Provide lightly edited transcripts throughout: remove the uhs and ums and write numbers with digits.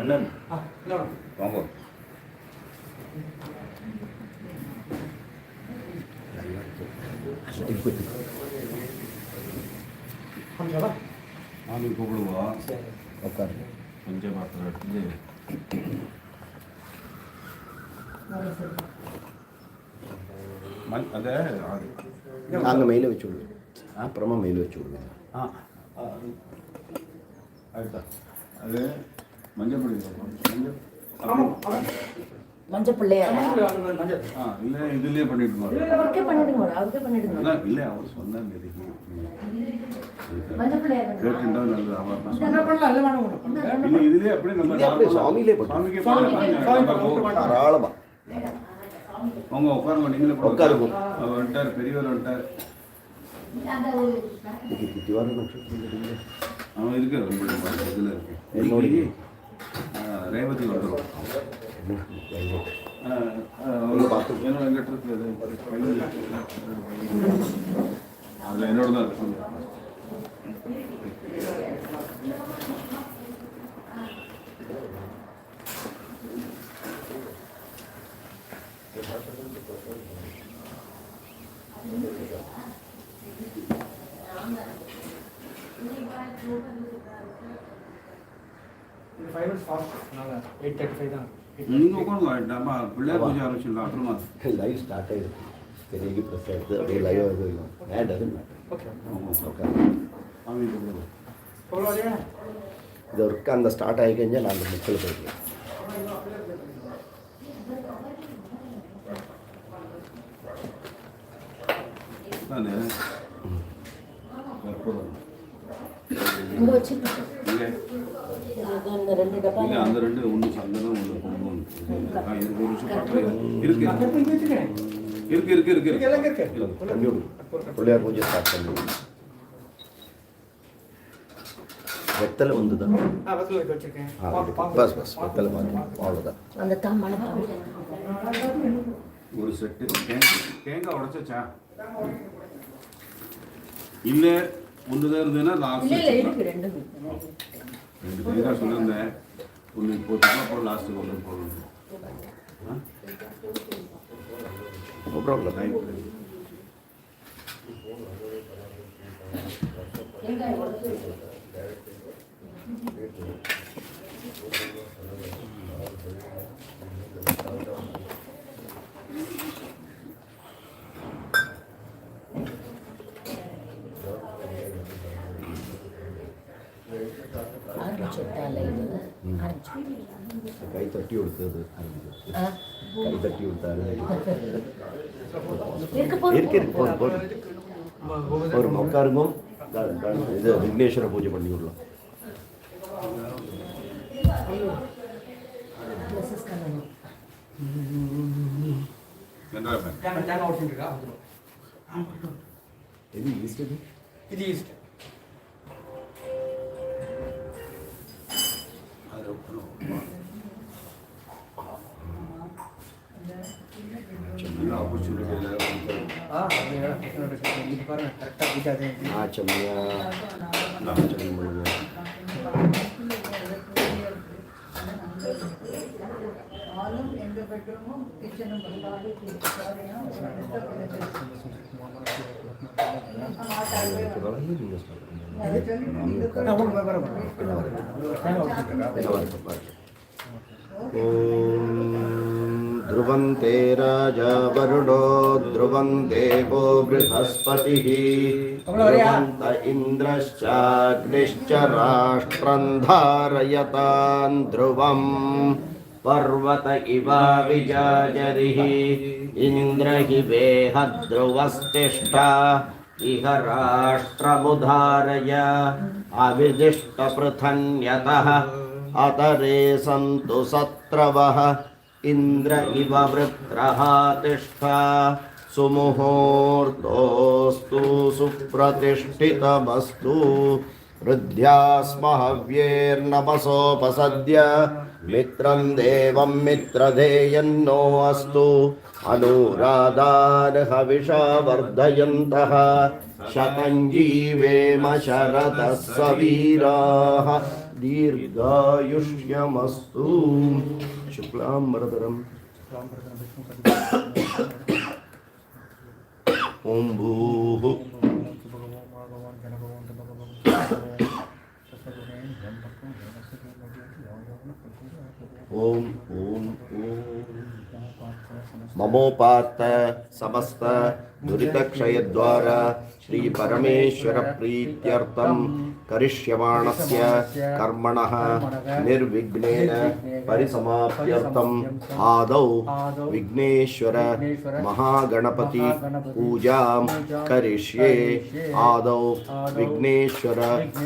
அண்ணன் வாங்க. ஆமி கூப்பிடுவா உட்காரு. கொஞ்சம் பாத்திரம் எடுத்து அதை அங்கே மெயில் வச்சு விடுவேன். அப்புறமா மெயில் வச்சு விடுவேன். அதுதான் அது மஞ்சள் பொடி மஞ்சள் பிள்ளையா இல்லை இதுலேயே பண்ணிவிடுமா? இல்லை அவர் சொன்னாங்க கேட்டுட்டா நல்லது. அவர் இதுலேயே அப்படியே நம்ம சுவாமியிலே சாமிக்கு தாராளமாக அவங்க உட்காருங்க. நீங்களே உட்காருங்க. அவர் வந்துட்டார், பெரியவர் வந்துட்டார். அவன் இருக்கு இதில் இருக்கு. என்னோட ரேவதி வந்துடும். பார்த்து என்னோட எங்கிட்ட இருக்குது. அது என்னோட தான் இருக்கு. நீங்கள் உட்காந்து பிள்ளையார் பூஜை ஆரம்பிச்சிடலாம். அப்புறமா லைவ் ஸ்டார்ட் ஆகிருக்கு. பெரிய ப்ரெஸ் எடுத்து அப்படியே லைவ் ஆகிடும். இது ஒர்க்கு அந்த ஸ்டார்ட் ஆகி கழிஞ்சால் நான் அந்த மக்கள் போய்க்கலாம். அந்த ரெண்டு ஒன்று சந்தனம் ஒன்று பொங்கல் இருக்கு. ஒரு வருஷம் இருக்கு இருக்கு இருக்கு இருக்கு இருக்கு. பிள்ளையார் பூஜை ஸ்டார்ட் பண்ணி வெத்தலை வந்து தான் பஸ் பஸ் வெத்தலை மாதிரி அவ்வளோதான். ஒரு செட்டு தேங்காய் உடைச்சா இல்லை ஒன்றுதான் இருந்ததுன்னா லாஸ்ட் ரெண்டு தேங்காய் சொல்லியிருந்தேன். ஒன்று போட்டுக்கலாம், அப்புறம் லாஸ்ட்டுக்கு ஒன்று போடணும். No problem. கை தட்டி கொடுத்தது கை தட்டி கொடுத்தாரு. ஒரு உட்காருங்கும். இது விக்னேஸ்வர பூஜை பண்ணி விடலாம். இது ஈஸ்ட். இது ஈஸ்ட். ध्रुवन्ते राजा वरुणो ध्रुवन्ते वो बृहस्पतिः ध्रुवन्त इन्द्रश्चाग्निश्च राष्ट्रं धारयतान् ध्रुवम् पर्वत इवाविजाजरिः इन्द्र हि वेहध्रुवस्तिष्ठा इह राष्ट्रमुधारय अविदिष्टपृथन्यतः अतरे सन्तु सत्रवः इन्द्र इव वृत्रः तिष्ठा सुमुहूर्तोऽस्तु सुप्रतिष्ठितमस्तु हृद्यास्महव्येर्नमसोपसद्य मित्रं देवं मित्रधेयन्नो अस्तु अनुराधान् हविषा वर्धयन्तः शतं जीवेम शरदः सवीराः दीर्घायुष्यमस्तु शुक्लाम्बरधरम् ओम भूः ओम ओम ममोपात समस्त दुरितक्षय द्वारा श्री परमेश्वर प्रीत्यर्थम करिष्यमाणस्य कर्मणः निर्विघ्नेन परिसमाप्त्यर्थम आदौ विघ्नेश्वर महागणपति पूजां करिष्ये आदौ विघ्नेश्वर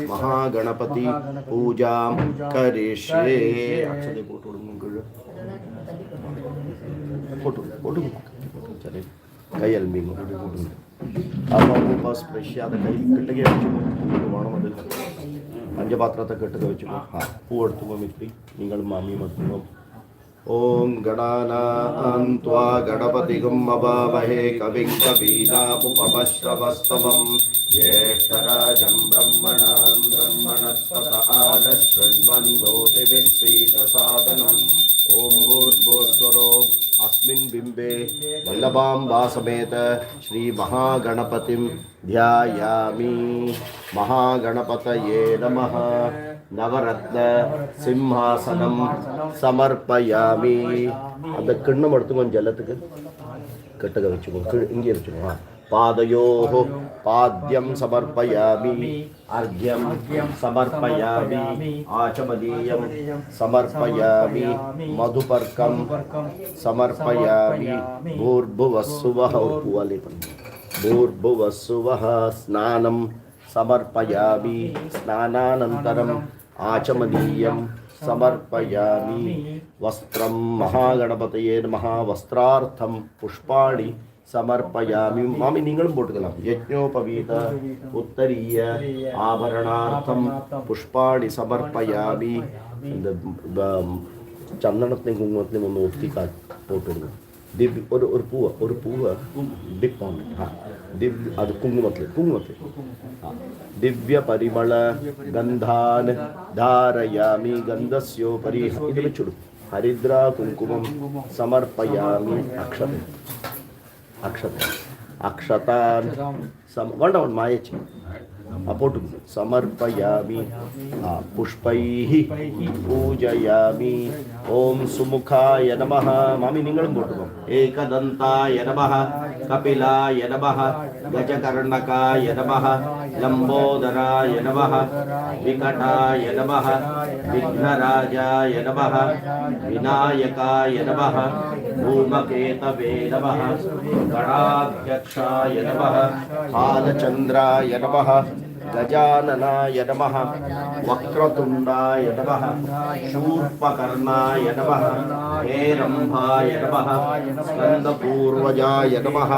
महागणपति पूजां करिष्ये फोटो फोटो चले കയ്യൽ മീൻ അപ്പോൾ സ്പെഷ്യൽ കൈ കിട്ടുക വേണം അതിൽ പഞ്ചപാത്രത്തെ കെട്ടുക വെച്ചു ആ പൂ എടുത്തുമ്പോൾ മിത്രി നിങ്ങൾ മാമിയും എടുത്തുമ്പോൾ ഓം ഗണാനാം ത്വാ ഗണപതിഗം അവാമഹേ കവിം കവീനാമുപമശ്രവസ്തവം ജ്യേഷ്ഠരാജം ബ്രഹ്മണാം ബ്രഹ്മണസ്പത ആദശൃണ്വന്നോതിഭിः ശ്രീദസാദനം ओम भूर्भुवस्सुरो अस्मिन् बिम्बे वल्लभाम्बा समेत श्री महागणपतिं ध्यायामि महागणपतये नमः नवरत्न सिंहासनं समर्पयामि अद किण्णम एडुत्तुकों जलत्तुक्कु कट्टुक वेच्चुको इंगे वेच्चुको पादयोः पाद्यं समर्पयामि अर्घ्यं समर्पयामि आचमनीयं समर्पयामि मधुपर्कं समर्पयामि भूर्भुवस्सुवः भूर्भुवस्सुवः स्नानं समर्पयामि स्नानानन्तरम् आचमनीयं समर्पयामि वस्त्रं महागणपतये नमः वस्त्रार्थं पुष्पाणि समर्पयामि मामी निंगलुम पोट्टुकलाम यज्ञोपवीत उत्तरीय आभरणार्थं पुष्पाणि समर्पयामि चंदनत्तिनेम कुंकुमत्तिनेम ഒന്ന് ഒത്തി പോട്ടിടുക ദിവ്യ ഒരു പൂവ് ഡിപ്പ് ഓൺ ദിവ്യ അത് കുങ്കുമത്തിൽ ദിവ്യ പരിമള ഗന്ധാൻ ധാരയാമി ഗന്ധസ്യോപരി ഇത് വെച്ചിടും ഹരിദ്ര കുങ്കുമം സമർപ്പയാമി अक्षतान वंडवन मायची अपोटु समर्पयामि पुष्पैः पूजयामि ओम सुमुखाय नमः मामी निंगलुम पोट्टुको एकदंताय नमः कपिलाय नमः गजकर्णकाय नमः लंबोदराय नमः विकटाय नमः विघ्नराजाय नमः विनायकाय नमः धूमकेतवे नमः गणाध्यक्षाय नमः बालचंद्राय नमः गजाननाय नमः वक्रतुंडाय नमः शूर्पकर्णाय नमः हेरंभाय नमः स्कंदपूर्वजाय नमः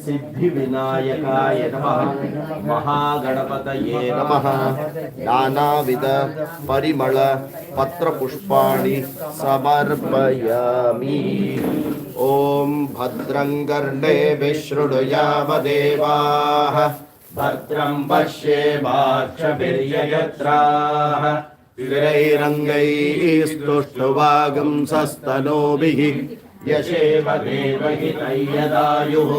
सिद्धिविनायकाय नमः महागणपतये नमः नानाविध परिमल पत्रपुष्पाणि समर्पयामि ओम भद्रं कर्णेभिः शृणुयामदेवाः भद्रं पश्येमाक्षभिर्यजत्राः स्थिरैरङ्गैस्तुष्टुवागुंसस्तनूभिः यशेव देवहितैर्यदायुः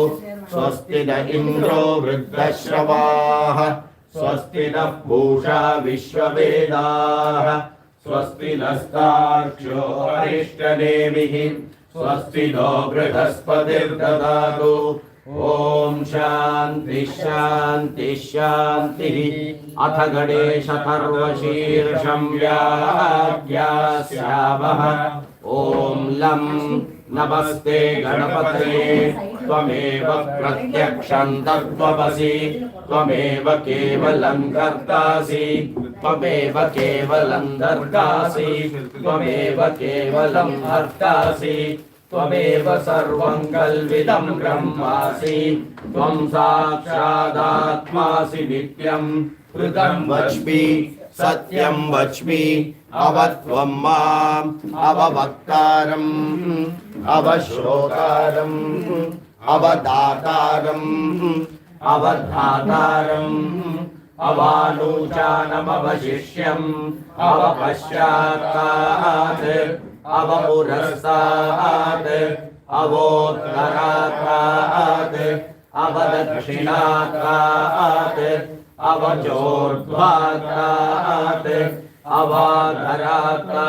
स्वस्ति न इन्द्रो वृद्धश्रवाः स्वस्ति नः पूषा विश्ववेदाः स्वस्ति नस्तार्क्ष्यो अरिष्टनेमिः स्वस्ति नो बृहस्पतिर्ददातु ओम शांति शांति शांति अथ गणेश सर्वशीर्षं व्याख्यास्यामः ओम लं नमस्ते गणपतये त्वमेव प्रत्यक्षं तत्त्वमसि त्वमेव केवलं कर्तासि त्वमेव केवलं धर्तासि त्वमेव केवलं हर्तासि त्वमेव सर्वं कल्विदं ब्रह्मासि त्वं साक्षादात्मासि नित्यं कृतं वच्मि सत्यं वच्मि अवत्वं माम् अववक्तारम् अवश्रोतारम् अवदातारम् अवधातारम् अवानूचानमवशिष्यम् अवपश्चात्तात् अवपुरस्तात् अवोत्तरात् अवदक्षिणात् अवचोर्ध्वात् अवाधरात्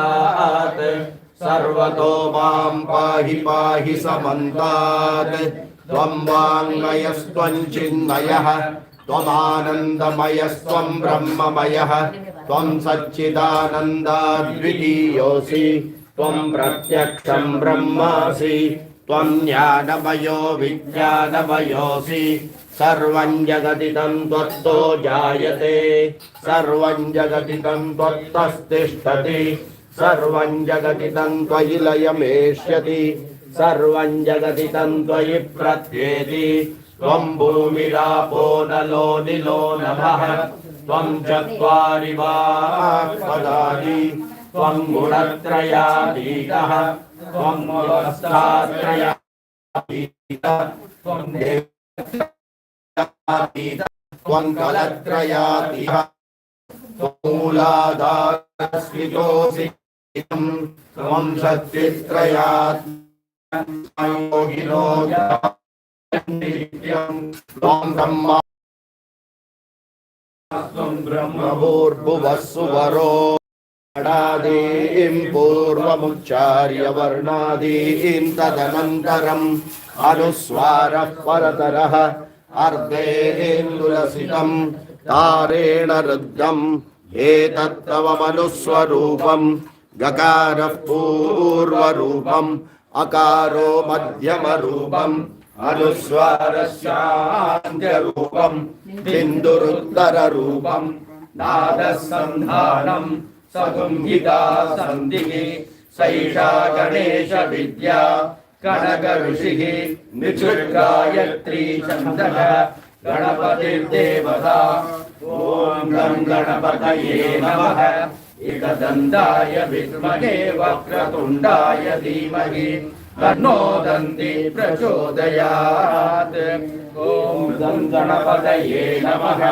सर्वतो मां पाहि पाहि समन्तात् त्वं वाङ्मयस्त्वं चिन्मयः त्वमानन्दमयस्त्वं ब्रह्ममयः त्वं सच्चिदानन्दाद्वितीयोऽसि त्वं प्रत्यक्षं ब्रह्मासि त्वं ज्ञानमयो विज्ञानमयोऽसि सर्वं जगदिदं त्वत्तो जायते सर्वं जगदिदं त्वत्तस्तिष्ठति सर्वं जगदिदं त्वयि लयमेष्यति सर्वं जगदिदं त्वयि प्रत्येति त्वं भूमिरापो नलो निलो नभः त्वं चत्वारि वाक्पदानि त्वं गुणत्रयातीतः त्वं अवस्थात्रयातीतः त्वं देवत्रयातीतः त्वं कलत्रयातीतः त्वं मूलाधारस्थितोऽसि त्वं शक्तित्रयात्मकः योगिनो त्वं ब्रह्मा त्वं ब्रह्मभूर्भुवस्सुवरो अडादीं पूर्वमुच्चार्य वर्णादीं तदनन्तरम् अनुस्वारः परतरः अर्धेन्दुलसितं तारेण रुद्धम् एतत्तव मनुस्वरूपम् गकारः पूर्वरूपम् अकारो मध्यमरूपम् अनुस्वारस्यान्त्यरूपम् बिन्दुरुत्तररूपम् नादः सन्धानम् सगुंहिता सन्धिः सैषा गणेश विद्या कनक ऋषिः निचुर्गायत्री छन्दः गणपतिर्देवता ॐ गं गणपतये नमः एकदन्ताय विद्महे वक्रतुण्डाय धीमहि तन्नो दन्ति प्रचोदयात् ॐ गं गणपतये नमः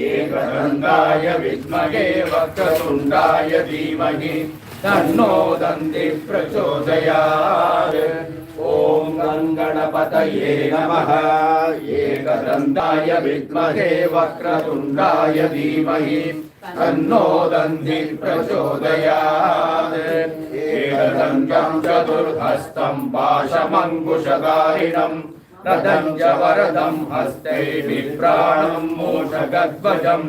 एकदन्ताय विद्महे वक्रतुण्डाय धीमहि तन्नो दन्ति प्रचोदयात् ॐ गं गणपतये नमः एकदन्ताय विद्महे वक्रतुण्डाय धीमहि तन्नो दन्ति प्रचोदयात् एकदन्तं चतुर्हस्तं पाशमङ्कुशधारिणम् रथं च वरदं हस्ते बिभ्राणं मूषकध्वजं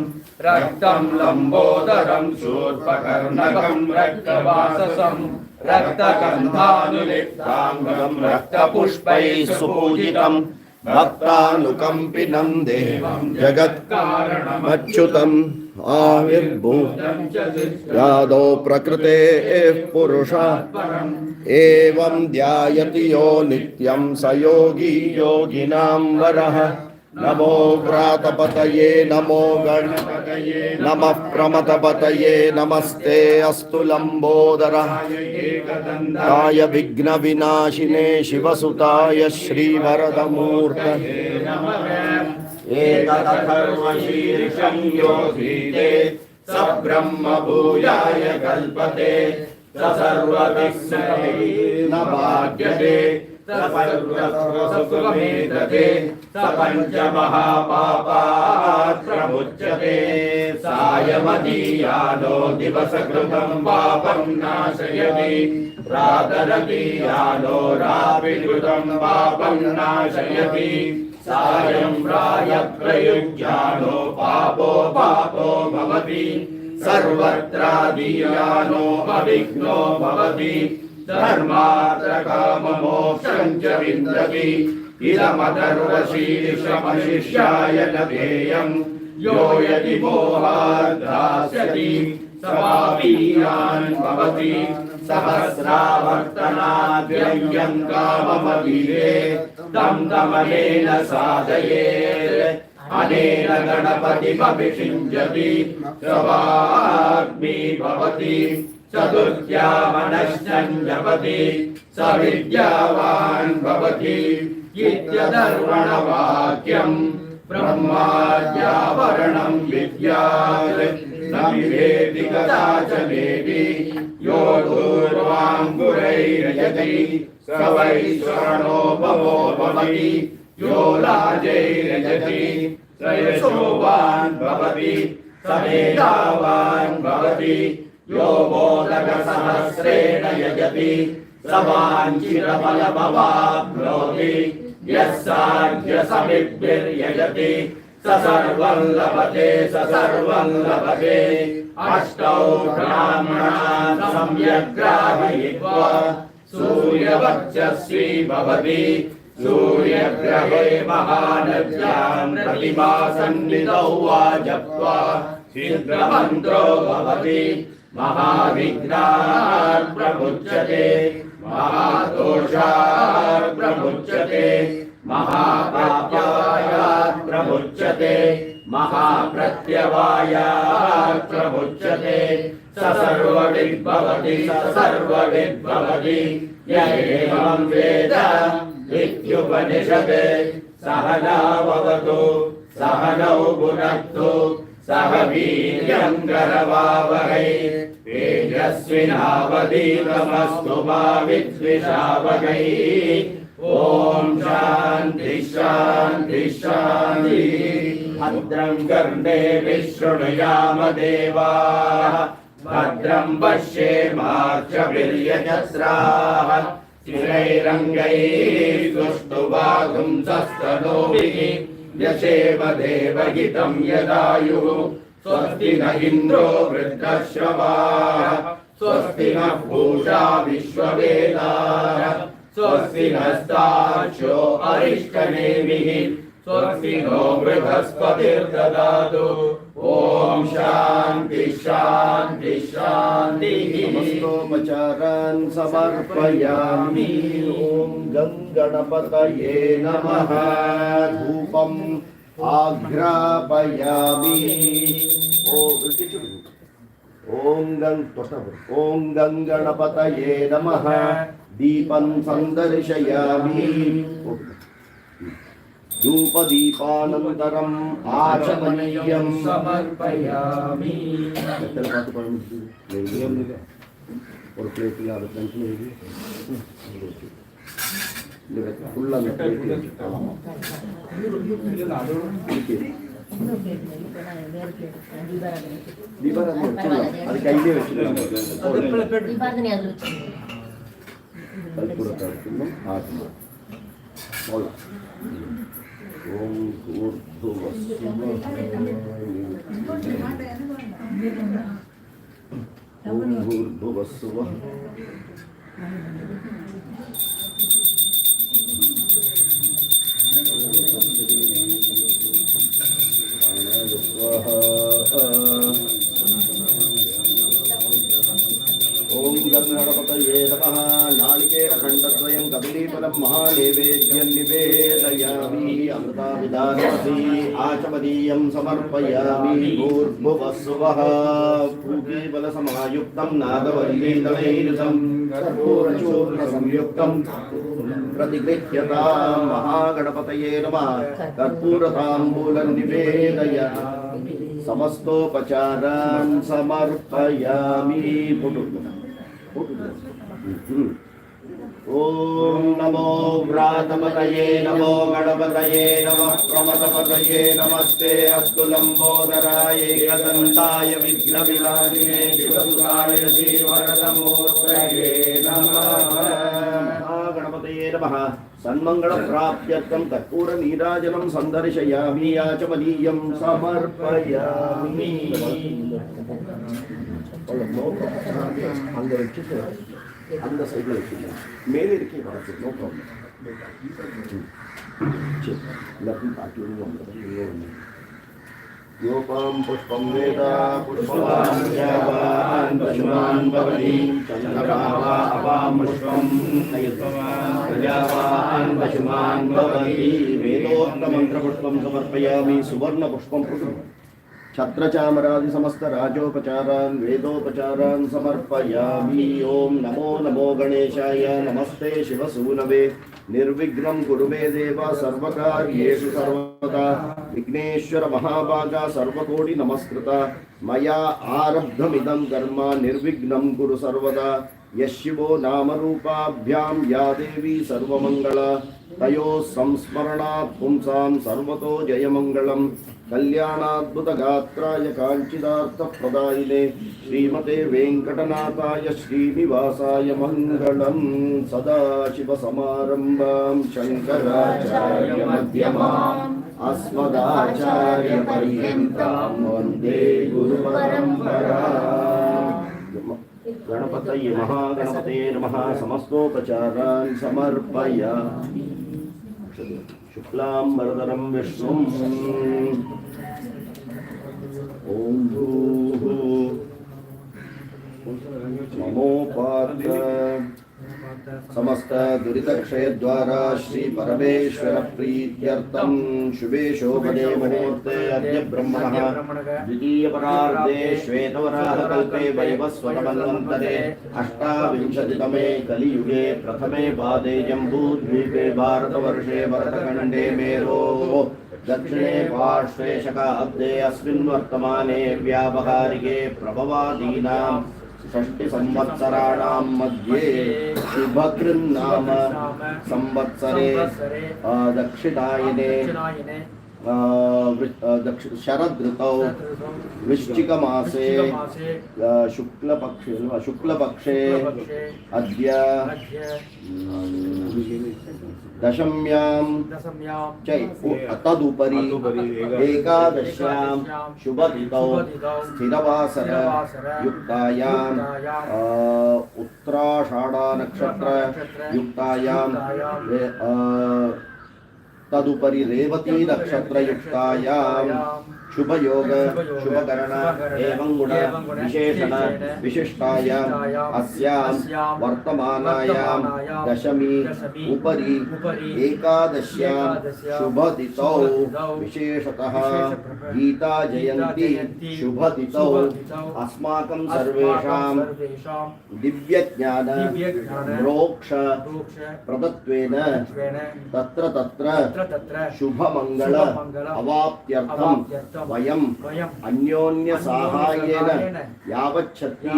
रक्तं लम्बोदरं शूर्पकर्णकं रक्तवाससं रक्तगन्धानुलिप्ताङ्गं रक्तपुष्पैः सुपूजितं भक्तानुकम्पिनं देवं जगत्कारणमच्युतम् आविर्भूतं यादौ प्रकृतेः पुरुषात् एवं ध्यायति यो नित्यं स योगी योगिनां वरः नमो व्रातपतये नमो गणपतये नमः प्रमथपतये नमस्ते अस्तु लम्बोदराय विघ्नविनाशिने शिवसुताय श्रीवरदमूर्तये नमः एतदथर्वशीर्षं यो धीते स ब्रह्म भूयाय कल्पते स सर्वविघ्नैः न बाध्यते स सर्वसुखमेतते स पञ्चमहापापात् प्रमुच्यते सायमदीयानो दिवसकृतं पापं नाशयति प्रातरदीयानो रात्रिकृतं पापं नाशयति सायं प्रायप्रयुज्यानो पापो पापो भवति सर्वत्रादीयानो अविघ्नो भवति धर्मार्थकाममोक्षं च विन्दति इदमथर्वशीर्षमशिष्याय न देयं यो यदि मोहात् दास्यति समापीयान् भवति सहस्रावर्तनाद्यं काममधीरे तं तमनेन साधयेत् अनेन गणपतिमभिषिञ्चति स्वाग्मी भवति चतुर्थ्या मनश्चं जपति स विद्यावान् भवति इत्यधर्वणवाक्यम् ब्रह्माद्यावरणं विद्यात् न विवेति कदाचनेति यो दूर्वाङ्गुरैर्यजति स वै स्वर्णो भवति यो लाजैर्यजति स यशोवान् भवति स मेधावान् भवति यो मोदकसहस्रेण यजति स वाञ्छितफलमवाप्नोति यः साध्यसमिद्भिर्यजति स सर्वं लभते अष्टौ ब्राह्मणान् सम्यक् ग्राहयित्वा सूर्यवर्चस्वी भवति सूर्यग्रहे महानद्यां प्रतिभासन्निधौ वा जप्त्वा सिद्धमन्त्रो भवति महाविघ्नात् प्रमुच्यते महादोषात् प्रमुच्यते महापापायात् प्रमुच्यते महाप्रत्यवायात् प्रमुच्यते स सर्वविद्भवति य एवं वेद इत्युपनिषत् सहनाववतु सहनौ भुनक्तु सह वीर्यं करवावहै तेजस्विनावधीतमस्तु मा विद्विषावहै ॐ शान्ति शान्ति शान्ति भद्रं कर्णेभिः शृणुयाम देवाः भद्रं पश्येमार्चभिर्यजस्राः स्थिरैरङ्गैः सुष्ठुवागुंसस्तनूभिः यशेम देवहितं यदायुः स्वस्ति न इन्द्रो वृद्धश्रवाः स्वस्ति नः पूषा विश्ववेदाः स्वस्ति नस्तार्क्ष्यो अरिष्टनेमिः स्वस्ति नो बृहस्पतिर्ददातु ॐ शान्ति शान्ति शान्तिः समस्तोपचारान् समर्पयामि ॐ गणपतये नमः धूपम् आघ्रापयामि ॐ गणपतये नमः दीपं संदर्शयामि धूपदीपानन्तरम् आचमनीयं समर्पयामि ஒரு பிளேட்டில் அதை தண்ணி ஃபுல்லாக அந்த பிளேட்டில் தீபாராதனை வச்சுக்கலாம் அது கையிலே வச்சுக்கலாம் அது கூட கற்றுக்கணும் ஆகணும் போகலாம் ஓம் भूर्भुवस्सुवः ओम गणपतये नमः नारिकेलखण्डद्वयं कदलीफलं महानैवेद्यं निवेदयामि अमृताभिधानमसि आचमनीयं समर्पयामि भूर्भुवस्सुवः पूगीबलसमायुक्तं नागवल्लीदलैर्युतं कर्पूरचूर्णसंयुक्तं प्रतिगृह्यतां महागणपतये नमः कर्पूरताम्बूलं निवेदयामि समस्तोपचारान् समर्पयामि ओम नमो व्रातपतये नमो गणपतये नमः प्रमथपतये नमस्ते अस्तु लंबोदराय एकदन्ताय विघ्नविनाशिने शिवसुताय श्रीवरदमूर्तये नमः गणपतये नमः सन्मंगलप्राप्त्यर्थं कर्पूरनीराजनं सन्दर्शयामि आचमनीयं समर्पयामि அந்த சைடில் வச்சுக்கலாம் மேலே இருக்கே வளர்த்து நோ ப்ராப்ளம் சரி எல்லாத்தையும் காட்டி வந்து யோபாம் புஷ்பம் வேதா புஷ்பவான் தேவான் பசுமான் பவதி சந்திரபாவா அபாம் புஷ்பம் பிரஜாவான் பசுமான் பவதி வேதோக்த மந்திர புஷ்பம் சமர்ப்பயாமி சுவர்ண புஷ்பம் छत्रचामरादि समस्त राजोपचारान् वेदोपचारान् समर्पयामि। ओम नमो नमो गणेशाय नमस्ते शिवसूनवे निर्विघ्नं कुरु मे देव सर्वकार्येषु सर्वदा विघ्नेश्वर महाभागा सर्वकोटि नमस्कृता मया आरब्धमिदं कर्म निर्विघ्नं कुरु सर्वदा यशिवो नामरूपाभ्यां या देवी सर्वमङ्गला तयोः संस्मरणात् पुंसां सर्वतो जयमङ्गलम् कल्याणाद्भुतगात्राय काञ्चिदार्थप्रदायिने श्रीमते वेङ्कटनाथाय श्रीनिवासाय मङ्गलम्। सदाशिवसमारम्भां शङ्कराचार्यमध्यमाम् अस्मदाचार्यपर्यन्तां वन्दे गुरुपरम्पराम्। गणपतये महागणपते नमः। समस्तोपचारान् समर्पयामि। शुक्लाम्बरधरं विष्णुं ॐ भूः नमोपात्र समस्त दुरितक्षय द्वारा श्री परमेश्वर प्रीत्यर्थं शुभे शोभने मुहूर्ते अद्य ब्रह्मणः द्वितीय परार्धे श्वेतवराहकल्पे वैवस्वतमन्वन्तरे अष्टाविंशतितमे कलियुगे प्रथमे पादे जम्बूद्वीपे भारतवर्षे भरतखण्डे मेरोः दक्षिणे पार्श्वे शकाब्दे अस्मिन् वर्तमाने व्यावहारिके प्रभवादीनां षष्टि संवत्सराणां मध्ये शुभकृन्नाम संवत्सरे दक्षिणायने शरदृतौ वृश्चिकमासे शुक्लपक्षे अद्य दशम्यां तदुपरि एकादश्यां शुभतिथौ स्थिरवासर युक्तायां उत्तराषाढा नक्षत्र युक्तायां तदुपरि रेवती नक्षत्र युक्तायां शुभयोग शुभकरण एवं गुण विशेषण विशिष्टायाम् अस्यां वर्तमानायां दशमी उपरि एकादश्यां शुभतिथौ विशेषतः गीता जयंती शुभतिथौ अस्माकं सर्वेषां दिव्यज्ञान मोक्ष प्रदत्वेन तत्र तत्र शुभमंगल अवाप्त्यर्थं वयं अन्योन्य साहाय्येन यावच्छक्ति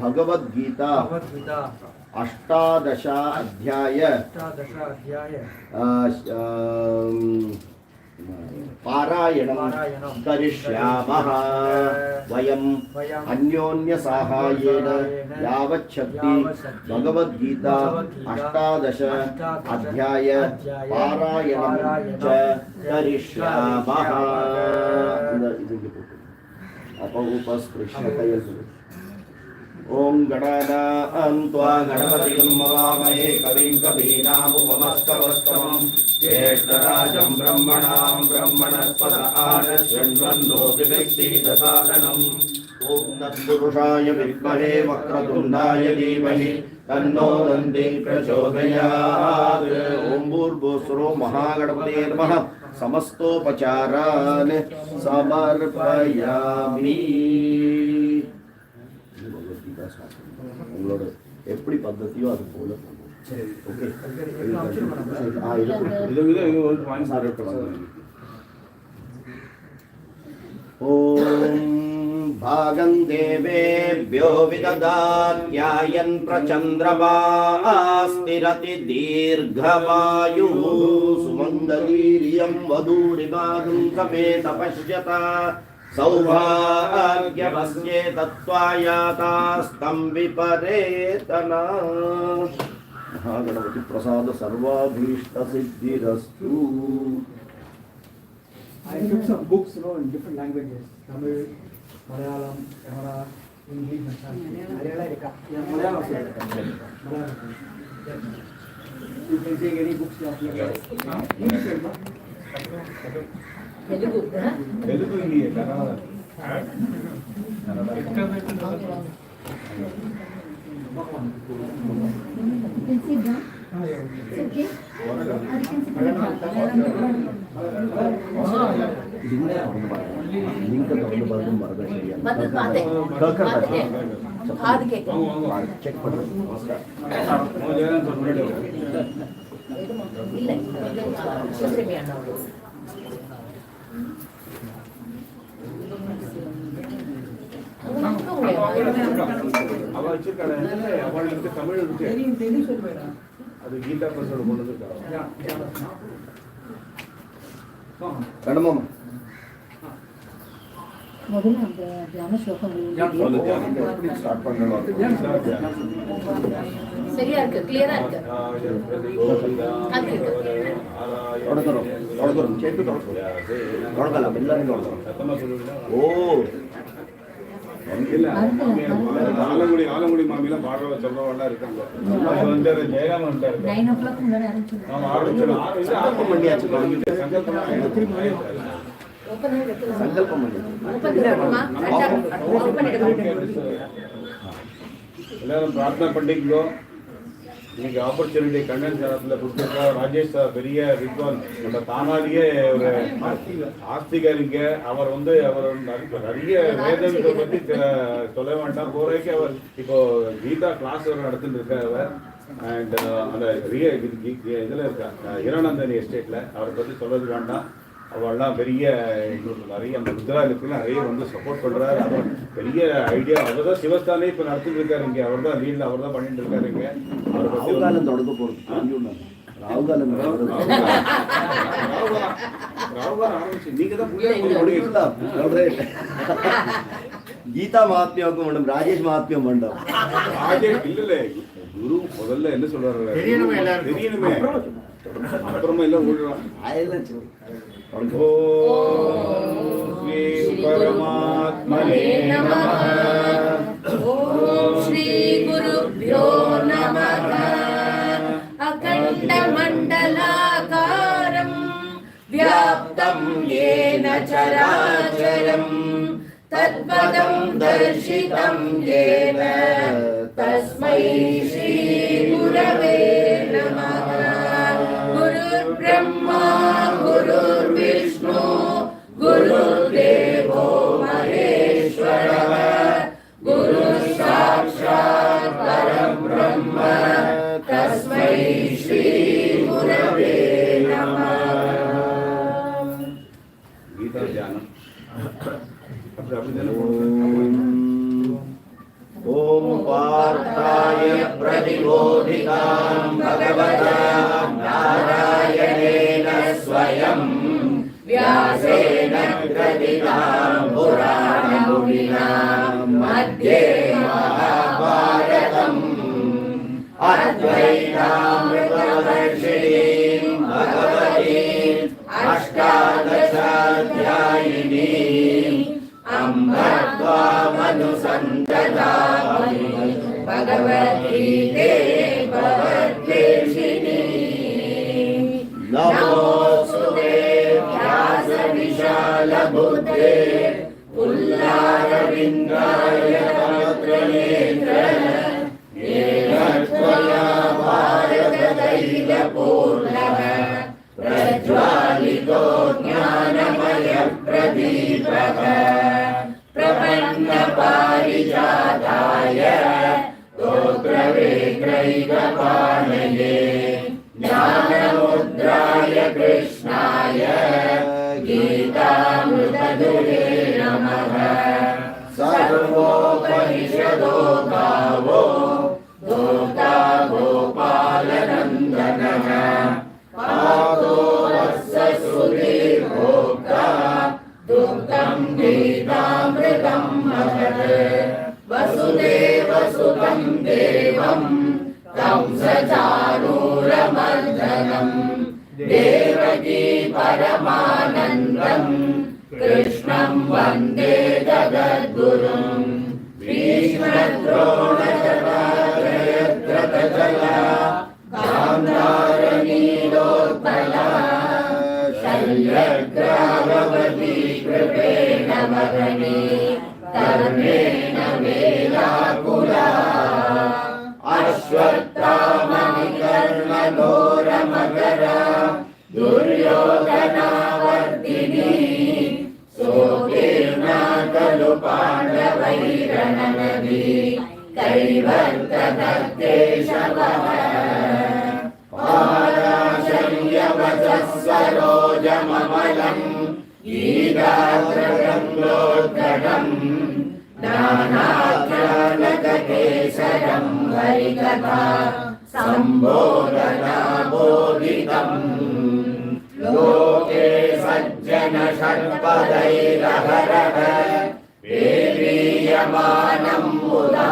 भगवद्गीता अष्टादशाध्याय पारायणं करिष्यामः। वयम् अन्योन्य साहाय्येन यावच्छक्ति भगवद्गीता अष्टादश अध्याय पारायणं च करिष्यामः। ओम गणानां त्वा गणपतिं मवामहे कविं कवीनामुपमस्तवस्तमं ज्येष्ठराजं ब्रह्मणां ब्रह्मणस्पत आनशृण्वन्नोतिभिक्तिदसादनम्। ॐ तत्पुरुषाय विद्महे वक्रतुण्डाय धीमहि तन्नो दन्ति प्रचोदयात्। ॐ भूर्भुवस्सुरो महागणपतये नमः। समस्तोपचारान् समर्पयामि। உங்களோட எப்படி பద్ధதியோ அது போல ஓகே ஓம் भागं देवेभ्यो विददात्यायन् प्रचन्द्रमा स्थिरति दीर्घमायुः सुमङ्गलीर्यं वधूरिवागं समेत पश्यता सौभाग्यवस्ये तत्त्वायातास्तं विपरेतना। महागणपति प्रसाद सर्वाभीष्ट Siddhirastu. I took some books, in different languages, Tamil, Malayalam, Kannada, English, and Sanskrit. Malayalam also. You can take any books you have. Telugu Hindi Kannada. Okay. Link வந்து பதிலும் மறக்க சரியா செக் பண்ணுறேன். அவள் வச்சிருக்காங்க அவளுக்கு தமிழ் இருக்கு அது கீதா பிரசோட கொண்டு வந்துருக்காங்க வேணுமாம் முதல்ல அந்த தியான ஸ்லோகம் ஸ்டார்ட் பண்ணணும். சரியா இருக்கு, கிளியரா இருக்கு. ஆலங்குடி மாமிலாம் பாடுற சொல்றவெல்லாம் இருக்காங்க. வந்து ஜெயராமன் இருந்தாரு. 9 o'clock முன்னாடி ஆரம்பிச்சிடும். சங்கல்பம் எல்லாரும் பிரார்த்தனை பண்ணிக்கோ. இன்னைக்கு ஆப்பர்ச்சுனிட்டி கண்ணன் சேனத்தில் கொடுத்துருக்கா. ராஜேஷ் பெரிய வித்வான், நம்ம தானாலேயே ஒரு ஆஸ்திகர் இங்க. அவர் நிறைய வேதத்தை பற்றி சொல்ல வேண்டாம். போறதுக்கு அவர் இப்போ கீதா கிளாஸ் நடத்திட்டு இருக்கார் அவர். அண்ட் அந்த இதில் இருக்கா ஹிரானந்தனி எஸ்டேட்டில். அவரை பற்றி சொல்றது வேண்டாம். அவெல்லாம் பெரிய எங்களுக்கு நிறைய அந்த குஜராத்துக்குலாம் நிறைய வந்து சப்போர்ட் பண்ணுறாரு. அவர் பெரிய ஐடியா. அவர் தான் சிவஸ்தானே இப்போ நடத்திட்டு இருக்காரு இங்கே. அவர் தான் லீடில் அவர் தான் பண்ணிட்டு இருக்காரு இங்கே. அவரை பற்றி தொடங்க போகிறோம். ராகுகாலம் ஆரம்பிச்சு நீங்கள் தான் கீதா மகாத்மியாவுக்கும் வேண்டும், ராஜேஷ் மகாத்மியம் வேண்டும். ராஜேஷ் இல்லை குரு முதல்ல என்ன சொல்றாரு தெரியணுமே, அப்புறமா எல்லாம் ஓடுறான். ஸ்ரீ பரமாத்மனே நமः. ஓம் ஸ்ரீ குருப்யோ நமः. அகண்ட மண்டலாகாரம் வியாப்தம் ஏன சராச்சரம் தத்பதம் தர்ஷிதம் ஏன தஸ்மை ஸ்ரீ குரவே நமः. குருர் பிரம்மா குருர் விஷ்ணு குருர்தேவோ மகேஸ்வரः குருர் சாக்ஷாத் பரம் பிரம்ம தஸ்மை ஸ்ரீ குரவே நமः. கீதா தியானம் ஓம் பார்த்தாய பிரதிபோதிதாம் பகவதா நாராயணேன ஸ்வயம் வியாசேன கிரதிதாம் புராணமுனினா மத்யே மகாபாரதம் அத்வைதாமிருதவர்ஷிணீம் பகவதீம் அஷ்டாதசாத்யாயினீம் அம்பத்வாமனுசந்ததாமி பகவத்கீதே பகவத்வேஷிணி. நமோஸ்துதே வியாச விஷால புத்தே புல்லாரவிந்தாய பத்ரநேத்ர ஏன த்வயா பாரத தைல பூர்ணः பிரஜ்வாலிதோ ஞானமய பிரதீபः பிரபன்ன பாரிஜாதாய தோத்ரவேக்ரைகபாணயே ஞானமுத்ராய கிருஷ்ணாய கீதாமிருததுலே நமः. சர்வோபனிஷதோ காவோ தோதா கோபாலநந்தனः பாதோ வத்ஸ ஸ்ருதிர் போக்தா துக்தம் கீதாமிருதம் மஹத். வசுதேவ சுதம் தேவம் தம் சசாரூரமர்தனம் தேவகி பரமானந்தம் கிருஷ்ணம் வந்தே ஜகத்குரும். பீஷ்மத்ரோணஜலா காந்தாரநீலோத்பலா சல்யக்ராவதி கிருபேண மகனே கர்ணேன வேலாகுலா அஸ்வத்தாமணிகர்ணகோரமகரா துர்யோதனாவர்தினி पाण्डवैरणनदी कैवर्तकर्तेशवः पाराशर्यवचः सरोजममलम् गीताग्रगङ्गोद्गडम् नानाख्यानककेसरम् हरिकथा सम्बोधनाबोधितम् लोके सज्जन षट्पदैरहरः पेरीयमानम् मुदा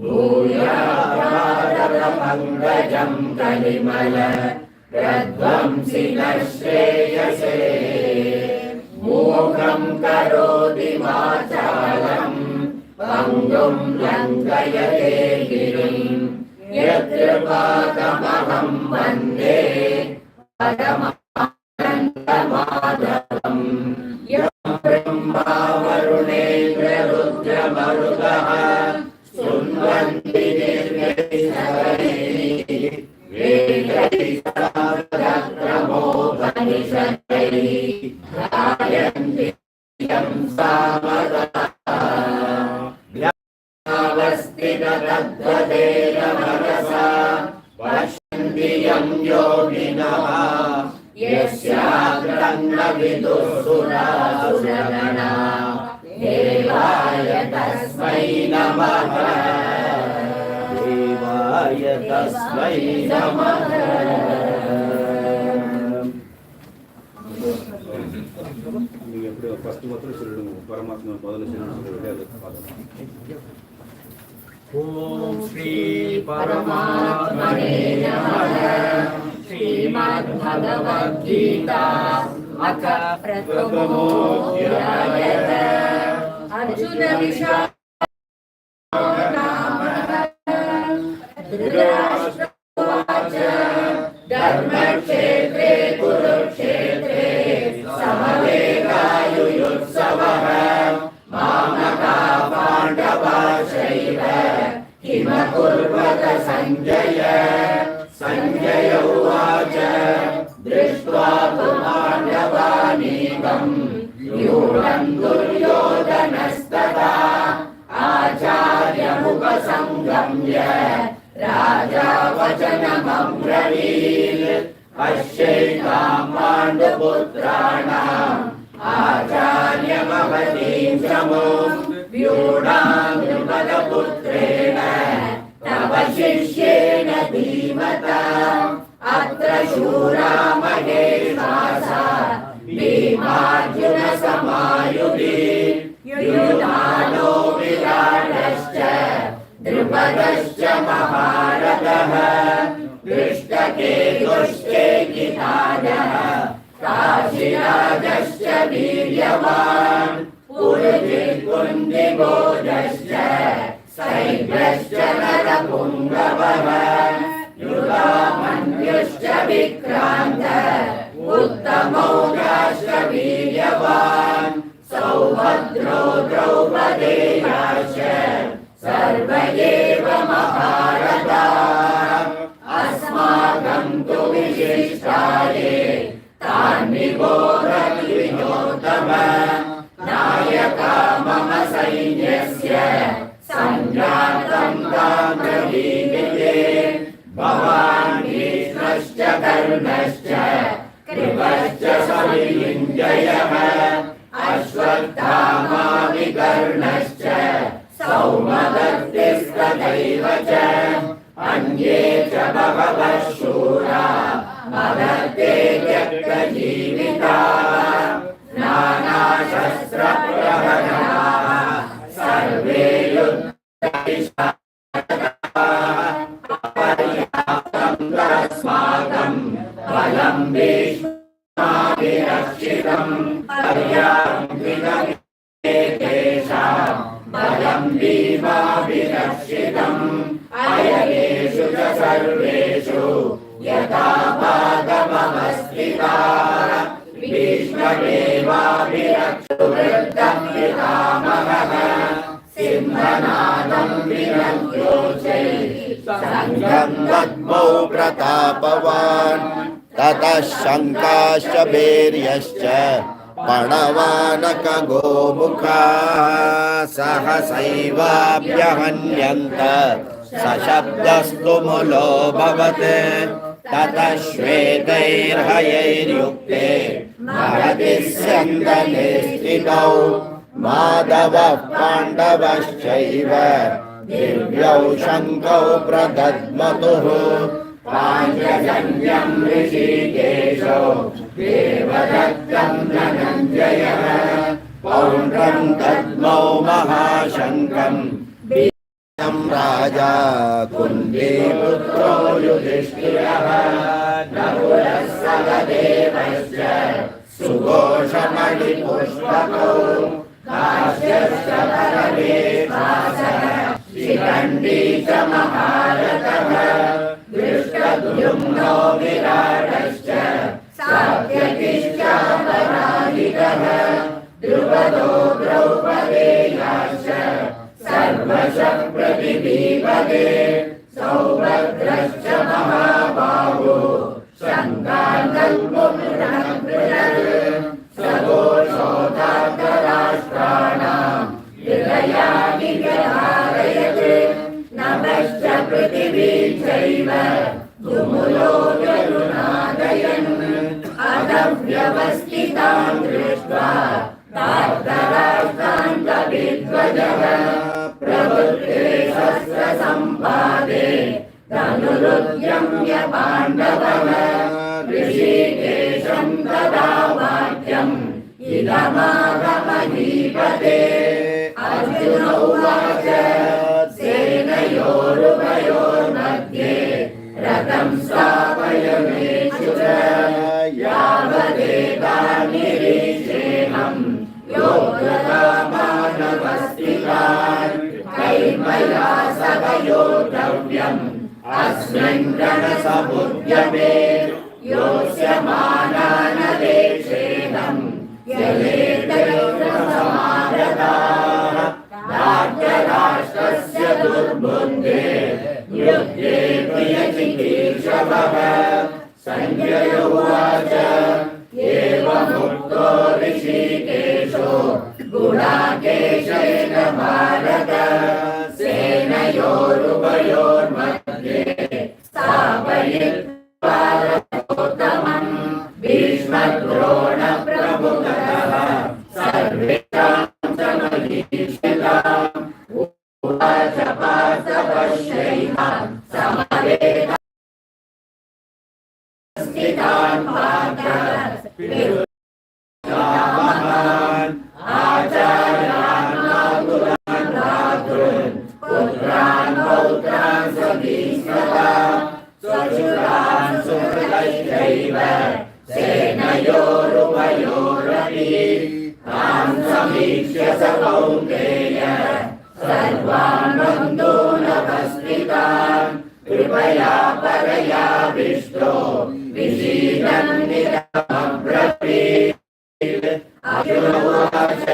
भूयात्मादरपङ्कजम् कलिमल प्रध्वंसिनः श्रेयसे मूकम् करोति वाचालम् पङ्गुम् लङ्घयते गिरिम् यत्कृपातमहम् वन्दे परमानन्दमाधवम् यं ब्रह्मा वरुणेन्द्ररुद्रमरुतः शृण्वन्ति निर्गैः वेदैस्तोपनिषदैः गायन्ति यं सामगावस्थिततद्वदेन मनसा पश्यन्ति यं योगिनः यस्याग्रन्न विदुः सुरासुरगणा देवाय तस्मै नमः देवाय तस्मै नमः நீங்கள் எப்படி ஃபஸ்ட்டு மாத்திரம் சொல்லிடுங்க பரமாத்மா முதல்ல சொல்லிட்டு அது பார்க்கலாம் ॐ श्री परमात्मने नमः। श्रीमद्भगवद्गीता अथ प्रथमोऽध्यायः। अर्जुन विषाद धृतराष्ट्र उवाच धर्मक्षेत्रे कुरुक्षेत्रे समवेतायुयुत्सवः मामका पाण्डवाश्चैव किमकुर्वत सञ्जय सञ्जय उवाच दृष्ट्वा तु पाण्डवानीकम् न्यूनं दुर्योधनस्तदा आचार्यमुपसंगम्य राजा वचनमब्रवीत् पश्यैतां पाण्डुपुत्राणाम् आचार्यमवतीं समों व्यूढां द्रुपदपुत्रेण तव शिष्येण धीमता अत्र शूरा महेश्वासा भीमार्जुन समायुधि युयुधानो विराटश्च द्रुपदश्च महारथः दृष्टकेतुश्चेकितानः काशीराजश्च वीर्यवान् पुरुजित्कुन्तिभोजश्च शैब्यश्च नरपुङ्गवः युधामन्युश्च विक्रान्त उत्तमौजाश्च वीर्यवान् सौभद्रो द्रौपदेयाश्च सर्व एव महारथाः अस्माकं तु विशिष्टाये तान् निबोधद्विजोत्तम नायका मम सैन्यस्य सञ्जातं तां प्रवीदिते भवान् भीष्मश्च कर्णश्च कृपश्च सवियुञ्जयः अश्वत्थामा विकर्णश्च सौमदत्तिस्तथैव च अन्ये च बहवः शूरा मदत्ते त्यक्तजीविताः नानाशस्त्रप्रहरणाः सर्वे युद्धविशारदाः अस्माकं बलं भीष्माभिरक्षितम् तेषां बलं भीमाभिरक्षितम् अयनेषु च सर्वेषु यथा पादमवस्थिताः भीष्मदेवाभिरक्षुवृद्धं पितामहः सिंहनादं विनद्योचै सङ्गं दद्मौ प्रतापवान् ततः शङ्काश्च भैर्यश्च पणवानक गोमुखाः सहसैवाभ्यहन्यन्त सशब्दस्तु मुलो भवते ततः श्वेतैर्हयैर्युक्ते महति स्यन्दने स्थितौ माधवः पाण्डवश्चैव दिव्यौ शङ्खौ प्रदद्मतुः पाञ्चजन्यं ऋषिकेशो देवदत्तं धनञ्जयः पौण्ड्रं दद्मौ महाशङ्खं बीजं राजा कुन्तीपुत्रो युधिष्ठिरः नकुलः सहदेवश्च सुघोषमणिपुष्पकौ काश्यश्च परमेश्वासः शिखण्डी च महारथः दृष्टद्युम्नो विराटश्च सात्यकिश्च पराजितः द्रुपदो द्रौपदेयाश्च सर्वशः प्रतिदीपते सौभद्रश्च महाबाहो शङ्कान्तल्पुनः सघोषोधार्तराष्ट्राणां हृदयानि व्यधारयत् नभश्च पृथिवीं चैव तुमुलो व्यनुनादयन् अदव्यवस्थितान् दृष्ट्वा तार्तराष्ट्रान्तविध्वजः प्रवृत्ते शस्त्रसम्पादे धनुरुद्यम्य पाण्डवः ऋषिकेशं तदा वाक्यम् इदमागमहीपते अर्जुन उवाच सेनयोरुभयोर्मध्ये रथं स्थापयमेषु च यावदेतानिरीक्षेऽहं योद्धतामानवस्थितान् कैर्मया सह योद्धव्यम् अस्मिन् रणसमुद्यमे योत्स्यमानानवेक्षेऽहं ययेतयोरसमारताः धार्तराष्ट्रस्य दुर्बुद्धे युद्धे प्रियचिकीर्षवः सञ्जय उवाच एवमुक्तो ऋषिकेशो गुडाकेशेन भारत सेनयोरुभयोर्मध्ये स्थापयित्वा रथोत्तमम् भीष्मद्रोणप्रमुखतः सर्वेषां च महीषिताम् उवाच पार्थ पश्यैतान् समवेतान् स्थितान् पार्थः आचार्यान् मातुलान् भ्रातॄन् पुत्रान् पौत्रान् सखीस्तथा स्वशुरान् सुहृदश्चैव सेनयोरुभयोरपि तान् समीक्ष्य स कौन्तेय सर्वान् बन्धूनवस्थितान् कृपया परयाविष्टो विषीदन्निदमब्रवीत् अर्जुन उवाच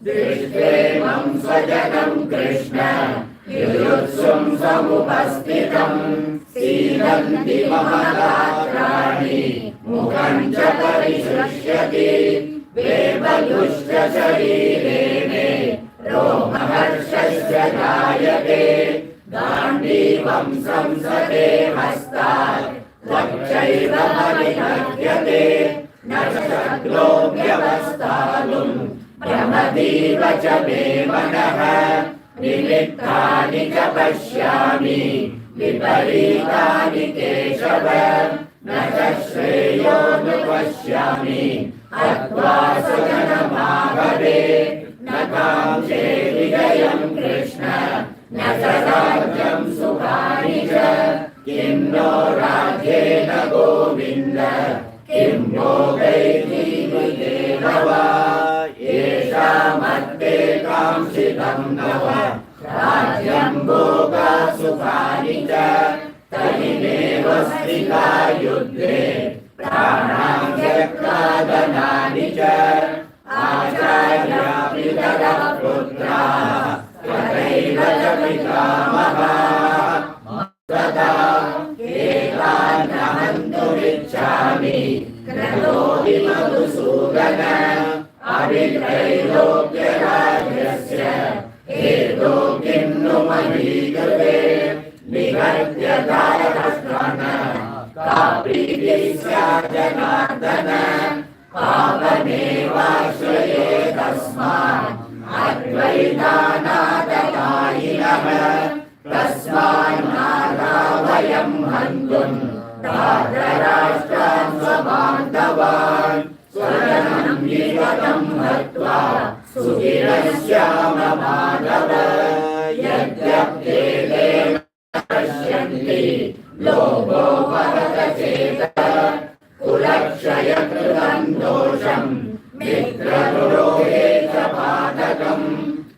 दृष्ट्वेमं स्वजनं कृष्ण युयुत्सुं समुपस्थितं सीदन्ति मम गात्राणि मुखं च परिशुष्यति वेपयुश्च शरीरे मे रोमहर्षश्च जायते गाण्डीवं संसदे हस्तात् त्वच्चैव परिहर्यते न शक्नोम्यवस्थातुं भ्रमतीव च मे मनः निमित्तानि च पश्यामि विपरीतानि केशव न च श्रेयोऽनुपश्यामि हत्वा स्वजनमाहवे न काङ्क्षे विजयं कृष्ण न च राज्यं सुखानि च किं नो राज्येन गोविन्द किं भोगैर्जीवितेन वा येषामर्थे काङ्क्षितं नव राज्यं भोगा सुखानि च तैमेव स्थिता युद्धे प्राणां त्यक्त्वा धनानि च आचार्या पितरः पुत्राः तथैव च पितामहाः तथा एतान् हन्तुमिच्छामि क्रतोऽपि मधुसूदन विधानादयायिनः तस्मान्नार्हा वयं हन्तुं धार्तराष्ट्रान् स्वबान्धवान् स्वजनं विगतं हत्वा सुखिनश्याम माधव यद्यप्येते पश्यन्ति लोभो भरतचेतः कुलक्षयकृतं दोषं मित्रद्रोहे च पातकं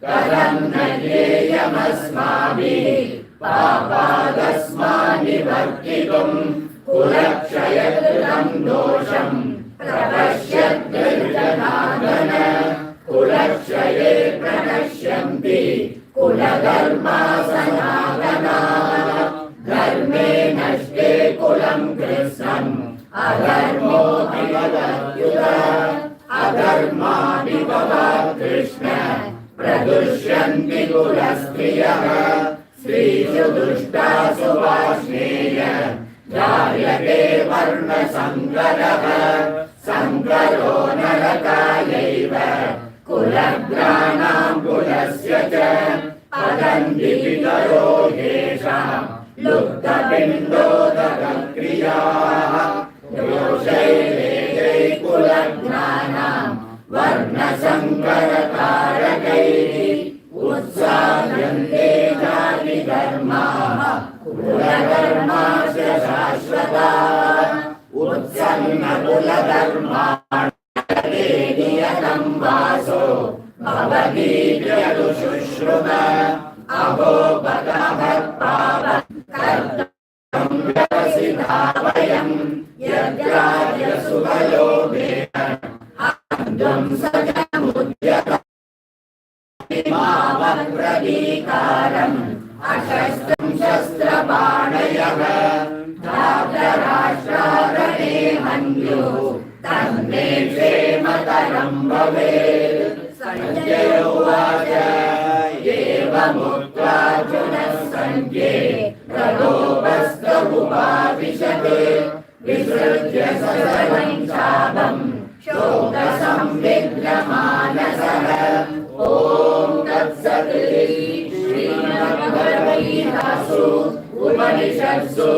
कथं न ज्ञेयमस्माभिः पापादस्मान् निवर्तितुं कुलक्षयकृतं दोषं प्रपश्यद्भिर्जनार्दन कुलक्षये प्रणश्यन्ति कुलधर्मा सनातनाः धर्मे नष्टे कुलं कृत्स्नम् अधर्मो विभवत्युत अधर्माभिभवात् कृष्ण प्रदुष्यन्ति कुलस्त्रियः स्त्रीषु दुष्टासु वार्ष्णेय जायते वर्णसङ्करः सङ्करो नरकायैव कुलग्राणां कुलस्य च पतन्ति पितरो येषां लुप्तपिण्डोदकक्रियाः दोषैरेतै कुलग्राणां वर्णसङ्करकारकैः उत्साह्यन्ते जातिधर्माः कुलधर्माश्च शाश्वताः उत्सन्नकुलधर्माणि नियतं वासो भवतीत्यनुशुश्रुत अभोपतमत्पापकर्तुं व्यवसिता वयं यद्राज्यसुखलोभेन हन्तुं सजमुद्यमावप्रतीकारम् अशस्त्रं शस्त्रपाणयः धार्तराष्ट्रारणे हन्युः तन्मे क्षेमतरं भवेत् संजय उवाच एवमुक्त्वार्जुनः सञ्ज्ञे रथोपस्थमुपाविशत् विसृज्य सकलं चापं शोकसंविघ्नमानसः ॐ तत्सत् श्रीमद्भगवद्गीतासु उपनिषत्सु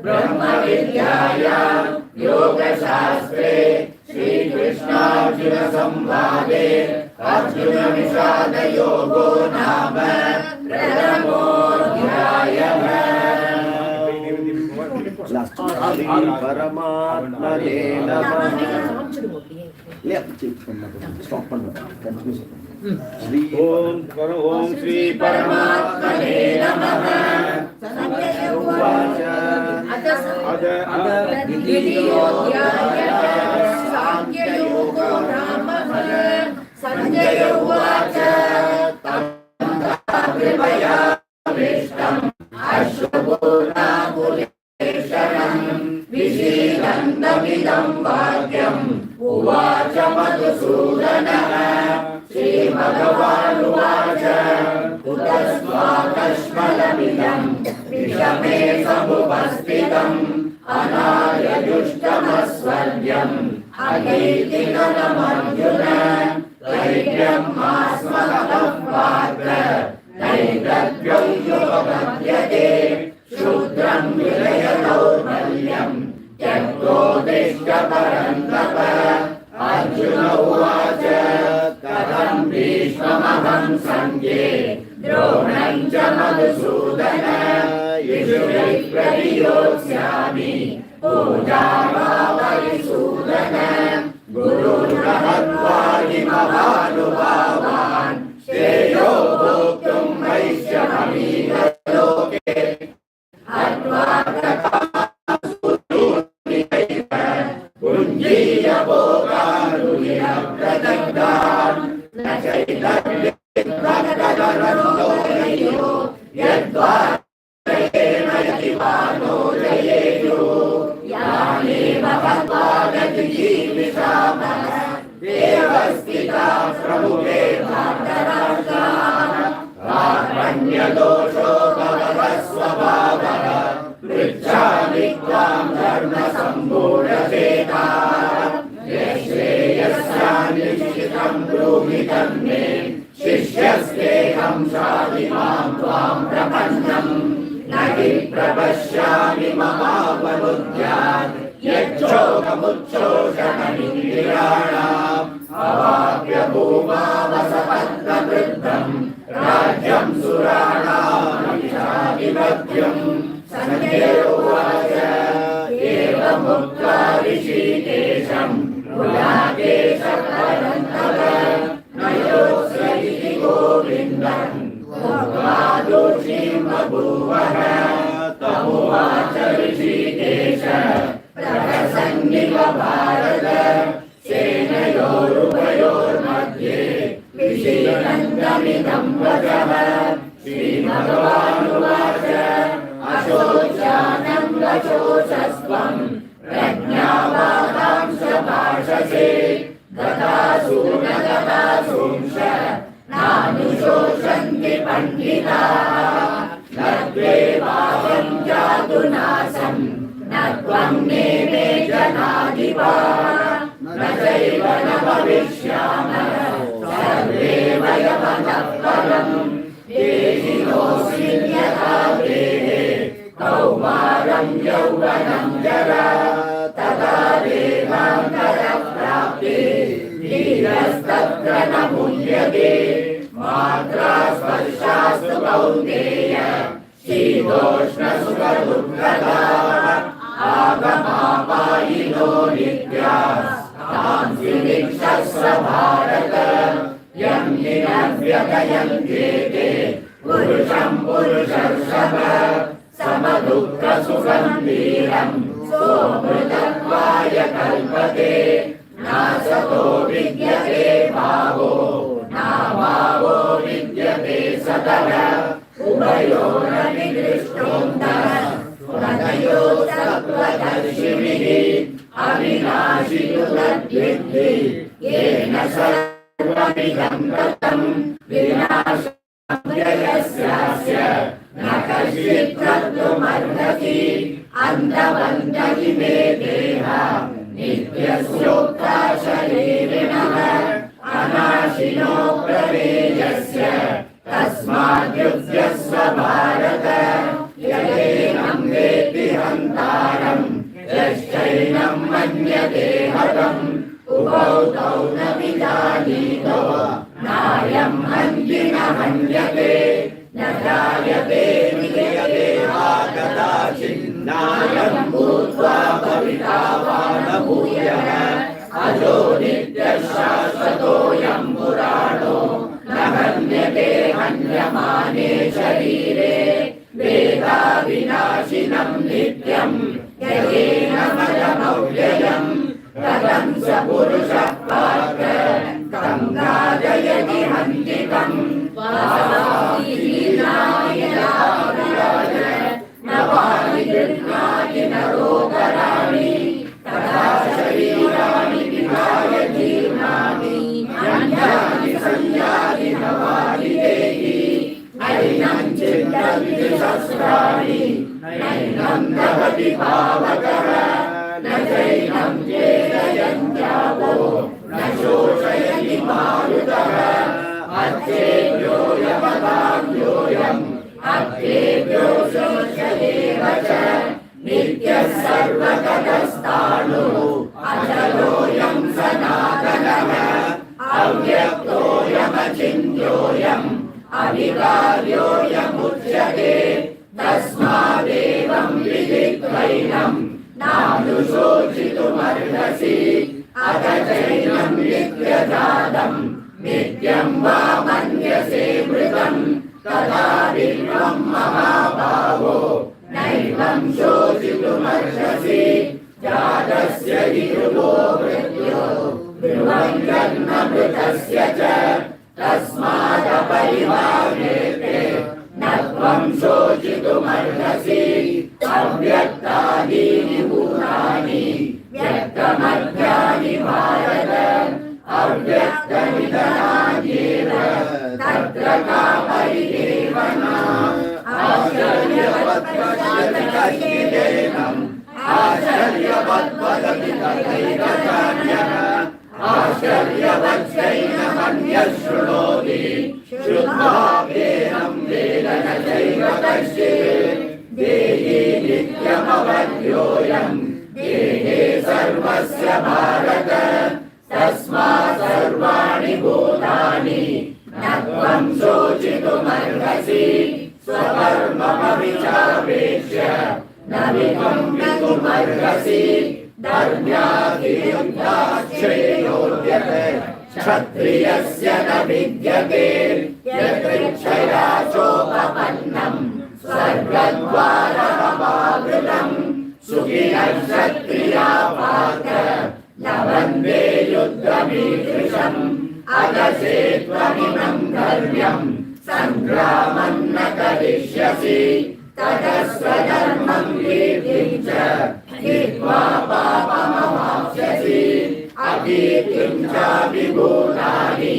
ब्रह्मविद्यायां योगशास्त्रे श्रीकृष्णार्जुनसंवादे अर्जुनविषादयोगो नाम प्रथमोऽध्यायः। परमात्मने नमः। ओम श्री परमात्मने नमः। द्वितीयोऽध्यायः सांख्ययोगो नामः। संजय उवाच कृपया पृष्टम् अश्वपूर्णाकुलेशरम् विशीदन्तमिदं वाक्यम् उवाच मधुसूदनः। श्रीभगवानुवाच कुतस्त्वाकश्मलमिदं विषमे समुपस्थितम् अनार्यजुष्टमस्वर्ग्यम् अकीर्तिकरमर्जुन धैर्यं मास्मकं पार्थ नैर्दग्ध्यं योपपद्यते शूद्रं विलय दौर्बल्यं त्यक्तोत्तिष्ठ परन्तप। अर्जुन उवाच कथं भीष्ममहं सङ्ख्ये द्रोणं च मधुसूदन यजुभिः प्रतियोत्स्यामि पूजाभावरिसूदन गुरुन् हत्वा हि महानुभावान् श्रेयो भोक्तुं वैश्यममीह लोके हत्वा पुञ्जीय भोगानुनिरप्रदग्धान् न चैतन्यप्रकटकरन्दोलयो यद्वारेण यतिवानो जयेयुः यानेव हत्वा गतिजीविषामः देवस्थिता प्रमुखे धार्तराष्ट्राः कार्पण्यदोषो भवतः स्वभावः पृच्छामि त्वां धर्मसम्पूर्णचेताः यश्रेयस्यान्निश्चितं ब्रूहि तन्मे शिष्यस्ते शालिमां त्वां प्रपन्नम् न हि प्रपश्यामि ममापनुद्यात् यच्छोकमुच्छोषणमिन्द्रियाणाम् अवाप्य भूमावसपत्नवृद्धम् राज्यं सुराणामधिपत्यम् सञ्जय उवाच एवमुक्त्वा ऋषिकेशम् गुडाकेशपरन्तप न योत्स्य इति गोविन्दम् उक्त्वा दोषीं बभूवः तमुवाच ऋषिकेश प्रसन्निव भारत सेनयोरुभयोर्मध्ये विषीदन्तमिदं वचः श्रीभगवानुवाच अशोच्यानं वचोषस्त्वं प्रज्ञावादांश भाषसे गतासूंश नानुशोषन्ति पण्डिताः न त्वेवाहं जातुनासं न त्वं नेमे जनाधिपाः न चैव न भविष्यामः सर्वे वयमतः परम् देहिनोऽस्मिन् यथा देहे कौमारं यौवनं जरा तदा देहान्तरप्राप्ते धीरस्तत्र न मुह्यते मात्रा स्पर्शास्तु कौन्तेय शीतोष्णसुखदुःखदाः आगमापायिनो नित्याः तांसि निक्षस्व भारत यं निरव्यतयन्त्येते पुरुषं पुरुषर्षभ समदुःखसुखं वीरं सोऽमृतत्वाय कल्पते नासतो विद्यते भावो नाभावो विद्यते सतः उभयोरपि दृष्टोऽन्तः तनयो सत्त्वदर्शिभिः अविनाशि तद्विद्धि येन सर्वमिदं ततं विनाशमव्ययस्यास्य न कश्चित् कर्तुमर्हति अन्तवन्त इमे देहा नित्यस्योक्ता शरीरिणः अनाशिनो प्रमेयस्य तस्माद्युध्यस्व भारत यदेनं वेत्ति हन्तारं यश्चैनं मन्यते हतम् उभौ तौ न विजानीतो नायं हन्ति न हन्यते न जायते म्रियते वा कदाचिन्नायं भूत्वा भविता वा न भूयः अजो नित्यः शाश्वतोऽयं पुराणो न हन्यते हन्यमाने शरीरे वेदाविनाशिनं नित्यं यदेनमयमव्ययम् कथं स पुरुषः पार्थ तं घातयति हन्तिकम् न वाणि गृह्णाति नरोपराणि तथा शरीराणि विहाय जीर्णानि अन्यानि संयाति नवानि देहि नैनं चिन्तन्ति शस्त्राणि नैनं दहति पावकः न चैनं चेदयन्त्यापो न शोषयति मारुतः अर्थेभ्योऽयमदाभ्योऽयम् अर्थेभ्यो शोषयेव च नित्यः सर्वगतस्थाणुः अचलोऽयं सनातनः अव्यक्तोऽयमचिन्त्योऽयम् अविकार्योऽयमुच्यते तस्मादेवं विदित्वैनं नानुशोचितुमर्हसि अथ चैनं नित्यजातं नित्यं वा मन्यसे मृतं तदा विश्वं महाभावो नैवं शोचितुमर्हसि जातस्य हि ध्रुवो मृत्यो ध्रुवं जन्म मृतस्य च तस्मादपरिहार्येते न त्वं शोचितुमर्हसि अव्यक्तादीनि भूतानि व्यक्तमध्यानि भारत अव्यक्तनिधनान्येव तत्र का परिदेवना आश्चर्यवत् पश्यति कश्चिदेनम् आश्चर्यवत् वदति तथैकचान्यः आश्चर्यवच्चैनमन्यः शृणोति श्रुत्वा कश्चित् देहि नित्यमवध्योऽयम् देहे सर्वस्य भारत तस्मात् सर्वाणि भूतानि न त्वं शोचितुमर्हसि स्वकर्ममविचापेक्ष्य न विकम्पितुमर्हसि धर्म्याधियुक्ताश्चेयोद्यते क्षत्रियस्य न विद्यते यदृच्छया चोपपन्नम् स्वर्गद्वारमपावृतम् सुखिनः क्षत्रिया पार्थ लभन्ते युद्धमीदृशम् अदशे त्वमिमम् धर्म्यम् सङ्ग्रामम् न करिष्यसि ततः स्वधर्मम् कीर्तिम् च हित्वा पापमवाप्स्यसि अकीर्तिम् चापि भूतानि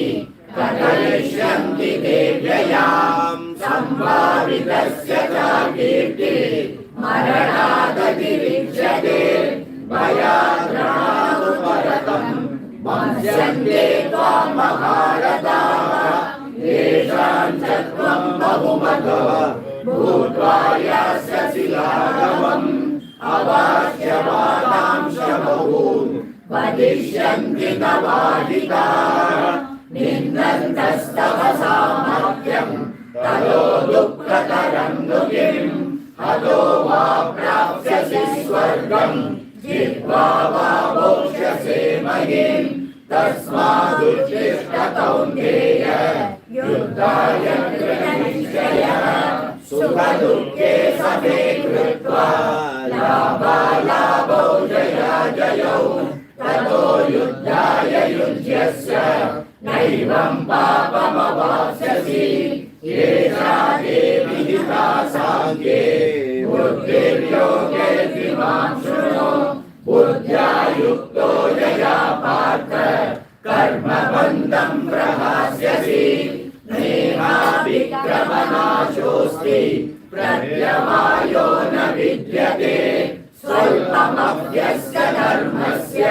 कथयिष्यन्ति ते व्ययाम् सम्भावितस्य च कीर्तिः मरणादतिरिच्यते भयाद्रणादु परतम् वंस्यन्ते त्वाम् महारथाः येषाम् च त्वम् बहुमतो भूत्वा यास्यसि लाघवम् अवाच्यवादांश बहून् वदिष्यन्ति तवाहिताः निन्दन्तस्तव सामर्थ्यम् ततो दुःखतरम् नु किम् हतो वा प्राप्स्यसि स्वर्गम् जित्वा वा भोक्ष्यसे महीम् तस्मादुत्तिष्ठ कौन्तेय युद्धाय कृतनिश्चयः सुखदुःखे समे कृत्वा लाभालाभौ जयाजयौ ततो युद्धाय युज्यस्य नैवं पापमवाप्स्यसि एषा ते विहिता साङ्ख्ये बुद्धिर्योगे त्रिमां शृणु बुद्ध्या युक्तो यया पार्थ कर्मबन्धं प्रहास्यसि नेहाभिक्रमनाशोऽस्ति प्रत्यवायो न विद्यते स्वल्पमप्यस्य धर्मस्य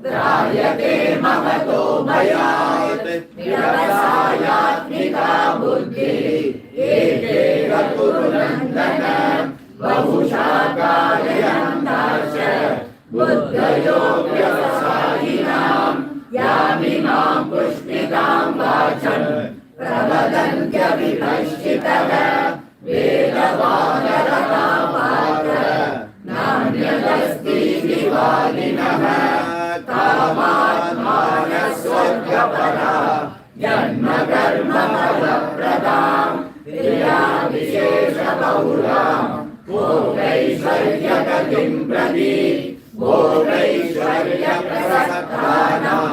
त्रायते महतो भयात् व्यवसायात्मिका बुद्धिः एकेव कुरु नन्दन बहुशाखायन्ताश्च बुद्धयो व्यवसायिनां यामिमां पुष्पितां वाचं प्रवदन्त्यविपश्चितः वेदवादरता पार्थ नान्यदस्ति विवादिनः कामात्मानः स्वर्गपरा जन्म कर्म फलप्रदां क्रियाविशेषबहुलां भोगैश्वर्यगतिं प्रति भोगैश्वर्यप्रसक्तानां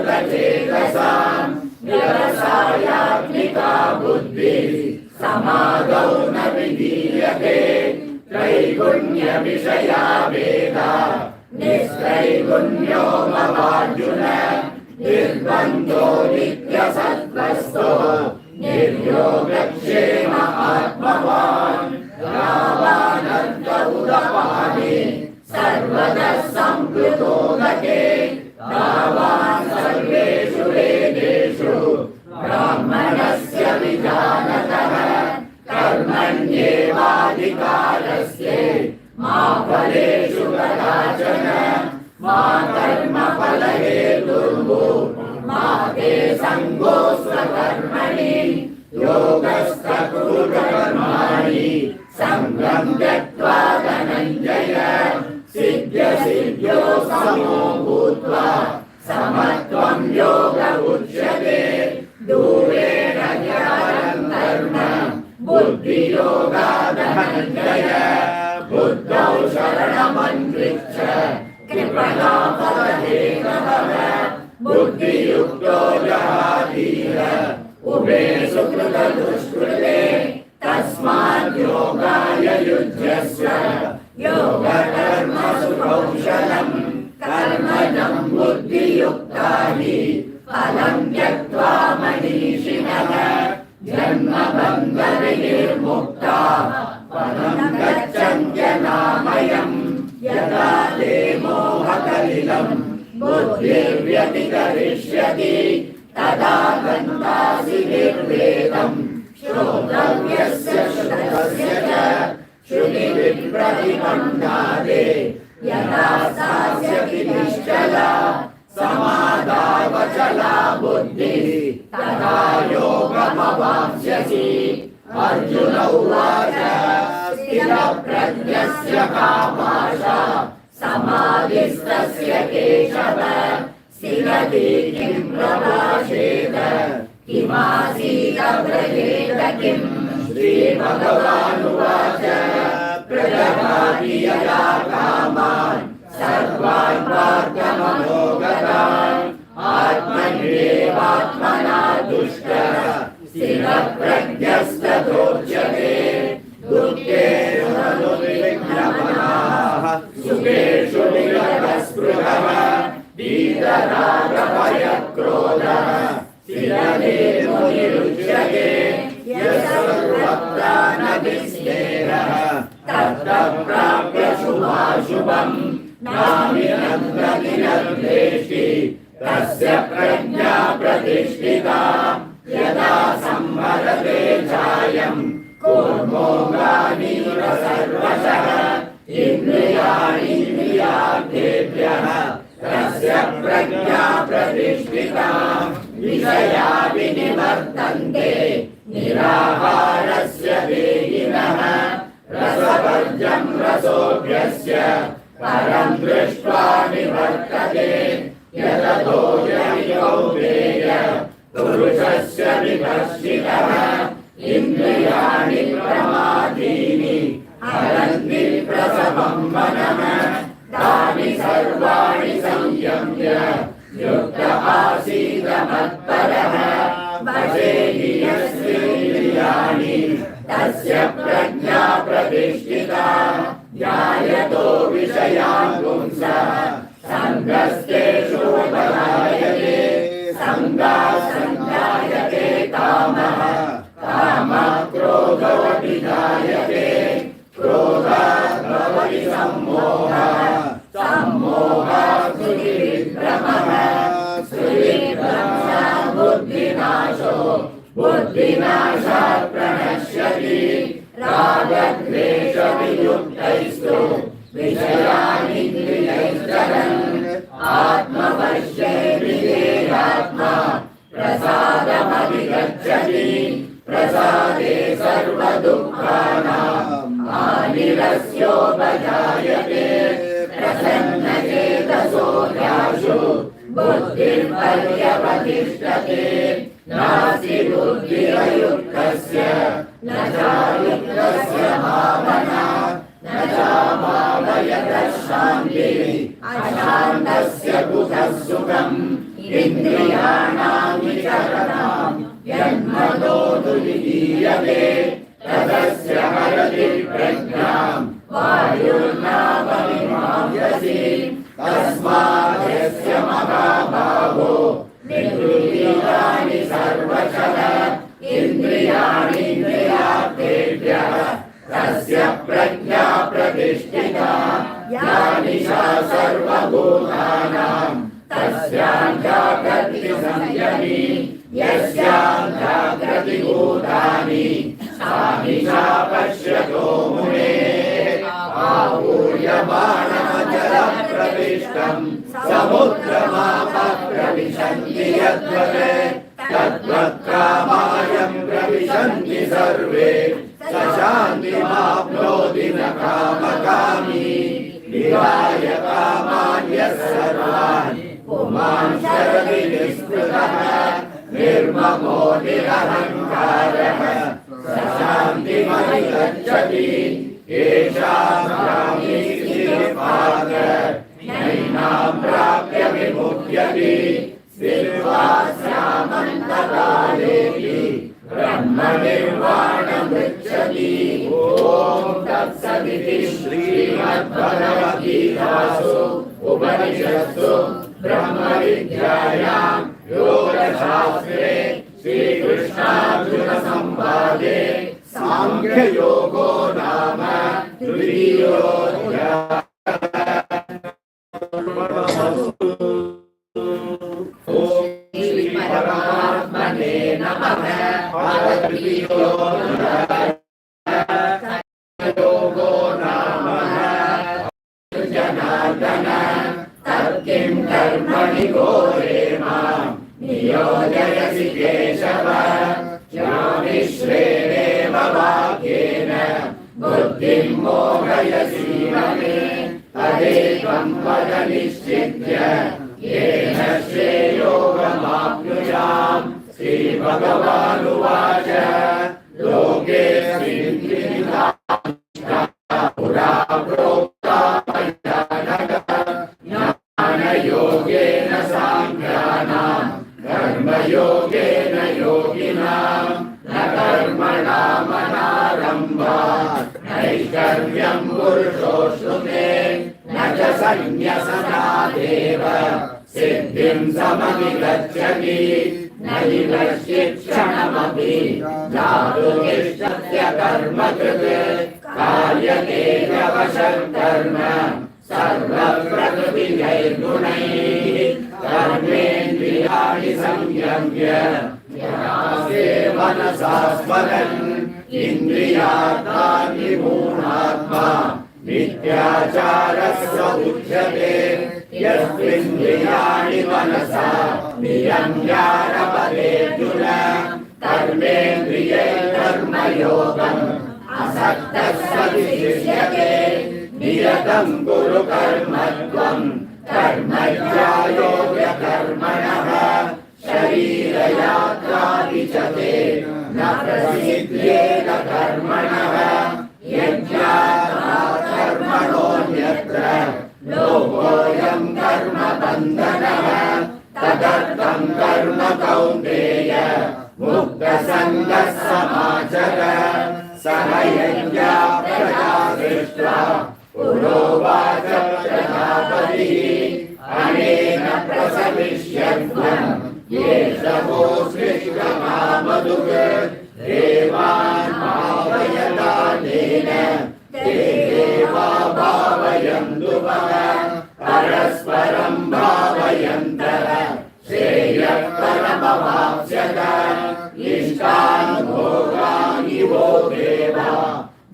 दयापहृतचेतसां व्यवसायात्मिका बुद्धिः समादौ न विधीयते त्रैगुण्यविषया वेदा निस्त्रैगुण्यो भवार्जुन निर्बन्धो नित्यसत्त्वस्थो निर्योगक्षेम आत्मवान् यावानर्थ उदपानि सर्वतः संप्लुतो गते तावान् सर्वेषु वेदेषु ब्राह्मणस्य विजानतः कर्मण्येवाधिकारस्ते मा फलेषु कदाचन मा कर्मफलहेतुर्भूः मा ते सङ्गोऽस्त्वकर्मणि योगस्थः कुरु कर्माणि सङ्गं त्यक्त्वा धनञ्जय सिद्ध्यसिद्ध्यो समो भूत्वा समत्वं योग उच्यते दूरेण ज्ञानं कर्म बुद्धियोगात् धनञ्जय बुद्धौ शरणमन्विच्छ कृपणा फलहेतवः बुद्धियुक्तो जहातीह उभे सुकृतदुष्कृते तस्मात् योगाय युज्यस्व योगकर्मसु कौशलम् कर्मजं बुद्धियुक्ता हि फलं त्यक्त्वा मनीषिणः जन्मबन्धविनिर्मुक्ता पदं गच्छन्त्यनामयम् यदा ते मोहकलिलं बुद्धिर्व्यतिकरिष्यति तदा गन्तासि निर्वेदम् श्रोतव्यस्य फलमवाप्स्यसि अर्जुन उवाच स्थितप्रज्ञस्य कामाशा समाधिस्तस्य केशव स्थिरति किं प्रभाषेत किमासीत व्रजेत किम् श्रीभगवानुवाच प्रजहाति यदा कामान् सर्वान् पार्थमनोगतान् आत्मन्येवात्मना तुष्टः स्थितप्रज्ञस्तथोच्यते दुःखेषु निर्विघ्नमनाः सुखेषु विगतस्पृहः वीतरागभयक्रोधः स्थिरधीर्मुनिरुच्यते यः सर्वत्रानभिस्नेहः ततः प्राप्य शुभाशुभम् नाभिनन्दति न द्वेष्टि तस्य प्रज्ञा प्रतिष्ठिता यदा संवरते चायम् कूर्मोऽङ्गानीव सर्वशः इन्द्रियाणीन्द्रियार्थेभ्यः तस्य प्रज्ञा प्रतिष्ठिता विषया विनिवर्तन्ते निराहारस्य देहिनः रसवर्जं रसोऽभ्यस्य परं दृष्ट्वा निवर्तते यततो यौदेय पुरुषस्य विभर्षितः इन्द्रियाणि प्रमादीनि हरन्ति प्रसवं मनः तानि सर्वाणि संयम्य युक्त आसीत मत्परः वशे हि यस्येन्द्रियाणि तस्य प्रज्ञा प्रतिष्ठिता ध्यायतो विषयान् पुंसः सङ्गस्तेषोपजायते सङ्गात् सञ्जायते कामः कामात् क्रोधोऽपि जायते क्रोधात् भवति सम्मोहः सम्मोहात् स्मृतिविभ्रमः स्मृतिभ्रंशात् बुद्धिनाशो बुद्धिनाशात् प्रणश्यति रागद्वेषवियुक्तैस्तु विषयानिन्द्रियैश्चरन् आत्मवश्यैर्विधेयात्मा प्रसादमधिगच्छति प्रसादे सर्वदुःखानाम् हानिरस्योपजायते प्रसन्नचेतसो ह्याशु बुद्धिर्पर्यवतिष्ठते नास्ति बुद्धिरयुक्तस्य न चायुक्तस्य भावना न चाभावयतः शान्तिः अशान्तस्य कुतः सुखम् इन्द्रियाणां विचरतां यन्मनो दुर्गीयते तदस्य हरति प्रज्ञां वायुर्नावमिमांसि तस्मात् यस्य महाभावो निवृत्तानि सर्वशः इन्द्रियाणीन्द्रियार्थेभ्यः तस्य प्रज्ञा प्रतिष्ठिता या निशा सर्वभूतानां तस्यां जागर्ति संयमी यस्यां जागृति भूतानि सा निशा पश्यतो मुनेः आहूयमानमचलप्रविष्टम् समुद्रमापः प्रविशन्ति यद्वत् तद्वत्कामायं प्रविशन्ति सर्वे स शान्तिमाप्नोति न कामकामी विहाय कामान्यः सर्वान् पुमान् शरति निःस्पृहः निर्ममो निरहङ्कारः स शान्तिमधिगच्छति येषां ब्राह्मी स्थितिर्भाग नैनां प्राप्य विमुह्यति स्थित्वा स्यामन्तकालेऽपि ब्रह्मनिर्वाणमृच्छति ॐ तत्सदिति श्रीमद्भगवद्गीतासु उपनिषत्सु ब्रह्मविद्यायां योगशास्त्रे श्रीकृष्णार्जुनसंवादे सांख्ययोगो नाम तृतीयोऽध्यायः। ॐ श्री परमात्मने नमः। योगो नाम जनार्दन तत्किं कर्मणि घोरे मां नियोजयसि केशव नैष्कर्म्यं पुरुषोऽश्नुते न च संन्यसनादेव सिद्धिं समधिगच्छति न हि कश्चित् क्षणमपि जातुमिष्टस्य कर्मकृत् कार्यते व्यवशः कर्म सर्वप्रकृतिजैर्गुणैः कर्मेन्द्रियाणि संयम्य यासे मनसा स्मरन् इन्द्रियार्थानि मूढात्मा मिथ्याचारः स उच्यते यस्मिन्द्रियाणि मनसा नियम्यारभतेऽर्जुन कर्मेन्द्रिये कर्मयोगम् असक्तः स विशिष्यते नियतं कुरु कर्मत्वं कर्मज्ञायो ह्यकर्मणः शरीरयात्राभिचते न प्रसिद्ध्येन कर्मणः यज्ञात् कर्मणोऽन्यत्र लोकोऽयं कर्मबन्धनः तदर्थं कर्म कौन्तेय मुक्तसङ्गः समाचर सह यज्ञा प्रजा दृष्ट्वा पुरोवाच प्रजापतिः अनेन प्रसविष्यत्वम् येषवोऽसृष्टकामधुक् देवान् भावयतानेन ते देवा भावयन्तु वः परस्परं भावयन्तः श्रेयः परमवाप्स्यत इष्टान् भोगानि वो देवा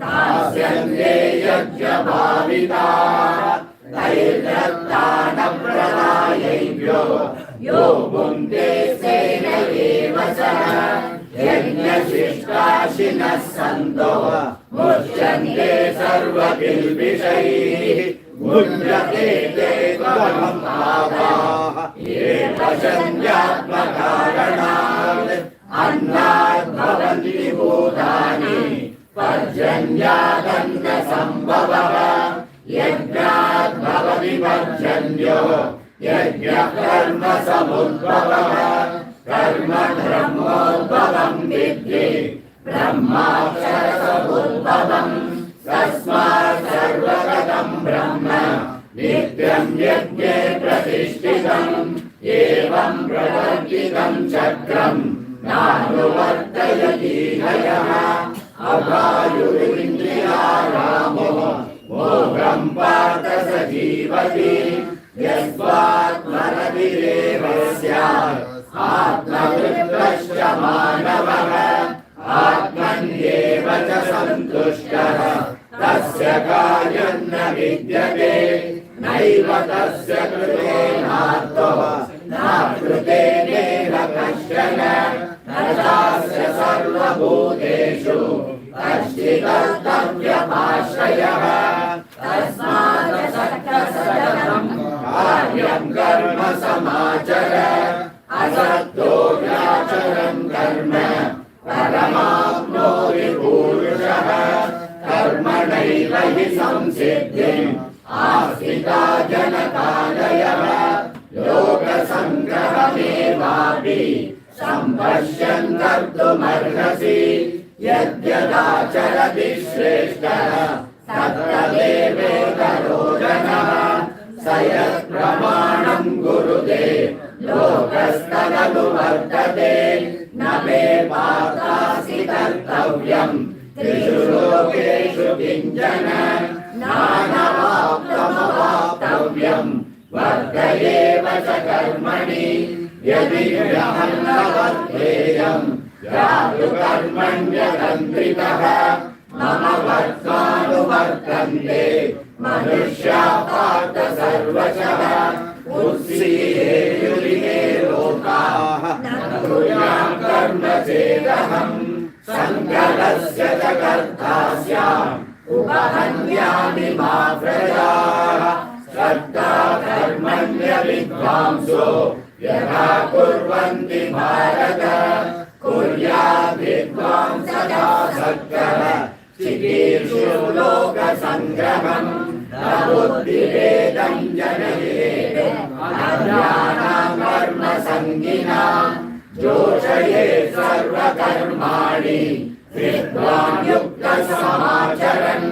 दास्यन्ते यज्ञभाविताः तैर्दत्तानप्रदायैभ्यो यो भुङ्क्ते तेन एव सः यज्ञशिष्टाशिनः सन्तो मुच्यन्ते सर्वकिल्बिषैः भुञ्जते ते त्वं पापाः ये पचन्त्यात्मकारणात् अन्नात् भवन्ति भूतानि पर्जन्यादन्नसम्भवः यज्ञात् भवति पर्जन्यो यज्ञः कर्म समुद्भवः कर्म ब्रह्मोद्भवं विद्धि ब्रह्माक्षरसमुद्भवम् तस्मात् सर्वगतं ब्रह्म नित्यं यज्ञे प्रतिष्ठितम् एवं प्रवर्तितं चक्रम् नानुवर्तयति हयः अभायुरिन्द्रियारामो मोघं पार्थ स जीवति यस्त्वात्मरतिरेव स्यात् आत्मवृत्तश्च मानवः आत्मन्येव च सन्तुष्टः तस्य कार्यं न विद्यते नैव तस्य कृतेनार्थो न कृतेनेह कश्चन न चास्य सर्वभूतेषु कश्चिदर्थव्यपाश्रयः तस्मादसक्तसदनं कार्यं कर्म समाचर असक्तो व्याचरन् कर्म परमाप्नोति पूरुषः कर्मणैव हि संसिद्धिम् आस्थिता जनकादयः लोकसङ्ग्रहमेवापि सम्पश्यन् कर्तुमर्हसि यद्यदाचरति श्रेष्ठः तत्तदेवेतरो जनः स यत्प्रमाणं कुरुते लोकस्तदनुवर्तते न मे पार्थासि कर्तव्यम् त्रिषु लोकेषु किञ्चन नानवाप्तमवाप्तव्यम् वर्तयेव च कर्मणि यदि ह्यहं न वर्तेयम् यातु कर्मण्यतन्त्रितः मम वर्त्मानुवर्तन्ते मनुष्याः पार्थ सर्वशः उत्सीदेयुरिमे लोकाः न कुर्यां कर्म चेदहम् सङ्कलस्य च कर्ता स्याम् उपहन्यामि मा प्रजाः कर्ता कर्मण्यविद्वांसो यथा कुर्वन्ति भारत कुर्याद् विद्वांसः सत्कः चिकीर्षु लोकसङ्ग्रहम् न बुद्धिभेदं जनयेत् अज्ञानां कर्मसङ्गिनां जोषयेत् सर्वकर्माणि विद्वान् युक्तः समाचरन्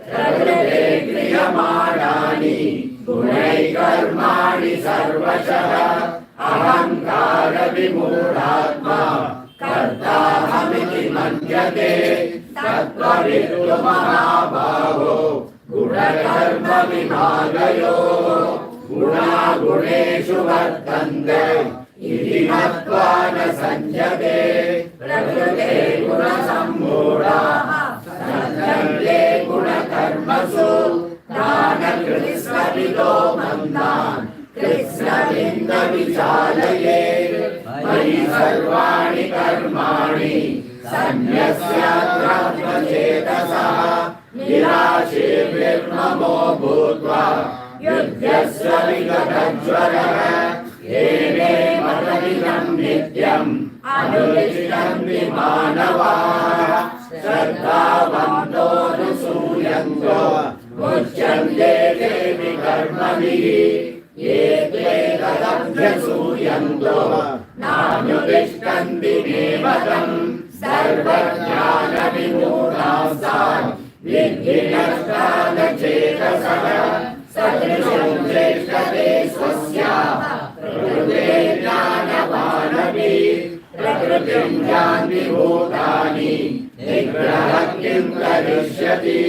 प्रकृते क्रियमाणानि गुणैः कर्माणि सर्वशः अहङ्कार विमूढात्मा कर्ताहमिति मन्यते तत्त्वविद्तु महाबाहो गुणकर्म विभागयोः गुणागुणेषु वर्तन्ते इति मत्वा न सञ्जते प्रकृते गुणसम्मूढाः सज्जन्ते गुणकर्मसु तान् कृत्स्नविदो मन्दान् कृत्स्नविन्दविचालयेत् मयि सर्वाणि कर्माणि सन्न्यस्यात्मचेतसः निराशीर्निर्ममो भूत्वा युध्यस्य विगतज्वरः येने मतमिदं नित्यम् अनुतिष्ठन्ति मानवाः श्रद्धावन्तोऽनुसूयन्तो मुच्यन्ते देवि कर्मभिः ये ते तदभ्यसूयन्तो नानुतिष्ठन्ति मे मतम् सर्वज्ञानविमूढांस्तान् विद्धि नष्टान् चेतसः सदृशं चेष्टते स्वस्याः प्रकृते ज्ञानवानपि प्रकृतिं यान्ति भूतानि निग्रहः किं करिष्यति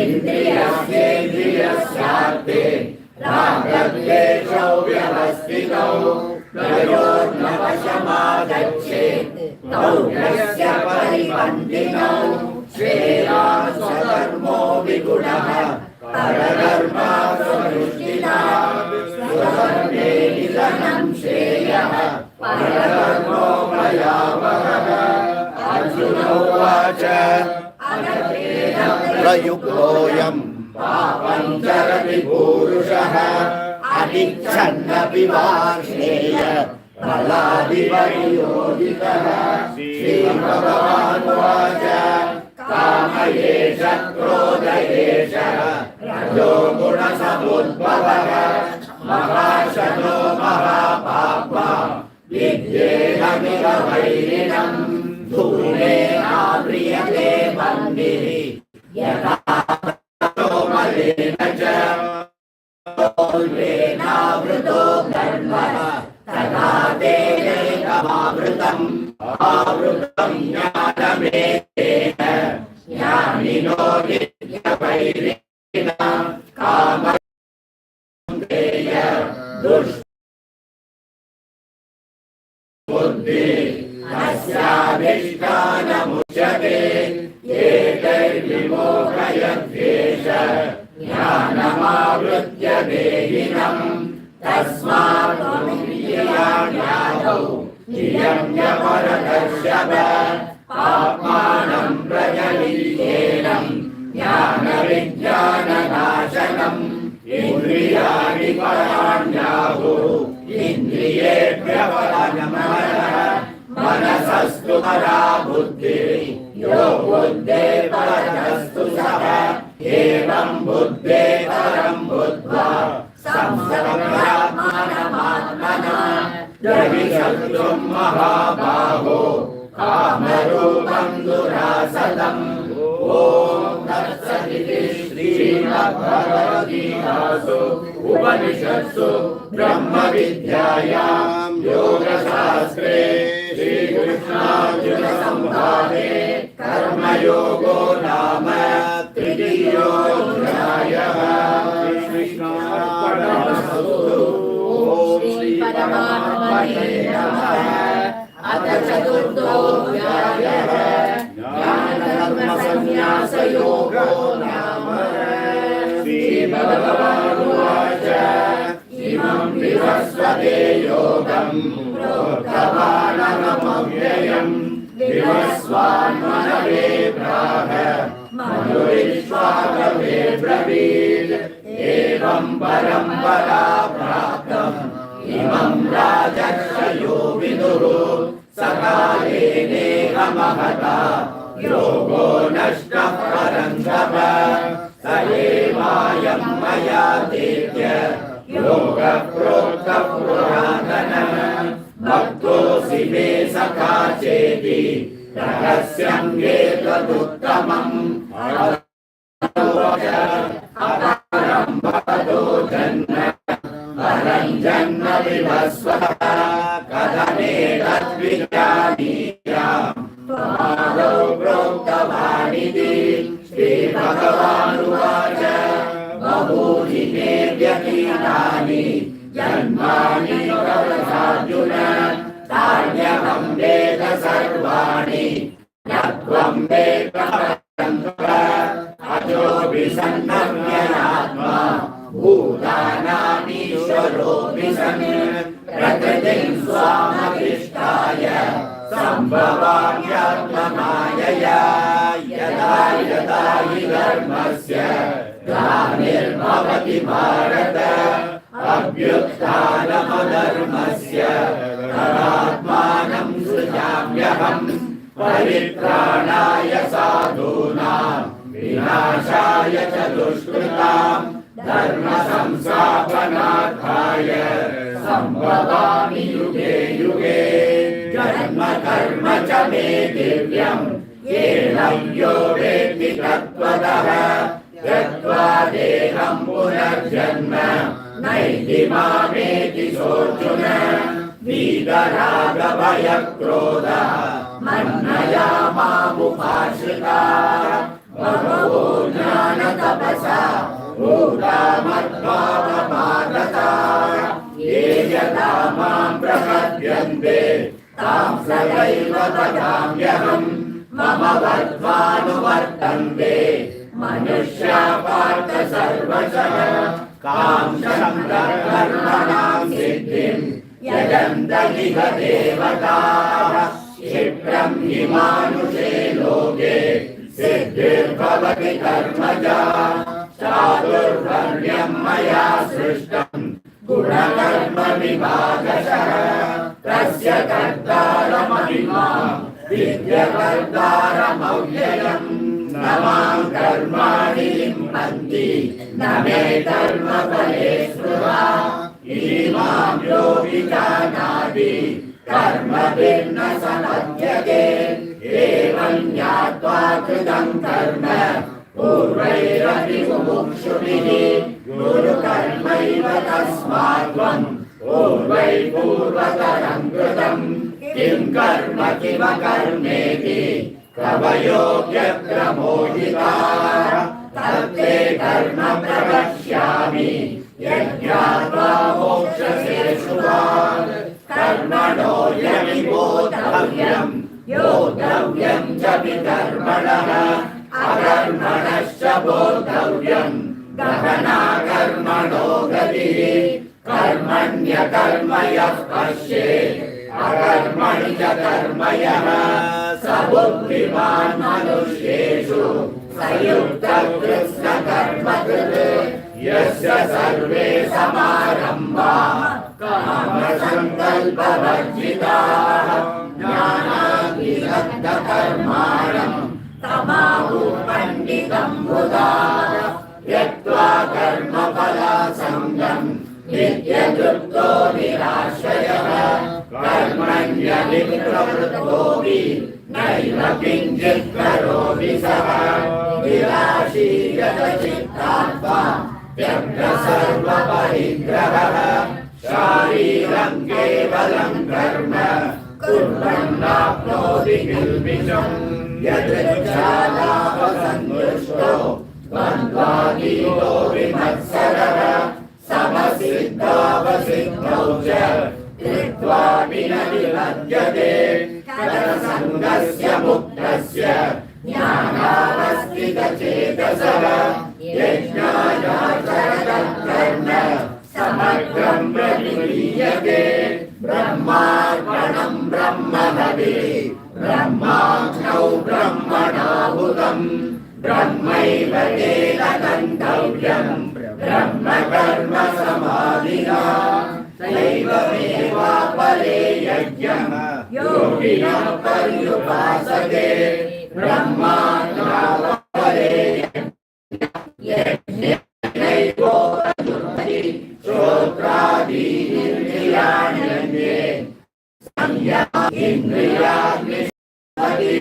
इन्द्रियस्येन्द्रियस्यार्थे रागद्वेषौ व्यवस्थितौ तयोर्न वशमागच्छेत् तौ यस्य परिपन्थिनौ श्रेयान् स्वधर्मो विगुणः परधर्मा स्वनुष्ठिता स्वधर्मे निधनं श्रेयः परधर्मो भयावहः अर्जुन उवाच प्रयुक्तोऽयम् पापं चरति पूरुषः अनिच्छन्नपि वार्ष्णेय बलादिपरियोगितः श्रीभगवानुवाच काम एष क्रोध एष रजो गुणसमुद्भवः महाशनो महापाप्मा विद्येहमिव वैरिणम् धूमेनाव्रियते बन्धिः यथा मलेन च नावृतो गर्भः तथा तेनेकमावृतम् आवृतं ज्ञानमेतेन ज्ञानिनो नित्यवैरिणा कामधेय दुष्बुद्धि अस्याधिष्ठानमुच्यते एतैर्विमोहयद्वेष ज्ञानमावृत्य देहिनम् तस्मात् त्वमिन्द्रियाण्यादौ नियम्य पाप्मानं प्रजनीयेनम् ज्ञानविज्ञाननाशनम् इन्द्रियाणि पराण्याहुः इन्द्रियेभ्यः परमः मनसस्तु परा बुद्धिः यो बुद्धे परतस्तु सः एवं बुद्धे परं बुद्ध्वा संसर्गात्मानमात्मना जहि शत्रुं महाबाहो कामरूपं दुरासदम् ॐ तत्सदिति श्रीमद्भगवद्गीतासु उपनिषत्सु ब्रह्मविद्यायां योगशास्त्रे श्रीकृष्णार्जुनसंवादे कर्मयोगो नाम तृतीयोऽध्यायः। श्रीकृष्णार्पणमस्तु। ॐ श्रीपरमात्मने नमः। अथ चतुर्थोऽध्यायः ज्ञानकर्मसन्न्यासयोगो नाम। श्रीभगवानुवाच इमं विवस्वते योगं प्रोक्तवानहमव्ययम् विवस्वान्मनवे प्राह मनुरिक्ष्वाकवे ब्रवीत् एवं परम्परा प्राप्तम् इमं राजर्षयो विदुः सकालेनेह महता योगो नष्टः परन्तप स एवायं मया तेत्य योगः प्रोक्तः पुरातनः भक्तोऽसि मे सखा चेति रहस्यं ये तदुत्तमम् अपरं वदो जन्म परं जन्म विवस्वः कथमेतद्विजानीयाम् त्वमादौ प्रोक्तवानिति श्रीभगवानुवाच बहूनि मे व्यतीतानि जन्मानि तव तान्यहं वेद सर्वाणि न त्वं वेद अजोऽपि सन्नव्ययात्मा भूतानामीश्वरोऽपि सन् प्रकृतिं स्वामधिष्ठाय सम्भवाम्यात्ममायया यदा यदा हि धर्मस्य ग्लानिर्भवति भारत अभ्युत्थानमधर्मस्य तदात्मानं सृजाम्यहम् परित्राणाय साधूनां विनाशाय च दुष्कृतां धर्म संस्थापनार्थाय सम्भवामि युगे युगे जन्म कर्म च मे दिव्यं येन यो वेत्ति तत्त्वतः त्यक्त्वा देहं पुनर्जन्म नैति मामेति सोऽर्जुन वीतरागभयक्रोधः मन्मया मामुपाश्रिताः बहवो ज्ञानतपसा भूता मद्भावमागताः ये यदा मां प्रपद्यन्ते तां सदैव भजाम्यहम् मम वर्त्मानुवर्तन्ते मनुष्या पार्थ सर्वशः कांक्षं कर्मणां सिद्धिं यजन्त इह देवताः क्षिप्रं हि मानुषे लोके सिद्धिर्भवति कर्मजा चातुर्वर्ण्यं मया सृष्टं गुणकर्म विभागशः तस्य कर्तारमपि मां विद्यकर्तारमव्ययम् न मां कर्माणि लिम्पन्ति न मे कर्मफले स्पृहा इमां यो विजानाति कर्मभिर्न समध्यते एवं ज्ञात्वा कृतं कर्म पूर्वैरपि मुमुक्षुभिः कुरु कर्मैव तस्मात् त्वं पूर्वै पूर्वतरं कृतं किं कर्म किम कर्मेति कवयोऽप्यत्र मोहिताः तत्ते कर्म प्रवक्ष्यामि यज्ञात्वा मोक्षसे शुभात् कर्मणो यमि बोद्धव्यं योद्धव्यं च विकर्मणः अकर्मणश्च बोद्धव्यं गहना कर्मणो गतिः कर्मण्यकर्म यः पश्येत् अकर्मणि च कर्म यः स बुद्धिमान् मनुष्येषु स युक्तः कृत्स्नकर्मकृत् यस्य सर्वे समारम्भाः कामसङ्कल्पवर्जिताः ज्ञानाग्निदग्धकर्माणं तमाहुः पण्डितं बुधाः त्यक्त्वा कर्मफलासङ्गं नित्यतृप्तो निराश्रयः कर्मण्यभिप्रवृत्तोऽपि नैव किञ्चित् करोति सः विलासीयतचित्तात्मा त्यक्तसर्वपरिग्रहः शारीरं केवलं कर्म कुर्वन्नाप्नोति किल्बिषम् यदृच्छालाभसन्तुष्टो द्वन्द्वातीतो विमत्सरः समसिद्धावसिद्धौ च कृत्वापि न विपद्यते तदसङ्गस्य मुक्तस्य ज्ञानावस्थितचेतसः यज्ञायाचरतत्कर्म समग्रं प्रतिलीयते ब्रह्मार्पणं ब्रह्महविः ब्रह्माग्नौ ब्रह्मणाहुतं ब्रह्मैव तेन गन्तव्यं ब्रह्मकर्म समाधिना दैवमेवापरे यज्ञं योगिनः पर्युपासते ब्रह्माज्ञावपरे यज्ञैवोपजुह्वति श्रोत्रादीनिन्द्रियाण्यन्ये संयमा इन्द्रियाग्निष्पति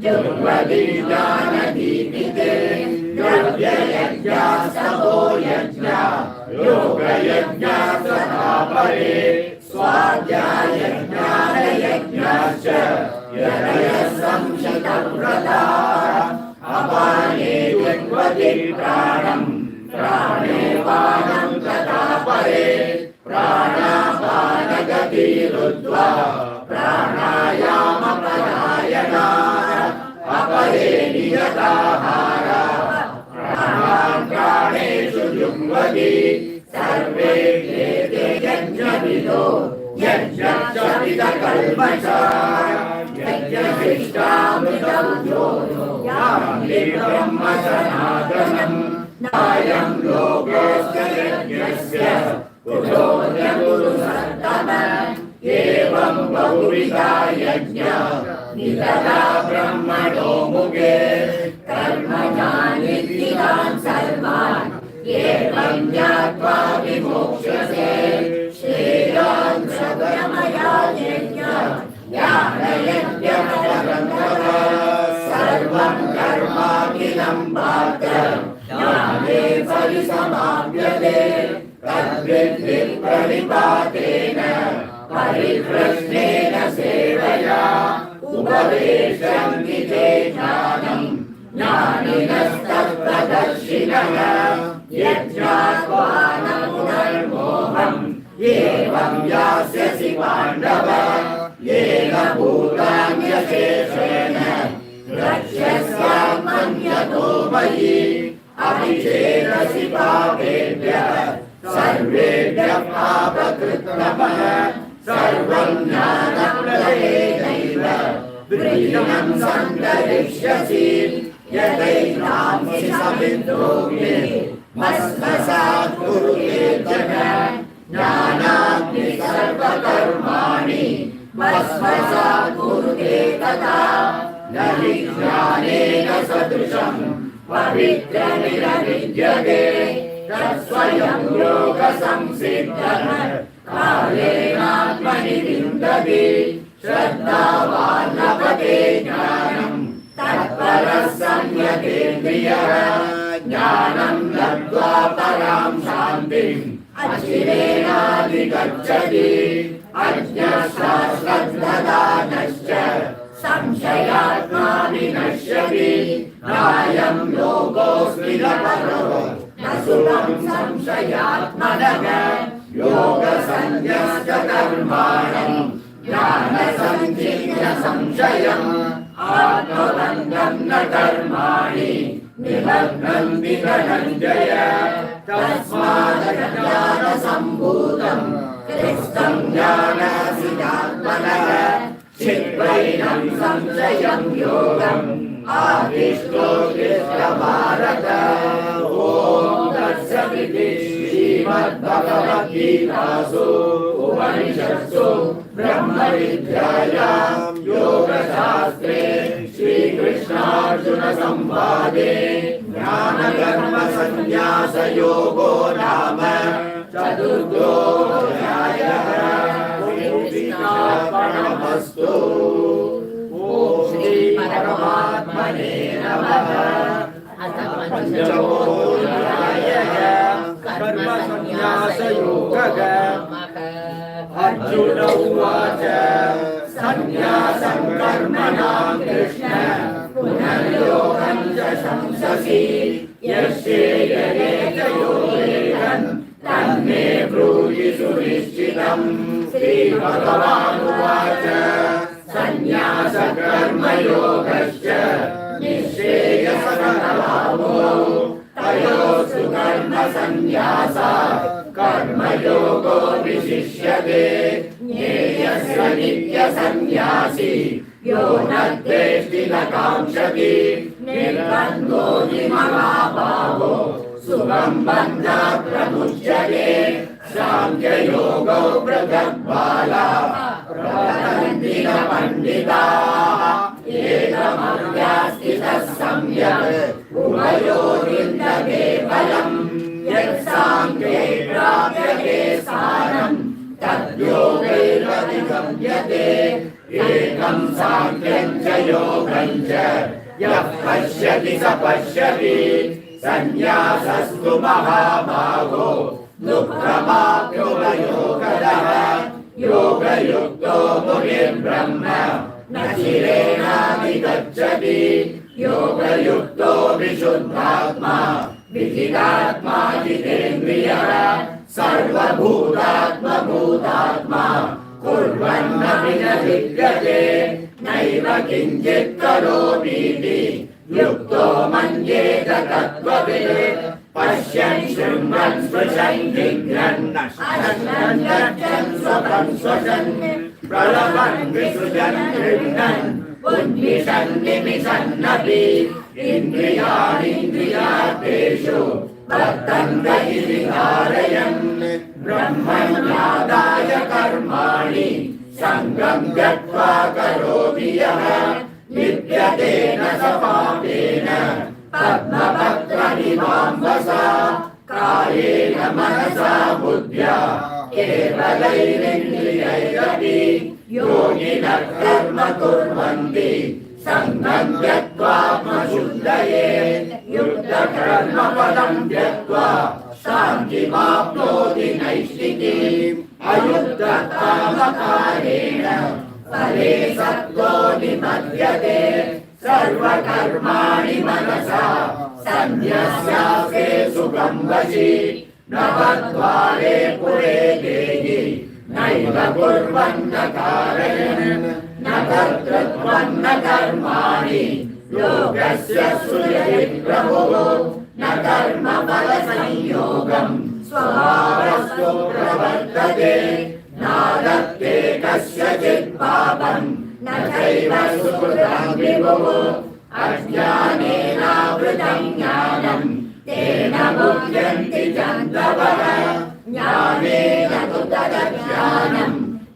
चतुर्वदी ज्ञानदीपिते यज्ञयज्ञास्तपो यज्ञा योगयज्ञास्तथा परे स्वाध्यायज्ञानयज्ञाश्च यतयः संशितव्रताः अपाने जुह्वति प्राणम् प्राणे पानं तथा परे प्राणापानगतिरुद्ध्वा प्राणायामपरायणाः अपरे नियताहाराः प्राणान् प्राणेषु जुह्वति सर्वे एते यज्ञविदो यज्ञविदकल्मषाः यज्ञशिष्टामृतौ यान्ति ब्रह्म सनातनम् नायं लोकोऽस्य यज्ञस्य कुतोऽन्यगुरु सत्तम एवं बहुविधा यज्ञा निदधा ब्रह्मणो मुखे कर्मजानित्यान् सर्वान् एवं ज्ञात्वा विमोक्ष्यसे श्रेयान् सगमया यज्ञा ज्ञानयज्ञपरन्तः सर्वं कर्माखिलं पार्थ ज्ञाने परिसमाप्यते तद्विद्धि प्रणिपातेन परिप्रश्नेन सेवया उपवेशन्ति ते ज्ञानं ज्ञानिनस्तत्त्वदर्शिनः यज्ञात्वानपुनर्मोहम् एवं यास्यसि पाण्डव येन भूतान्यशेषेण रक्ष्यस्यात्मन्यतो मयि अभिषेदसि पापेभ्यः सर्वेभ्यः पापकृत्तमः सर्वं ज्ञानप्रलयेनैव वृजिनं सन्तरिष्यसि यदैतांसि समिद्धोऽग्ने भस्मसात् कुरुते जनः ज्ञानाग्नि सर्वकर्माणि भस्मसात् कुरुते तथा न हि ज्ञानेन सदृशम् पवित्रमिदविद्यते तत्स्वयं योगसंसिद्धः कालेनात्मनि विन्दति श्रद्धावान् लभते ज्ञानम् तत्परः संयतेन्द्रियः ज्ञानं लब्ध्वा परां शान्तिम् अचिरेणाधिगच्छति अज्ञशास्त्रदानश्च संशयात्मा विनश्यति नायं लोकोऽस्मि न परो न सुखं संशयात्मनः योगसंन्यस्य कर्माणं ज्ञानसञ्चिन्य संशयम् आत्मबन्धं न कर्माणि निबध्नन्ति धनञ्जय तस्मादज्ञानसम्भूतं कृष्णं ज्ञानासिदात्मनः चिद्वैनं संशयं योगम् आदिष्टो कृष्णभारत ॐ तत्सदिति श्रीमद्भगवद्गीतासु उपनिषत्सु ब्रह्मविद्यायां योगशास्त्रे श्रीकृष्णार्जुनसंवादे ज्ञानकर्मसन्न्यासयोगो नाम चतुर्थोऽध्यायः। कृष्णार्पणमस्तु। ॐ श्रीपरमात्मने नमः। पञ्चमोऽध्यायः कर्मसन्न्यासयोगः। अर्जुन उवाच सन्न्यासं कर्मणां कृष्ण पुनर्योगं च शंससि यस्येयते योगेन तन्मे ब्रूहि सुनिश्चितम्। श्रीभगवानुवाच सन्न्यासकर्मयोगश्च निःश्रेयसकरावो तयोस्तु कर्मसन्न्यासात् कर्मयोगो विशिष्यते। ज्ञेयस्य नित्यसन्न्यासी यो न द्वेष्टि न काङ्क्षति निर्बन्धो विमहाभावो सुखं बन्धात् प्रमुच्यते। साङ्ख्ययोगो पृथग्बालाः प्रवदन्ति न पण्डिताः एकमव्यास्थितः सम्यक् उभयोर्विन्दते फलम्। यत्साङ्ख्ये प्राप्यते स्थानं तद्योगैरधिगम्यते। एकं साङ्ख्यं च योगं च यः पश्यति स पश्यति सन्न्यासस्तु महाभागो दुःखमाप्युपयोगदः योगयुक्तो मुनिर्ब्रह्म न चिरेणाधिगच्छति योगयुक्तो विशुद्धात्मा विजितात्मा जितेन्द्रियः सर्वभूतात्मा कुर्वन्नपि न लिप्यते नैव किञ्चित् करोमीति युक्तो मन्येत तत्त्ववित् पश्यन् शृण्वन् स्पृशन् जिघ्रन् अश्नन् गच्छन् स्वपन् स्वशन् प्रलपन् विसृजन् गृह्णन् उन्मिषन् निमिषन्नपि इन्द्रियाणीन्द्रियार्थेषु वर्तन्त इति कारयन् ब्रह्मण्यादाय कर्माणि सङ्गं गत्वा करोति यः लिप्यते न स पापेन पद्मपत्रमिवाम्बसा कायेन मनसा बुद्ध्या केवलैरिन्द्रियैरपि योगिनः कर्म कुर्वन्ति सङ्गं गत्वात्मशुद्धये युक्तकर्मफलं त्यक्त्वा शान्तिमाप्नोति नैष्ठिकीम् अयुक्तकामकारेण फले सत्त्वो निबध्यते सर्वकर्माणि मनसा सन्न्यस्यास्ते सुखं वशि नवद्वारे पुरे देहि नैव कुर्वन्न कारयन् न कर्तृत्वं न कर्माणि लोकस्य सृजति प्रभुः न कर्मफलसंयोगं स्वभावस्तु प्रवर्तते नादत्ते कस्यचित् पापं न चैव सुकृतं विभुः अज्ञानेनावृतं ज्ञानं तेन मुह्यन्ति जन्तवः ज्ञानेन तु तदज्ञानं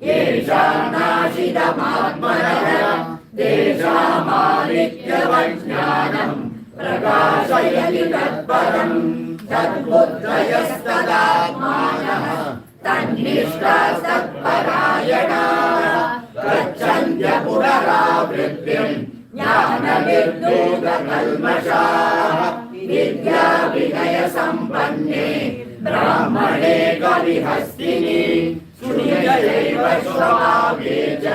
येषां नाशितमात्मनः तेषामादित्यवज्ञानं प्रकाशयति तत्परं तद्बुद्धयस्तदात्मानः तन्निष्ठास्तत्परायणाः गच्छन्त्य पुनरावृत्तिं ज्ञानविद्युतकल्मषाः विद्याविनयसम्पन्ने ब्राह्मणे कविहस्तिनि सुनिजैव स्वभावे च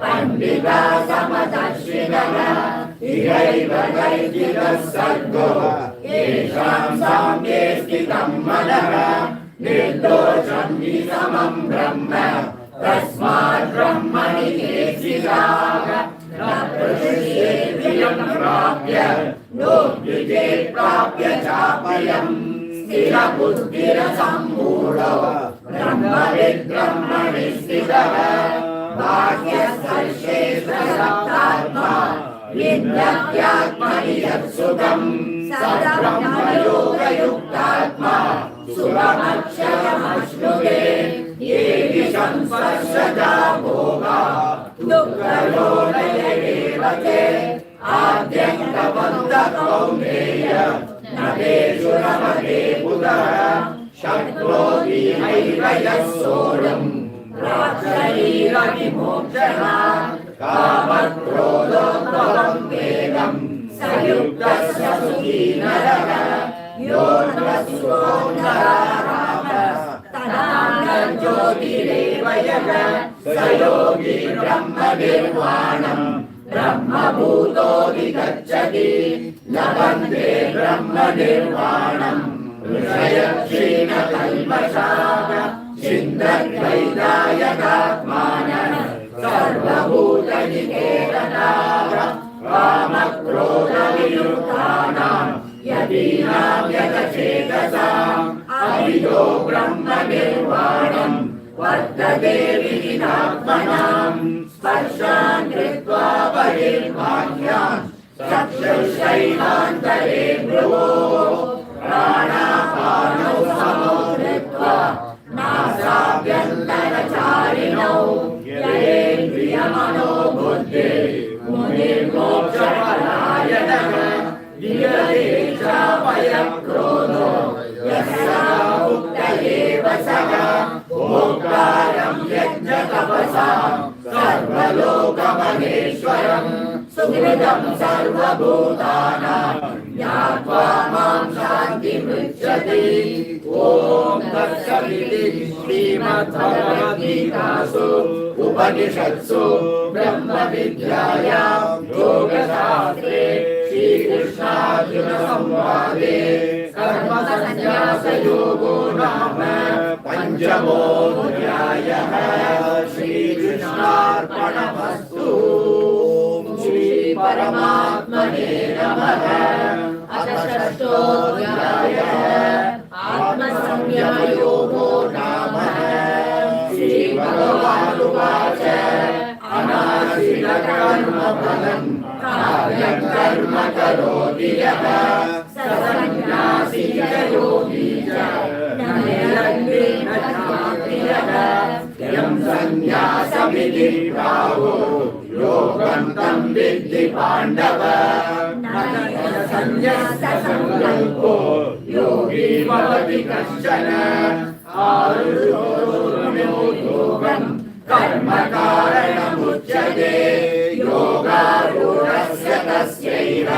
पण्डिता समदर्शिनः इहैव नैतिकः सर्गो येषां साम्ये स्थितं मनः निर्दोषं हि समं ब्रह्म तस्मात् ब्रह्मणि केचिदाः न प्रहृष्येन्द्रियं प्राप्य नो द्विजेत् प्राप्य चापयम् स्थिरबुद्धिरसम्मूढो ब्रह्मविद् ब्रह्मणि स्थितः बाह्यस्पर्शेष्वशब्दात्मा विन्दत्यात्मनि यत्सुखम् स ब्रह्मयोगयुक्तात्मा सुखमक्षरमश्नुते ये संस्पर्शजा भोगा दुःखयोनय एव ते आद्यन्तवन्तकौन्तेय न तेषु रमते बुधः शक्नोति यः सोढुम् प्राक्शरीरविमोक्षणात् कामक्रोधोद्भवं वेगं स युक्तस्य सुखी नरः यो नरसुखो नरारामः तदानन्दज्योतिरेव यः स योगी ब्रह्मनिर्वाणं ब्रह्मभूतोऽधिगच्छति लभन्ते ब्रह्मनिर्वाणम् ऋषयक्षीणकल्मषाः छिन्द्रद्वैतायकात्मानः सर्वभूतनिकेतनाः कामक्रोधवियुक्तानां यतीनां यतचेतसाम् अभितो ब्रह्मनिर्वाणं वर्तते विदितात्मनां स्पर्शान् कृत्वा बहिर्बाह्यान् चक्षुषैवान्तरे भ्रुवोः प्राणापानौ समो धृत्वा नासाभ्यन्तरचारिणौ ययेन्द्रियमनो बुद्धिर्मुनिर्मोक्षपरायणः विगतेषापयक्रोधो यस्य मुक्त एव सः भोक्तारं यज्ञतपसां सर्वलोकमहेश्वरं सुहृदं सर्वभूतानां ज्ञात्वा मां शान्तिमुच्यते। ॐ तत्सदिति श्रीमद्भगवद्गीतासु उपनिषत्सु ब्रह्मविद्यायां योगशास्त्रे श्रीकृष्णार्जुनसंवादे कर्मसन्न्यासयोगो नाम पंचमोऽध्यायः। श्रीकृष्णार्पणमस्तु। श्रीपरमात्मने नमः। अथ षष्ठोऽध्यायः आत्मसंज्ञायोगो नाम। श्रीभगवानुवाच अनाश्रितकर्मफलं कार्यं कर्म करोति यः स सन्न्यासी च योगी च न निरग्रे न चापि यः यं सन्न्यासमिति प्राहुः योगं तं विद्धि पाण्डव। न सन्न्याससङ्कल्पो योगी भवति कश्चन आरुषोर्म्यो योगं कर्म कारणमुच्यते। योगारूढस्य तस्यैव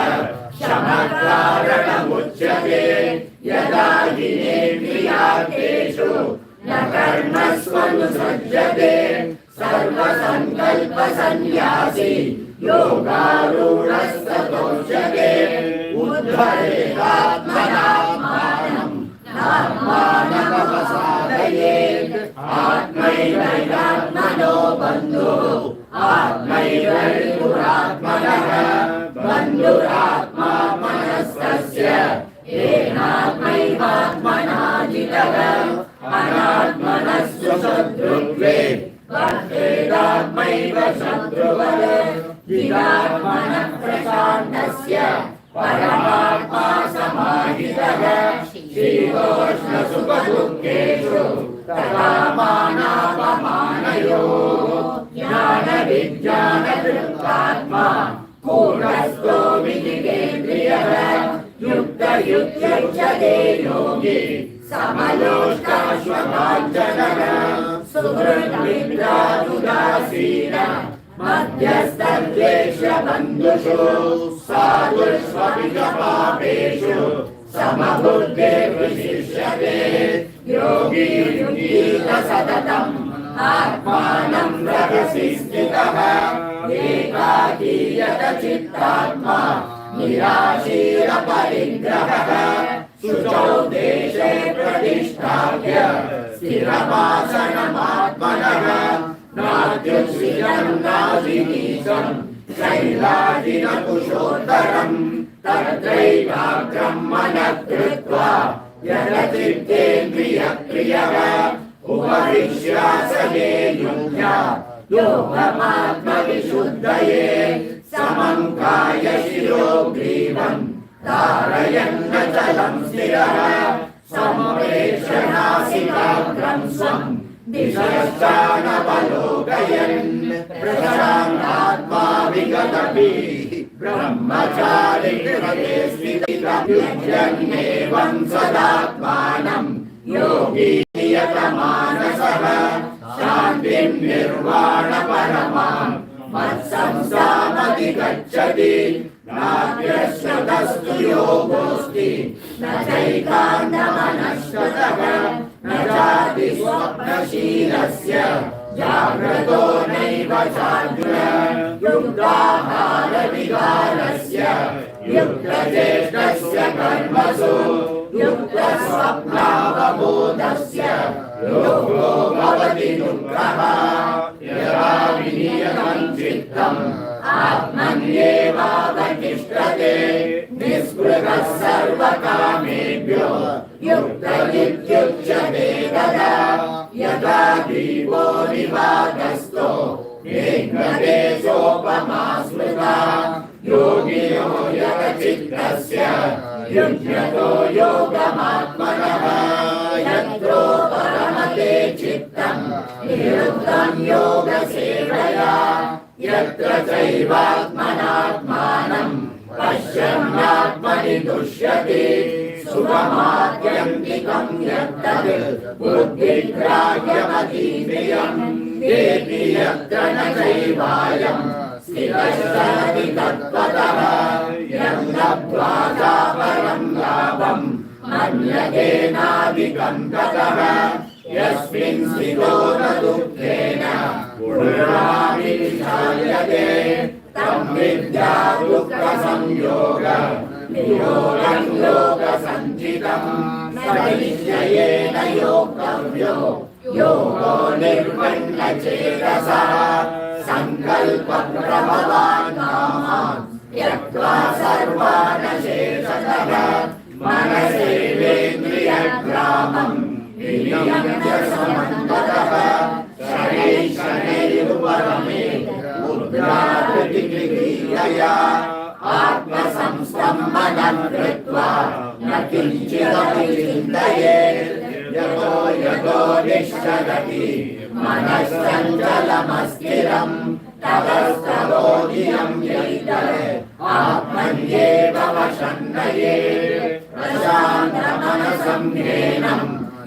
शमः कारणमुच्यते। यदा हिनेन्द्रियार्थेषु न कर्मस्वनुसज्जते सर्वसङ्कल्पसन्न्यासी योगारूढस्ततोच्यते। उद्धरेदात्मनात्मानं नात्मानमवसादयेत्। आत्मैवैवात्मनो बन्धुः आत्मैवैवात्मनः बन्धुरात्मा मनस्तस्य येनात्मैवात्मना जितः। अनात्मनस्तु शत्रुत्वे वर्तेदात्मैव शत्रुवत्। जितात्मनः प्रशान्तस्य परमात्मा समाहितः। शीतोष्णसुखदुःखेषु तथा मानापमानयोः ज्ञानविज्ञानतृप्तात्मा कूटस्थो विजितेन्द्रियः। युक्तयुक्तयुच्यते योगी समलोष्टाश्वकाञ्चनः। सुहृद्मित्रादुदासीन मध्यस्थद्वेषबन्धुषु साधुष्वपि च पापेषु समबुद्धिर्विशिष्यते। योगी युञ्जीत सततम् आत्मानं रहसि स्थितः। एकाकीयत चित्तात्मा निराशीरपरिग्रहः। शुचौ देशे प्रतिष्ठाप्य स्थिरमासनमात्मनः। नात्युत्सितं नाजिनीचं शैलाजिनकुशोत्तरम्। तत्रैकाग्रं मनः कृत्वा यदचित्तेन्द्रियक्रियः उपविश्यासने युञ्जा योगमात्मविशुद्धये। समं कायशिरो ग्रीवं धारयन्नचलं स्थिरः। सम्प्रेक्षणासिकाग्रं स्वं दिशश्चानवलोकयन्। प्रशान्तात्मा विगतभिः ब्रह्मचारी गृहे स्थितः। युज्यन्नेवं सदात्मानं योगी नियतमानसः। शान्तिं निर्वाणपरमां मत्संस्थामधिगच्छति। नाप्यश्रुतस्तु योगोऽस्ति न चैकान्तमनश्रुतः। न चाति स्वप्नशीलस्य जाग्रतो नैव चाग्र। युक्ताहारविहारस्य युक्तचेष्टस्य कर्मसु युक्तस्वप्नावबोधस्य योगो भवति दुःखः। यदा विनियतं चित्तम् आत्मन्येवावतिष्ठते। निःस्पृहः सर्वकामेभ्यो युक्त इत्युच्यते तदा। यदा दीपो निवातस्थो नेङ्गते सोपमा स्मृता। योगिनो यतचित्तस्य युज्यतो योगमात्मनः। यत्रो परमते चित्तं निरुद्धं योगसेवया। यत्र चैवात्मनात्मानं पश्यन्नात्मनि तुष्यति। सुखमात्यन्तिकं यत्तत् बुद्धिग्राह्यमतीन्द्रियं। तेऽपि यत्र न चैवायं स्थितश्चरति तत्त्वतः यं लब्ध्वा चापरं लाभं मन्यतेनाधिकं ततः यस्मिन् स्थितो न दुःखेन पुनरापि विचार्यते तं विद्या दुःखसंयोग वियोगं योगसञ्चितं स निश्चयेन योक्तव्यो योगो निर्मन्नचेतसः सङ्कल्पप्रभवान् कामान् त्यक्त्वा सर्वान् शेषतः मनसेवेन्द्रियग्रामं विनियम्य समन्ततः शनैः शनैरुपरमे मुद्राकृतिक्रियया आत्मसंस्थं कृत्वा न किञ्चिदपि चिन्तयेत् यतो यतो निश्चलति मनश्चञ्चलमस्थिरं ततस्ततोऽधियं यैतरे आत्मन्येव वशं नयेत् प्रशान्तमनसं ह्येनं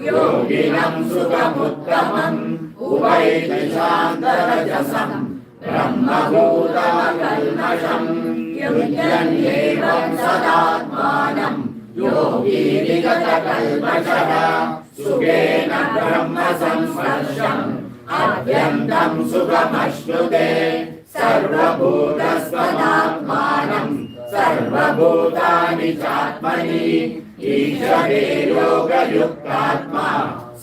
योगिनं सुखमुत्तमम् उपैति शान्तरजसं ब्रह्मभूतमकल्मषम् युञ्जन्येवं सदात्मानं योगी विगतकल्मषः सुखेन ब्रह्म संस्पर्शम् अत्यन्तं सुखमश्नुते सर्वभूतस्त्वदात्मानं सर्वभूतानि चात्मनि ईशते योगयुक्तात्मा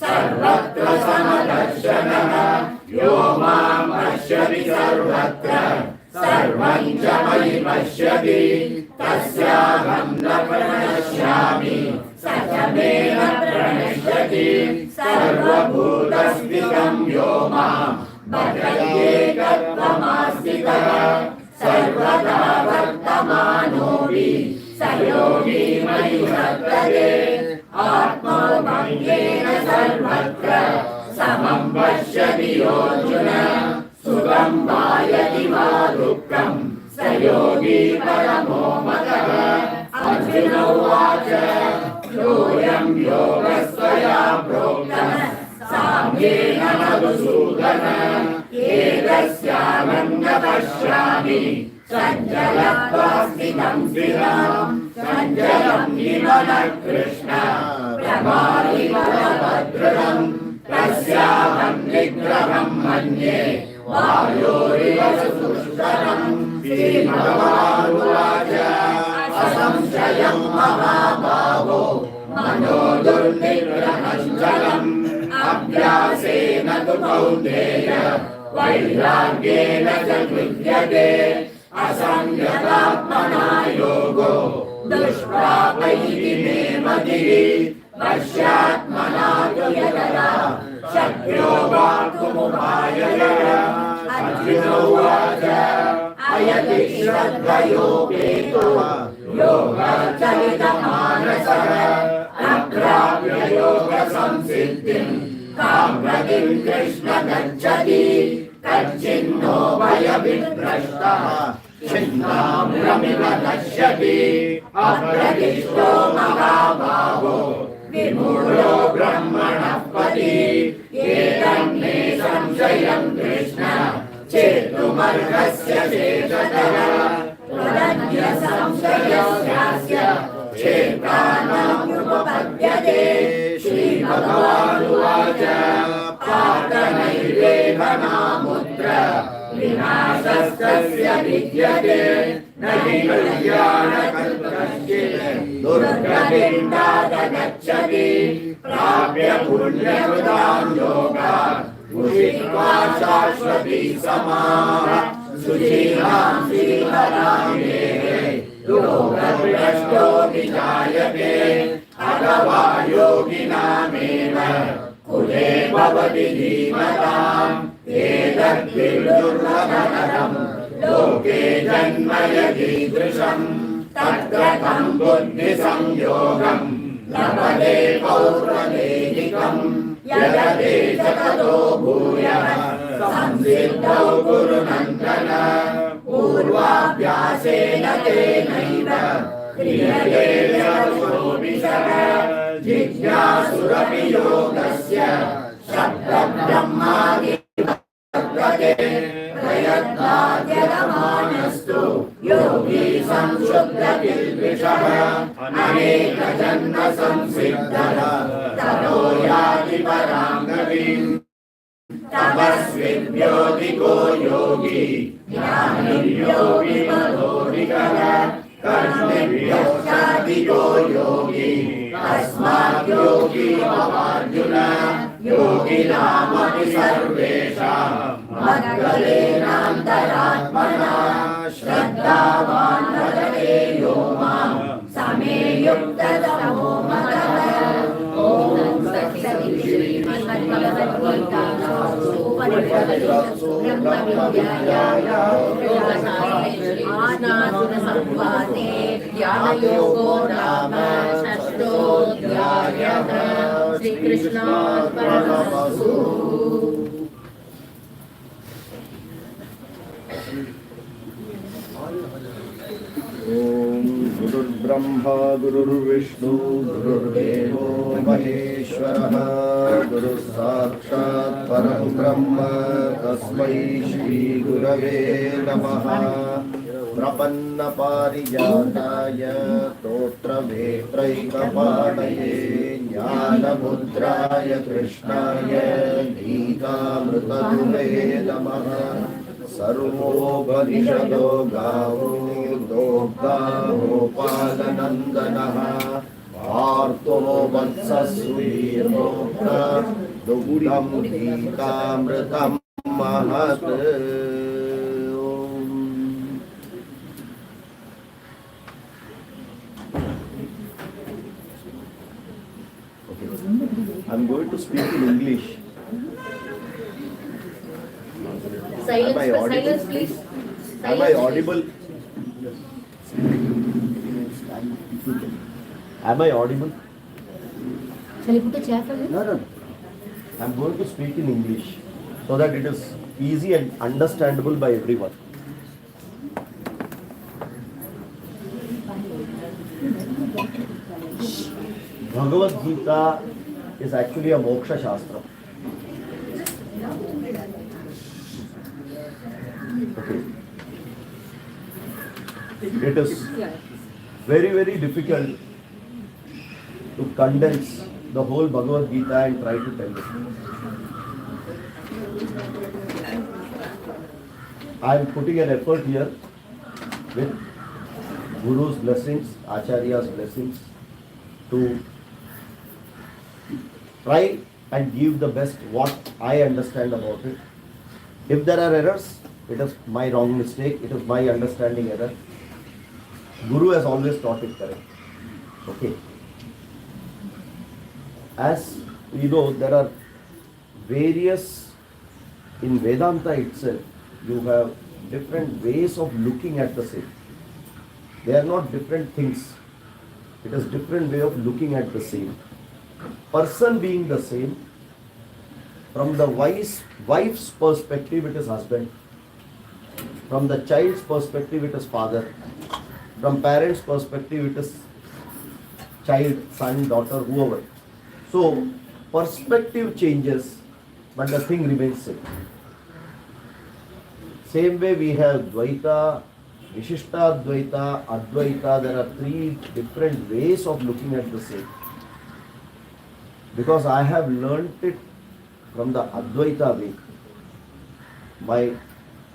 सर्वत्र समदर्शनः यो मां पश्यति सर्वत्र सर्वं च मयि पश्यति तस्याहं न प्रणश्यामि स च मे न प्रणश्यति सर्वभूतस्थितं यो मां भजत्येकत्वमास्थितः सर्वदा वर्तमानोऽपि स योगी मयि वर्तते आत्मोभङ्गेन सर्वत्र समं पश्यति योऽर्जुन सुखं वायति वा दुःखं स योगी परमो मतः अर्जुन उवाच योऽयं योगस्त्वया प्रोक्तः साम्येन मधुसूदन एतस्याहं न पश्यामि चञ्चलत्वा स्थितं स्थिरां चञ्चलं हि मनः कृष्ण प्रमादि बलभद्रम् तस्याहं निग्रहं मन्ये वायोरिव सुदुष्करम् श्रीभगवानुवाच असंशयं महाभावो मनो दुर्निग्रहश्चलम् अभ्यासेन तु कौन्तेय वैराग्येन च गृह्यते असंयतात्मना योगो दुष्प्रापैति मे मतिः पश्यात्मना तु यतता शक्यो वाक्तुमुपायतः अर्जुन उवाच अयति श्रद्धयोपेतो योगचलितमानसः अप्राप्य योगसंसिद्धिं कां गतिं कृष्ण गच्छति तच्चिन्नो भयविभ्रष्टः छिन्नाम्रमिव नश्यति अप्रतिष्ठो महाभावो विमूढो ब्रह्मणः पथि एतन्मे संशयं कृष्ण चेतुमर्हस्य शेषतः त्वदन्यसंशयस्यास्य चेतानामुपपद्यते श्रीभगवानुवाच पातनैवेहनामुत्र विनाशस्तस्य विद्यते न हि कल्याणकल्पश्चित् दुर्गतिं नादगच्छति प्राप्य पुण्यकृतां योगान् उषित्वा शाश्वती समाः शुचीनां श्रीहरामेः योगभ्रष्टो विजायते अथवा योगिनामेव कुले भवति धीमताम् एतद्विदुर्लभतरम् लोके जन्म यदीदृशम् तत्र तं बुद्धिसंयोगम् लभते पौर्वदेहिकम् यदते च ततो भूयः संसिद्धौ कुरु नन्दन पूर्वाभ्यासेन तेनैव क्रियते सर्वोऽपिशः जिज्ञासुरपि योगस्य शब्दब्रह्मादि वर्तते प्रयत्नाद्यतमानः शुद्धकिल्बिषः अनेकजन्म संसिद्धः ततो याति परां गतिम् तपस्विभ्योऽधिको योगी ज्ञानिभ्यो विमतोऽधिकः कर्मिभ्योऽधिको योगी तस्मात् योगी भवार्जुन योगिनामपि सर्वेषां मद्गतेनान्तरात्मना श्रद्धावान् भजते यो मां समे युक्ततमो मतः। ॐ श्रीमद्भगवद्गीतासु ब्रह्मविद्यायां ज्ञानयोगो नाम षष्ठोऽध्यायः। श्रीकृष्णार्पणमस्तु। ओम गुरुर्ब्रह्मा गुरुर्विष्णु गुरुर्देवो महेश्वरः गुरुः साक्षात् परं ब्रह्म तस्मै श्री गुरवे नमः। प्रपन्नपारिजाताय स्तोत्रवेत्रैकपाणये ज्ञानमुद्राय कृष्णाय गीतामृतदुहे नमः। सर्वोपनिषदो गावो दोग्धावोपालनन्दनः वार्तो वत्ससूर्योक्त दुग्धं गीतामृतं महत्। I'm going to speak in English. Silence, please. Am I audible? Am I audible? Shall I put a chair for you? No. I'm going to speak in English so that it is easy and understandable by everyone. Bhagavad Gita is actually a moksha shastra. Okay. It is very, very difficult to condense the whole Bhagavad Gita and try to tell it. I am putting an effort here with Guru's blessings, Acharya's blessings, to try and give the best what I understand about it. If there are errors, it is my wrong mistake, it is my understanding error. Guru has always taught it correct. Okay. As you know, there are various, in Vedanta itself, you have different ways of looking at the same. They are not different things. It is different way of looking at the same. Person being the same, from the wife's perspective, it is husband. From the child's perspective, it is father. From parents' perspective, it is child, son, daughter, whoever. So, perspective changes, but the thing remains same. Same way we have Dvaita, Vishishtadvaita, Advaita. There are three different ways of looking at the same. Because I have learnt it from the Advaita way. My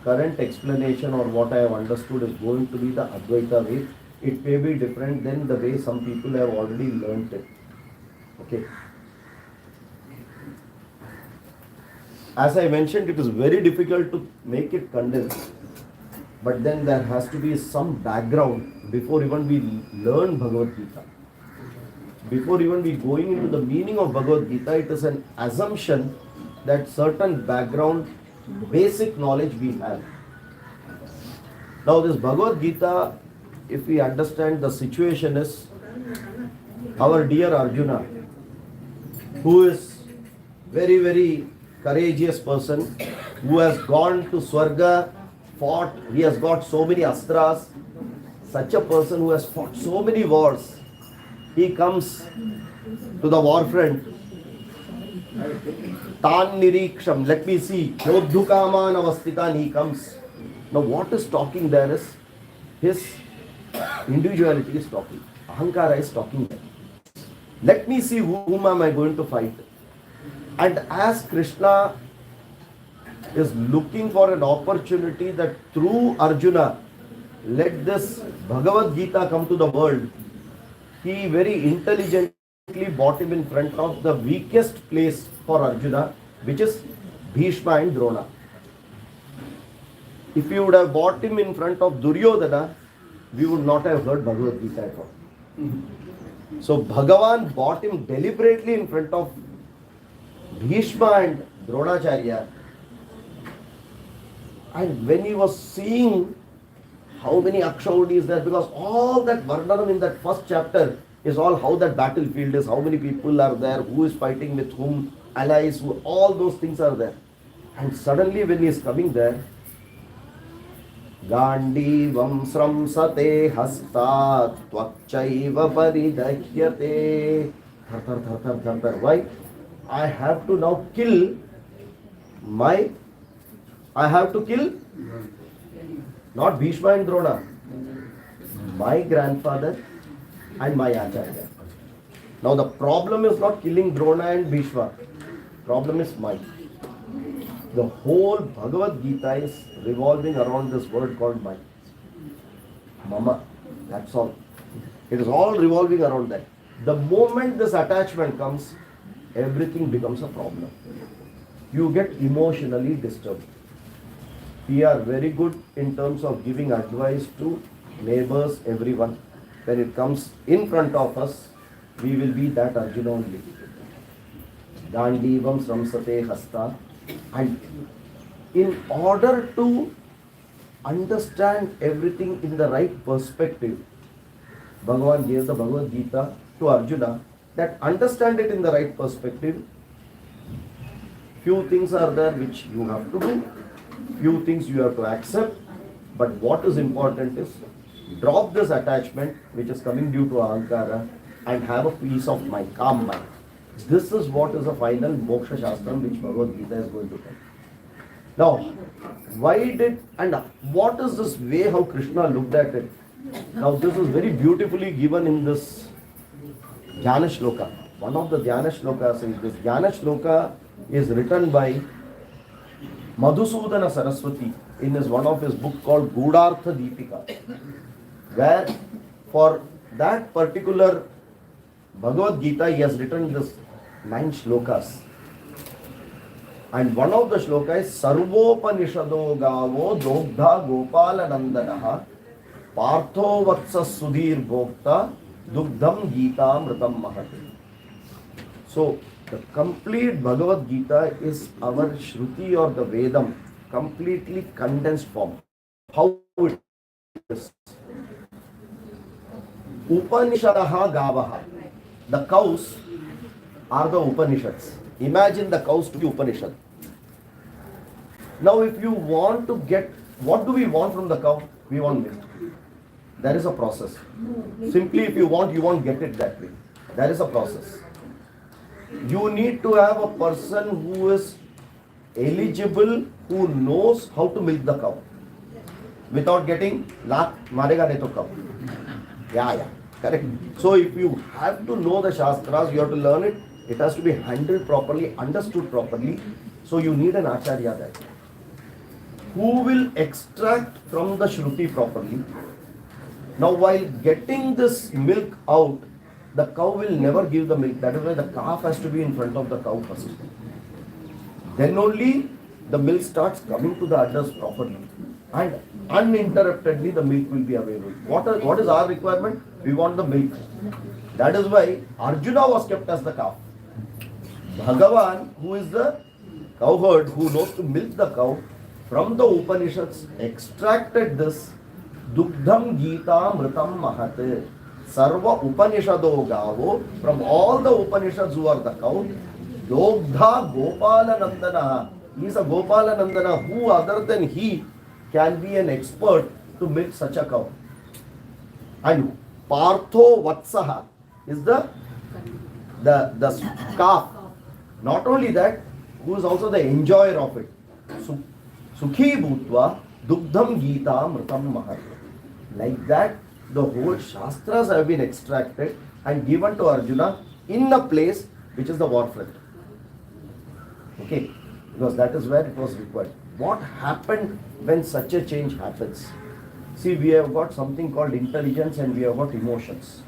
current explanation or what I have understood is going to be the Advaita way. It may be different than the way some people have already learnt it. Okay. As I mentioned, it is very difficult to make it condensed. But then there has to be some background before even we learn Bhagavad Gita. Before even we going into the meaning of Bhagavad Gita, it is an assumption that certain background, basic knowledge we have. Now this Bhagavad Gita, if we understand the situation is, our dear Arjuna, who is very, very courageous person, who has gone to Swarga, fought, he has got so many astras, such a person who has fought so many wars, he comes to the war front. Tan Niriksham, let me see, Yodhukaman Avastitan, he comes. Now what is talking there is his Individuality is talking. Ahankara is talking. Let me see whom am I going to fight. And as Krishna is looking for an opportunity that through Arjuna, let this Bhagavad Gita come to the world, he very intelligently brought him in front of the weakest place for Arjuna, which is Bhishma and Drona. If you would have brought him in front of Duryodhana, we would not have heard Bhagavad Gita at all. So Bhagavan brought him deliberately in front of Bhishma and Dronacharya. And when he was seeing how many Akshaudi is there, because all that Varnanam in that first chapter is all how that battlefield is, how many people are there, who is fighting with whom, allies, who, all those things are there. And suddenly when he is coming there, Gandivam sramsate hastat tvakchaiva paridahyate. Thar. Why? I have to now kill not Bhishma and Drona, my grandfather and my Acharya. Now the problem is not killing Drona and Bhishma. Problem is mine. The whole Bhagavad Gita is revolving around this word called mine. Mama. That's all. It is all revolving around that. The moment this attachment comes, everything becomes a problem. You get emotionally disturbed. We are very good in terms of giving advice to neighbors, everyone. When it comes in front of us, we will be that Arjuna only. Gandivam sramsate hasta. And in order to understand everything in the right perspective, Bhagavan gave the Bhagavad Gita to Arjuna, that understand it in the right perspective. Few things are there which you have to do, few things you have to accept, but what is important is drop this attachment which is coming due to Ahankara and have a peace of mind, calm mind. This is what is a final Moksha Shastram which Bhagavad Gita is going to tell. Now, why did and what is this way how Krishna looked at it? Now, this is very beautifully given in this Jnana Shloka. One of the Jnana Shlokas is this. Jnana Shloka is written by Madhusudana Saraswati in one of his book called Gudartha Deepika, where for that particular Bhagavad Gita he has written this 9 shlokas. And one of the shlokas is Sarvopanishado Gavo Dogdha Gopala Nandanaha Partho Vatsa Sudhir Bhokta Dugdham Gita Mritam Mahati. So the complete Bhagavad Gita is our Shruti or the Vedam, completely condensed form. How it is. Upanishadaha Gavaha. The cows are the Upanishads. Imagine the cows to be Upanishad. Now if you want to get, what do we want from the cow? We want milk. There is a process. Simply if you won't get it that way. There is a process. You need to have a person who is eligible, who knows how to milk the cow. Without getting, laat marega ne to cow. Yeah. Correct. So if you have to know the Shastras, you have to learn it. It has to be handled properly, understood properly. So you need an Acharya there, who will extract from the Shruti properly. Now while getting this milk out, the cow will never give the milk. That is why the calf has to be in front of the cow first. Then only the milk starts coming to the udders properly. And uninterruptedly the milk will be available. What is our requirement? We want the milk. That is why Arjuna was kept as the calf. Bhagavan, who is the cowherd, who knows to milk the cow, from the Upanishads extracted this Dugdham Gita Mritam Mahate. Sarva Upanishado Gavo, from all the Upanishads who are the cow, Dogdha Gopala Nandana. He is a Gopala Nandana. Who other than he can be an expert to milk such a cow? And Partho Vatsaha is the calf. Not only that, who is also the enjoyer of it. Sukhi Bhutva Dugdham Gita Mritam Mahar. Like that, the whole Shastras have been extracted and given to Arjuna in a place which is the war front. Okay, because that is where it was required. What happened when such a change happens? See, we have got something called intelligence and we have got emotions.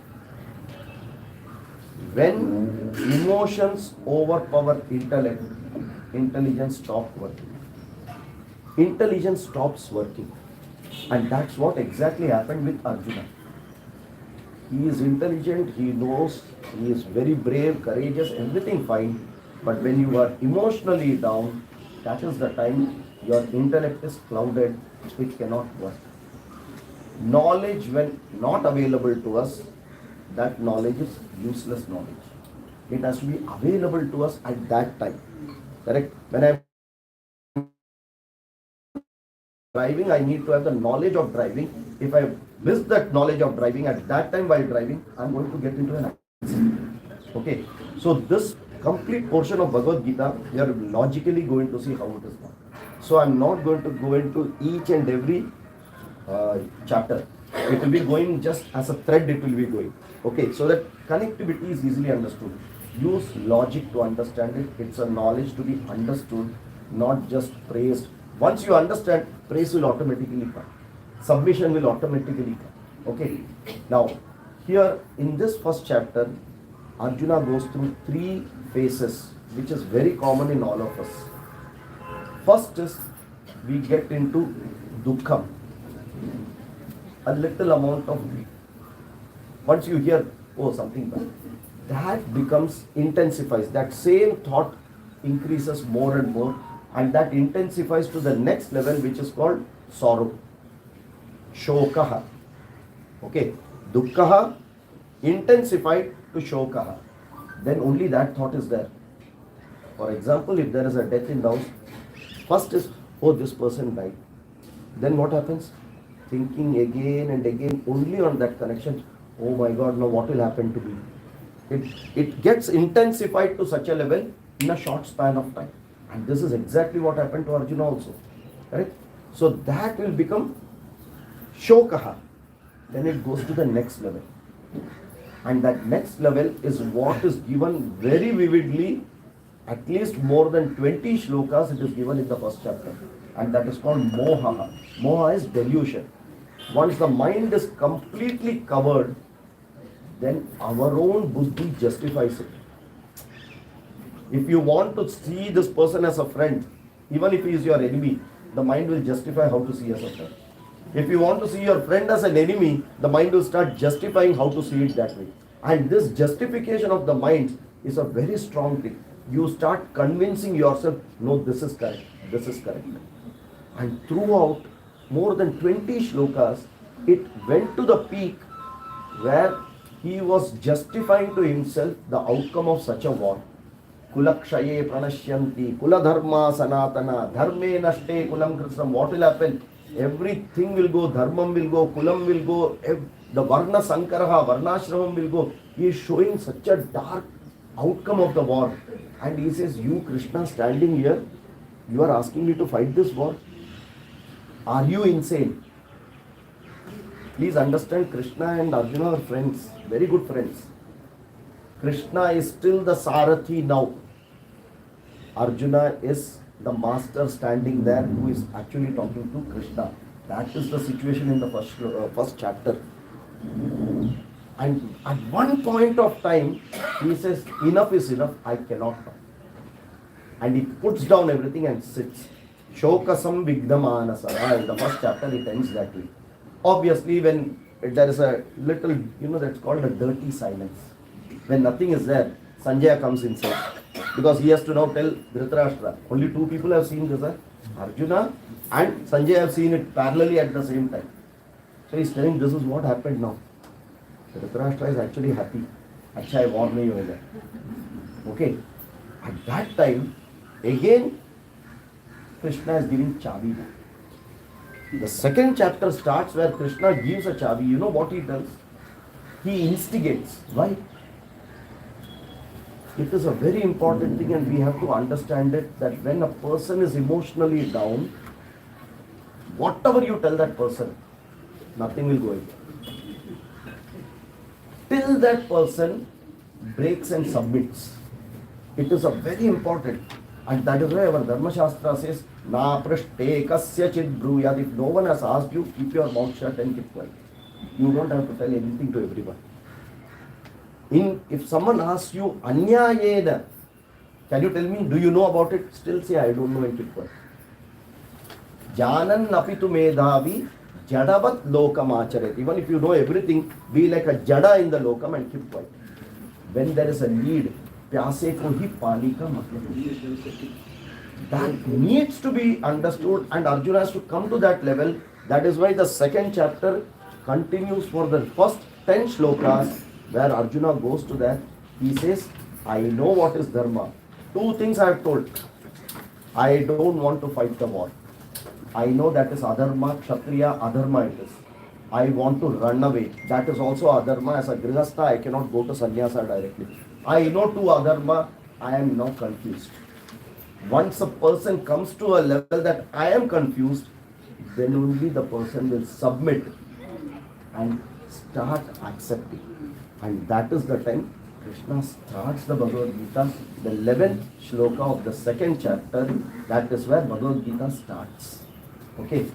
When emotions overpower intellect, intelligence stops working. Intelligence stops working. And that's what exactly happened with Arjuna. He is intelligent, he knows, he is very brave, courageous, everything fine. But when you are emotionally down, that is the time your intellect is clouded, it cannot work. Knowledge, when not available to us, that knowledge is useless knowledge. It has to be available to us at that time. Correct? When I'm driving, I need to have the knowledge of driving. If I miss that knowledge of driving at that time while driving, I'm going to get into an accident. Okay? So this complete portion of Bhagavad Gita, we are logically going to see how it is done. So I'm not going to go into each and every chapter. It will be going just as a thread, it will be going. Okay, so that connectivity is easily understood. Use logic to understand it. It's a knowledge to be understood, not just praised. Once you understand, praise will automatically come. Submission will automatically come. Okay. Now, here in this first chapter, Arjuna goes through 3 phases, which is very common in all of us. First is, we get into dukkha, a little amount of grief. Once you hear, oh, something bad, that becomes, intensifies. That same thought increases more and more, and that intensifies to the next level, which is called sorrow. Shokaha. Okay. Dukkha intensified to shokaha. Then only that thought is there. For example, if there is a death in the house, first is, oh, this person died. Then what happens? Thinking again and again only on that connection. Oh my God, now what will happen to me? It gets intensified to such a level in a short span of time. And this is exactly what happened to Arjuna also. Right? So that will become shokaha. Then it goes to the next level. And that next level is what is given very vividly, at least more than 20 shlokas it is given in the first chapter. And that is called moha. Moha is delusion. Once the mind is completely covered, then our own buddhi justifies it. If you want to see this person as a friend, even if he is your enemy, the mind will justify how to see as a friend. If you want to see your friend as an enemy, the mind will start justifying how to see it that way. And this justification of the mind is a very strong thing. You start convincing yourself, no, this is correct, this is correct. And throughout more than 20 shlokas, it went to the peak where he was justifying to himself the outcome of such a war. Kulakshaye pranashyanti, kula dharma sanatana, dharme nashte kulam krishnam. What will happen? Everything will go, dharmam will go, kulam will go, the varna sankaraha, varnashramam will go. He is showing such a dark outcome of the war. And he says, you Krishna standing here, you are asking me to fight this war? Are you insane? Please understand, Krishna and Arjuna are friends, very good friends. Krishna is still the Sarathi now. Arjuna is the master standing there who is actually talking to Krishna. That is the situation in the first chapter. And at one point of time, he says, enough is enough, I cannot talk. And he puts down everything and sits. Shokasam Vigdamanasara. In the first chapter, it ends that way. Obviously, when there is a little, that's called a dirty silence. When nothing is there, Sanjaya comes inside. Because he has to now tell Dhritarashtra. Only 2 people have seen this, Arjuna and Sanjaya have seen it parallelly at the same time. So he is telling, this is what happened now. Dhritarashtra is actually happy. Achha, I warn you over there. Okay. At that time, again, Krishna is giving chavi. The second chapter starts where Krishna gives a chavi. You know what he does? He instigates. Why? It is a very important thing, and we have to understand it, that when a person is emotionally down, whatever you tell that person, nothing will go in. till that person breaks and submits. It is a very important, and that is why our Dharma Shastra says, Na prashte kasya chid bruyad. If no one has asked you, keep your mouth shut and keep quiet. You don't have to tell anything to everyone. If someone asks you, Anyayena, can you tell me, do you know about it? Still say, I don't know and keep quiet. Janan apitu medhavi jadavat lokam acharet. Even if you know everything, be like a jada in the lokam and keep quiet. When there is a need, प्यासे को ही पानी का मतलब. That needs to be understood, and Arjuna has to come to that level. That is why the second chapter continues for the first 10 shlokas, where Arjuna goes to that. He says, I know what is dharma. Two things I have told. I don't want to fight the war. I know that is adharma, kshatriya, adharma it is. I want to run away. That is also adharma. As a grihastha, I cannot go to sannyasa directly. I know to adharma, I am now confused. Once a person comes to a level that I am confused, then only the person will submit and start accepting. And that is the time Krishna starts the Bhagavad Gita, the 11th shloka of the second chapter. That is where Bhagavad Gita starts. Okay.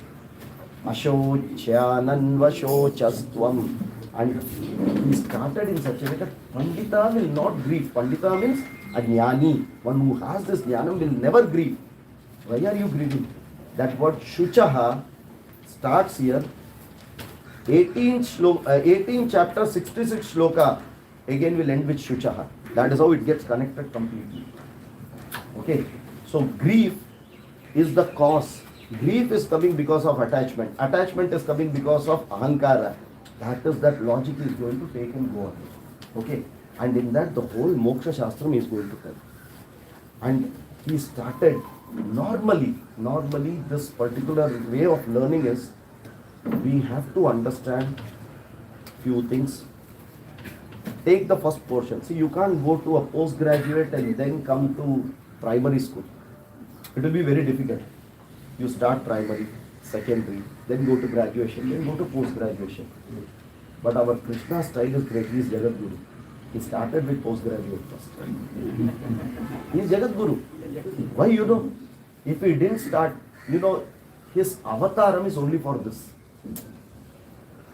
Ashocyananvashocastvam. And he started in such a way that Pandita will not grieve. Pandita means a jnani. One who has this jnanam will never grieve. Why are you grieving? That word Shuchaha starts here. 18 chapter 66 shloka again will end with Shuchaha. That is how it gets connected completely. Okay. So grief is the cause. Grief is coming because of attachment. Attachment is coming because of ahankara. That is that logic is going to take and go on. Okay. And in that the whole Moksha Shastram is going to tell. And he started normally this particular way of learning is, we have to understand few things. Take the first portion. See, you can't go to a postgraduate and then come to primary school. It will be very difficult. You start primary, secondary, then go to graduation, then go to post-graduation. But our Krishna style is great. He is Jagat Guru. He started with postgraduate first. He is Jagat Guru. Why, you know? If he didn't start, you know, his avataram is only for this.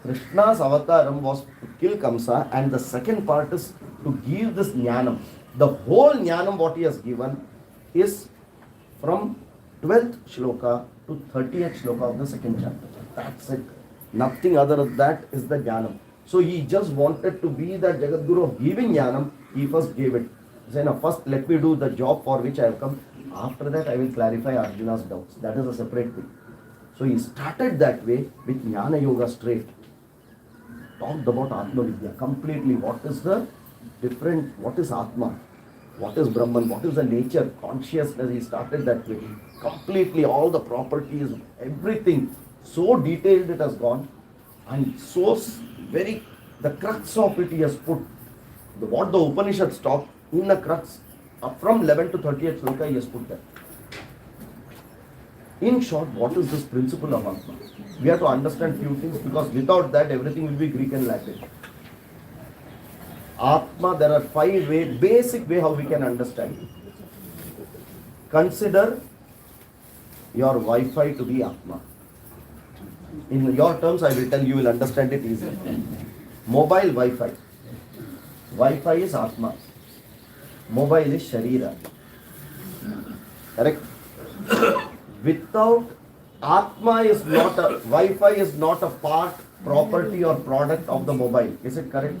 Krishna's avataram was to kill Kamsa, and the second part is to give this jnanam. The whole jnanam what he has given is from 12th shloka to 30th shloka of the second chapter. That's it. Nothing other than that is the jnanam. So he just wanted to be the Jagat Guru of giving jnanam. He first gave it. He said, first let me do the job for which I have come. After that I will clarify Arjuna's doubts. That is a separate thing. So he started that way with Jnana Yoga straight. Talked about Atma Vidya completely. What is the different, what is Atma? What is Brahman? What is the nature? Consciousness. He started that way. Completely all the properties, everything. So detailed it has gone. And so very, the crux of it he has put. What the Upanishads talk in the crux, from 11 to 30th shloka he has put that. In short, what is this principle of Atma? We have to understand few things, because without that everything will be Greek and Latin. Atma, there are 5 ways, basic way how we can understand it. Consider your Wi-Fi to be Atma. In your terms, I will tell you will understand it easily. Mobile Wi-Fi. Wi-Fi is Atma. Mobile is Sharira. Correct? Without Atma is not a, Wi-Fi is not a part, property or product of the mobile. Is it correct?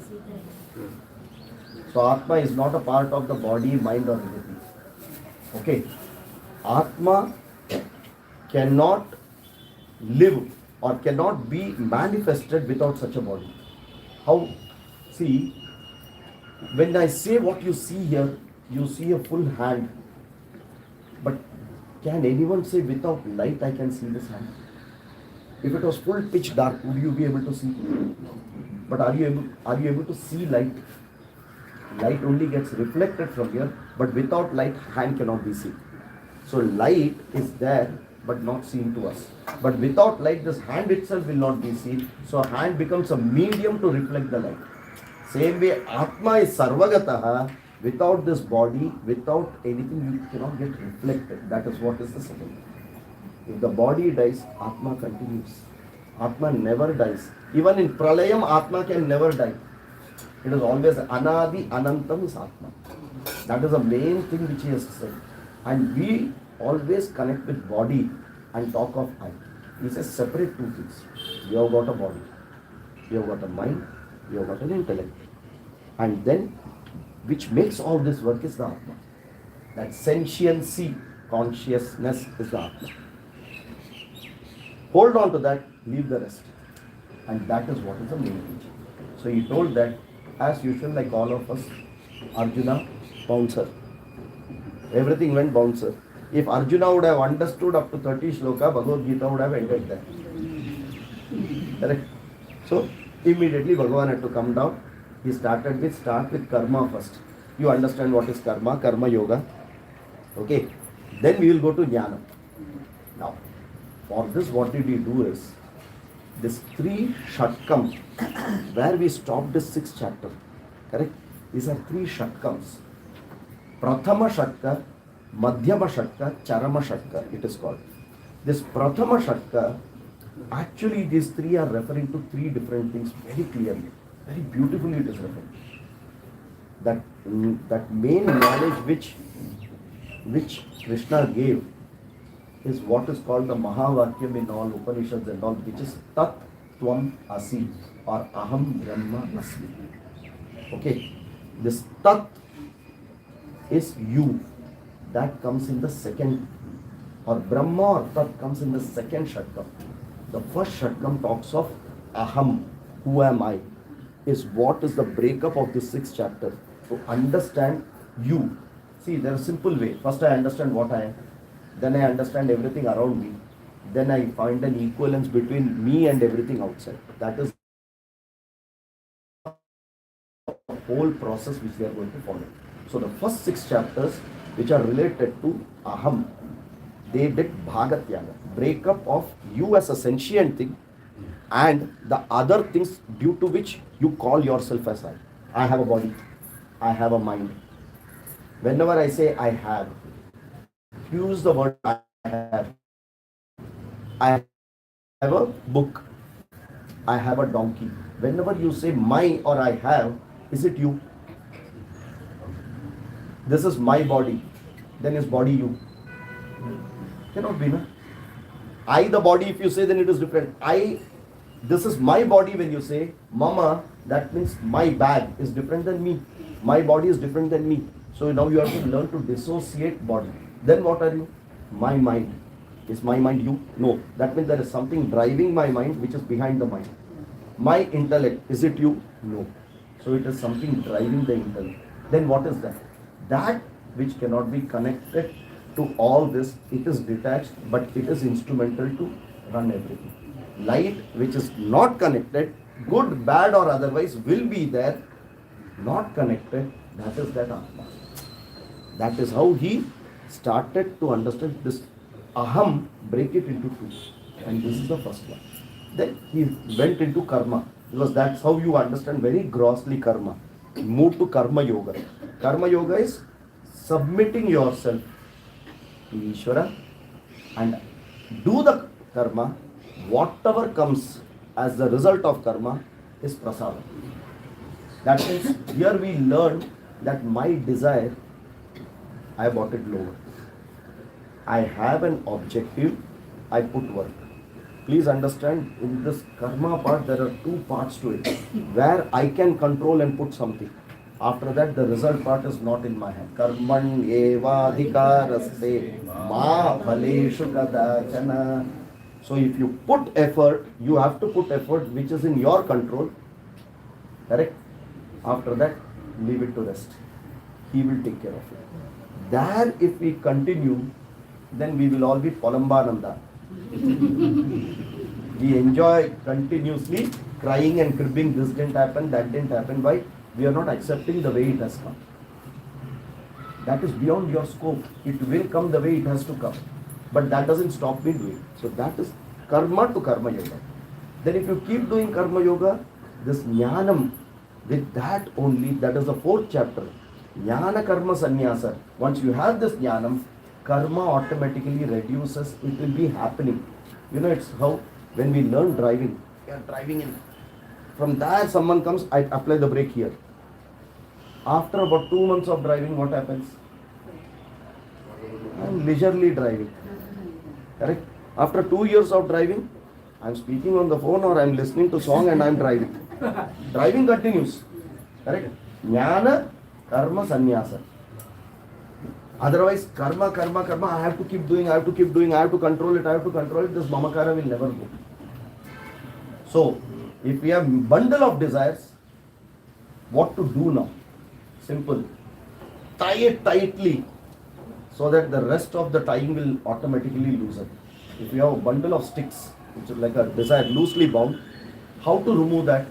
So Atma is not a part of the body, mind or anything. Okay. Atma cannot live or cannot be manifested without such a body. How? See, when I say what you see here, you see a full hand. But can anyone say without light I can see this hand? If it was full pitch dark, would you be able to see? But are you able to see light? Light only gets reflected from here, but without light, hand cannot be seen. So light is there, but not seen to us. But without light, this hand itself will not be seen. So hand becomes a medium to reflect the light. Same way, Atma is Sarvagataha. Without this body, without anything, you cannot get reflected. That is what is the second. If the body dies, Atma continues. Atma never dies. Even in Pralayam, Atma can never die. It is always Anadi Anantam is Atma. That is the main thing which he has said. And we always connect with body and talk of I. He says separate two things. You have got a body, you have got a mind, you have got an intellect. And then, which makes all this work is the Atma. That sentiency, consciousness is the Atma. Hold on to that, leave the rest. And that is what is the main teaching. So he told that, as usual, like all of us, Arjuna, bouncer. Everything went bouncer. If Arjuna would have understood up to 30 shloka, Bhagavad Gita would have ended there. Correct? So, immediately Bhagavan had to come down. He start with karma first. You understand what is karma, karma yoga. Okay. Then we will go to jnana. Now, for this what did he do is, this 3 shatkam, where we stopped this 6th chapter. Correct? These are 3 shatkams. Prathama shatka, Madhyama shatka, Charama shatka, it is called. This Prathama shatka, actually these 3 are referring to 3 different things very clearly. Very beautifully it is referring. That main knowledge which Krishna gave is what is called the Mahavakyam in all Upanishads and all, which is Tat Tvam Asi or Aham Brahma Asmi. Okay, this Tat is you. That comes in the second, or Brahma or Tat comes in the second Shatkam. The first Shatkam talks of Aham, who am I, is what is the breakup of the 6th chapter. To understand you. See, there is a simple way. First I understand what I am. Then I understand everything around me. Then I find an equivalence between me and everything outside. That is the whole process which we are going to follow. So the first 6 chapters which are related to Aham, they did Bhagatyaga, breakup of you as a sentient thing and the other things due to which you call yourself as I. I have a body, I have a mind. Whenever I say I have, use the word I have. I have a book, I have a donkey. Whenever you say my or I have, is it you? This is my body, then is body you? Cannot be, no? I the body, if you say, then it is different. This is my body when you say mama, that means my bag is different than me. My body is different than me. So now you have to learn to dissociate body. Then what are you? My mind. Is my mind you? No. That means there is something driving my mind which is behind the mind. My intellect, is it you? No. So it is something driving the intellect. Then what is that? That which cannot be connected to all this, it is detached, but it is instrumental to run everything. Light which is not connected, good, bad or otherwise, will be there, not connected, that is that Atma. That is how he started to understand this Aham, break it into 2. And this is the first one. Then he went into karma, because that's how you understand very grossly karma. Move to karma yoga. Karma yoga is submitting yourself to Ishvara and do the karma. Whatever comes as the result of karma is prasada. That means here we learn that my desire, I brought it lower. I have an objective, I put work. Please understand, in this karma part, there are 2 parts to it. Where I can control and put something. After that, the result part is not in my hand. Karman eva adhikaraste ma phaleshu kadachana. So if you put effort, you have to put effort which is in your control. Correct? After that, leave it to rest. He will take care of it. There, if we continue, then we will all be Palambananda. We enjoy continuously crying and cribbing, this didn't happen, that didn't happen. Why? We are not accepting the way it has come. That is beyond your scope. It will come the way it has to come. But that doesn't stop me doing. So that is karma to karma yoga. Then if you keep doing karma yoga, this jnanam With that only, that is the fourth chapter. Jnana karma sannyasa. Once you have this jnanam, karma automatically reduces. It will be happening. You know, it's how when we learn driving, we are driving in. From there, someone comes, I apply the brake here. After about 2 months of driving, what happens? I am leisurely driving. Correct? After 2 years of driving, I am speaking on the phone or I am listening to song and I am driving. Driving continues. Correct? Jnana, karma, sannyasa. Otherwise, karma, I have to keep doing, I have to control it, this mamakara will never go. So, if we have bundle of desires, what to do now? Simple. Tie it tightly so that the rest of the tying will automatically loosen. If you have a bundle of sticks, which is like a desire loosely bound, how to remove that?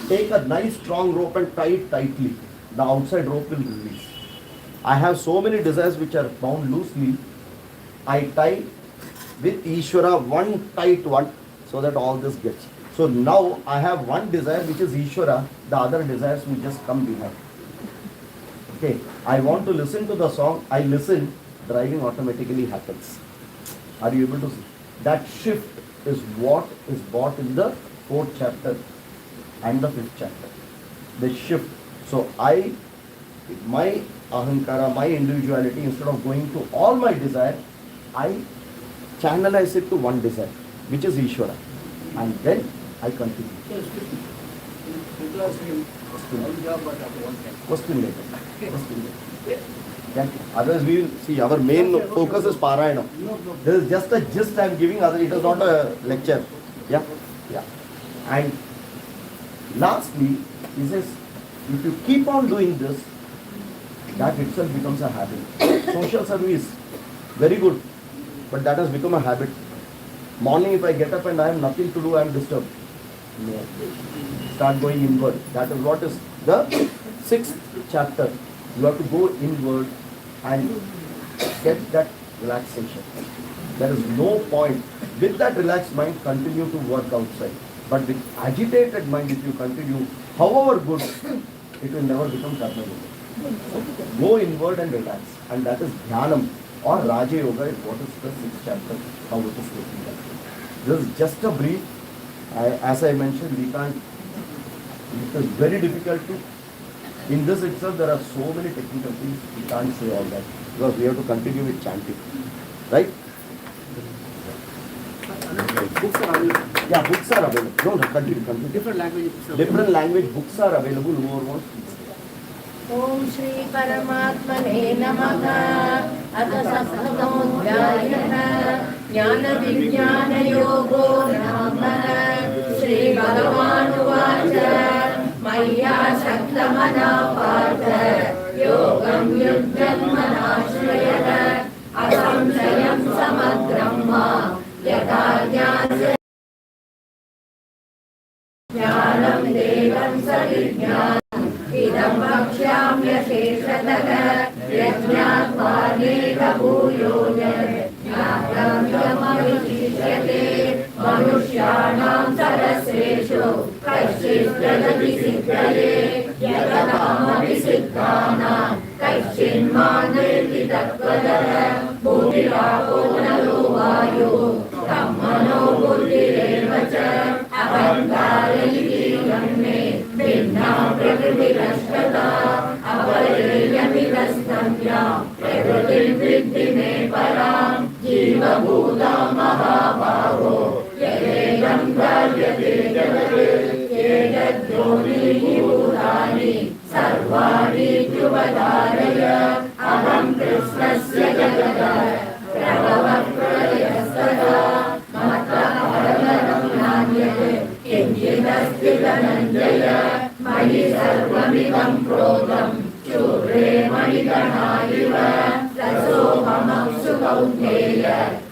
Take a nice strong rope and tie it tightly. The outside rope will release. I have so many desires which are bound loosely. I tie with Ishvara one tight one so that all this gets. So now I have one desire which is Ishvara, the other desires will just come behind. Okay, I want to listen to the song, I listen, driving automatically happens. Are you able to see? That shift is what is brought in the 4th chapter and the 5th chapter. The shift. So my ahankara, my individuality, instead of going to all my desire, I channelize it to one desire, which is Ishvara. And then I continue. Question later. Yeah. Otherwise we will see our main focus is Parayana. This is just a gist I am giving, other it is not a lecture. Yeah. And lastly, he says, if you keep on doing this, that itself becomes a habit. Social service, very good, but that has become a habit. Morning if I get up and I have nothing to do, I am disturbed. No. Start going inward. That is what is the 6th chapter. You have to go inward and get that relaxation. There is no point. With that relaxed mind, continue to work outside. But with agitated mind, if you continue, however good, it will never become karma. Go inward and relax. And that is Dhyanam or Raja Yoga is what is the 6th chapter, how it is taken up. This is just a brief. As I mentioned, we can't, it is very difficult to, in this itself there are so many technical things, we can't say all that. Because we have to continue with chanting. Right? Books are available. Yeah, books are available. No, continue. Different languages. Different language books are available. Whoever wants. ॐ श्री परमात्मने नमः अथ सप्तमोऽध्यायः ज्ञानविज्ञानयोगो नाम श्रीभगवानुवाच मय्या शक्तमना पार्थ योगं युद्धन्मनाश्रयः असंशयं समग्रं मां यथा ज्ञानं देवं सविज्ञानम् इदं वक्ष्याम्यशेषतः यज्ञात्मानेक भूयो ज्ञातव्यमविशिष्यते मनुष्याणां सरस्वेषु कश्चित् प्रगति सिद्धये यततामपि सिद्धानां कश्चिन्मानेति तत्त्वतः भूमिरापो नलो वायुः तं मनो बुद्धिरेव च अहङ्कार इति मे भिन्ना प्रकृतिरष्टता अपरेयमिदस्तम्यां प्रकृतिं विद्धि मे परां जीवभूता महाबाहो यदेदं धार्यते जगत् एतद्योनीनि भूतानि सर्वाणि इत्युपधारय अहं कृष्णस्य जगतः प्रभवः प्रलयस्तदा मत्तः परमं नान्यत् किञ्चिदस्ति धनञ्जय मयि सर्वमिदं प्रोतं शूद्रे मणिगणा इव रसोऽहमप्सु कौन्तेय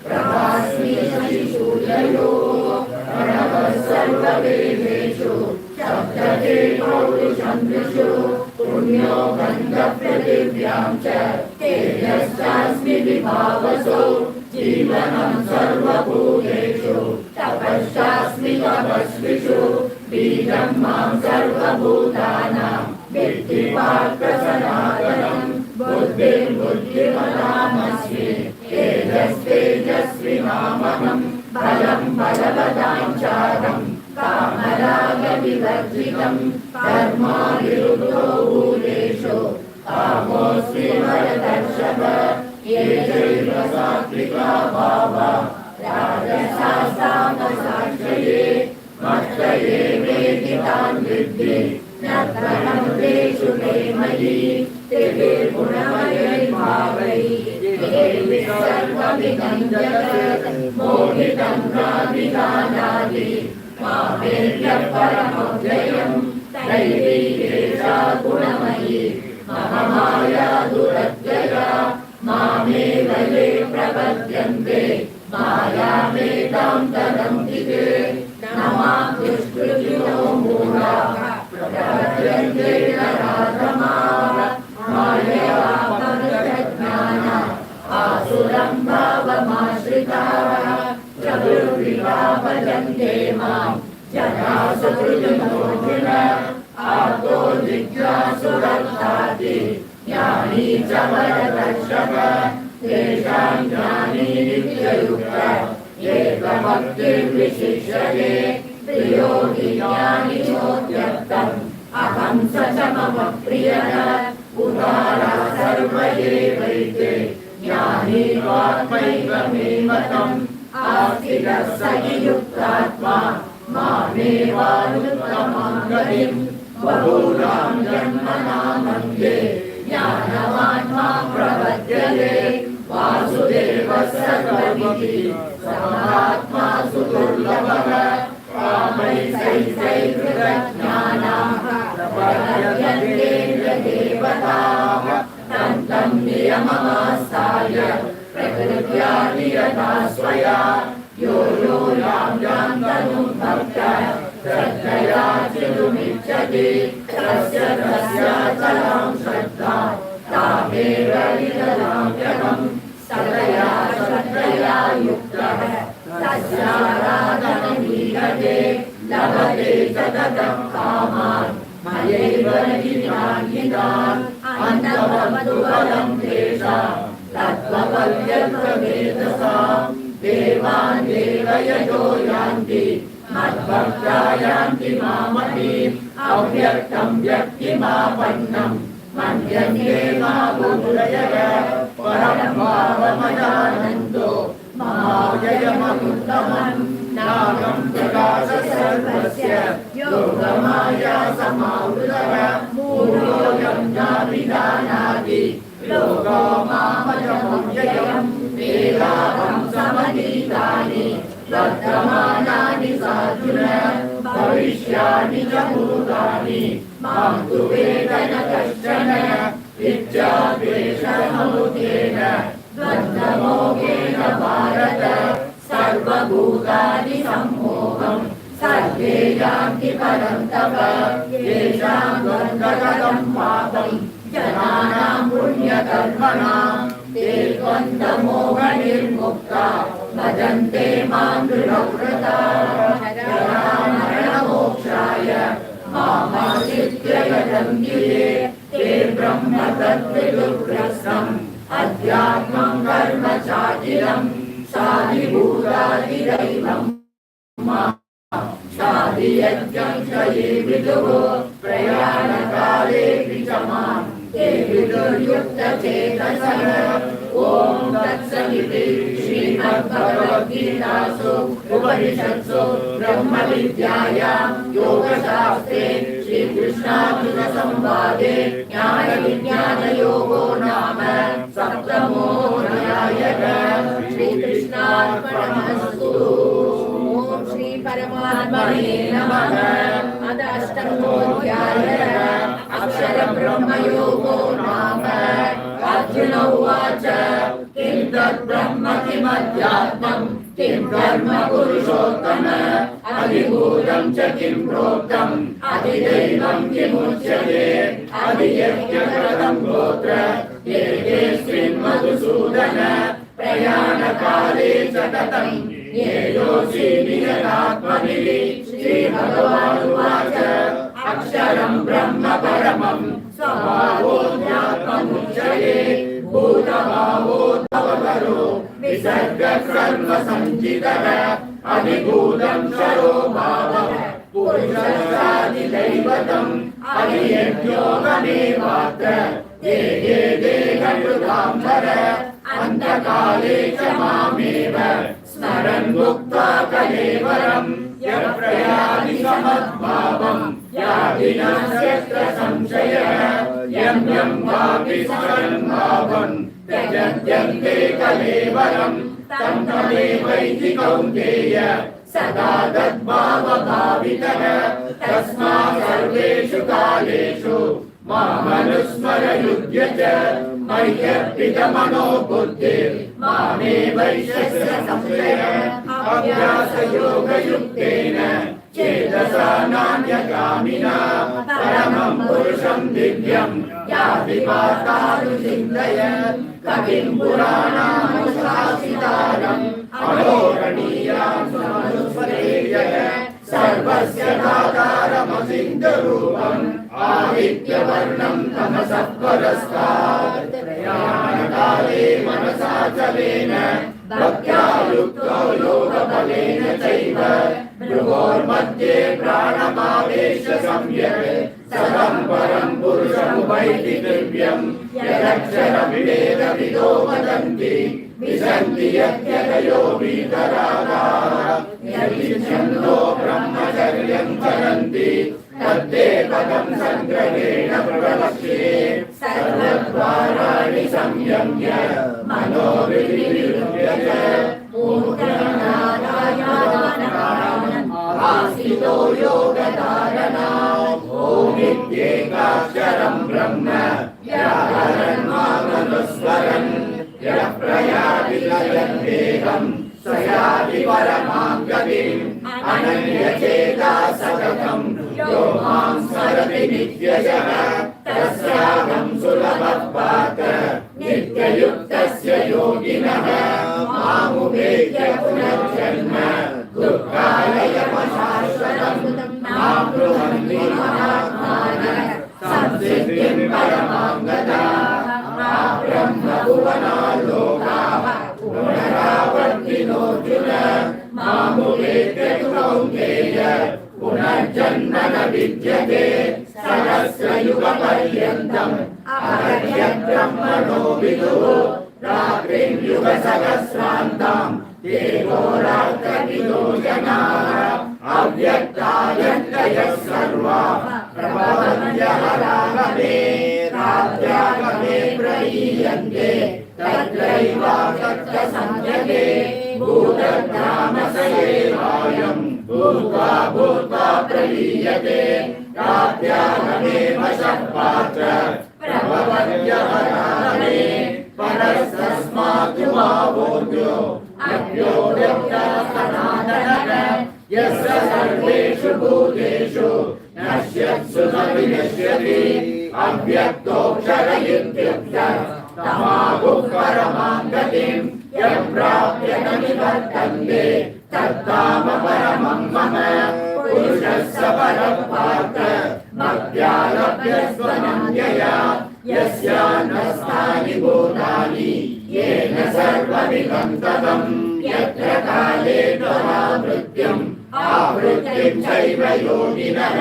प्रभास्मि शशिसूर्ययोः प्रणवः सर्ववेदेषु शब्दते पौरुषं नृषु पुण्यो गन्धपृथिव्यां च तेजश्चास्मि विभावसो जीवनं सर्वभूतेषु तपश्चास्मि तपस्विषु बीजं मां सर्वभूतानां विद्धि पार्थ सनातनं बुद्धिर्बुद्धिमतामस्मि तेजस्तेजस्विनामहं बलं बलवतां चारं कामरागविवर्जितं कर्माविरुद्धो भूतेषु कामोऽस्मि भरतर्षभ ये चैव सात्विका भावा राजसास्तामसाक्षये मत्तये वेदितान् विद्धि न त्वं तेषु ते मयि त्रिभिर्गुणमयैर्भावैः सर्वमिदं जगत् मोहितं नाभिजानाति मामेत्यः परमव्ययं त्रैविदेशा गुणमयि मम माया दुरत्यया मामेव ये प्रपद्यन्ते मायामेतां तरन्ति ते न मां दुष्कृतिनो मूढाः प्रपद्यन्ते नराधमाः माययापहृतज्ञाना आसुरं भावमाश्रिताः प्रभुर्विभावजन्ते मां जनाः सुकृतिमोहिन आतो जिज्ञासुरर्थाति ज्ञानी च वरदर्शक तेषां ज्ञानी नित्ययुक्त एकभक्तिर्विशिष्यते प्रियो हि ज्ञानिनोत्यर्थम् अहं स च मम प्रियः उदारा सर्व एवैते ज्ञानी त्वात्मैव मे मतम् आस्तिकः स हि युक्तात्मा मामेवानुत्तमां गतिं बहूनां जन्मनामन्ते ज्ञानवान् मां प्रपद्यते वासुदेवः सर्वमिति समात्मा सुदुर्लभः कामैस्तैस्तैर्हृतज्ञानाः प्रपद्यन्ते देवताः तं तं नियममास्ताय प्रकृत्या नियता स्वया यो यो यां यान्तनुं भक्तः श्रद्धया चितुमिच्छति तस्य तस्याचलां श्रद्धां तामेव विददाम्यहं सतया श्रद्धया युक्तः तस्याराधनमीहते लभते च ततः कामान् मयैव निधान्वितान् अन्तवन्तु बलं तेषां तत्त्वपल्यत्ववेदसां देवान् देवयजो यान्ति मद्भक्ता यान्ति मामपि अव्यक्तं व्यक्तिमापन्नं मन्यन्ते मामुदयः परं भावमजानन्तो मामव्ययमनुत्तमं नागं प्रकाश सर्वस्य योगमाया समावृतः मूढोऽयं नाभिजानाति लोको मामजमव्ययं वेदाहं समतीतानि वर्तमानानि साधुन भविष्यानि च भूतानि मां तु वेद न कश्चन इच्छाद्वेषसमुद्रेण द्वन्द्वमोहेन भारत सर्वभूतानि सम्मोहं सर्वे यान्ति परन्तप येषां द्वन्द्वगतं पापं जनानां पुण्यकर्मणां ते द्वन्द्वमोहनिर्मुक्ता भजन्ते मां दृढव्रताः जरामरणमोक्षाय मामाश्रित्य यजन्ति ये ते ब्रह्म तद्विदुर्भ्रष्टम् अध्यात्मं कर्म चाखिलं साधिभूताधिदैवं साधियज्ञं च ये विदुः प्रयाणकालेऽपि च मां ते विदुर्युक्तचेतसः ॐ तत्सदिति श्रीमद्भगवद्गीतासु उपनिषत्सु ब्रह्मविद्यायां योगशास्त्रे श्रीकृष्णार्जुनसंवादे ज्ञानविज्ञानयोगो नाम सप्तमोऽध्यायः। श्रीकृष्णार्पणमस्तु। ॐ श्री परमात्मने नमः। अथ अष्टमोऽध्यायः। अक्षरब्रह्मयोगो नाम। अर्जुन उवाच किं तद्ब्रह्म किमध्यात्मं किं कर्म पुरुषोत्तम अधिभूतं च किं प्रोक्तम् अधिदैवं किमुच्यते अधियज्ञकृतं गोत्र एकेऽस्मिन् मधुसूदन प्रयाणकाले च ततं ज्ञेयोऽसि नियतात्मभिः श्रीभगवानुवाच अक्षरं ब्रह्म परमं स्वभावोऽध्यात्ममुच्यते भूतभावोद्भवकरो विसर्गः सर्वसञ्चितः अभिभूतं क्षरो भावः पुरुषस्यादिदैवतम् अभियज्ञोगमेवात्र देहे देहकृताम्बर अन्तकाले च मामेव स्मरन् मुक्त्वा कलेवरम् यः प्रयाति समद्भावम् याति नास्त्यत्र संशयः यं यं वापि स्मरन् भावम् त्यजत्यन्ते कलेवरम् तं तमेवैति कौन्तेय सदा तद्भावभावितः तस्मात् सर्वेषु कालेषु मामनुस्मर युध्य च मय्यर्पितमनो बुद्धिर्मामेवैष्यस्य संशयः अभ्यासयोगयुक्तेन चेतसा नान्यगामिना परमं पुरुषं दिव्यं याति पार्थानुचिन्तय कविं पुराणानुशासितारम् अणोरणीयां समनुस्मरेयः सर्वस्य दातारमसिन्धरूपम् आदित्यवर्णं तमसः परस्तात् प्रयाणकाले मनसाचलेन भक्त्या युक्तो योगबलेन चैव भ्रुवोर्मध्ये प्राणमावेश्य सम्यक् सदं परं पुरुषमुपैति दिव्यं यदक्षरं वेदविदो वदन्ति विशन्ति यद्यतयो वीतरागाः यदिच्छन्दो ब्रह्मचर्यं चरन्ति तत्ते पदं सङ्ग्रहेण प्रवक्ष्ये सर्वद्वाराणि संयम्य मनोविनिरुध्य च आस्थितो योगधारणाम् ॐ इत्येकाक्षरं ब्रह्म व्याहरन् मामनुस्मरन् यः प्रयाति लयन्तेहं स याति परमां गतिम् अनन्यचेता सततं यो मां स्मरति नित्यशः तस्याहं सुलभः पार्थ नित्ययुक्तस्य योगिनः मामुपेत्य पुनर्जन्म दुःखालयमशाश्वतं नाप्नुवन्ति महात्मानः संसिद्धिं परमां गताः ब्रह्मभुवनाल्लोकाः पुनरावर्तिनोऽर्जुन मामुपेत्य तु कौन्तेय पुनर्जन्म न विद्यते सहस्रयुगपर्यन्तम् अहर्यब्रह्मणो विदुः रात्रिं युगसहस्रान्ताम् देवोरात्रविदो जनाः अव्यक्तायन्तयः सर्वाः प्रभवन्त्यहरागमे रात्र्यागमे प्रलीयन्ते तत्रैवासक्तसंज्ञके भूतग्रामसयेवायम् भूत्वा भूत्वा प्रलीयते रात्र्यागमे वशः पात्र प्रभवन्त्यहरागमे परस्तस्मात् मावोऽद्यो अभ्यो व्यक्तः सनातनः यस्य सर्वेषु भूतेषु नश्यत्सु न विनश्यति अव्यक्तोऽक्षर इत्युक्तः तमाहुः परमां गतिं यः प्राप्य न निवर्तन्ते तद्धाम परमं मम पुरुषस्य परः पार्थ भक्त्यालभ्यस्त्वनन्यया यस्यान्तस्थानि भूतानि येन सर्वमिदं ततं यत्र काले त्वमावृत्तिम् आवृत्तिं चैव योगिनः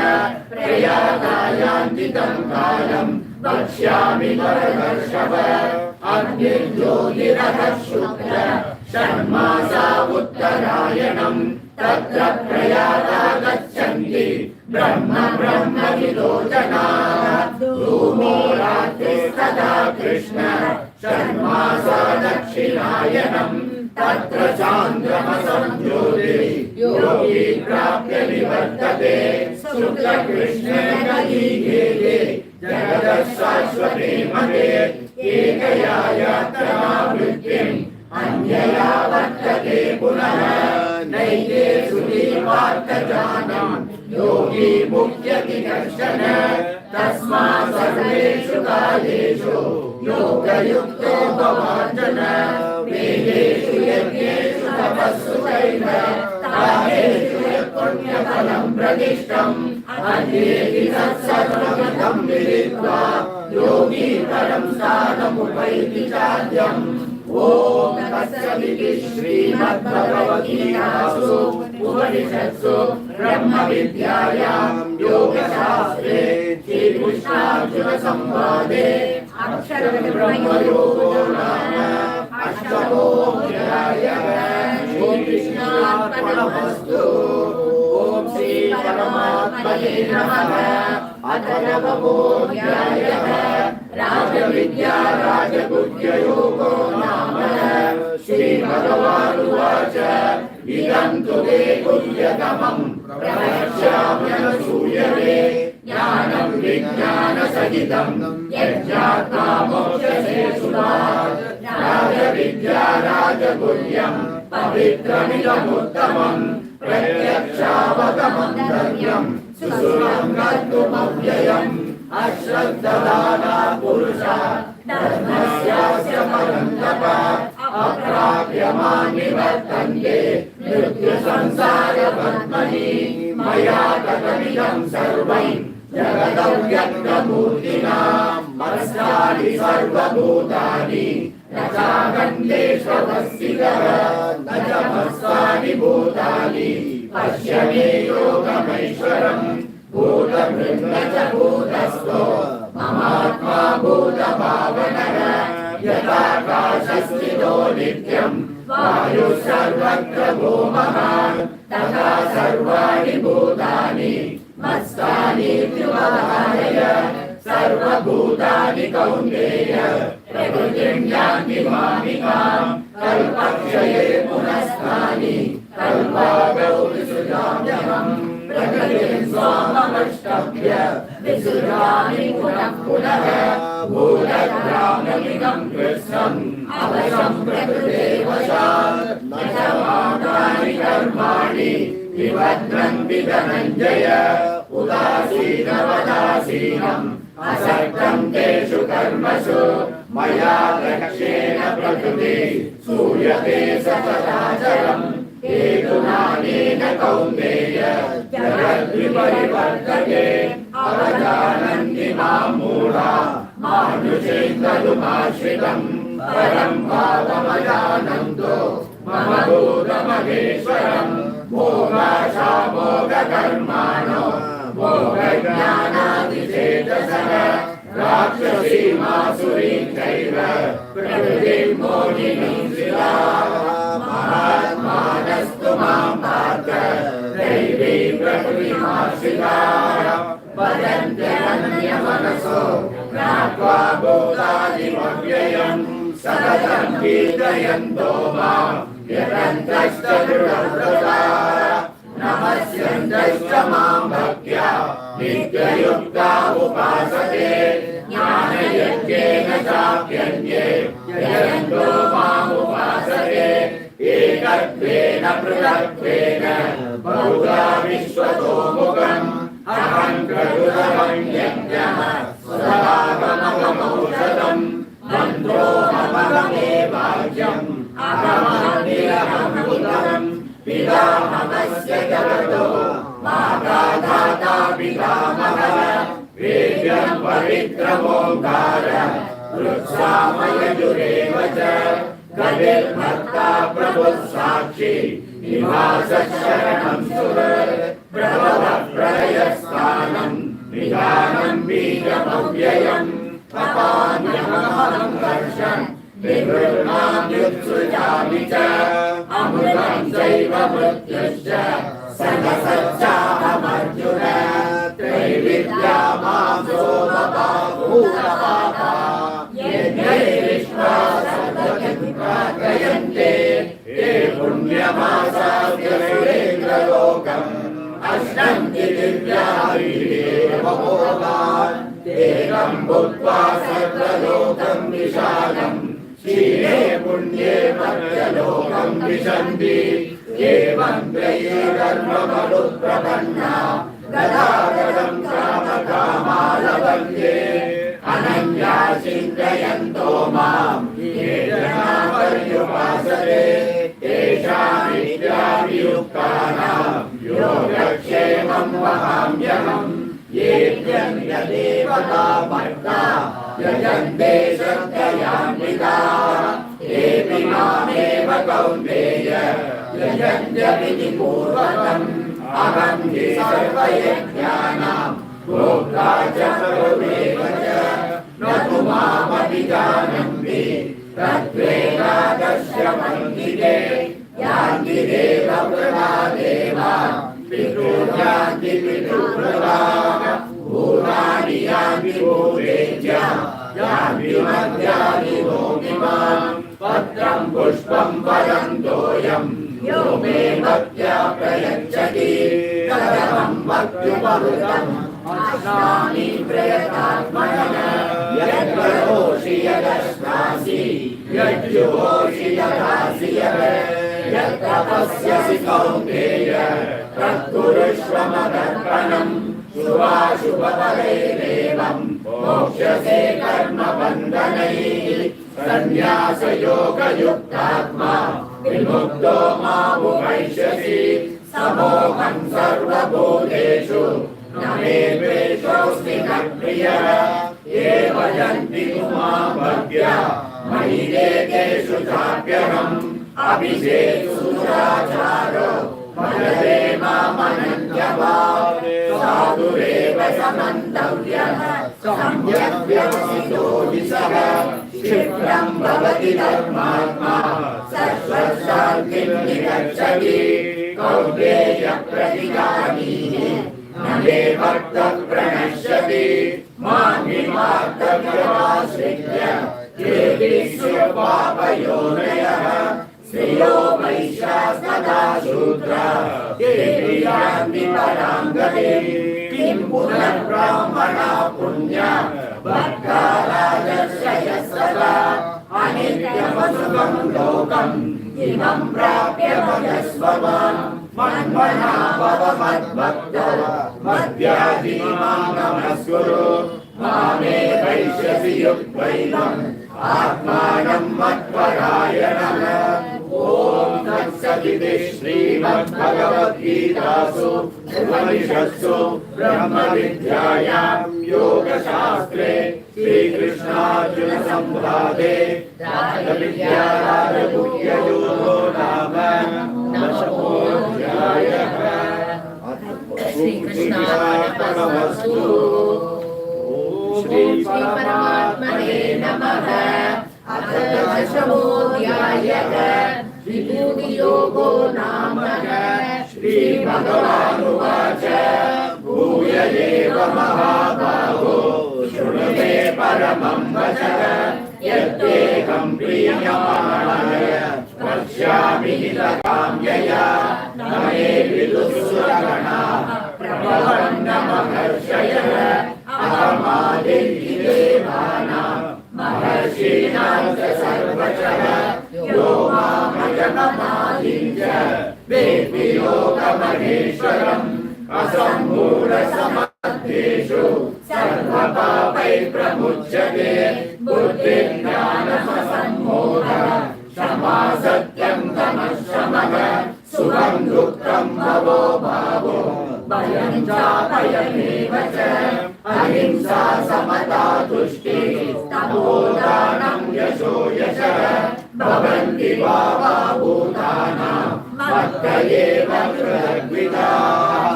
प्रयातायान्ति तं कालं वक्ष्यामि भरतर्षभ अग्निर्ज्योतिरथः शुक्ल षण्मासा उत्तरायणम् तत्र प्रयाता गच्छन्ति ब्रह्म ब्रह्मविदो जनाः धूमो रात्रिस्तथा कृष्ण षण्मासा दक्षिणायनम् तत्र चान्द्रमसं ज्योतिः योगी प्राप्य निवर्तते शुक्लकृष्णे कलियुगे जगतः शाश्वते मते एकया यात्रावृत्तिम् अन्यया वर्तते पुनः नैते सुधीवार्तजानान् योगी मुह्यति कश्चन तस्मात् सर्वेषु कालेषु योगयुक्तो भवार्जुन वेदेषु यज्ञेषु तपस्सु चैव तामेषु पुण्यफलं प्रतिष्ठम् अन्येति तत्सर्वमिदं विदित्वा योगी परं स्थानमुपैति चाद्यम्। ॐ तत्सदिति श्रीमद्भगवद्गीतासु उपनिषत्सु ब्रह्मविद्यायां योगशास्त्रे श्रीकृष्णार्जुनसंवादे अक्षरब्रह्मयोगो नाम अष्टमोऽध्यायः। श्रीकृष्णार्पणमस्तु। ॐ श्रीपरमात्मने नमः। अथ नवमोऽध्यायः। राजविद्या राजगुह्ययोगो नाम। श्रीभगवानुवाच इदं तु ते गुह्यतमं प्रवक्ष्याम्यनसूयवे ज्ञानं विज्ञानसहितं यज्ञात्मा मोक्षसे सुभात्। राजविद्या राजगुह्यं पवित्रमिदमुत्तमं प्रत्यक्षावगमन्तव्यं सुश्रुतं कर्तुमव्ययम्। अश्रद्धदाना पुरुषा धर्मस्यास्य परन्तप अप्राप्यमान् निवर्तन्ते मृत्युसंसारपद्मनि। मया ततमिदं सर्वं जगदव्यक्तमूर्तिना मत्स्थानि सर्वभूतानि न चागन्तेष्वस्थितः न च मत्स्थानि भूतानि। पश्य मे योगमैश्वरम् भूतभृन्न च भूतस्थो ममात्मा भूतभावनः। यथाकाशस्थितो नित्यं वायुः सर्वत्र भूमः तथा सर्वाणि भूतानि मत्स्थानीत्युपधारय। सर्वभूतानि कौन्तेय प्रकृतिं यान्ति मामिकां कल्पक्षये पुनस्तानि कल्पादौ विसृजाम्यहम्। प्रकृतिं स्वामवष्टभ्य विसृजामि पुनः पुनः। भूतग्राममिदं कृत्स्नम् अवशं प्रकृते वशात् न च मानानि कर्माणि निबध्नन्ति धनञ्जय। उदासीनवदासीनम् असक्तं तेषु कर्मसु मया लक्ष्येन प्रकृति सूयते सचराचरम्। हेतुनानेन कौन्तेय जगद्विपरिवर्तते अवजानन्ति मां मूढा मानुषेन्दुमाश्रितम्। परं भावमजानन्तो मम भूतमहेश्वरम्। मोगाशामोगकर्माणो मोगज्ञानादिचेतसः राक्षसीमासुरीं चैव प्रकृतिं मोहिनीं शिलाः। महात्मानस्तु मां पार्थ दैवी प्रकृतिमाश्रिताः वदन्त्यनन्यमनसो ज्ञात्वा भूतादिमव्ययम्। सततं कीर्तयन्तो मां यतन्तश्च दृढव्रताः नमस्यन्तश्च मां भक्त्या नित्ययुक्ता उपासते। ज्ञानयज्ञेन चाप्यन्ये यजन्तो मामुपासते। एकत्वेन पृथक्त्वेन बहुधा विश्वतो मुखम् अहं क्रतुरहं यज्ञः स्वभावमहमौषधम्। मन्त्रोऽहमहमे वाच्यम् अहमग्निरहमृतम्। पितामहस्य जगतो माता धाता पितामहः। वेद्यं पवित्रमोङ्कार वृक्षामयजुरेव च। गतिर्भर्ता प्रभुः साक्षी निवासः शरणं सुहृत्। प्रभवः प्रलयस्थानं निधानं बीजमव्ययम्। तपाम्यहमहं वर्षं विवृणाम्युत्सृजामि च। अमृतं चैव मृत्युश्च सदसच्चाहमर्जुन। त्रैविद्या मां सोमबाहुभूतपापा यज्ञैरिष्ट्वा सर्वजं प्रार्थयन्ते। ते पुण्यमासाद्य सुरेन्द्रलोकम् अश्नन्ति दिव्याभिरेव भोगान्। एकं भूत्वा सर्वलोकं विशालम् क्षीणे पुण्ये मर्त्यलोकं विशन्ति। एवं त्रयी धर्ममनुप्रपन्ना गदागदं कामकामालवन्ते। अनन्या चिन्तयन्तो मां ये जना पर्युपासते तेषां विद्या योगक्षेमं वहाम्यहम् येभ्यं यदेवता भक्ता यजन्ते श्रद्धयान्विताः तेऽपि मामेव कौन्तेय यजन्त्य विधिपूर्वकम् अहं हि सर्वयज्ञानां भोक्ता च प्रभुरेव च न तु मामभिजानन्ति तत्त्वेकादश्यमन्तिके यान्ति देवव्रता देवान् पितॄन् यान्ति पितृव्रताः भूतानि यान्ति भूतेज्या यान्ति मद्यानि भूमिमान् पत्रं पुष्पं फलं तोयम् यो मे भक्त्या प्रयच्छति तदहं भक्त्युपहृतम् अस्नामि प्रयतात्मनः यत्करोषि यदश्नासि यज्जुहोषि यदासि यत्तपस्यसि कौन्तेय तत्कुरुष्व मदर्पणम् शुभाशुभफलैरेवम् मोक्ष्यसे कर्मबन्धनैः सन्न्यासयोगयुक्तात्मा विमुक्तो मामुपैष्यसि समोहं सर्वभूतेषु न मे द्वेषोऽस्ति न प्रियः ये भजन्ति मां भक्त्या मयि देहेषु चाप्यहम् अभिषेकु सुराचारो भजते मामनन्यभाक् साधुरेव समन्तव्यः सम्यक् व्यवसितो हि सः क्षिप्रं भवति धर्मात्मा सर्वशान्तिं निगच्छति कौन्तेय प्रतिगामीहि न मे भक्तः प्रणश्यति मां हि मार्तव्यमाश्रित्य केऽपि पापयोनयः श्रियो वैश्यास्तथा शूद्रा केऽपि यान्ति परां गतिम् किं पुनः ब्राह्मणा पुण्या भक्ता राजर्षयः सदा अनित्यमसुखं लोकम् इमं प्राप्य भजस्व माम् मन्मना भव मद्भक्तो मद्याजीमां नमस्कुरु मामे वैश्यसि युक्तैवम् आत्मानं मत्परायणः ॐ तत्सदिति श्रीमद्भगवद्गीतासु उपनिषत्सु ब्रह्मविद्यायां योगशास्त्रे श्रीकृष्णार्जुनसंवादे राजविद्या राजगुह्ययोगो नाम दशमोऽध्यायः। श्रीकृष्णार्पणमस्तु। श्री परमात्मने नमः। अथ दशमोऽध्यायः। विभूतियोगो नाम। श्रीभगवानुवाच भूय एव महाबाहो शृणु मे परमं वचः यद्देहं प्रीयमाणाय पश्यामि हितकाम्यया न मे विदुःसुरगणाः प्रभवन्नमहर्षयः अहमादिर्हि देवानां महर्षीणां च सर्वशः यो मामजममादिं च वेत्ति लोकमहेश्वरम् असम्मूढसमर्थेषु सर्वपापैः प्रमुच्यते बुद्धिर्ज्ञानमसम्मोहः क्षमा सत्यं तमः शमः सुखं दुःखं भवो भावो भयं चाभयमेव च अहिंसा समता तुष्टिः तपोदानं यशो यशः भवन्ति भावा भूतानां मत्त एव कृतज्ञाः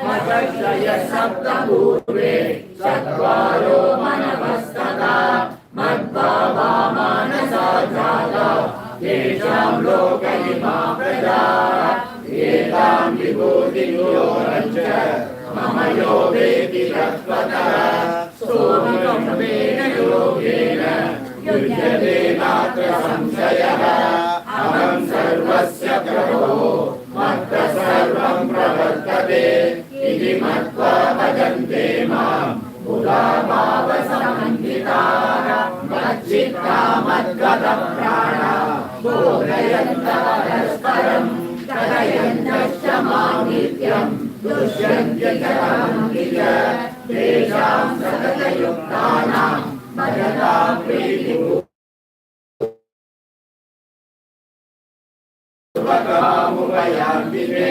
मदर्शय सप्तपूर्वे चत्वारो मनवस्तथा मद्भावा मानसा जाता येषां लोक इमा प्रजाः एतां विभूतिं यो रच्च मम यो वेति तत्त्वतः सोऽहमेन योगेन युज्यते नात्र संशयः अहं सर्वस्य प्रभो मत्तः सर्वं प्रवर्तते इति मत्वा भजन्ते माम् उदाभावसमन्विताः मच्चित्ता मद्गतप्राणा बोधयन्तः परस्परं कथयन्तश्च मां नित्यं दुष्यन्ति च कान्ति च तेषां सततयुक्तानां भजतां प्रीतिपूर्वकामुपयान्ति ते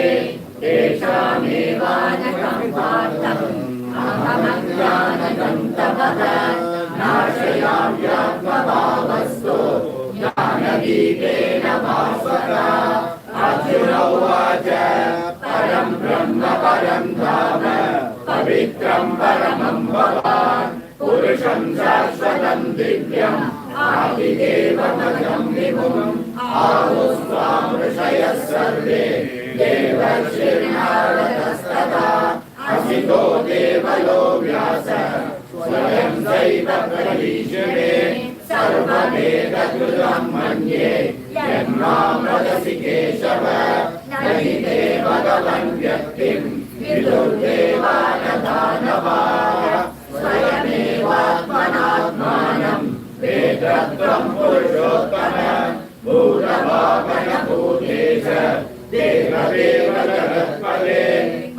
तेषामेवानकं पार्थम् अहमज्ञानकं तमः नाशयाम्यात्मभावस्तु ज्ञानदीपेन भास्वता। अर्जुन उवाच परं ब्रह्म परं धाम पवित्रं परमं भवान् पुरुषं शाश्वतं दिव्यम् आदिदेवमजं विभुम् आहुस्त्वां ऋषयः सर्वे देवर्षिर्नारदस्तथा असितो देवलो व्यासः स्वयं दैव प्रवीक्षणे सर्ववेदकृतं मन्ये यन्मां वदसि केशव न हि ते भगवन् व्यक्तिं विदुर्देवानदानवाः स्वयमेवात्मनात्मानं वेदत्वं पुरुषोत्तम भूतभावन भूतेश देवदेव जगत्पदे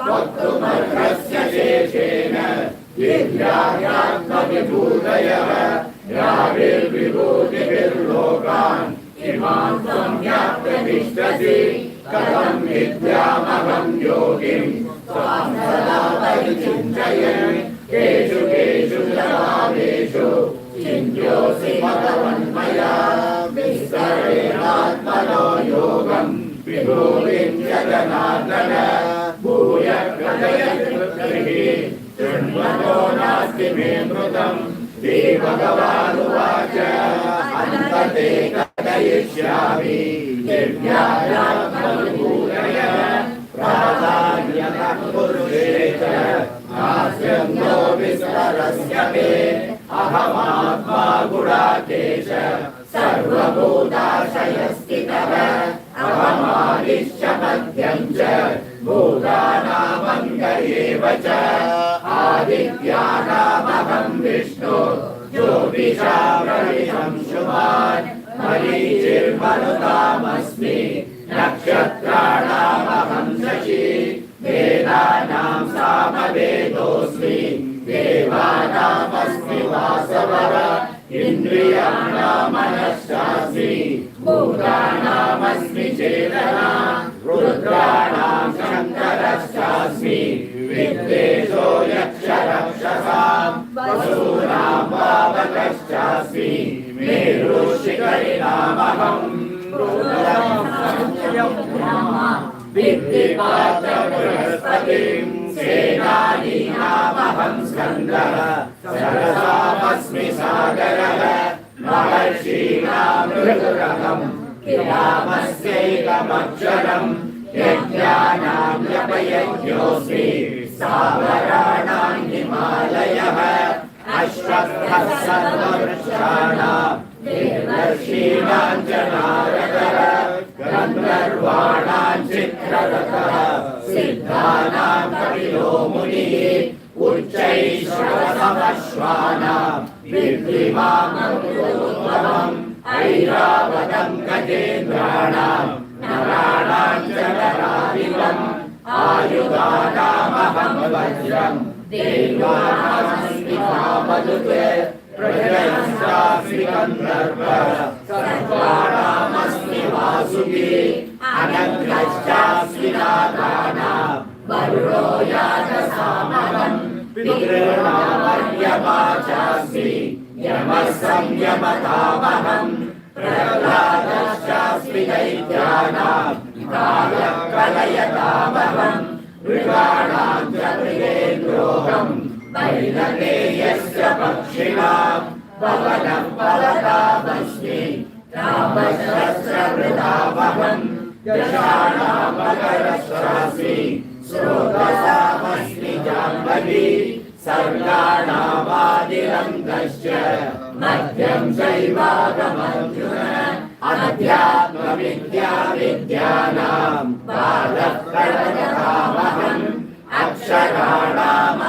वक्तुमर्हस्य शेषेण दिव्यात्मविभूतयः याविर्विभूतिभिर्लोकान् इमां त्वं ज्ञातुमिच्छसि कथं विद्यामहं योगिं त्वां सदा परिचिन्तयन् केषु केषु च भावेषु चिन्त्योऽसि भगवन्मया विस्तरेणात्मनो योगं विभूतिं च जनार्दन भूयः कथय कृतिः शृण्वतो नास्ति मे मृतम्। श्रीभगवानुवाच अन्तते कथयिष्यामि दिव्यात्मविभूतयः प्राधान्यतः पुरुषे च नास्यन्तो विस्तरस्य मे अहमात्मा गुडाकेश सर्वभूताशयस्थितः अहमादिश्च मध्यं च भूतानामन्त एव च आदित्यानामहं विष्णु ज्योतिषामहं शुभान् मरीचिर्मरुतामस्मि नक्षत्राणामहं शशी वेदानां सामवेदोऽस्मि देवानामस्मि वासवः इन्द्रियाणां मनश्चास्मि भूतानामस्मि चेतना रुद्राणां शङ्करश्चास्मि विद्वेषो यक्षरक्षसां वसूनां पावकश्चास्मि मेरुशिखरिणामहम् बृहस्पतिं सेनानीनामहं स्कन्दः सरसामस्मि सागरः महर्षीणां ऋतुरहं किरामस्यैकमक्षरम् यज्ञानां जपयज्ञोऽस्मि स्थावराणां हिमालयः अश्वत्थः सर्ववृक्षाणां देवर्षीणां च नारदः गन्धर्वाणां चित्ररथः सिद्धानां कपिलो मुनिः उच्चैश्रवसमश्वानां विद्धिमामरुतोत्तमम् ऐरावतं गजेन्द्राणां नराणां च नराधिपम् आयुधानामहं वज्रं देवानामस्मि कामधुक् प्रजयश्चास्मि गन्धर्वः सर्वाणामस्मि वासुकी अनघश्चास्मि नागानां वरुणो यातसामहं पितॄणामर्यमा चास्मि यमः संयमतामहम् प्रह्लादश्चास्मि दैत्यानां कालः कलयतामहम् मृगाणां च मृगेन्द्रोऽहम् वैनतेयस्य पक्षिणां पवनः पवतामस्मि रामशस्त्रभृतामहम् यशाणां मकरश्चास्मि स्रोतसामस्मि जाह्नवी सर्गाणामादिरन्तश्च मध्यं चैवागमर्जुन अध्यात्मविद्या विद्यानां बालः प्रणततामहम्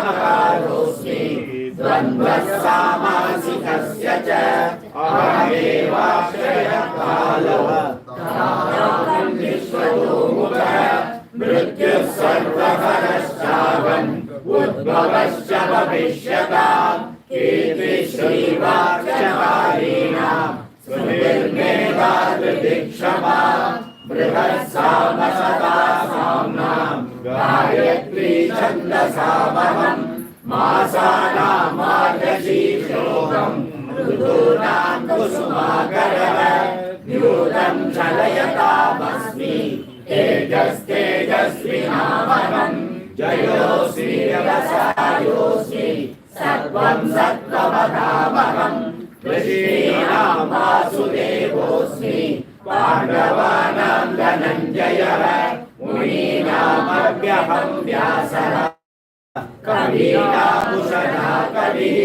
अक्षराणामकारोऽस्मि द्वन्द्वः सामासिकस्य च अहमेवाक्षयः कालः कालं विश्वतोमुखः मृत्युः सर्वहरश्चाहम् उद्भवश्च भविष्यताम् कीर्तिः श्रीवाक्यकारीणां स्मृतिर्मेधा धृतिक्षमा बृहत्सामसदा साम्नां छन्दसामहम् मासानां मार्गशीर्षोऽहम् ऋतूनां कुसुमाकरः द्यूतं चलयतामस्मि तेजस्तेजस्विनामहम् जयोऽस्मि व्यवसायोऽस्मि सत्त्वं सत्त्ववतामहम् ऋषीणां वासुदेवोऽस्मि पाण्डवानां धनञ्जयः मुनीनामव्यहं व्यासः कवीनामुषणा कविः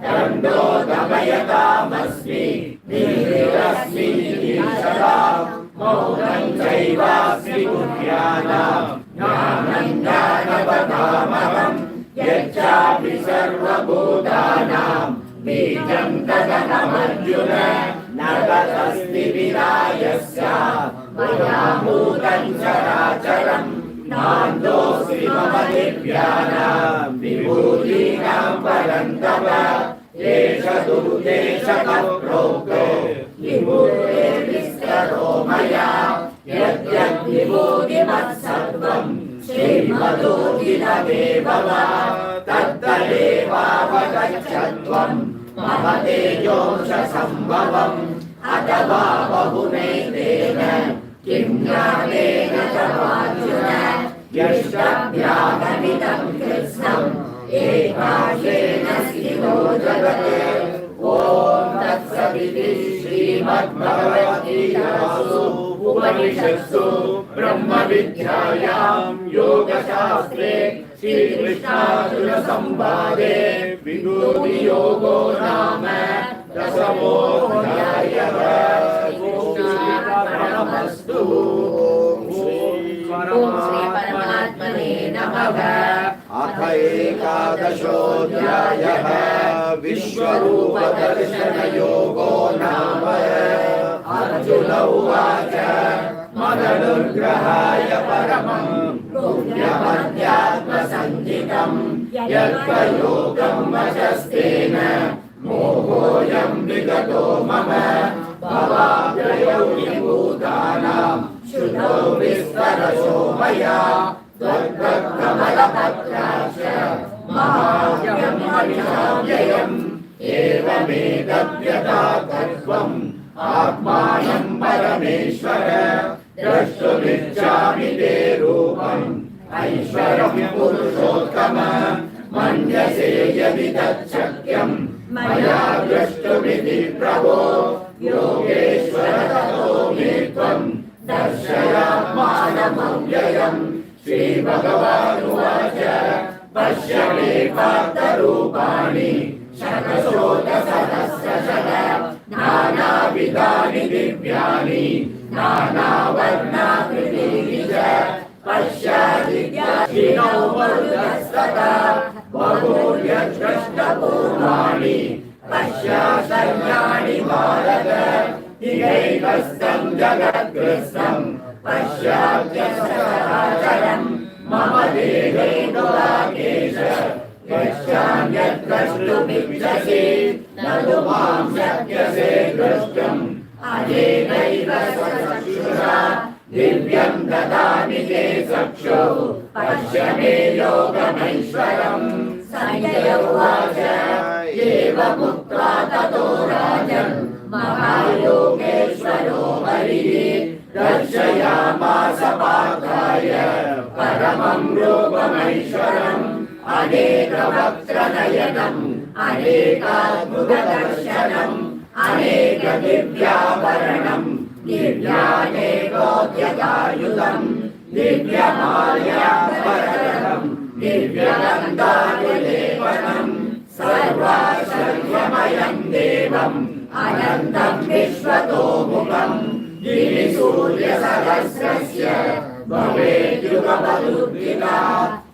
दण्डो दमयतामस्मि धीरस्मि ईशदा मौनं चैवास्मि बुद्ध्यानां ज्ञानं ज्ञानवतामहम् यच्चापि सर्वभूतानां बीजं तदहमर्जुन न तदस्ति विना यस्यात् मया भूतं चराचरम् नान्दोऽस्ति मम दिव्यानां विभूतीनां परन्तप एष दुर्देशतः प्रोक्तो विभूतिर्विस्तरो मया यद्यद्विभूतिमत्सर्वं श्रीमदोदिनमेव वा तत्तदेवावगच्छत्वं मम तेजोंशसम्भवम् अथवा बहुनैतेन किं ज्ञानेन तवार्जुन यष्टभ्यागमिदं कृत्स्नम् एकाशेन स्थितो जगत् ॐ तत्सदिति श्रीमद्भगवद्गीतासु उपनिषत्सु ब्रह्मविद्यायां योगशास्त्रे श्रीकृष्णार्जुनसंवादे विभूतियोगो नाम दशमोऽध्यायः। ॐ श्री परमात्मने नमः। अथ एकादशोऽध्यायः विश्वरूपदर्शनयोगो नाम। अर्जुन उवाच मदनुग्रहाय परमं गुह्यमध्यात्मसञ्चितं यत्प्रयोगं वचस्तेन मोहोऽयं विगतो मम भवाभ्ययो विभूतानां श्रुतौ विस्तरशो मया त्वत्कमलपत्राक्ष महाव्ययम् एवमेतद्यथार्थत्वम् आत्मानं परमेश्वर द्रष्टुमिच्छामि ते रूपम् ऐश्वरं पुरुषोत्तम मन्यसे यदि तच्छक्यं मया द्रष्टुमिति प्रभो योगेश्वर ततो मे त्वं दर्शयात्मानमव्ययम्। श्रीभगवानुवाच पश्य मे पार्थरूपाणि शतशोथसहस्रशः नानाविधानि दिव्यानि नानावर्णाकृतीनि च पश्यादित्यादिनौ मरुतस्तथा बहून्यद्रष्टपूर्वाणि पश्याशल्याणि भारत इहैकस्थं जगत्कृत्स्नं पश्याद्यसचराचरम् मम देहे गुहाकेश यच्छान्यद्द्रष्टुमिच्छसि न तु मां शक्यसे द्रष्टुम् अनेनैव चक्षुषा दिव्यं ददामि ते चक्षुः पश्य मे योगमैश्वरम्। संजय उवाच एवमुक्त्वा ततो राजन् महायोगेश्वरो हरिः दर्शयामास पार्थाय परमं रूपमैश्वरम् अनेकवक्त्रनयनम् अनेकाद्भुतदर्शनम् अनेकदिव्याभरणम् दिव्यानेकोद्यतायुधम् दिव्यमाल्याभरणम् दिव्यगन्धानुलेपनम् सर्वाश्चर्यमयम् देवम् अनन्तम् विश्वतोमुखम् गिरिसूर्यसहस्रस्य भवेद्युगपदुद्धिता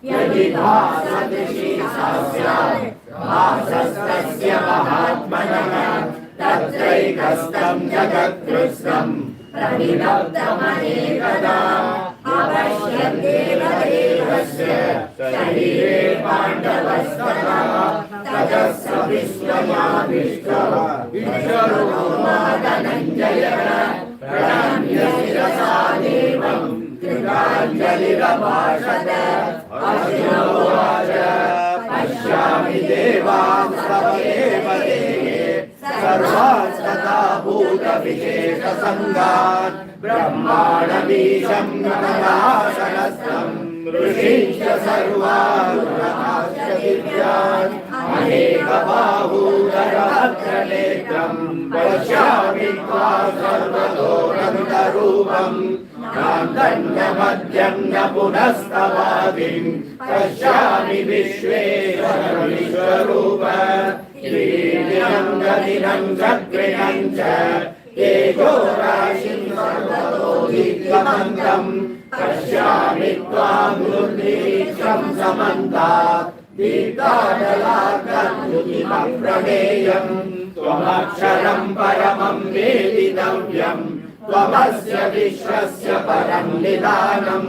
यदि भासदृशी सा स्यात् भासस्तस्य महात्मनः तत्रैकस्थं जगत्कृत्स्नं प्रविलब्धमनेकदा अवश्यं देवदेवस्य शरीरे पाण्डवस्तथा ततः स विश्वमाविष्टः धनञ्जयः प्रणम्य शिरसा देवं कृताय अञ्जलिरभाषत अर्जुन उवाच पश्यामि देवांस्तव एव देहे सर्वांस्तथा भूतविशेषसङ्गान् ब्रह्माणमीशं गगनाशनस्थं ऋषींश्च सर्वानुरगांश्च दिव्यान् अनेकबाहूदरभद्रनेत्रं पश्यामि त्वां सर्वतोरन्तरूपम् नान्तं न मध्यं न पुनस्तवादिं पश्यामि विश्वेश्वर विश्वरूप वीर्यं गतिनं चक्रिणं च तेजो राशिं सर्वतो दीप्तमन्तं पश्यामि त्वां दुर्निरीक्षं समन्तात् दीप्तानलार्कद्युतिमप्रमेयं त्वमक्षरं परमं वेदितव्यं त्वमस्य विश्वस्य परं निधानं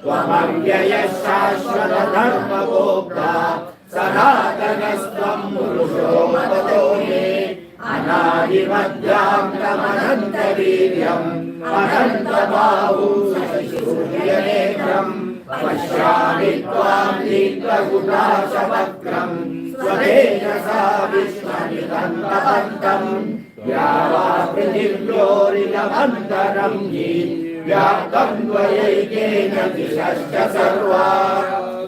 त्वमव्ययः शाश्वत धर्मगोप्ता सनातनस्त्वं पुरुषो मतो मे अनादिमध्यान्तमनन्तवीर्यम् अनन्तबाहुशूर्यनेत्रं पश्यामि त्वां दीप्तहुताशवक्त्रं स्वतेजसा विश्वमिदन्तपन्तम् या वा पृथिव्योरिदमन्तरं हि व्याप्तं त्वयैकेन दिशश्च सर्वा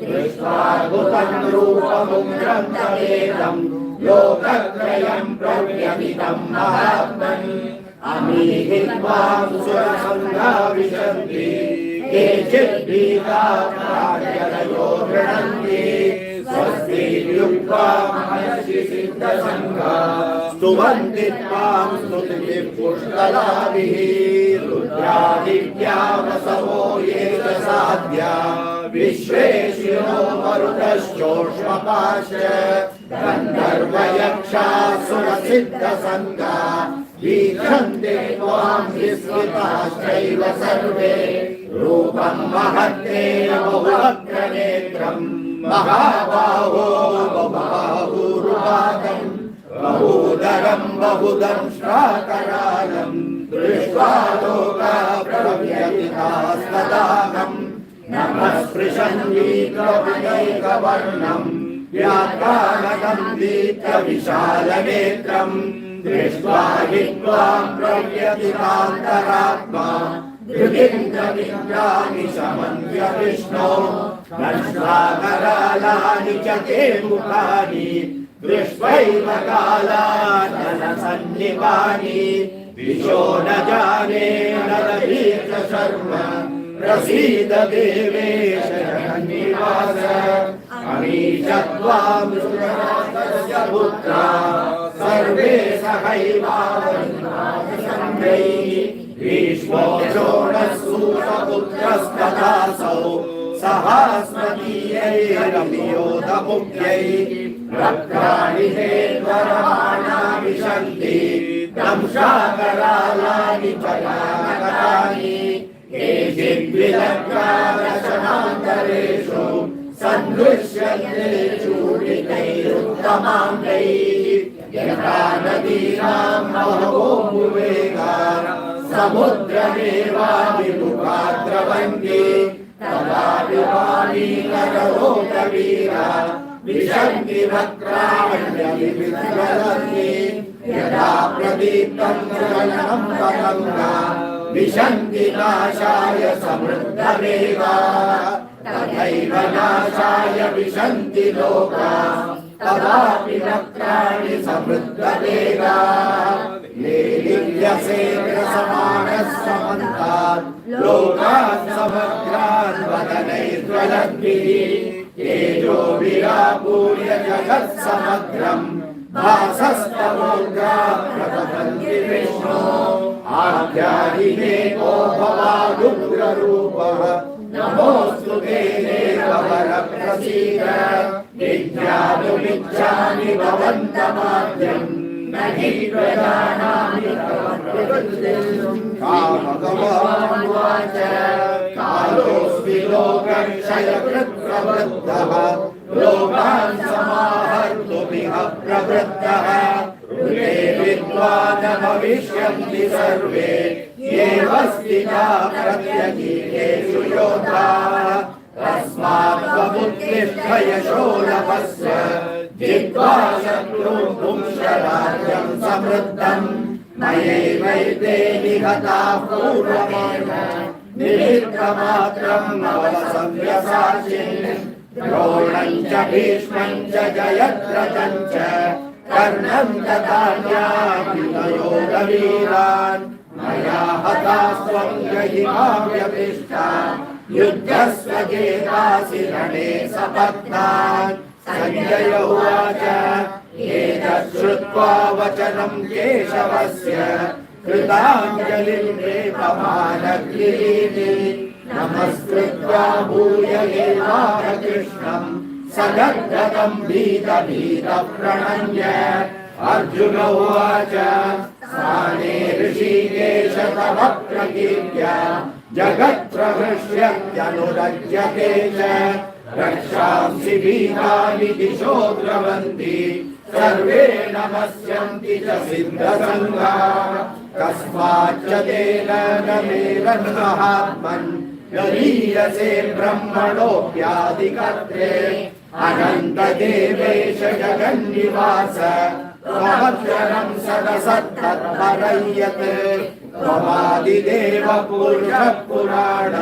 दृष्ट्वाद्भुतं रूपमुग्रं तवेदं लोकत्रयं प्रव्यथितं महात्मन् अमीहि त्वां सुरसङ्घा विशन्ति केचित् भीताः प्राञ्जलयो गृह्णन्ति स्वस्तिर्युक्त्वा महर्षि सिद्धसङ्घाः स्तुवन्ति त्वां स्तुतिभिः पुष्कलाभिः रुद्रादित्या वसवो ये च साध्या विश्वेशिरो मरुतश्चोष्मपाश्च गन्धर्वयक्षासुरसिद्धसङ्घा वीक्षन्ते त्वां विस्मिताश्चैव सर्वे रूपं महत्ते बहुवक्त्रनेत्रं महाबाहो बहुबाहुरुपादं बहूदरं बहुदंष्ट्राकरालं दृष्ट्वा लोकाः प्रव्यथितास्तदाहं नमस्पृशन्वीकविनैकवर्णं व्याख्यानकं दीप्तविशालनेत्रं दृष्ट्वा हि त्वां प्रव्यथितान्तरात्मा धृतीन्द्रविद्यानि शमन्त्य विष्णो दंष्ट्राकरालानि च ते मुखानि दृष्ट्वैव कालाननसन्निपानि दिशो न जाने नरभि च शर्म प्रसीद देवेश जगन्निवास अमीश त्वां सुरराजस्य पुत्रा सर्वे सहैवावनिवाससङ्गैः भीष्मो द्रोणसूतपुत्रस्तथासौ सहास्मदीयैरभियोधमुख्यैः वक्त्राणि ते त्वरमाणा विशन्ति दंशाकरालानि च यानकानि केचिद्विलग्नादशनान्तरेषु सन्दृश्यन्ते चूडितैरुत्तमाङ्गैः यथा नदीनां बहवो वेगाः समुद्रमेवाभिमुखा द्रवन्ति तदा विवाणी नरलोकवीरा विशन्ति वक्त्राण्यभिविज्वलन्ति यदा प्रदीप्तं ज्वलनं पतङ्गा विशन्ति नाशाय समृद्धवेगाः तथैव नाशाय विशन्ति लोकाः तदापि वक्त्राणि समृद्धवेगाः लेलिव्यसेन्द्रसमानः समन्तात् लोकान् समग्रान् वदनैर्ज्वलद्भिः तेजो विरापूर्य जगत्समग्रम् भासस्तमोग्राः प्रतपन्ति विष्णो आध्यात्मिको भवादुग्ररूपः नमोऽस्तु ते देववर प्रसीद विज्ञातुमिच्छामि भवन्तमाद्यम् न हि प्रजानामि कामगवानुवाच कालोऽस्मि लोकक्षयकृत् प्रवृद्धः लोकान् समाहर्तुमिह प्रवृत्तः ऋते विद्वान् भविष्यन्ति सर्वे एव स्थिता प्रत्यगीतेषु योद्धा तस्मात् त्वमुत्तिष्ठ यशो लभस्व जित्वा शत्रुं पुंस राज्यं समृद्धम् मयैवैते निहताः पूर्वमेव निमित्तमात्रं नवसव्यसाचिन् द्रोणं च भीष्मं च जयद्रथं च कर्णं तथान्याभितयोगवीरान् मया हतास्त्वं गहिमा व्यपिष्टा युद्धस्व जेतासि रणे सपत्नान् संजय उवाच एतत् श्रुत्वा वचनं केशवस्य कृताञ्जलिं प्रेममानक्लिनीति नमस्कृत्वा भूय एवाह कृष्णं सगद्गदं भीतभीतः प्रणम्य अर्जुन उवाच स्थाने ऋषिकेश तव प्रकीर्त्या जगत्प्रहृष्यत्यनुरज्यते च रक्षांसि भीतानि दिशो द्रवन्ति सर्वे नमस्यन्ति च सिद्धसङ्घाः कस्माच्च तेन न मेरन्महात्मन् गरीयसे ब्रह्मणोऽप्यादिकर्त्रे अनन्तदेवेश जगन्निवास त्वमक्षरं सदसत्तत्परय्यत् त्वमादिदेव पुरुषः पुराण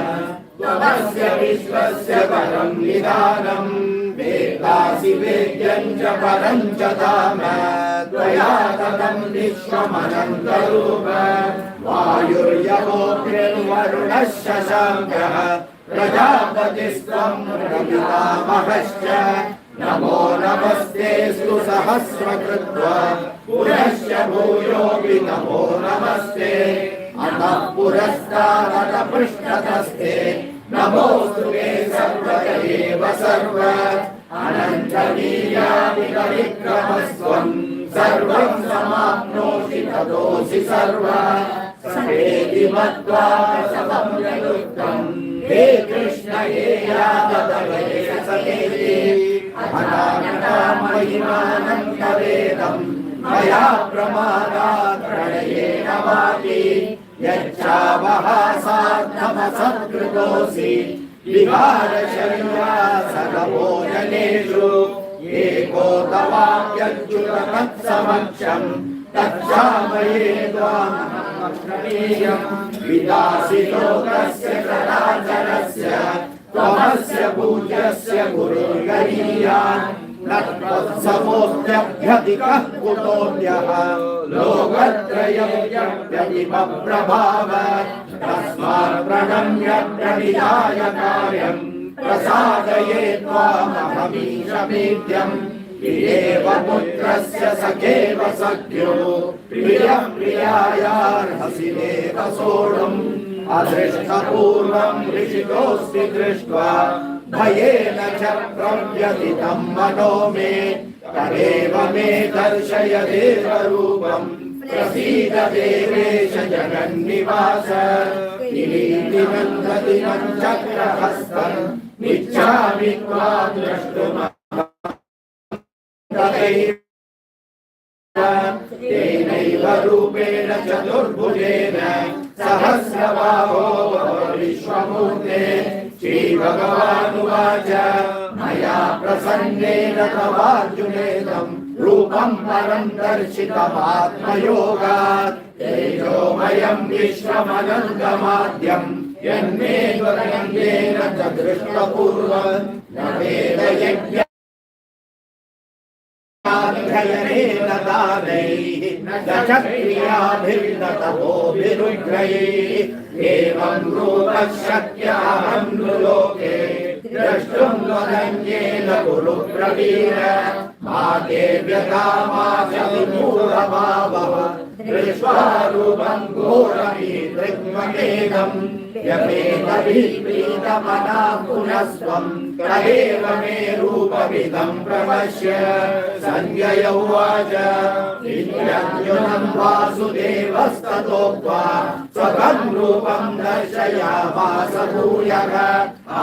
त्वमस्य विश्वस्य परं निदानम् वेदासि वेद्यं च परं च धाम त्वया ततं विश्वमनन्तरूप वायुर्यमोऽग्निर्वरुणः शशाङ्कः प्रजापतिस्त्वं प्रपितामहश्च नमो नमस्तेऽस्तु सहस्रकृत्वा पुनश्च भूयोऽपि नमो नमस्ते अतः पुरस्तादत पृष्ठतस्ते नमोऽस्तु ते सर्वत एव सर्व अनन्तवीर्यामितविक्रमस्त्वं सर्वं समाप्नोषि ततोऽसि सर्व समेति मत्वा सबं यदुक्तं हे कृष्ण हे यादव हे समेति अनागतां महिमानं तवेदं मया प्रमादात् प्रणयेन वापि यच्छावहासार्थमसत्कृतोऽसि विहारशय्यासनभोजनेषु एको तवाप्यच्युत तत्समक्षं तच्छामये त्वामक्षणीयं विदासि लोकस्य चराचरस्य त्वमस्य पूज्यस्य गुरुर्गरीयान् न त्वत्समोऽस्त्यभ्यधिकः कुतोऽन्यः लोकत्रयं व्यतिमप्रभाव तस्मात् प्रणम्य प्रणिधाय कार्यं प्रसादये त्वामहमीशमेत्यम् प्रियेव पुत्रस्य सखेव सख्यो प्रियं प्रियायार्हसि देव सोढुम् अदृष्टपूर्वं ऋषितोऽस्ति दृष्ट्वा भयेन च प्रव्यथितं मनो मे तदेव मे दर्शय देवरूपं प्रसीद देवेश जगन्निवास किरीटिनन्ददिनं चक्रहस्तं इच्छामि त्वां द्रष्टुम् तेनैव रूपेण चतुर्भुजेन सहस्रबाहो विश्वमूर्ते श्रीभगवानुवाच मया प्रसन्नेन तवार्जुनेदं रूपं परं दर्शितमात्मयोगात् तेजोमयं विश्वमनन्तमाद्यं यन्मे त्वरङ्गेन च दृष्टपूर्वं न वेदयज्ञ अध्ययनेन दानैः न क्रियाभिर्न तपोभिरुग्रैः एवं रूपः शक्यः लोके द्रष्टुं त्वदन्येन कुरु प्रवीर मा ते व्यथा मा च विमूढभावः दृष्ट्वा रूपं घोरमीदृग्ममेदम् व्यपेतभिप्रीतमना पुनस्त्वं तदेव मे रूपमिदं प्रपश्य संजय उवाच इत्यर्जुनं वासुदेवस्ततोक्त्वा स्वकं रूपं दर्शयामास भूयः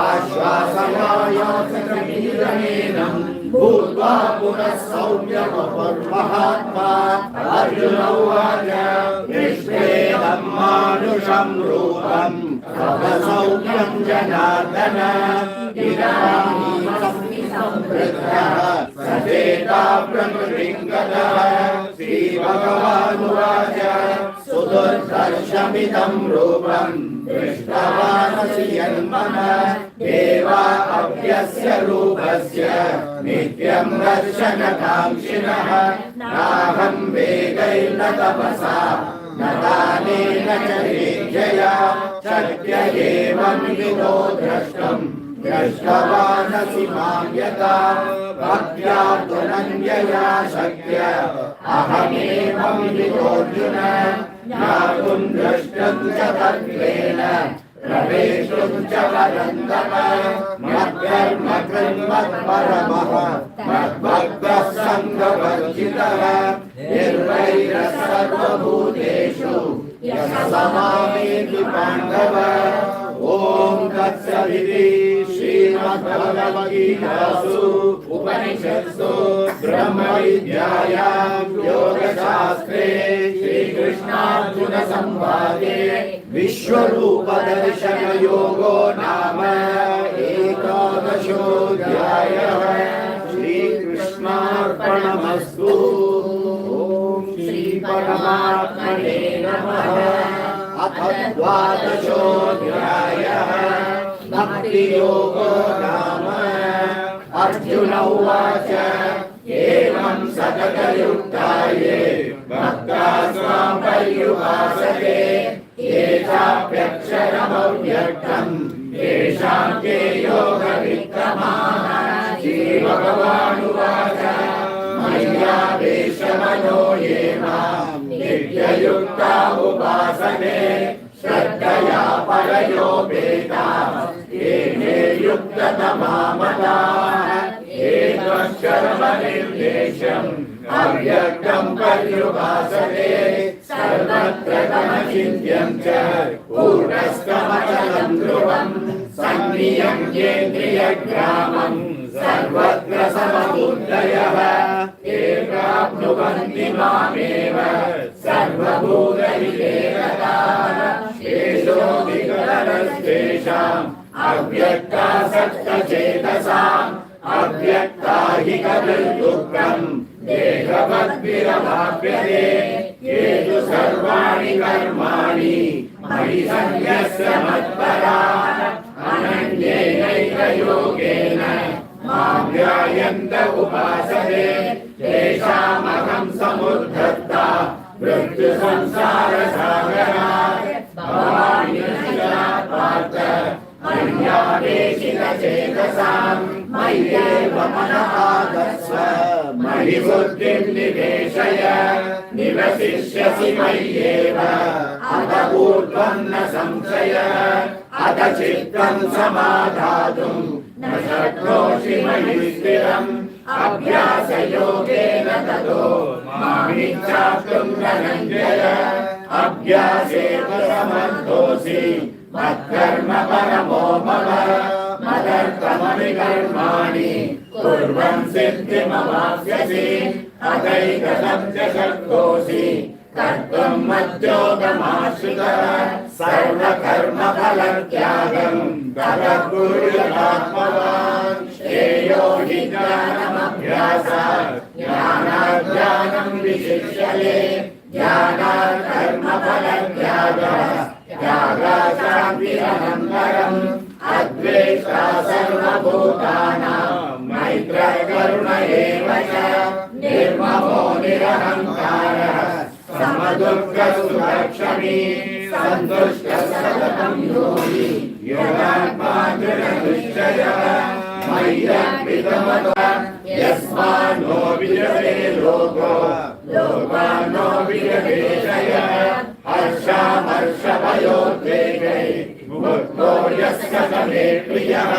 आश्वासनायासमीरणेनं भूत्वा पुनः सौम्यमपर्महात्मा अर्जुन उवाच दृष्टेदं मानुषं रूपं तव सौख्यं जनार्दन इदानीमस्मि संवृद्धः सचेता प्रकृतिं गतः श्रीभगवानुवाच सुदुर्दर्शमिदं रूपं दृष्टवानसि यन्मम देवा अप्यस्य रूपस्य नित्यं दर्शनकाङ्क्षिणः नाहं वेदैर्न तपसा न दानेन च यज्ञया शक्य एवं विदो द्रष्टुं दृष्टवानसि मां यथा भक्त्या त्वनन्यया शक्य अहमेवं विदोऽर्जुन ज्ञातुं द्रष्टुं च तत्त्वेन प्रवेष्टुं च वदन्तः मत्कर्म कृन्मत्परमः मद्भक्तः सङ्गवर्जितः निर्वैरः सर्वभूतेषु यः समामेति पाण्डव। ओम तत्सदिति श्रीमद्भगवद्गीतासु उपनिषत्सु ब्रह्मविद्यायां योगशास्त्रे श्रीकृष्णार्जुन संवादे विश्वरूपदर्शनयोगो नाम एकादशोऽध्यायः। श्रीकृष्णार्पणमस्तु। ओम श्री परमात्मने नमः। अथ द्वादशोऽध्यायः भक्तियोगो नाम। अर्जुन उवाच एवं सततयुक्ताये भक्तास्त्वां पर्युपासते ये चाप्यक्षरमव्यक्तं येषां के योगवित्तमाः। श्रीभगवानुवाच मय्यावेशमनो ये मां नित्ययुक्ता उपासते श्रद्धया परयोपेताः ये मे युक्ततमा मताः। एकक्षरमनिर्देशम् अव्यक्तं पर्युपासते सर्वत्र तमचिन्त्यं च कूटस्थमचलं ध्रुवम् सन्नियम्येन्द्रियग्रामं सर्वत्र समबुद्धयः ते प्राप्नुवन्ति मामेव सर्वभूतहिते रताः। येषो विकलस्तेषाम् अव्यक्तासक्तचेतसाम् अव्यक्ता हि कविर्दुःखम् देहवद्भिरवाप्यते। ये तु सर्वाणि कर्माणि मयि सन्न्यस्य मत्पराः अनन्येनैव योगेन मां ध्यायन्त उपासते तेषामहं समुद्धर्ता मृत्युसंसारसागरात्। भवानि नश्यनात् पार्थ मय्यावेशितचेतसाम् मय्येव मनः आधत्स्व मयि बुद्धिं निवेशय निवसिष्यसि मय्येव अत ऊर्ध्वं न संशयः। अत चित्तं समाधातुं न शक्नोषि मयि स्थिरम् अभ्यासयोगेन ततो मामिच्छाप्तुं धनञ्जय। अभ्यासेन समर्थोऽसि मत्कर्म परमो मम मदर्थमपि कर्माणि कुर्वन् सिद्धिमवाप्स्यसि। अथैकतं च शक्तोऽसि कर्तुं मद्योगमाश्रितः सर्वकर्मफलत्यागं ततः कुरु यथात्मवान्। श्रेयो हि ज्ञानमभ्यासात् ज्ञानात् ज्ञानं विशिष्यते ज्ञानात् कर्मफलत्यागः त्यागात् शान्तिरनन्तरम्। अद्वेष्टा सर्वभूतानां मैत्रः करुण एव च निर्ममो निरहङ्कारः समदुःखसुखक्षमी सन्तुष्टः सततं योगी यदात्मा दृढनिश्चयः। मय्यर्पितमतो यस्मान्नो विजते लोको लोकान्नो विजतेशयः। हर्षामर्षभयोद्वेगै मुक्तो यस्य स मे प्रियः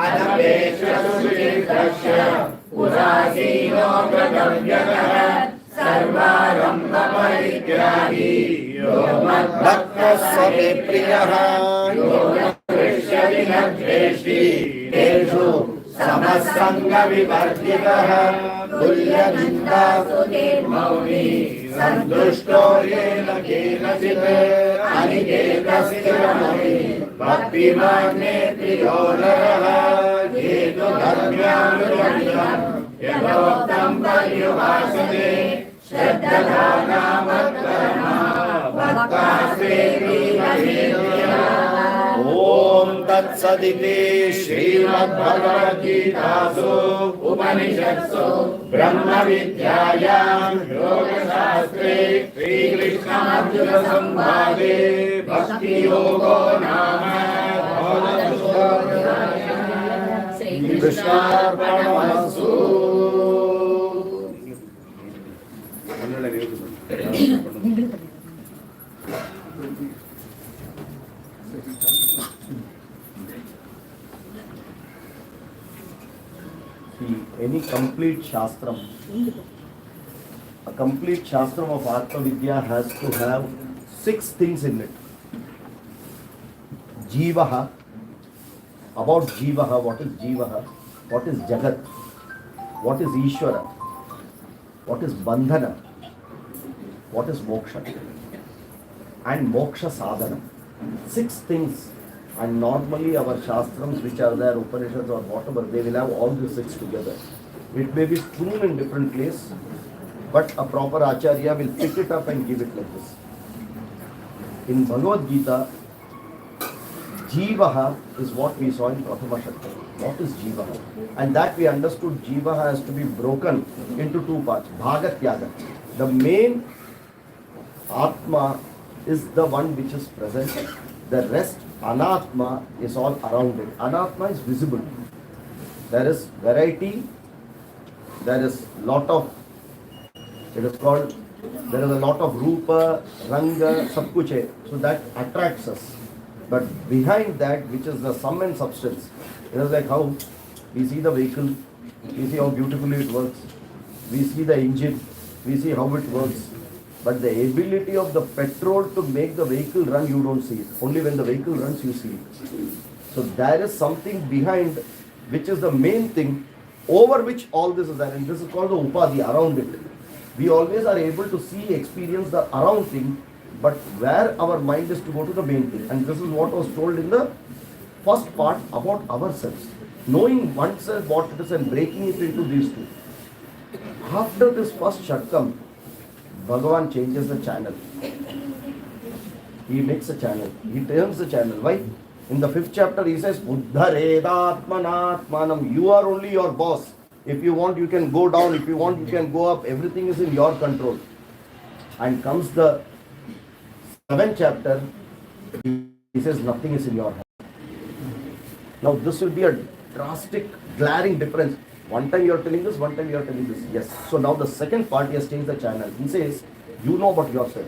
अनपेक्षसुचिर्दक्ष उदासीनो गतव्यतः सर्वारम्भपरित्यागी यो मद्भक्तः स मे प्रियः। यो न हृष्यति न द्वेष्टि तेषु समसङ्गविवर्जितः तुल्यनिन्दास्तुतिर्मौनी सन्तुष्टो येन केनचित् अनिकेतस्थिरमपि भक्तिमान् मे प्रियो नरः येतु धर्म्यानुगण्यम् यथोक्तं पर्युपासते श्रद्धानामत्परमा भक्तास्तेऽपि भवेद्यः। ओम तत्सदिति श्रीमद्भगवद्गीतासु उपनिषत्सु ब्रह्मविद्यायां योगशास्त्रे श्रीकृष्णार्जुनसंवादे भक्तियोगो नाम द्वादशोऽध्यायः। कृष्णार्पणमस्तु। Any complete shastram, a complete shastram of Atma Vidya has to have 6 things in it. Jivaha, about Jivaha, what is Jivaha, what is Jagat, what is Ishvara, what is Bandhana, what is Moksha, and Moksha Sadhana. 6 things. And normally our shastrams which are there, Upanishads or whatever, they will have all the 6 together. It may be strewn in different place, but a proper acharya will pick it up and give it like this. In Bhagavad Gita, Jivaha is what we saw in Prathama Shakti. What is Jivaha? And that we understood Jivaha has to be broken into 2 parts. Bhagat Yaga. The main Atma is the one which is present. The rest, Anatma, is all around it. Anatma is visible. There is variety, there is lot of, it is called, there is a lot of Rupa, Ranga, Sab kuch hai. So that attracts us. But behind that, which is the sum and substance, it is like how we see the vehicle, we see how beautifully it works, we see the engine, we see how it works. But the ability of the petrol to make the vehicle run, you don't see it. Only when the vehicle runs, you see it. So there is something behind, which is the main thing, over which all this is there. And this is called the Upadhi, around it. We always are able to see, experience the around thing, but where our mind is to go to the main thing. And this is what was told in the first part about ourselves. Knowing oneself what it is and breaking it into these 2. After this first Shatkam, Bhagavan changes the channel. He makes a channel. He turns the channel. Why? In the 5th chapter he says, Buddharedatmanatmanam. You are only your boss. If you want, you can go down. If you want, you can go up. Everything is in your control. And comes the 7th chapter. He says, nothing is in your hand. Now this will be a drastic, glaring difference. One time you are telling this, one time you are telling this. Yes. So now the second part, he has changed the channel. He says, you know about yourself.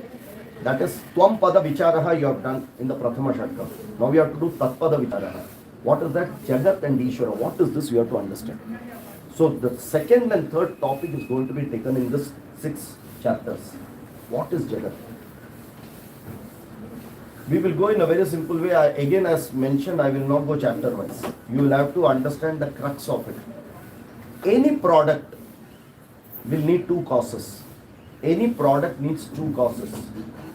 That is, Tvam Pada Vicharaha you have done in the Prathama Shatkam. Now we have to do Tat Pada Vicharaha. What is that? Jagat and Ishvara. What is this? You have to understand. So the second and third topic is going to be taken in this 6 chapters. What is Jagat? We will go in a very simple way. Again, as mentioned, I will not go chapter wise. You will have to understand the crux of it. Any product will need 2 causes. Any product needs 2 causes.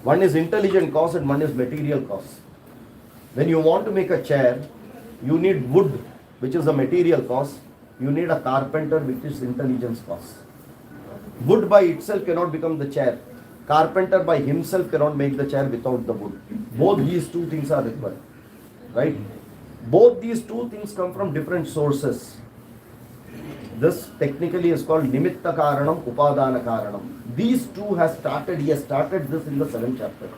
One is intelligent cause and one is material cause. When you want to make a chair, you need wood, which is a material cause. You need a carpenter, which is intelligence cause. Wood by itself cannot become the chair. Carpenter by himself cannot make the chair without the wood. Both these 2 things are required. Right? Both these 2 things come from different sources. This technically is called Nimitta Karanam, Upadana Karanam. These 2 has started, he has started this in the 7th chapter.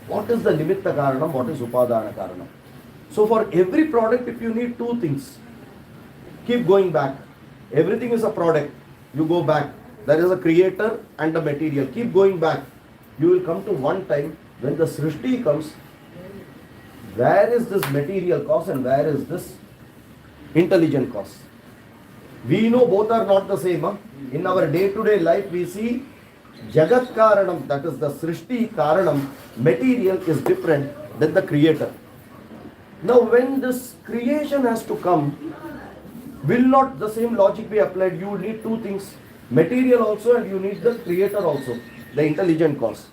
What is the Nimitta Karanam? What is Upadana Karanam? So for every product, if you need 2 things, keep going back. Everything is a product. You go back. There is a creator and a material. Keep going back. You will come to one time when the Srishti comes. Where is this material cause and where is this intelligent cause? We know both are not the same. Huh? In our day-to-day life, we see Jagat Karanam, that is the Srishti Karanam, material is different than the creator. Now, when this creation has to come, will not the same logic be applied? You need 2 things, material also and you need the creator also. the intelligent cause.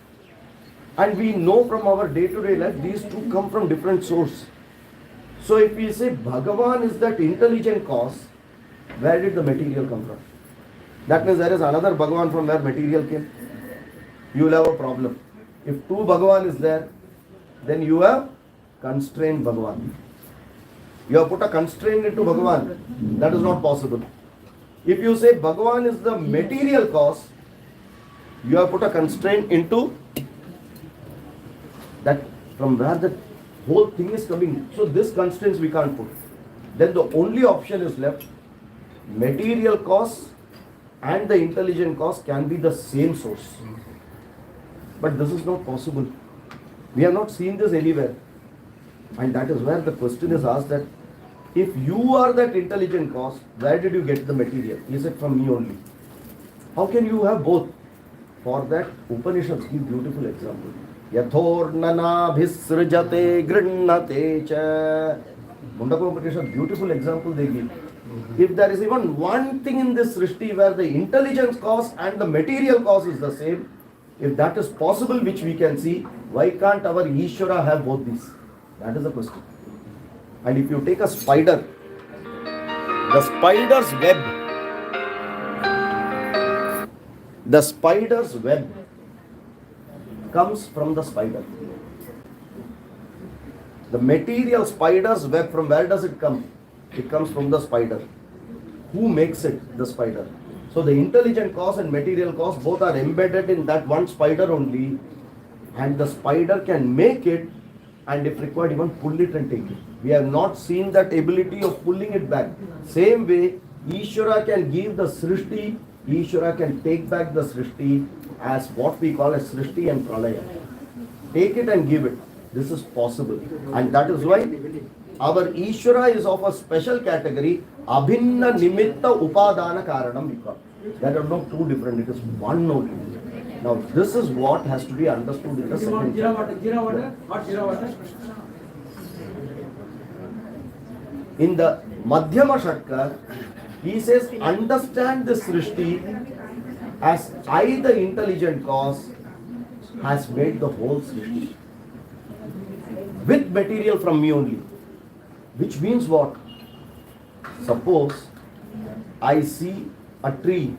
And we know from our day-to-day life, these two come from different sources. So if we say Bhagavan is that intelligent cause, where did the material come from? That means there is another Bhagavan from where material came. You will have a problem. If two Bhagavan is there, then you have constrained Bhagavan. You have put a constraint into Bhagavan. That is not possible. If you say Bhagavan is the material cause, you have put a constraint into that from where the whole thing is coming. So this constraints we can't put. Then the only option is left. Material cause and the intelligent cause can be the same source. But this is not possible. We have not seen this anywhere. And that is where the question is asked that if you are that intelligent cause, where did you get the material? Is it from me only? How can you have both? For that, Upanishads give beautiful example. Yathornana bhisrjate grinnate cha. Mundaka Upanishad, beautiful example they give. If there is even one thing in this Srishti where the intelligence cause and the material cause is the same, if that is possible, which we can see, why can't our Ishvara have both these? That is the question. And if you take a spider, the spider's web comes from the spider. The material spider's web, from where does it come? It comes from the spider. Who makes it? The spider. So the intelligent cause and material cause both are embedded in that one spider only, and the spider can make it, and if required even pull it and take it. We have not seen that ability of pulling it back. Same way, Ishvara can give the Srishti, Ishvara can take back the Srishti as what we call as Srishti and Pralaya. Take it and give it. This is possible. And that is why our Ishvara is of a special category, Abhinna Nimitta Upadana Karanam we call. There are no two different, it is one only. Now this is what has to be understood in the second chapter. In the Madhyama Shatka, he says, understand this Srishti as I, the intelligent cause, has made the whole Srishti. With material from me only. Which means what? Suppose I see a tree,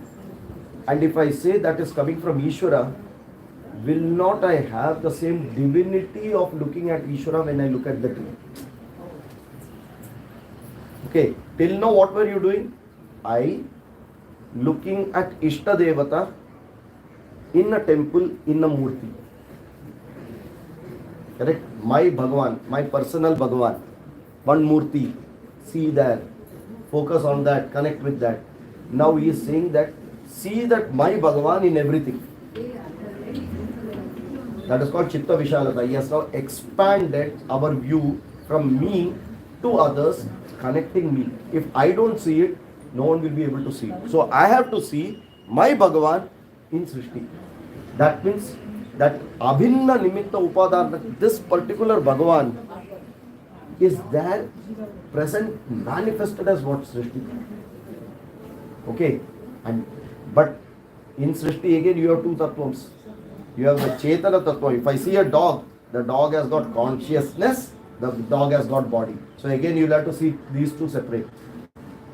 and if I say that is coming from Ishvara, will not I have the same divinity of looking at Ishvara when I look at the tree? Okay, till now what were you doing? I looking at Ishta Devata in a temple, in a murti. Correct? My Bhagavan, my personal Bhagavan, one murti, see there, focus on that, connect with that. Now he is saying that, see that my Bhagavan in everything. That is called Chitta Vishalata. He has now expanded our view from me to others, connecting me. If I don't see it, no one will be able to see it. So I have to see my Bhagavan in Srishti. That means that Abhinna Nimitta Upadana, this particular Bhagavan is there, present, manifested as what Srishti. Okay, but in Srishti again you have two tattvams. You have the Chetana tattva. If I see a dog, the dog has got consciousness, the dog has got body. So again you will have to see these two separate.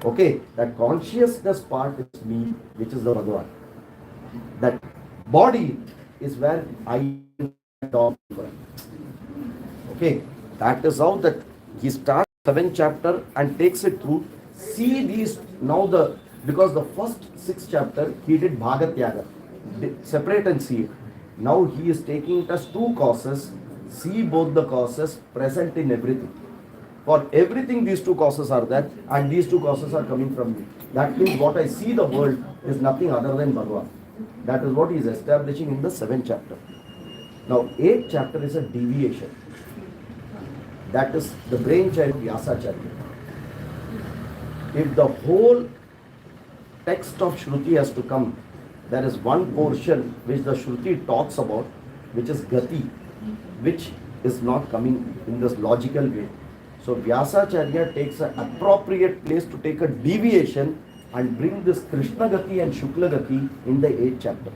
Okay, that consciousness part is me, which is the Bhagavan. That body is where I dog. Okay, that is how that he starts 7th chapter and takes it through. See these now because the first 6th chapter he did Bhagatyaga, separate and see it. Now he is taking it as two causes, see both the causes present in everything. For everything these two causes are there, and these two causes are coming from me. That means what I see the world is nothing other than Bhagavan. That is what he is establishing in the 7th chapter. Now 8th chapter is a deviation. That is the brainchild of Vyasacharya. If the whole text of Shruti has to come, there is one portion which the Shruti talks about, which is Gati, which is not coming in this logical way. So Vyasacharya takes an appropriate place to take a deviation and bring this Krishna Gati and Shukla Gati in the 8th chapter.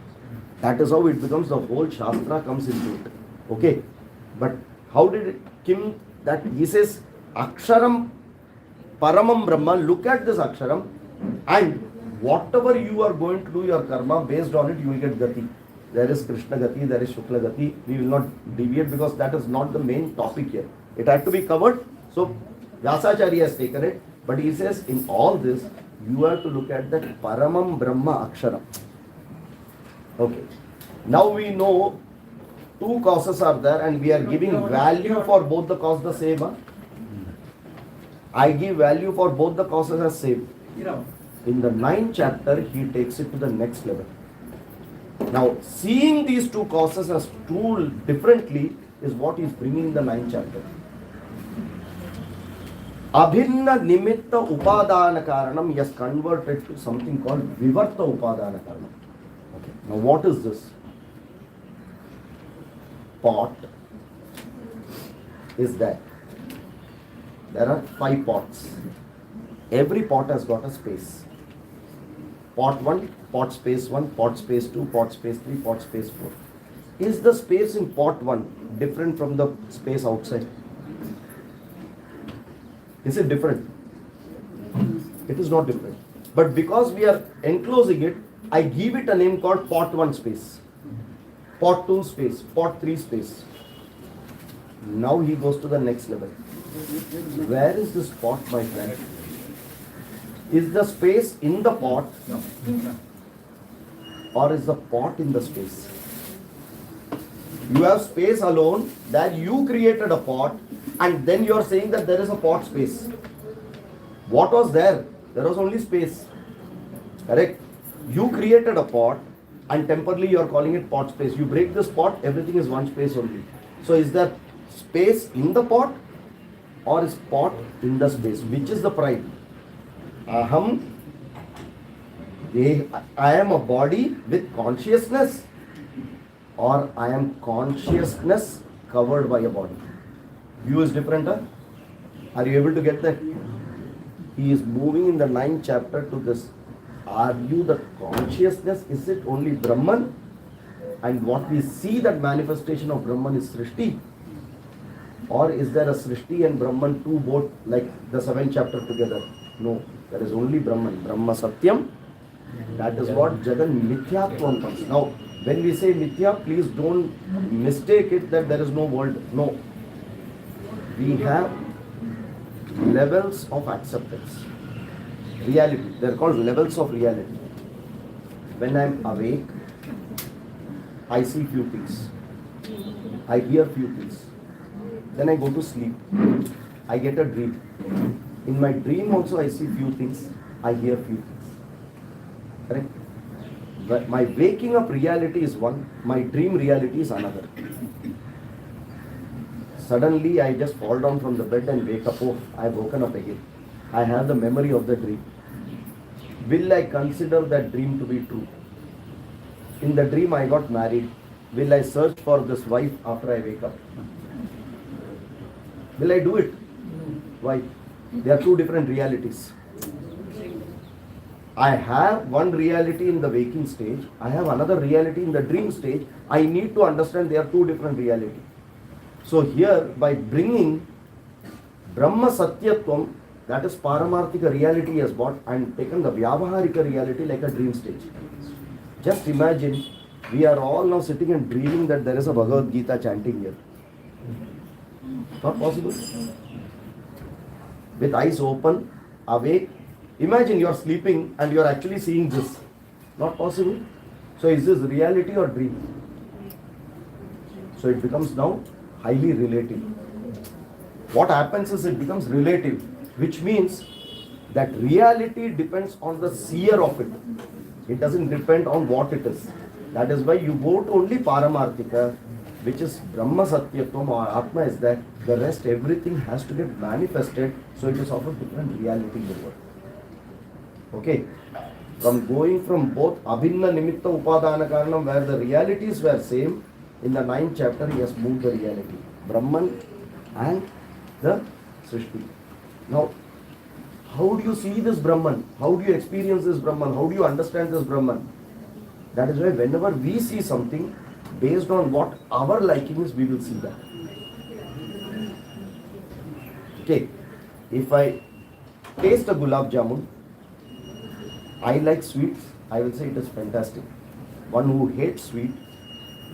That is how it becomes, the whole Shastra comes into it. Okay. But how did it, Kim, that he says, Aksharam Paramam Brahma, look at this Aksharam, and whatever you are going to do your karma, based on it, you will get Gati. There is Krishna Gati, there is Shukla Gati. We will not deviate because that is not the main topic here. It had to be covered. So, Vyasacharya has taken it. But he says, in all this, you have to look at that Paramam Brahma Aksharam. Okay. Now we know two causes are there and we are giving value for both the causes the same. Huh? I give value for both the causes as same. In the 9th chapter, he takes it to the next level. Now, seeing these two causes as two differently is what he is bringing in the 9th chapter. Abhinna nimitta upadana karanam, he has converted to something called vivarta upadana karanam. Okay. Now, what is this? Pot is that there are 5 pots. Every pot has got a space. Pot 1, pot space 1, pot space 2, pot space 3, pot space 4. Is the space in pot 1 different from the space outside? Is it different? It is not different. But because we are enclosing it, I give it a name called pot 1 space, pot 2 space, pot 3 space. Now he goes to the next level. Where is this pot, my friend? Is the space in the pot or is the pot in the space? You have space alone, that you created a pot and then you are saying that there is a pot space. What was there? There was only space. Correct? You created a pot and temporarily you are calling it pot space. You break this pot, everything is one space only. So is there space in the pot or is pot in the space? Which is the pride? Aham, I am a body with consciousness, or I am consciousness covered by a body. View is different, huh? Are you able to get that? He is moving in the 9th chapter to this. Are you the consciousness? Is it only Brahman? And what we see, that manifestation of Brahman is Srishti? Or is there a Srishti and Brahman two both like the 7th chapter together? No, there is only Brahman. Brahma Satyam. That is what Jagan Mithyatvam comes. Now, when we say Mithya, please don't mistake it that there is no world. No. We have levels of acceptance. Reality. They are called levels of reality. When I am awake, I see few things. I hear few things. Then I go to sleep. I get a dream. In my dream also I see few things. I hear few things. Correct? But my waking up reality is one. My dream reality is another. Suddenly I just fall down from the bed and wake up. Oh, I have woken up again. I have the memory of the dream. Will I consider that dream to be true? In the dream I got married. Will I search for this wife after I wake up? Will I do it? Why? There are two different realities. I have one reality in the waking stage. I have another reality in the dream stage. I need to understand there are two different realities. So here, by bringing Brahma Satyatvam, that is Paramarthika reality as what, and taken the Vyavaharika reality like a dream stage. Just imagine, we are all now sitting and dreaming that there is a Bhagavad Gita chanting here. Not possible. With eyes open, awake. Imagine you are sleeping and you are actually seeing this. Not possible. So is this reality or dream? So it becomes now highly relative. What happens is it becomes relative, which means that reality depends on the seer of it. It doesn't depend on what it is. That is why you go to only Paramarthika, which is Brahma Satyatvam or Atma is that. The rest, everything has to get manifested, so it is of a different reality in the world. Okay? From going from both Abhinna Nimitta Upadana Karanam, where the realities were same, in the 9th chapter he has moved the reality. Brahman and the Srishti. Now, how do you see this Brahman? How do you experience this Brahman? How do you understand this Brahman? That is why whenever we see something, based on what our liking is, we will see that. Okay, if I taste a gulab jamun, I like sweets, I will say it is fantastic. One who hates sweet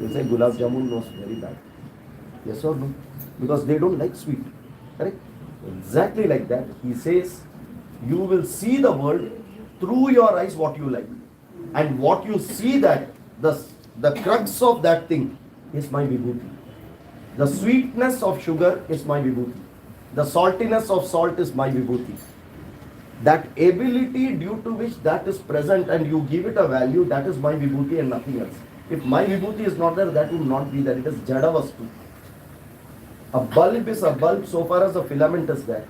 will say gulab jamun was very bad. Yes or no? Because they don't like sweet. Correct? Exactly like that. He says, you will see the world through your eyes what you like. And what you see, that the crux of that thing is my vibhuti. The sweetness of sugar is my vibhuti. The saltiness of salt is my vibhuti. That ability due to which that is present and you give it a value, that is my vibhuti and nothing else. If my vibhuti is not there, that will not be there. It is jada vastu. A bulb is a bulb so far as the filament is there.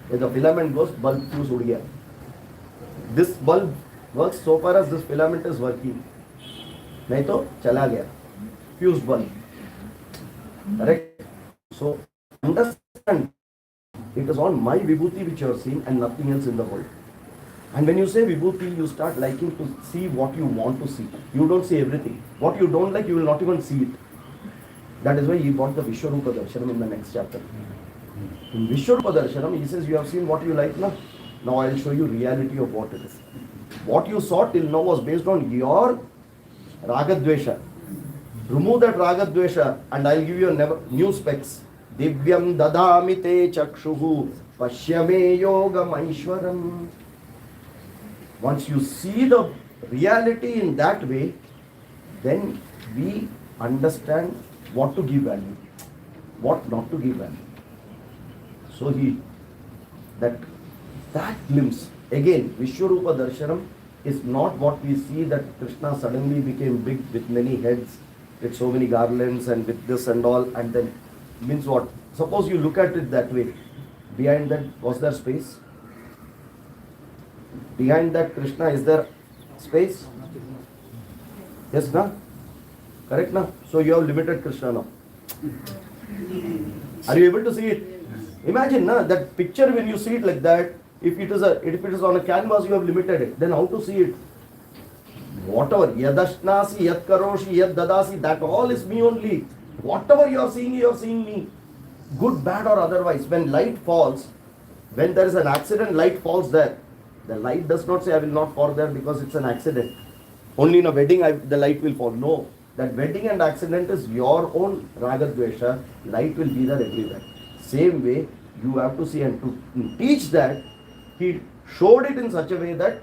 If the filament goes, bulb fuse ud gaya. This bulb works so far as this filament is working. Nahi to chala gaya. Fuse bulb. Correct? So understand, it is all my vibhuti which you are seeing and nothing else in the world. And when you say vibhuti, you start liking to see what you want to see. You don't see everything. What you don't like, you will not even see it. That is why he brought the Vishwarupa Darshanam in the next chapter. In Vishwarupa Darshanam, he says, you have seen what you like now. Now I will show you reality of what it is. What you saw till now was based on your Ragadvesha. Remove that Ragadvesha and I will give you a new specs. Divyam dadami te chakshuhu pashyame yogam aishwaram. Once you see the reality in that way, then we understand what to give value, what not to give value. So that glimpse, again, Vishwarupa Darshanam is not what we see that Krishna suddenly became big with many heads, with so many garlands and with this and all, and then means what? Suppose you look at it that way. Behind that, was there space? Behind that Krishna, is there space? Yes, na? Correct, na? So you have limited Krishna now. Are you able to see it? Imagine, na, that picture when you see it like that, if it is on a canvas, you have limited it. Then how to see it? Whatever, yadashnasi, yad karoshi, yad dadasi, that all is me only. Whatever you are seeing me. Good, bad or otherwise. When light falls, when there is an accident, light falls there. The light does not say I will not fall there because it's an accident. Only in a wedding the light will fall. No. That wedding and accident is your own Ragadvesha. Light will be there everywhere. Same way, you have to see, and to teach that, he showed it in such a way that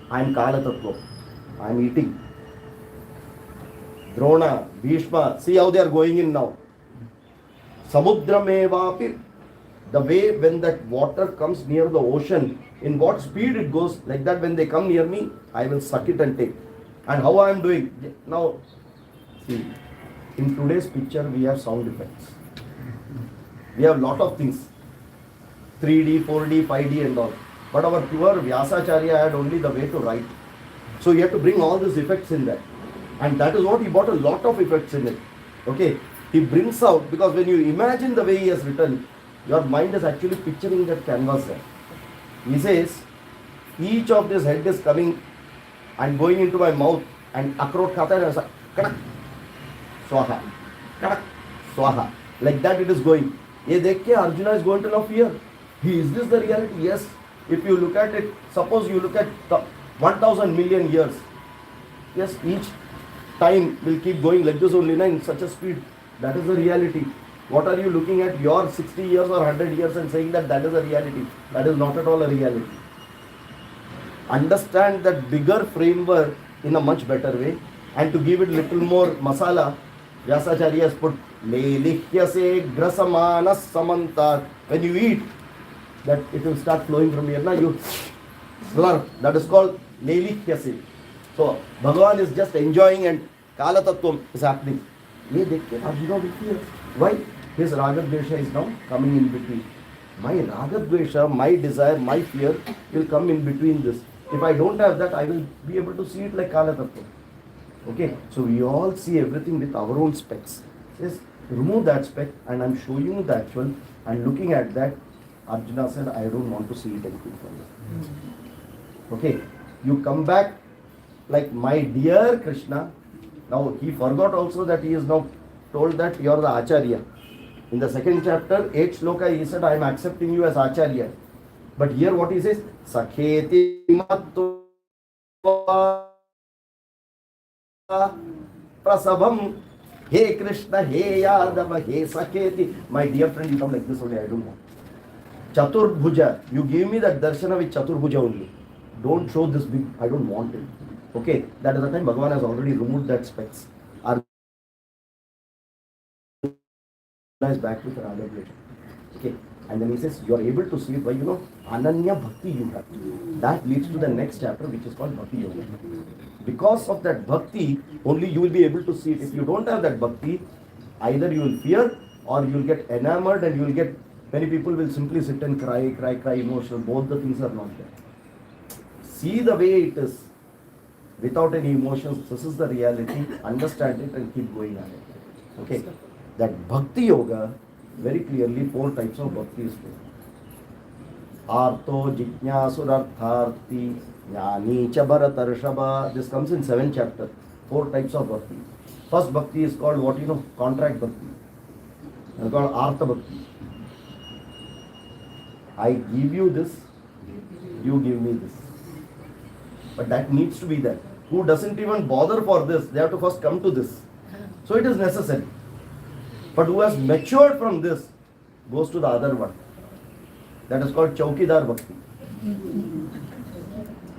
I am Kala Tattva. I am eating. Drona, Bhishma, see how they are going in now. Samudramevapi, the way when that water comes near the ocean, in what speed it goes, like that when they come near me, I will suck it and take. And how I am doing? Now, see, in today's picture we have sound effects. We have lot of things. 3D, 4D, 5D and all. But our pure Vyasacharya had only the way to write. So he had to bring all these effects in there. And that is what he brought, a lot of effects in it. Okay. He brings out, because when you imagine the way he has written, your mind is actually picturing that canvas there. He says, each of this head is coming and going into my mouth, and akrot khata hai, kadak, swaha, kadak, swaha. Like that it is going. Ye dekh ke Arjuna is going to now fear. Is this the reality? Yes. If you look at it, suppose you look at 1,000 million years. Yes, each time will keep going like this only, in such a speed. That is the reality. What are you looking at your 60 years or 100 years and saying that is a reality? That is not at all a reality. Understand that bigger framework in a much better way, and to give it little more masala, Vyasacharya has put Lelihyase grasamanas samanta. When you eat, that it will start flowing from here. Now you slurp. That is called Lelihyase. So Bhagavan is just enjoying and Kala Tattvam is happening. Ye dekhe Arjuna will fear. Why? His Ragadvesha is now coming in between. My Ragadvesha, my desire, my fear will come in between this. If I don't have that, I will be able to see it like Kala Tattva. Okay, so we all see everything with our own specs. Yes, remove that spec and I'm showing you the actual, and looking at that, Arjuna said, I don't want to see it anything further. Okay, you come back like my dear Krishna. Now he forgot also that he is now told that you are the Acharya. In the second chapter, 8th shloka, he said, I am accepting you as Acharya. But here what he says, Sakheti Matva Prasabham. Hey Krishna, hey Yadava, hey Sakheti. My dear friend, you come like this only, I don't want. Chaturbhuja, you give me that darshana with Chaturbhuja only. Don't show this big, I don't want it. Okay, that is the time Bhagavan has already removed that specs. Arjuna is back with Radha. Okay, and then he says, you are able to see it by, Ananya Bhakti you have. That leads to the next chapter, which is called Bhakti Yoga. Because of that Bhakti, only you will be able to see it. If you don't have that Bhakti, either you will fear or you will get enamored and you will get, many people will simply sit and cry, emotional. Both the things are not there. See the way it is, without any emotions. This is the reality. Understand it and keep going on it. Okay. That Bhakti Yoga, very clearly 4 types of Bhakti is there. Arto, Jijnasurartharti, Jnani, Chabaratarshaba. This comes in 7th chapter. 4 types of Bhakti. First Bhakti is called what contract Bhakti. It's called Artha Bhakti. I give you this, you give me this. But that needs to be there. Who doesn't even bother for this, they have to first come to this. So it is necessary. But who has matured from this, goes to the other one. That is called Chaukidar Bhakti.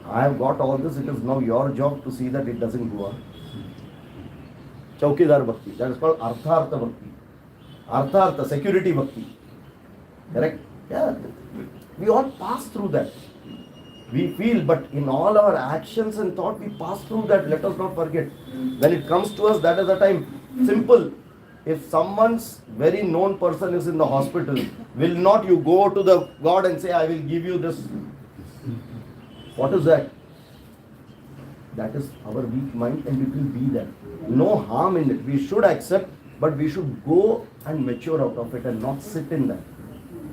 I have got all this, it is now your job to see that it doesn't go on. Chaukidar Bhakti. That is called Arthartha Bhakti. Arthartha, security Bhakti. Correct? Yeah. We all pass through that. We feel, but in all our actions and thought, we pass through that. Let us not forget. When it comes to us, that is the time. Simple. If someone's very known person is in the hospital, will not you go to the God and say, I will give you this? What is that? That is our weak mind and it will be there. No harm in it. We should accept, but we should go and mature out of it and not sit in that.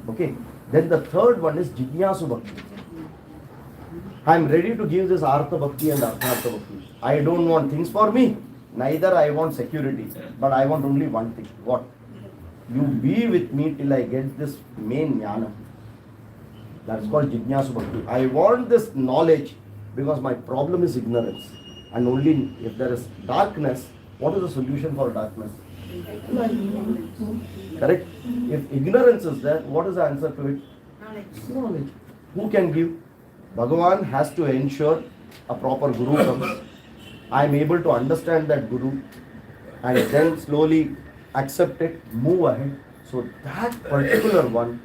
Okay. Then the third one is Jijnasu Bhakti. I am ready to give this Artha Bhakti and Arthartha Bhakti. I don't want things for me. Neither I want security. But I want only one thing. What? You be with me till I get this main jnana. That's called Jijnasu Bhakti. I want this knowledge because my problem is ignorance. And only if there is darkness, what is the solution for darkness? Correct? If ignorance is there, what is the answer to it? Knowledge. Who can give? Bhagavan has to ensure a proper guru comes. I am able to understand that guru and then slowly accept it, move ahead. So that particular one,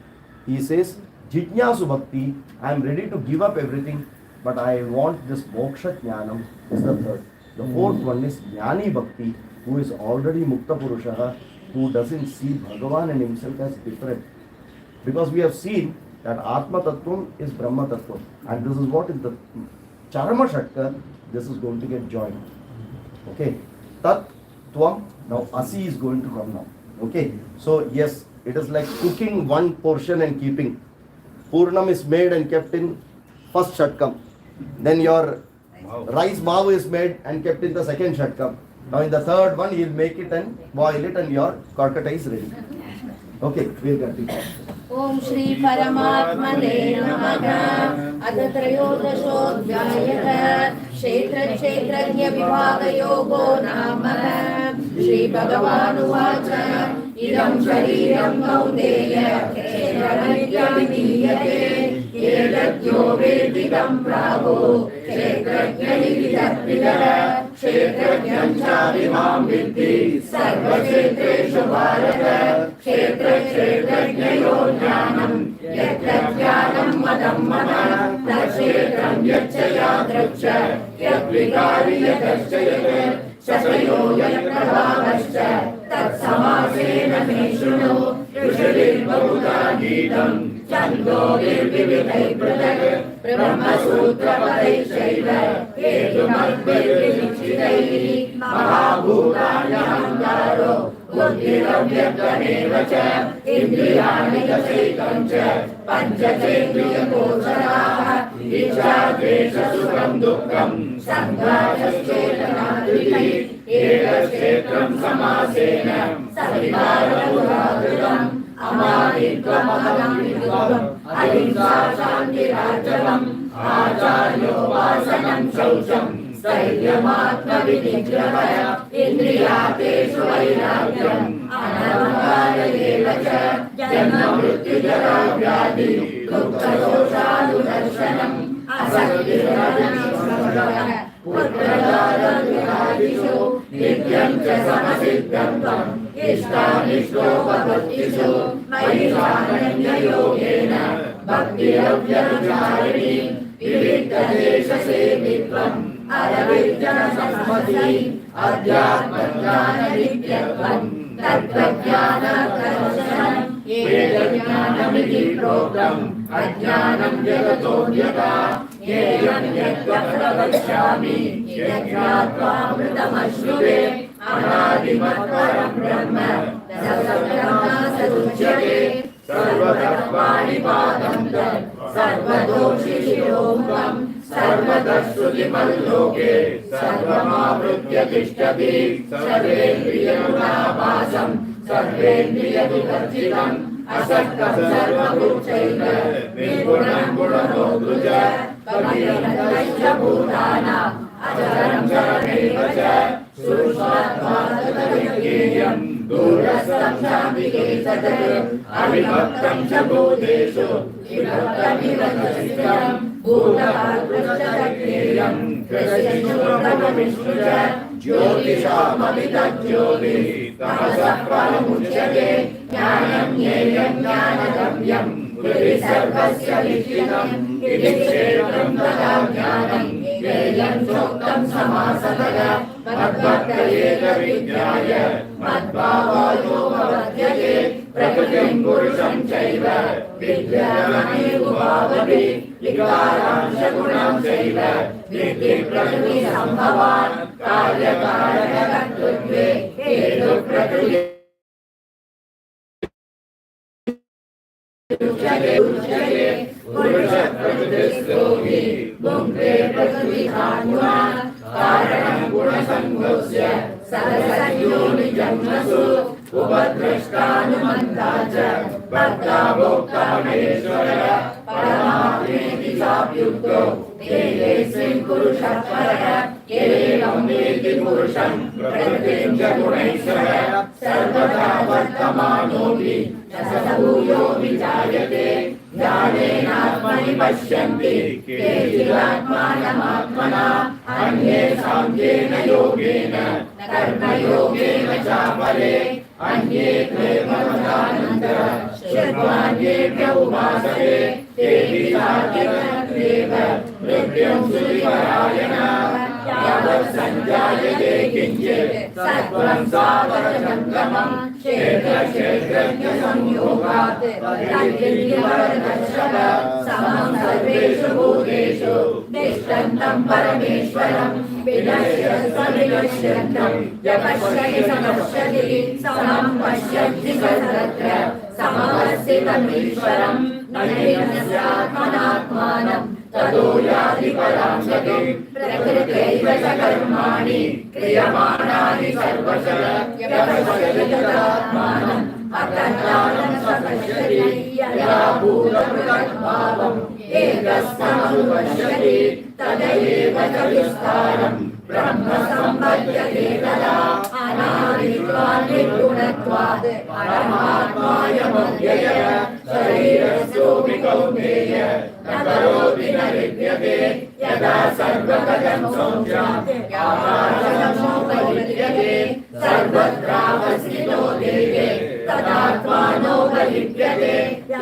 he says, Jijnasu Bhakti, I am ready to give up everything, but I want this Moksha Jnanam is the third. The fourth one is Jnani Bhakti, who is already Mukta Purusha, who doesn't see Bhagavan and himself as different. Because we have seen that Atma Tattvam is Brahma Tattvam. And this is what is the Charama Shatka, this is going to get joined. Okay. Tat, Tvam, now Asi is going to come now. Okay. So yes, it is like cooking one portion and keeping. Purnam is made and kept in first Shatkam. Then your rice maav is made and kept in the second Shatkam. Now in the third one, he will make it and boil it and your korkata is ready. Okay, we'll continue. Om Shri Paramatmane Namaha Adha Trayodashodhyayah Kshetra Kshetrajya Vibhaga Yogo Namaha Shri Bhagavan Uvacha Idam Shariram Kaudeya Kshetra Nidhyamidiyate Edatyo Vedidam Prabhu Kshetrajya Vidapidara Kshetrajyam Chavimam Vidhi Sarva Kshetreshu Bharata Kshetra Kshetrajya Jnanam Yatra Jnanam Madam Mada Tashetram Yachaya Draksha Yadvikari Yadashayate Shasayo Yaprabhavascha Tat Samasena Meshunu Rishadir Bhuta Gitam Chando Virvividai Pradak Brahma Sutra Padai Shaiva Hetu Madhvir Vichidai Mahabhutanya Hamdaro Buddhiravyattanevacha Indriyani Dasaikamcha Panchachendriya Gocharaha इच्छा द्वेष सुखं दुःखं संघातश्चेतनाधृतिः एकक्षेत्रं समासेन सविकारमुदाहृतम् अमानित्वमहं विद्वम् अहिंसा शान्तिरार्जवम् आचार्योपासनं शौचं स्थैर्यमात्मविनिग्रहः इन्द्रियार्थेषु वैराग्यम् अनहङ्कार एव च जन्म मृत्युजरा व्याधि दुःखदोषानुदर्शनम् असक्तिर्नरनिःस्पृहः पुत्रदारविरादिषु नित्यं च समसिद्धं त्वम् इष्टानिष्टोपपत्तिषु मयि सानन्ययोगेन भक्तिरव्यभिचारिणी विविक्तदेशसेवित्वम् अरविन्दसंस्मृतिः अध्यात्मज्ञाननित्यत्वम् तत्त्वज्ञानदर्शनम् वेदज्ञानमिति प्रोक्तम् अज्ञानं जगतोऽन्यथा ज्ञेयं यद्वत्र वक्ष्यामि यज्ञात्वामृतमश्नुते अनादिमत्परं ब्रह्म न सदुच्यते सर्वतत्त्वानिपातं तत् सर्वदोषिशिरोमुखं सर्वतश्रुतिमल्लोके सर्वमावृत्य तिष्ठति सर्वेन्द्रियगुणाभासं सर्वेन्द्रियविवर्जितम् असक्तं सर्वभूतैव निर्गुणं गुणभोक्तृ च भगवन्तश्च भूतानाम् अचरं चरमेव च सूक्ष्मात्मात्मविज्ञेयं दूरस्थं चान्तिके तत् अविभक्तं च भूतेषु विभक्तमिव स्थितं भूतभारतज्ञेयं कृष्णविष्णु च ज्योतिषामपि तज्ज्योतिः तमसः परमुच्यते ज्ञानं ज्ञेयं ज्ञानगम्यं हृदि सर्वस्य विष्टितम् इति क्षेत्रं तदा ज्ञानं ज्ञेयं चोक्तं समासतः मद्भक्तयेतविज्ञाय मद्भावायोपपद्यते प्रकृतिं पुरुषं चैव विद्यामनेवुभावपि विकारांशगुणां चैव विद्धि प्रकृतिसम्भवान् कार्यकारणकर्तृत्वे हेतुप्रकृति पुरुषप्रकृतिस्थोहि भुङ्क्ते प्रकृतिधान्वान् कारणं गुणसङ्गोऽस्य सरसयोनिजन्मसु उपद्रष्टानुमन्ता च भक्ता भोक्ता महेश्वरः परमात्मेति चाप्युक्तो देहेऽस्मिन् पुरुषः परः एवं वेति पुरुषं प्रकृतिं च गुणैः सह सर्वदा वर्तमानोऽपि न स भूयो विजायते ज्ञानेनात्मनि पश्यन्ति केचिदात्मानमात्मना अन्ये साङ्ख्येन योगेन कर्मयोगेन चापरे अन्ये प्रेमवदानन्तरं श्रद्धान्येभ्य उपासते तेभि सात्विकत्वेव मृत्युं श्रुतिपरायणाः यावत् सञ्जायते किञ्चित् सत्त्वं सावरजङ्गमं क्षेत्रक्षेत्रज्ञसंयोगात् तद्विद्यवरदर्शक समं सर्वेषु भूतेषु तिष्ठन्तं परमेश्वरं विनश्यन्तं यपश्यति समश्यति समं पश्यति सर्वत्र समवस्थितमीश्वरं नैनस्यात्मनात्मानं ततो याति परां गतिं प्रकृत्यैव च कर्माणि क्रियमाणानि सर्वशः यपश्यति तदात्मानम् अतज्ञानं स्वपश्यति यदा भूतपृथग्भावम् एकस्थमनुपश्यति तदैव च विस्तारम् ब्रह्म सम्पद्यते तदा अनादित्वात् निर्गुणत्वात् परमात्मायमव्ययः शरीरस्थोऽपि कौन्तेय न करोति न लिप्यते यदा सर्वगतं सौख्यात् आकाशसमोपलिप्यते सर्वत्रावस्थितो देहे तदात्मानोपलिप्यते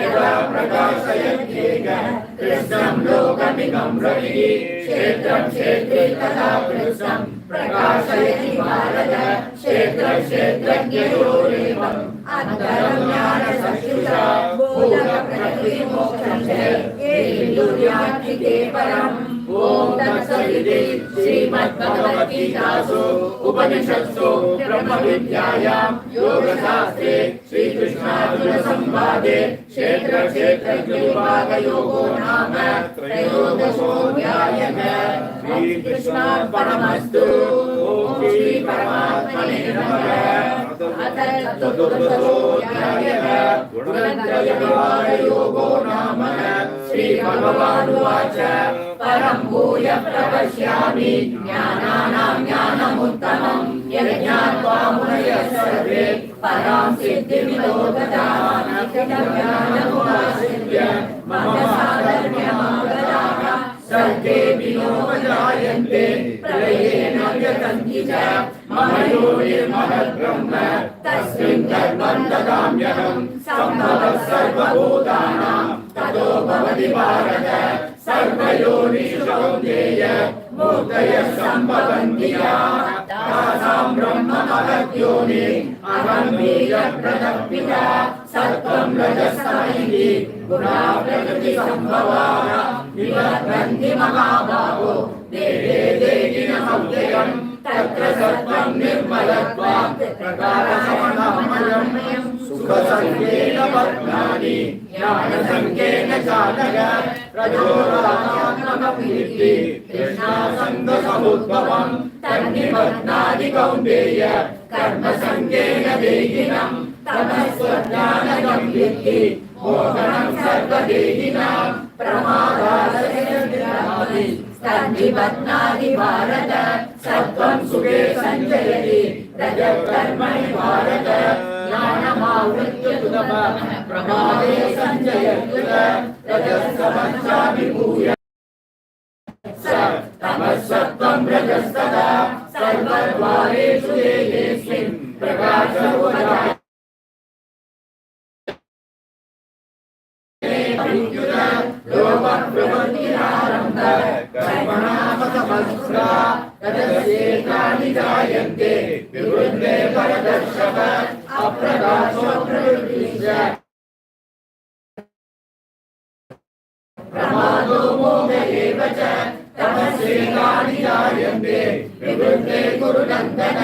यदा प्रकाशयत्येकः कृष्णं लोकमिमं रविः क्षेत्रं क्षेत्रे तदा कृष्णं प्रकाशयति भारत क्षेत्रक्षेत्रज्ञयोरेवम् अन्तरं ज्ञानचक्षुषा बोधप्रकृतिमोक्षं च एतुर्यान्ति परम् ॐ तत्सदिति श्रीमद्भगवद्गीतासु उपनिषत्सु ब्रह्मविद्यायां योगशास्त्रे श्रीकृष्ण कृष्णार्जुन संवादे क्षेत्र विभागयोगो नाम त्रयोदशोऽध्यायः। श्री कृष्णार्पणमस्तु। ओम श्री परमात्मने नमः। अथ चतुर्दशोऽध्यायः। गुणत्रय विभागयोगो नाम। श्री भगवानुवाच परं भूयः प्रवक्ष्यामि ज्ञानानां ज्ञानमुत्तमं यज्ञात्वा मुनयः सर्वे परां सिद्धिमितो गताः ज्ञानमुपाश्रित्य मम साधर्म्यमागताः सर्वे विनोपजायन्ते प्रलयेन व्यतन्ति च मम योनिर्महद्ब्रह्म तस्मिन् गर्भं ददाम्यहं सम्भवः सर्वभूतानां ततो भवति भारत सर्वयोनिषु कौन्तेय मूर्तयः सम्भवन्ति तासां ब्रह्ममहद्योनि अहं बीजप्रदपिता सत्त्वं रजस्तमैः गुणा प्रकृतिसम्भवाः निबध्नन्ति महाबाहो देहे देहिनमव्ययम् तत्र सत्त्वं निर्मलत्वात् प्रकाशमनमयम् सुखसङ्गेन बध्नानि ज्ञानसङ्गेन चानघ रजोरागात्मकं कृष्णासङ्गसमुद्भवम् तन्निबध्नाति कौन्तेय कर्मसङ्गेन देहिनम् तमस्त्वज्ञानकं विद्धि मोहनं सर्वदेहिनां प्रमादालयति तन्निबध्नाति भारत सत्त्वं सुखे सञ्जयति रजः कर्मणि भारत ज्ञानमावृत्य प्रमादे सञ्जयति रजस्तमश्चाभिभूय तमस्सत्त्वं रजस्तदा सर्वद्वारेषु देहेऽस्मिन् प्रकाशोपजायते लोभः प्रवृत्तिरारम्भः कर्मणामसमस्रा तदस्येतानि जायन्ते विवृद्धे परदर्शः अप्रकाशो प्रवृत्तिश्च प्रमादो मोह एव च तमस्येतानि जायन्ते विवृद्धे कुरु नन्दन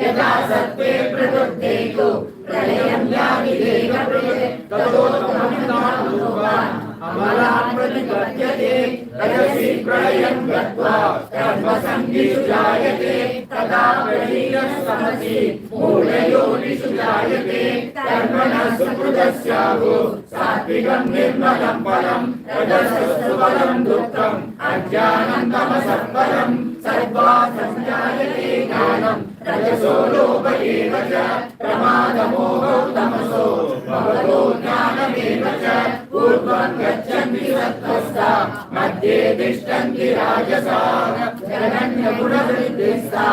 यदा सत्त्वे प्रवृद्धे तु प्रलयं याति देहभृत् ततोत्तममिदानुवान् अमलान् प्रतिपद्यते रजसि प्रलयं गत्वा कर्मसङ्गिषु जायते तदा प्रलीनस्तमसि मूढयोनिषु जायते कर्मणः सुकृतस्याहु सात्विकं निर्मलं फलं रजसस्तु फलं दुःखम् अज्ञानं तमसः फलं सत्त्वात् सञ्जायते ज्ञानं रजसो लोभ एव च प्रमादमोहो तमसो भवतो ज्ञानमेव च पूर्वं गच्छन्ति सत्त्वस्ता मध्ये तिष्ठन्ति राजसाः जगन्यगुणवृद्धिस्ता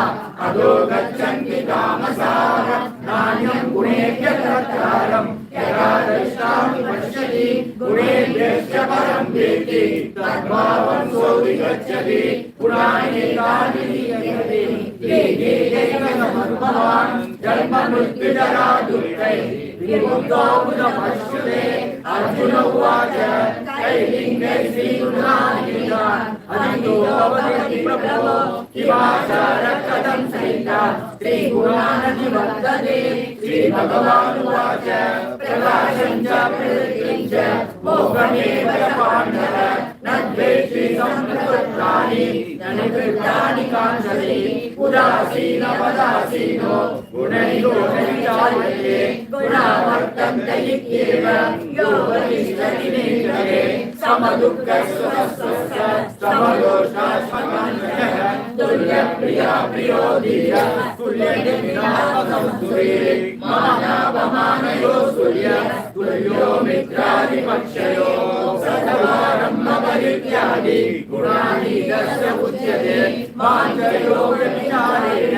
अधो गच्छन्ति तामसाः नान्यं गुणेभ्यः कर्तारं यदा दृष्टामि पश्यति गुणेभ्यश्च परं वेत्ति तद्भावं सोऽधिगच्छति गुणानेकानि लीयते येनैकसमुद्भवान् जन्म मृत्युजरा दुःखैः विमुक्तो बुधमश्नुते अर्जुन उवाच कैर्लिङ्गैः श्रीगुणानीतान् अजितो भवति प्रभो किमाचारः कथं सैता श्रीगुणानधिवर्तते श्रीभगवानुवाच प्रकाशं च प्रवृत्तिं च मोहमेव च पाण्डव न द्वेष्टि सम्प्रवृत्तानि न निवृत्तानि काञ्चति उदासीनवदासीनो गुणैरो न विचार्यते गुणा वर्तन्त इत्येव यो वरिष्ठति नेत्रये समदुःखस्वस्थस्य समदोषास्मकाञ्चनः तुल्यप्रिया प्रियो धीरः तुल्यनिन्दात्मसंस्तुते मानापमानयो तुल्यः तुल्यो मित्रादिपक्षयोः सतवारम्भपरित्यादि गुणानि यस्य उच्यते माञ्चयो व्यभिचारेण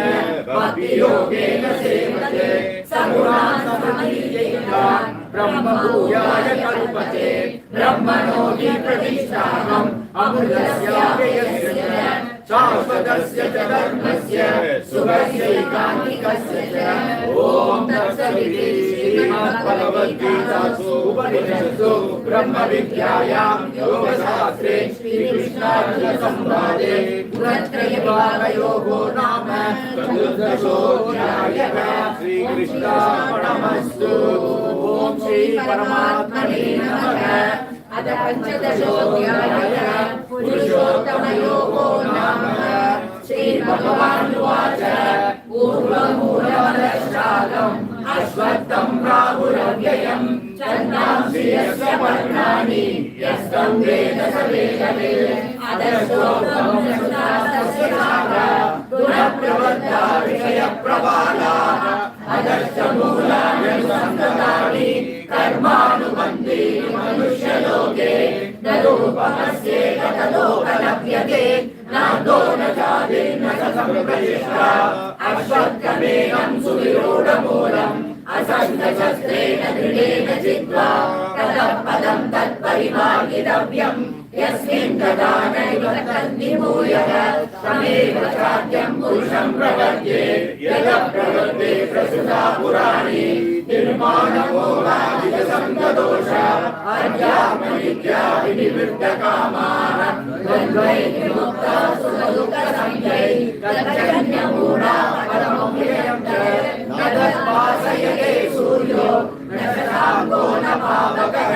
भक्तियोगेन सेवते सगुणान् समतीत्यैतान् ब्रह्मभूयाय कल्पते ब्रह्मणो हि प्रतिष्ठानम् अमृतस्याव्ययस्य च शाश्वतस्य च धर्मस्य सुखस्यैकान्तिकस्य च ॐ तत्सदिति श्रीमद्भगवद्गीतासु उपनिषत्सु ब्रह्मविद्यायां योगशास्त्रे श्रीकृष्ण संवादे पुरत्रय विभागयोगो नाम चतुर्दशोऽध्यायः। श्रीकृष्णार्पणमस्तु। ओम श्री परमात्मने नमः। अथ पंचदशोऽध्यायः पुरुषोत्तमयोगो नाम। श्रीभगवानुवाच ऊर्ध्वमूलमधश्चाकम् अश्वत्थं प्राहुरव्ययम् छन्दांसि यस्य पर्णानि यस्तं वेद स वेदवित्। अधश्चोक्तं तस्य शाखा गुणप्रवृत्ता विषयप्रवालाः। अधश्च मूलानि सन्ततानि कर्मानुबन्धीनि मनुष्यलोके। न रूपमस्येह तदोपलभ्यते नान्तो न चादिर्न च सम्प्रतिष्ठा। अश्वत्थमेनं सुविरूढमूलम् असङ्गशस्त्रेण दृढेन चित्वा ततः पदं तत्परिमार्गितव्यम्। यस्मिन् तदा न निवर्तन्ति भूयः तमेव चाद्यं पुरुषं प्रपद्ये। यतः प्रवृत्ते प्रसृता पुराणी निर्माणमोहादिसङ्गदोष अध्यात्मनित्या विनिवृत्तकामाः। द्वन्द्वैर्विमुक्ता सुखदुःखसंज्ञै तज्जन्यमूढा परमव्ययं च। न तद्भासयते सूर्यो न शशाङ्को न पावकः।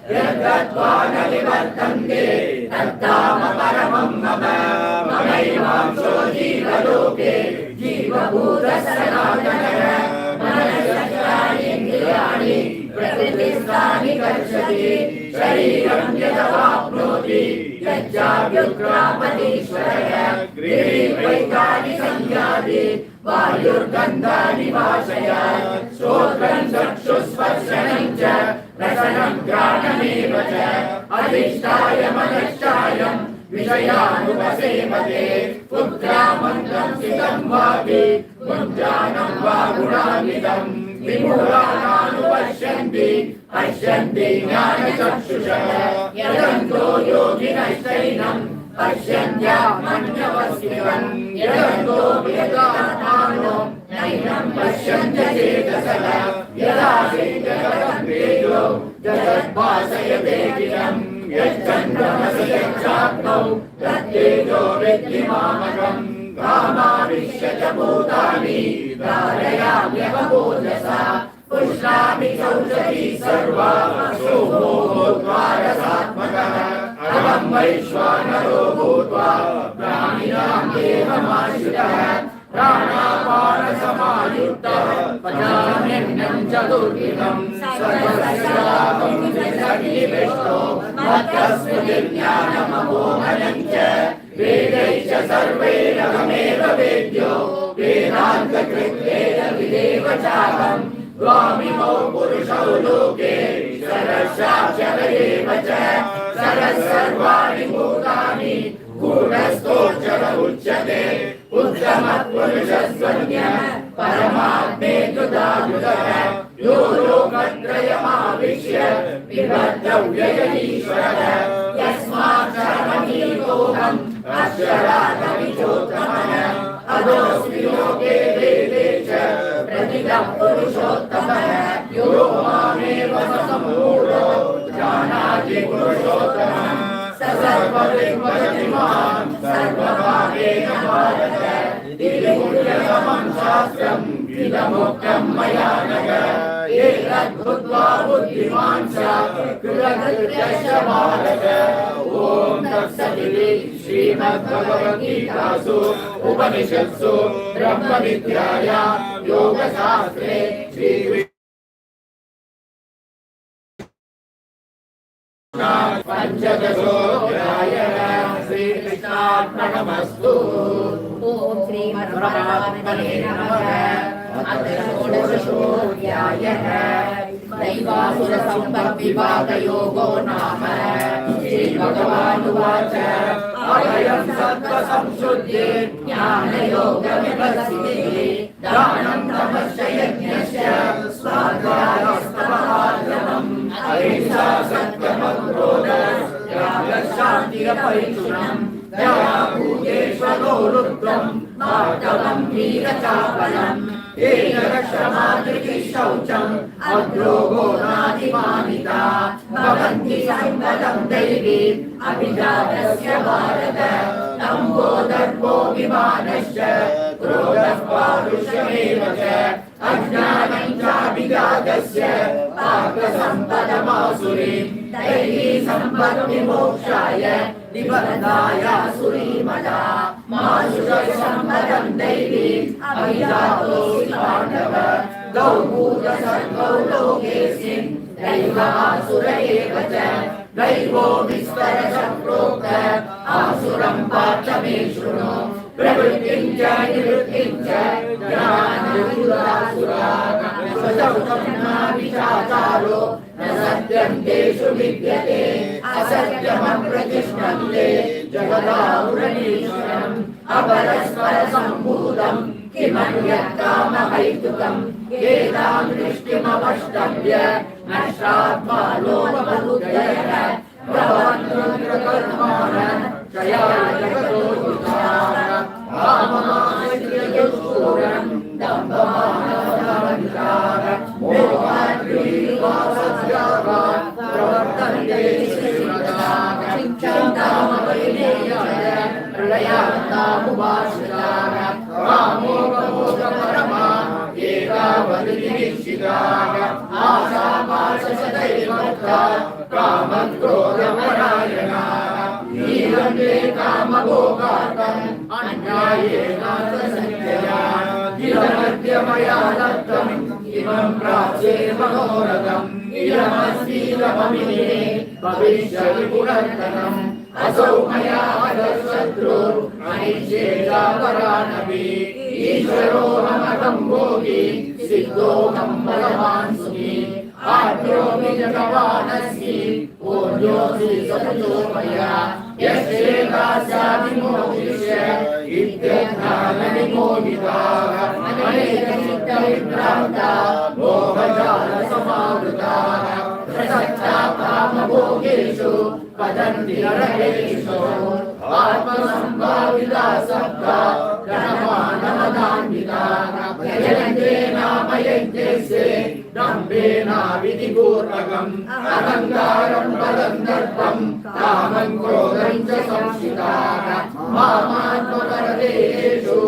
यद्गत्वा न निवर्तन्ते तद्धाम परमं मम। ममैवांशो जीवलोके जीवभूतः सनातनः। मनश्चक्राणीन्द्रियाणि प्रकृतिस्थानि कर्षति। शरीरं यदवाप्नोति यच्चाप्युत्क्रामतीश्वरः। गृहीत्वैतानि संयाति वायुर्गन्धानि वाशयात्। श्रोत्रं चक्षुस्पर्शनं च रसनं घ्राणमेव च। अधिष्ठाय मनश्चायं विषयानुपसेवते। उत्क्रामन्तं स्थितं वापि भुञ्जानं वा गुणान्वितं। विमूढानानुपश्यन्ति पश्यन्ति ज्ञानचक्षुषः। यदन्तो योगिनश्चैनं पश्यन्त्यात्मन्यवस्थितम्। यदन्तो वेदात्मानो नैनं पश्यन्त्य चेतसः। यदा जगतं तेजो जगद्भासयतेऽखिलम्। यच्चन्द्रमसि यच्चाग्नौ तत्तेजो विद्धि मामकम्। गामाविश्य च भूतानि धारयाम्यवबोधसा। पुष्णामि चौषधी सर्वा सोमो रसात्मकः। अहं वैश्वानरो भूत्वा प्राणिनां देहमाश्रितः। प्राणापानसमायुक्तः पचाम्यन्नं चतुर्विधं। सर्वस्याहं सन्निविष्टो मत्तस्मृतिज्ञानममोहनं च। वेदैश्च सर्वैरहमेव वेद्यो वेदान्तकृत्वेन विदेव चाहम्। द्वामिमौ पुरुषौ लोके सरसाक्षर एव च। सरः सर्वाणि भूतानि गूढस्थोऽक्षर उच्यते। उत्तमः पुरुषस्त्वन्यः परमात्मेत्युदाहृतः। यो लोकत्रयमाविश्य बिभर्त्यव्ययमीश्वरः। यस्माक्षरमतीतोऽहम् अक्षरादविचोत्तमः। अधोऽस्मि लोके वेदे च प्रतितः पुरुषोत्तमः। यो मामेव सम्मूढो जानाति पुरुषोत्तमः। स सर्वविद्वजतिमान् सर्वभावेन भारत। इति पुण्यतमं शास्त्रम् इदमुक्तं मया नघ। एतद्बुद्ध्वा बुद्धिमान् स्यात् कृतकृत्यश्च भारत। ॐ तत्सदिति श्रीमद्भगवद्गीतासु उपनिषत्सु ब्रह्मविद्यायां योगशास्त्रे पंचदशोऽध्यायः। श्रीकृष्णार्पणमस्तु। ओम श्री परमात्मने नमः। अथ षोडशोऽध्यायः दैवासुरसम्पद्विभागयोगो नाम। श्रीभगवानुवाच अभयं सत्त्वसंशुद्धे ज्ञानयोगविपस्थितिः। दानं तपश्च यज्ञश्च स्वाध्यायस्तमहार्जवम्। अहिंसा सत्यमक्रोधः त्यागः शान्तिरपैशुनम्। दया भूतेष्वलो रुद्रम् मार्दवम् वीरचापलम्। एतत् क्षमा धृतिः शौचम् अग्रोगो नादिमानिता भवन्ति सम्पदं दैवीम् अभिजातस्य भारत तम्बो दर्पो विमानश्च क्रोधः पारुष्यमेव च अज्ञानं चाभिजातस्य पार्थसम्पदमासुरीं दैवी सम्पद्विमोक्षाय निबन्धायासुरीमता मासुरसम्पदं दैवीम् अभिजातोऽसि पाण्डव गौ भूतसर्गौ लोकेऽस्मिन् दैवासुर एव च दैवो विस्तरशः प्रोक्त आसुरं पार्थ मे शृणु प्रवृत्तिं च निवृत्तिं च ज्ञाननिर्धुरासुराः स्वशब्दनाभिचाचारो न सत्यं तेषु विद्यते असत्यमप्रतिष्ठन्ते जगदाहुरणीश्वरम् अपरस्परसम्भूतं किमन्यत्कामहैतुकम् एतां दृष्टिमवष्टभ्य नष्टात्मालोभबुद्धयः प्रभवन्त्रकर्माणः क्षयाय जगतो हिताः काममाश्रितदुष्पूरम् दम्भमानवदान्ताः मोहाद्रीवासस्याः प्रवर्तन्ते श्रीमताः चिन्तामवैनेयाय प्रलयान्तामुपाश्रिताः कामोपमोदपरमा एतावद्विनिश्चिताः आशापाशशतैर्मत्ता कामक्रोधपरायणाः नीयन्ते कामभोगार्थम् अन्यायेनार्थसंख्यया इदमद्यमया दत्तम् इमं प्राप्स्ये मनोरथम् इदमस्तीदममिने भविष्यति पुनर्धनम् असौ मया शत्रुः अनिश्चेदापरानपि ईश्वरोऽहमहं भोगी सिद्धोऽहं बलवान् सुखी आद्योऽपि जगवानस्मि पूज्योऽसि सततो मया यस्येकास्याभिमोहिष्य इत्यर्थानविमोहिताः अनेकचित्तविभ्रान्ता मोहजालसमावृताः प्रसक्ता कामभोगेषु पतन्ति नरकेषु आत्मसम्भाविता सप्ता गणमानमदान्विताः यजन्ते नाम यज्ञस्य दम्भेनाविधिपूर्वकम् अहङ्कारं बलं दर्पं कामं क्रोधं च संश्रिताः मामात्मपरदेषु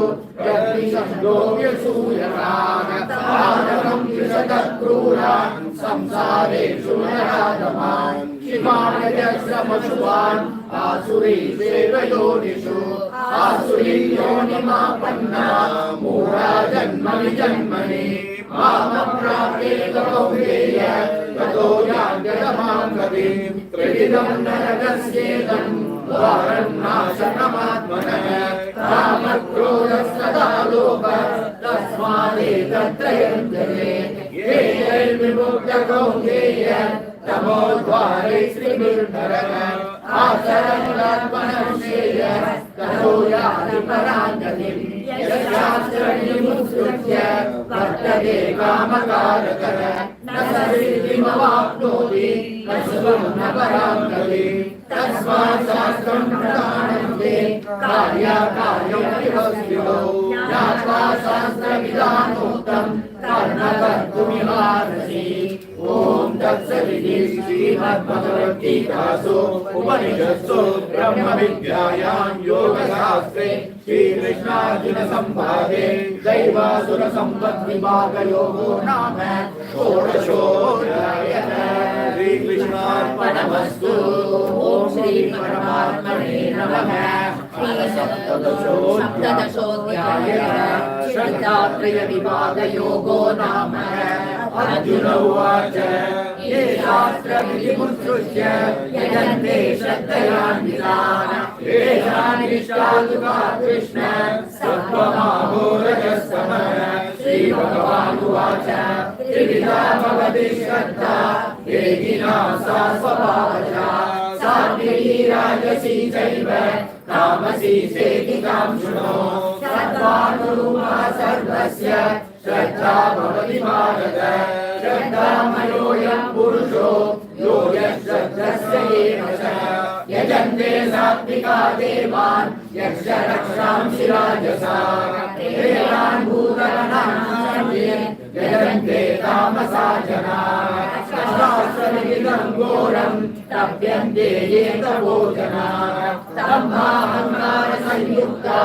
व्यक्तिशब्दोऽव्यसूयकाः पादकं त्रिशतः क्रूरान् संसारेषु नराधमान् क्षिपाणयश्रमशुभान् आसुरीष्वेव योनिषु आसुरीयोनिमापन्ना मूढा जन्मनि जन्मनि मामप्राप्येव कौन्तेय ततो यान्त्यधमां गतिं त्रिविधं नरकस्येदं द्वारं नाशनमात्मनः कामक्रोधस्तथा लोभः तस्मादेतत्त्रयं त्यजेत् येनैर्विमुक्तः कौन्तेय तमोद्वारे श्रीभिर्नरः आचरणात्मनः श्रेयः ततो याति परां गतिम् यशास्त्रनिमुत्सृज्य वर्तते कामकारकः न स सिद्धिमवाप्नोति न शुभं न परां गतिम् तस्मात् शास्त्रं प्रधानन्ते कार्याकार्यमविवस्थितौ ज्ञात्वा शास्त्रविधानोक्तं कर्म कर्तुमिहार्हसि ॐ तत्सदिति श्रीमद्भगवद्गीतासु उपनिषत्सु ब्रह्मविद्यायां योगशास्त्रे श्रीकृष्णार्जुनसंवादे दैवासुरसम्पद्विभागयोगो नाम षोडशोऽध्यायः श्रीकृष्णार्पणमस्तु ॐ श्रीपरमात्मने नमः सप्तदशोऽध्यायः श्रद्धात्रयविभागयोगो नाम अर्जुन उवाच ये शास्त्रविधिमुत्सृज्य यजन्ते श्रद्धयान्वितान् येषां निष्ठालुका कृष्ण सत्त्वमाहोरजस्तमः श्रीभगवानुवाच त्रिविधा भवति श्रद्धा योगिना सा स्वभावजा सात्विकी राजसी चैव तामसी चेति तां शृणु सत्त्वानुरूपा सर्वस्य श्रद्धा भवति भारत श्रद्धामयोऽयं पुरुषो यो यश्रद्धस्य एव च यजन्ते सात्विका देवान् यक्षरक्षांसि राजसाः तेषां भूतगणान् यजन्ते तामसा जनाः शास्त्रविहितं घोरं तप्यन्ते ये तपोजनाः तमहंकारसंयुक्ता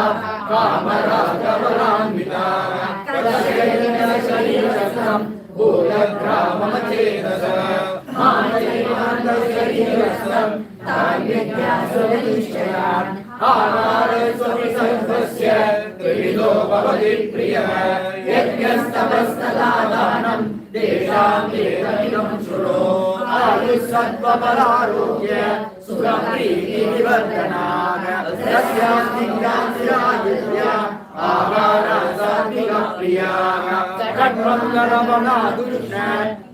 कामरागबलान्विताः तस्यैव शरीरस्थं भूतग्राममचेतसः मानसेनान्तशरीरस्थं तान्यज्ञासुरनिश्चयान् आहारस्वविसर्गस्य त्रिविधो भवति प्रियः यज्ञस्तपस्तदानं तेषां वेदमिदं शृणु आयुस्सत्त्वबलारोग्य सुखप्रीतिविवर्धनाः तस्यास्तिज्ञासिरायुध्या आहारसात्विकप्रियाः कट्वङ्गलवनादुष्ण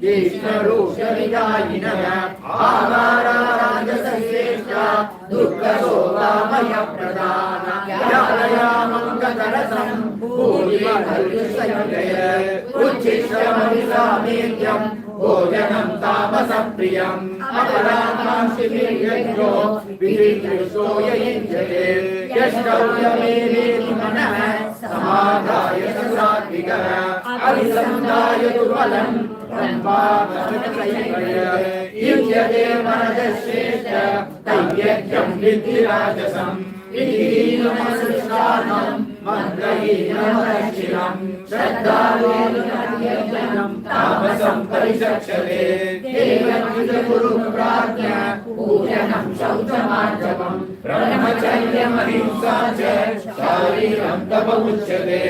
ज्येष्ठरोषविदायिनः आहाराराजसश्रेष्ठा दुर्गशोभामयप्रदाः यालयामङ्गतरसं भूरिमहर्षसंजय उच्छिष्टमनिसामेध्यं भोजनं तामसप्रियम् अपराकांक्षिभिर्यज्ञो विधिदृष्टो ययुञ्जते यष्टव्यमेवेति मनः समाधाय सात्विकः अभिसन्धाय दुर्बलं युज्यते मनश्रेष्ठ तैयज्ञं विद्धिराजसम् विधिहीनमसृष्टानं मन्त्रहीनमरक्षिणं श्रद्धावेदनं तामसं परिचक्षते देवयुजगुरुप्राज्ञ पूजनं शौचमार्जवं ब्रह्मचर्यमहिंसा च शारीरं तपमुच्यते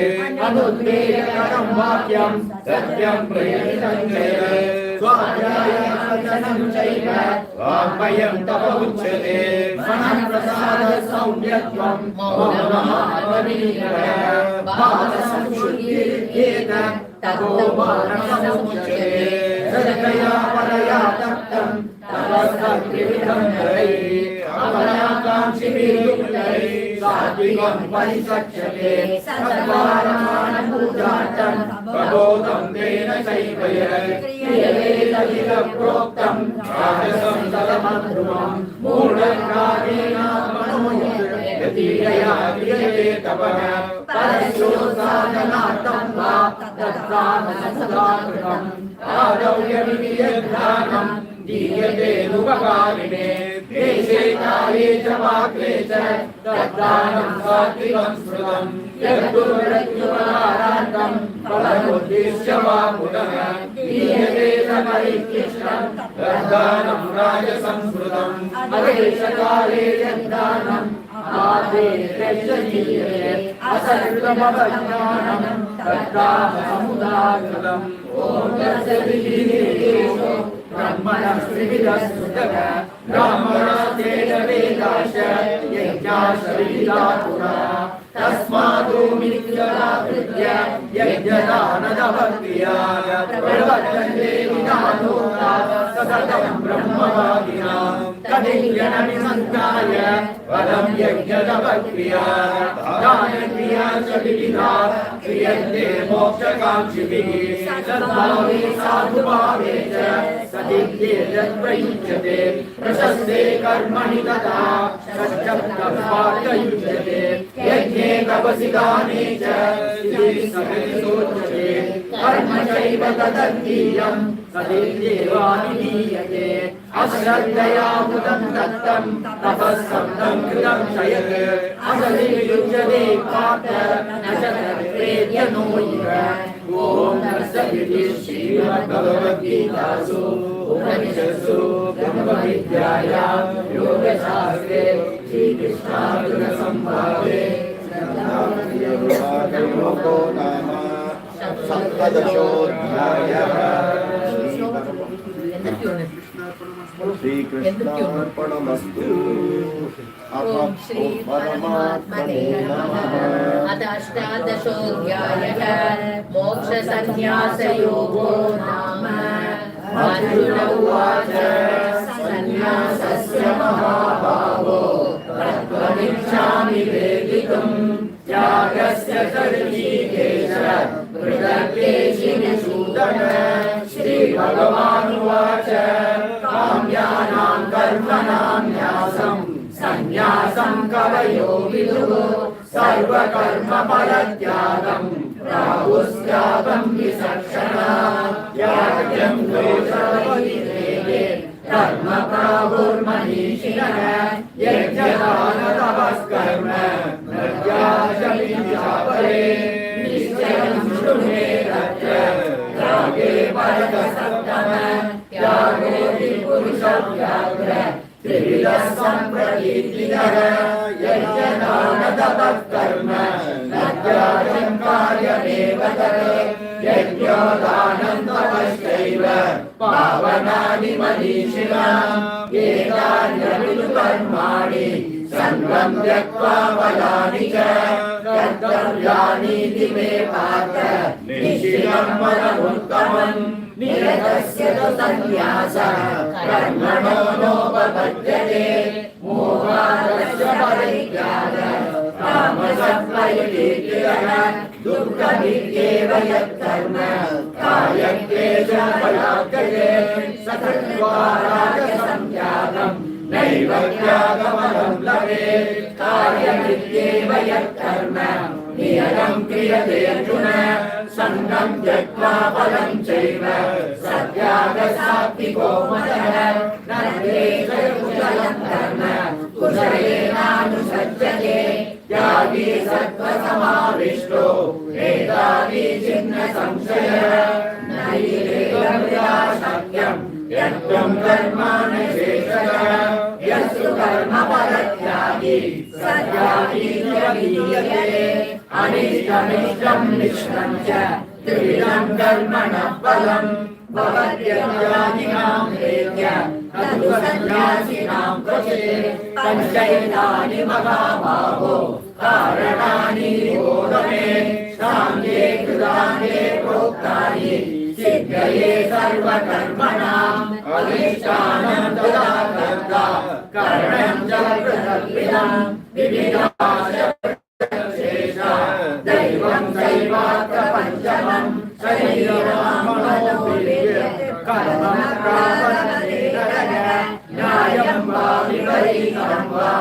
अनुद्वेगकरं वाक्यं सत्यं प्रयतितं जय स्वाध्यायसनं चैव वाङ्मयं तपमुच्यते मनःप्रसादसौम्यत्वं मौनमात्मविनिग्रहः भावसंशुद्धिर्येत ततो मानसमुच्यते श्रद्धया परया तप्तं तपस्तत्त्रिविधं हरैः अपराकाङ्क्षिभिर्युक्तैः सात्विकं परिचक्षते सत्कारमानपूजार्थं प्रबोधं तेन चैव क्रियते तदिदं प्रोक्तं राजसं तदमध्रुवं मूढग्राहेणात्मनो यतीयया क्रियते तपः परस्योत्साधनार्थं वा तत्तामसमुदाकृतम् आदौ यविधियज्ञानं दीयते नुपकारिणे देशे काले च वाक्ये च तद्दानं सात्विकं स्मृतं यद्दुर्मृत्युपकारार्थं फलमुद्दिश्य वा पुनः दीयते स परिक्लिष्टं तद्दानं राजसंस्मृतम् अदेशकाले यद्दानं आदेशदीयते असत्कृतमवज्ञानं तद्दामसमुदाकृतम् ॐ तस्य विधिनिर्देशो ब्रह्मणः त्रिविधस्तुतः ब्राह्मणास्तेन वेदाश्च यज्ञाश्च विहिता पुरा तस्मादोमित्यदाकृत्य यज्ञदानतपक्रियाः प्रवर्तन्ते विधानोक्ताः सततं ब्रह्मवादिनां तदिज्ञनभिसन्धाय फलं यज्ञतपक्रियाः दानक्रिया च विविधा क्रियन्ते मोक्षकाङ्क्षिभिः सद्भावे साधुभावे च सदिज्ञेयप्रयुज्यते प्रशस्ते कर्मणि तथा सच्चब्दपार्थयुज्यते यज्ञे तपसि दाने च सिद्धिसोच्यते कर्म चैव तदर्थीयं सदित्येवाभिधीयते अश्रद्धया कृतं दत्तं तपःसप्तं कृतं क्षयत् असदिर्युज्यते पार्थ न च तत्प्रेत्य नो इह ॐ तत्सदिति श्रीमद्भगवद्गीतासु उपनिषत्सु ब्रह्मविद्यायां योगशास्त्रे श्रीकृष्णार्जुनसंवादे योगो नाम सप्तदशोऽध्यायः श्रीकृष्णार्पणमस्तु ॐ श्री परमात्मने नमः। अथ अष्टादशोऽध्यायः मोक्षसन्न्यासयोगो नाम। अर्जुन उवाच सन्न्यासस्य महाभावो तत्त्वमिच्छामि वेदितुम् त्यागस्य ऋषिकेश पृथक्केशिनिषूदन। श्रीभगवानुवाच काम्यानां कर्मणां न्यासं सन्न्यासं कवयो विदुः सर्वकर्मफलत्यागं प्राहुस्यातं विचक्षणा याज्ञं दोषवहिते कर्म प्राहुर्मनीषिणः यज्ञदानतपस्कर्म नद्याचमित्यापरे निश्चयं शृणुमे तत्र त्यागे परतसत्तम त्यागो हि पुरुषव्याघ्र त्रिविधः सम्प्रतीतितः यज्ञदानतपस्कर्म नद्याचं कार्यमेव तत् यज्ञदानं तपश्चैव पावनानि मनीषिणाम् एतान्यपि कर्माणि सङ्गं त्यक्त्वा फलानि च कर्तव्यानीति मे पार्थ निश्चितं परमुत्तमम् निरतस्य तु सन्न्यासः कर्मणो नोपपद्यते मोहादस्य परित्यागः तामसः परिकीर्तितः दुःखमित्येव यत्कर्म कायक्लेशभयार्कते सकृत्वा राजसं त्यागम् नैव त्यागफलं लभेत् कार्यमित्येव यत्कर्म नियतं क्रियते अर्जुन सङ्गं त्यक्त्वा फलं चैव सत्यागसात्विको मतः न कुशलं कर्म कुशलेनानुसज्जते त्यागी सत्त्वसमाविष्टो मेधावी छिन्न संशयः न हि वेदमृता शक्यं यत्त्वं कर्माणि शेषतः यस्तु कर्म परत्यागी स त्यागीत्यभिधीयते अनिष्टमिष्टं मिश्रं च त्रिविधं कर्मणः फलम् भवत्यत्यागिनां प्रेत्य तदु सन्न्यासिनां क्वचित् पञ्चैतानि महाबाहो कारणानि निबोध मे साङ्ख्ये कृतान्ते प्रोक्तानि सिद्धये सर्वकर्मणाम् अधिष्ठानं तदा कर्ता करणं च पृथग्विधम् विविधाश्च शेषा दैवं चैवात्र पञ्चमम् कर्मं प्रापणतेन न्यायं वा विपरीतं वा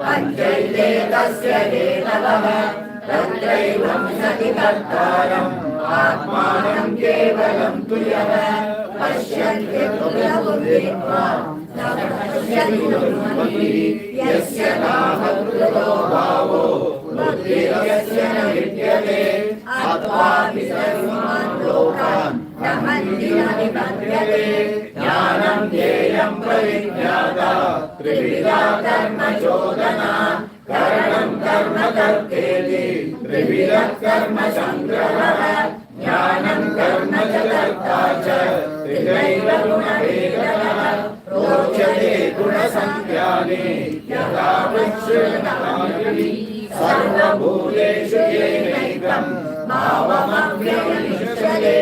पञ्चैते तस्य हेतवः तत्रैवं सति कर्तारम् आत्मानं केवलं तु यः पश्यन्ति बुद्धित्वां न पश्यति दुर्मतिः यस्य नामकृतो भावो बुद्धिर्यस्य न विद्यते आत्मापि सर्वान् लोकान् न मन्ति न निबध्यते ज्ञानं ज्ञेयं प्रविज्ञाता त्रिविधा कर्मचोदना करणं कर्म कर्तेति त्रिविधः कर्म संग्रहः ज्ञानं कर्म च कर्ता च त्रिदैव गुणभेदः प्रोच्यते गुणसंज्ञाने यथा वृक्षणानि सर्वभूतेषु येनैकं भावमव्ययनिष्ठते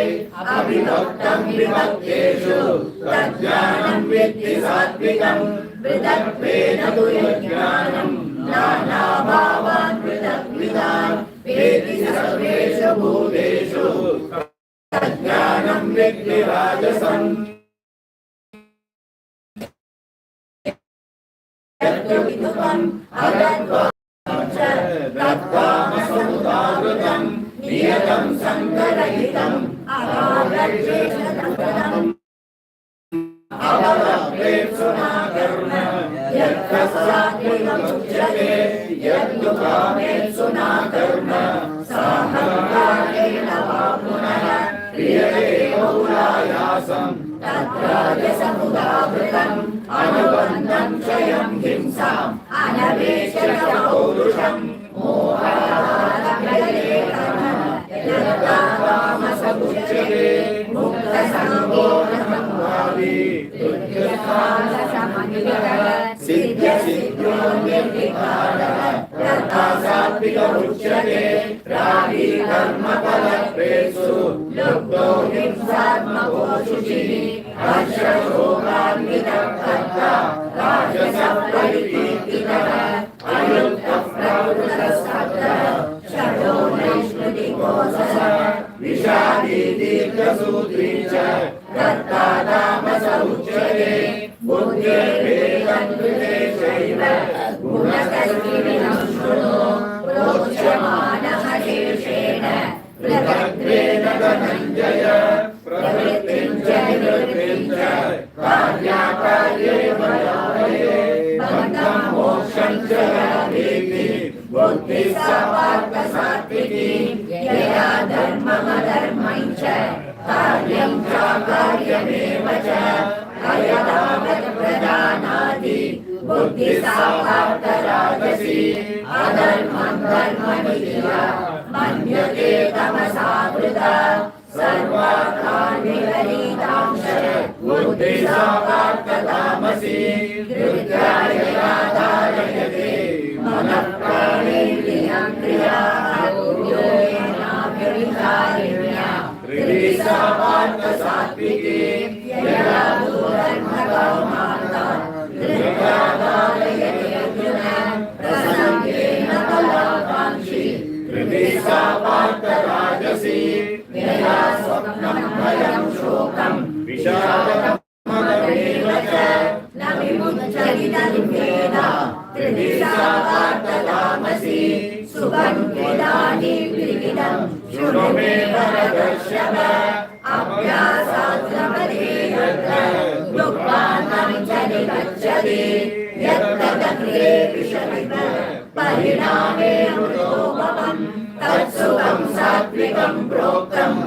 अविभक्तं विभक्तेषु तज्ज्ञानं विद्धि सात्विकं पृथक्त्वेन तु यज्ञानं नानाभावान् पृथग्विधान् वेति सर्वेषु भूतेषु तज्ज्ञानं विद्धि राजसम् तत्कामसमुदावृतं नियतं सङ्गरहितम् अवलप्रेप्सुना कर्म यत्तस्सात्विकमुच्यते यत्तु कामेप्सुना कर्म साहङ्कारेण वा पुनः क्रियते बहुलायासं तत्राजसमुदावृतम् अनुबन्धं क्षयं हिंसाम् अनवेशकपौरुषम् मोहादालभ्यते कर्म यत्तत्कामसमुच्यते मुक्तसङ्गो न संवादी सिद्ध्यसिद्ध्यो निर्विकारः कर्ता सात्विकमुच्यते रागी कर्मफलप्रेषु लुब्धो हिंसात्मको शुचिः हर्षशोकान्वितः कर्ता राजसः परिकीर्तितः अयुक्तः प्रवृत्तस्तब्धः षडो नैष्कृतिको सः विषादी दीर्घसूत्री च कर्ता तामस उच्यते बुद्धिर्भेदं कृते चैव गुणकर्मिणं शृणु प्रोच्यमाने बुद्धिस्सपार्थसात्विकी यया धर्ममधर्मं च कार्यं चाकार्यमेव च अयथावत् प्रजानाति बुद्धिस्सपार्थराजसी अधर्मं धर्ममिति मन्यते तमसा वृथा सर्वार्थान् विपरीतांश बुद्धिस्सपार्थतामसी धृत्यायया धारयते मनः प्राणेन्द्रियं क्रियाः योगेनाव्यभिचारिण्या बुद्धिस्सपार्थसात्विकी यया धर्मकामार्थान् धृत्या धारयते अर्जुन प्रसङ्गेन फलाकाङ्क्षी बुद्धिस्सपार्थराजसी यया स्वप्नं भयं शोकं विषादममेव च न विमुच्यति तद्वेद बुद्धिस्सपार्थतामसी सुखं वेदानि त्रिविधं शृणु मे भरतर्षभ अभ्यासात् लभते यत्र दुःखान्तं च निगच्छति यत्तदग्रे विषमिव परिणामे मृतो भवम् तत्सुखं सात्विकं प्रोक्तम्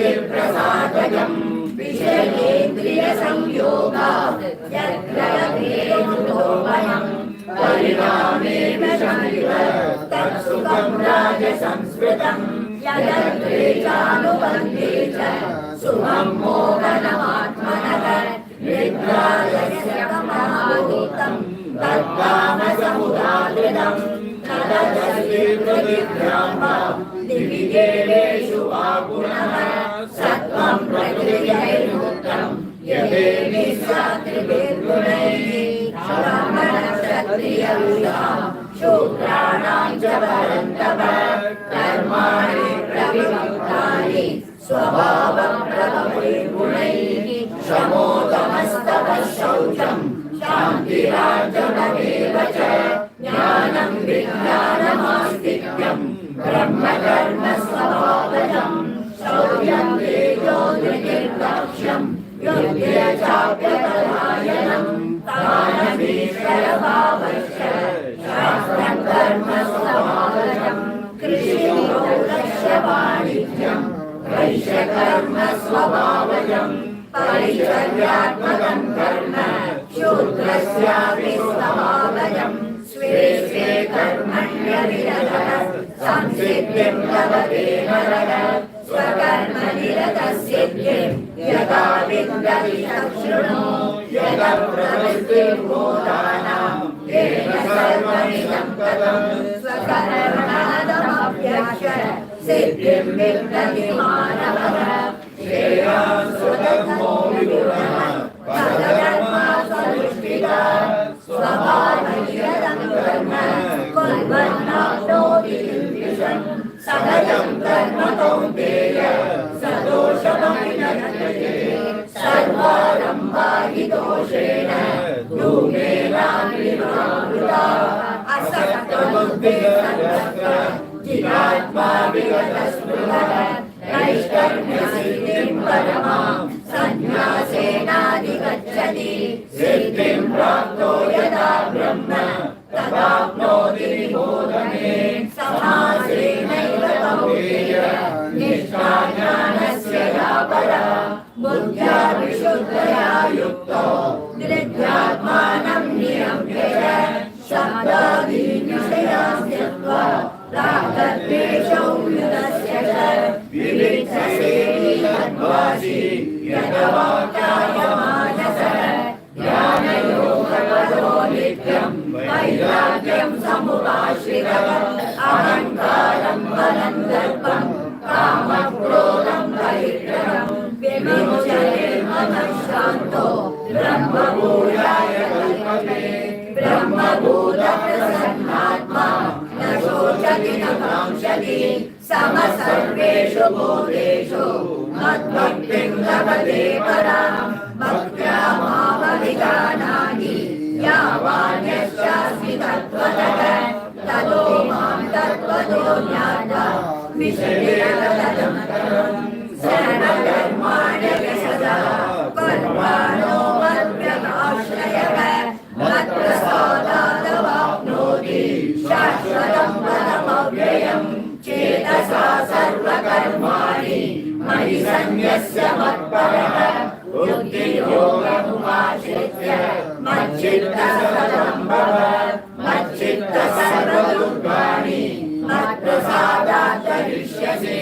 आत्मबुद्धिप्रसादकम् विषयेन्द्रियसंयोगात् यत्र मृतो भवम् परिणामे विषमिव तत्सुखं राजसंस्मृतम् यदग्रे चानुबन्धे च सुखं मोहनमात्मनः निद्रालस्य महाभूतं तत्कामसमुदाहृतम् तदस्ति प्रतिभ्रामा दिवि देवेषु वा पुनः सत्त्वं प्रकृतिर्मुक्तं यदेवि सात्विभिर्गुणैः ब्राह्मणक्षत्रियविषां शूद्राणां च परन्तप कर्माणि प्रविभक्तानि स्वभावं प्रभवैर्गुणैः शमोदमस्तवः शौचं शान्तिरार्जवमेव च ज्ञानं विज्ञानमास्तिक्यं ब्रह्मकर्म स्वभावजं शौर्यं तेजोधृतिर्दाक्ष्यं युद्धे चाप्यपलायनं दानमीश्वरभावश्च शास्त्रं कर्म स्वभावजं कृषिरोगस्य वाणिज्यं वैश्यकर्म स्वभावजं परिचर्यात्मकं कर्म शूद्रस्यापि स्वभावजं स्वे स्वे कर्मण्यनिरतः संसिद्धिं लभते नरः स्वकर्मनिरतसिद्धिं यदा विन्दति तच्छृणु यदा प्रवृत्तिर्भूतानां येन सर्वमिदं ततं स्वकर्मणमभ्यक्ष्य सिद्धिं विन्दति मानवः श्रेयान् स्वधर्मो विगुणः परधर्मा स्वनुष्ठितः स्वभावनिरतं कर्म कुर्वन्नाप्नोति किल्बिषम् सहजं कर्म कौन्तेय सदोषमपि न विद्यते सर्वारम्भा हि दोषेण धूमेनाग्निमावृताः असक्तबुद्धिर्सर्वत्र जितात्मा विगतस्पृहः नैष्कर्म्यसिद्धिं परमां सन्न्यासेनाधिगच्छति सिद्धिं प्राप्तो यदा ब्रह्म तदाप्नोति निबोध मे समासेनैव कौन्तेय निष्ठा ज्ञानस्य या परा बुद्ध्या विशुद्धया युक्तो धृत्यात्मानं नियम्य शब्दादीन् विषयान् त्यक्त्वा रागद्वेषौ युधस्य च विविक्तसेवी तद्वासी यदवाक्यायमानसः ज्ञानयोगपदो नित्यं वैराग्यं समुपाश्रितः अहङ्कारं बलं दर्पं कामक्रोधं परिग्रहं विमुच्य निर्ममः शान्तो ब्रह्मभूयाय कल्पते ब्रह्मभूतप्रसन्नात्मा न शोचति न काङ्क्षति समः सर्वेषु भूतेषु मद्भक्तिं लभते परां भक्त्या मामभिजानाति यावान्यश्चास्मि तत्त्वतः ततो मां तत्त्वतो ज्ञात्वा विषयेतदनन्तरं सर्वकर्माण्यव्यसदा कर्माणो मद्व्यपाश्रयः मत्प्रसादादवाप्नोति शाश्वतं व्ययम् चेतसा सर्वकर्माणि मयि सन्न्यस्य मत्परः बुद्धियोगमुपाश्रित्य मच्चित्तः सततं भव मच्चित्तः सर्वदुर्गाणि मत्प्रसादात् करिष्यसि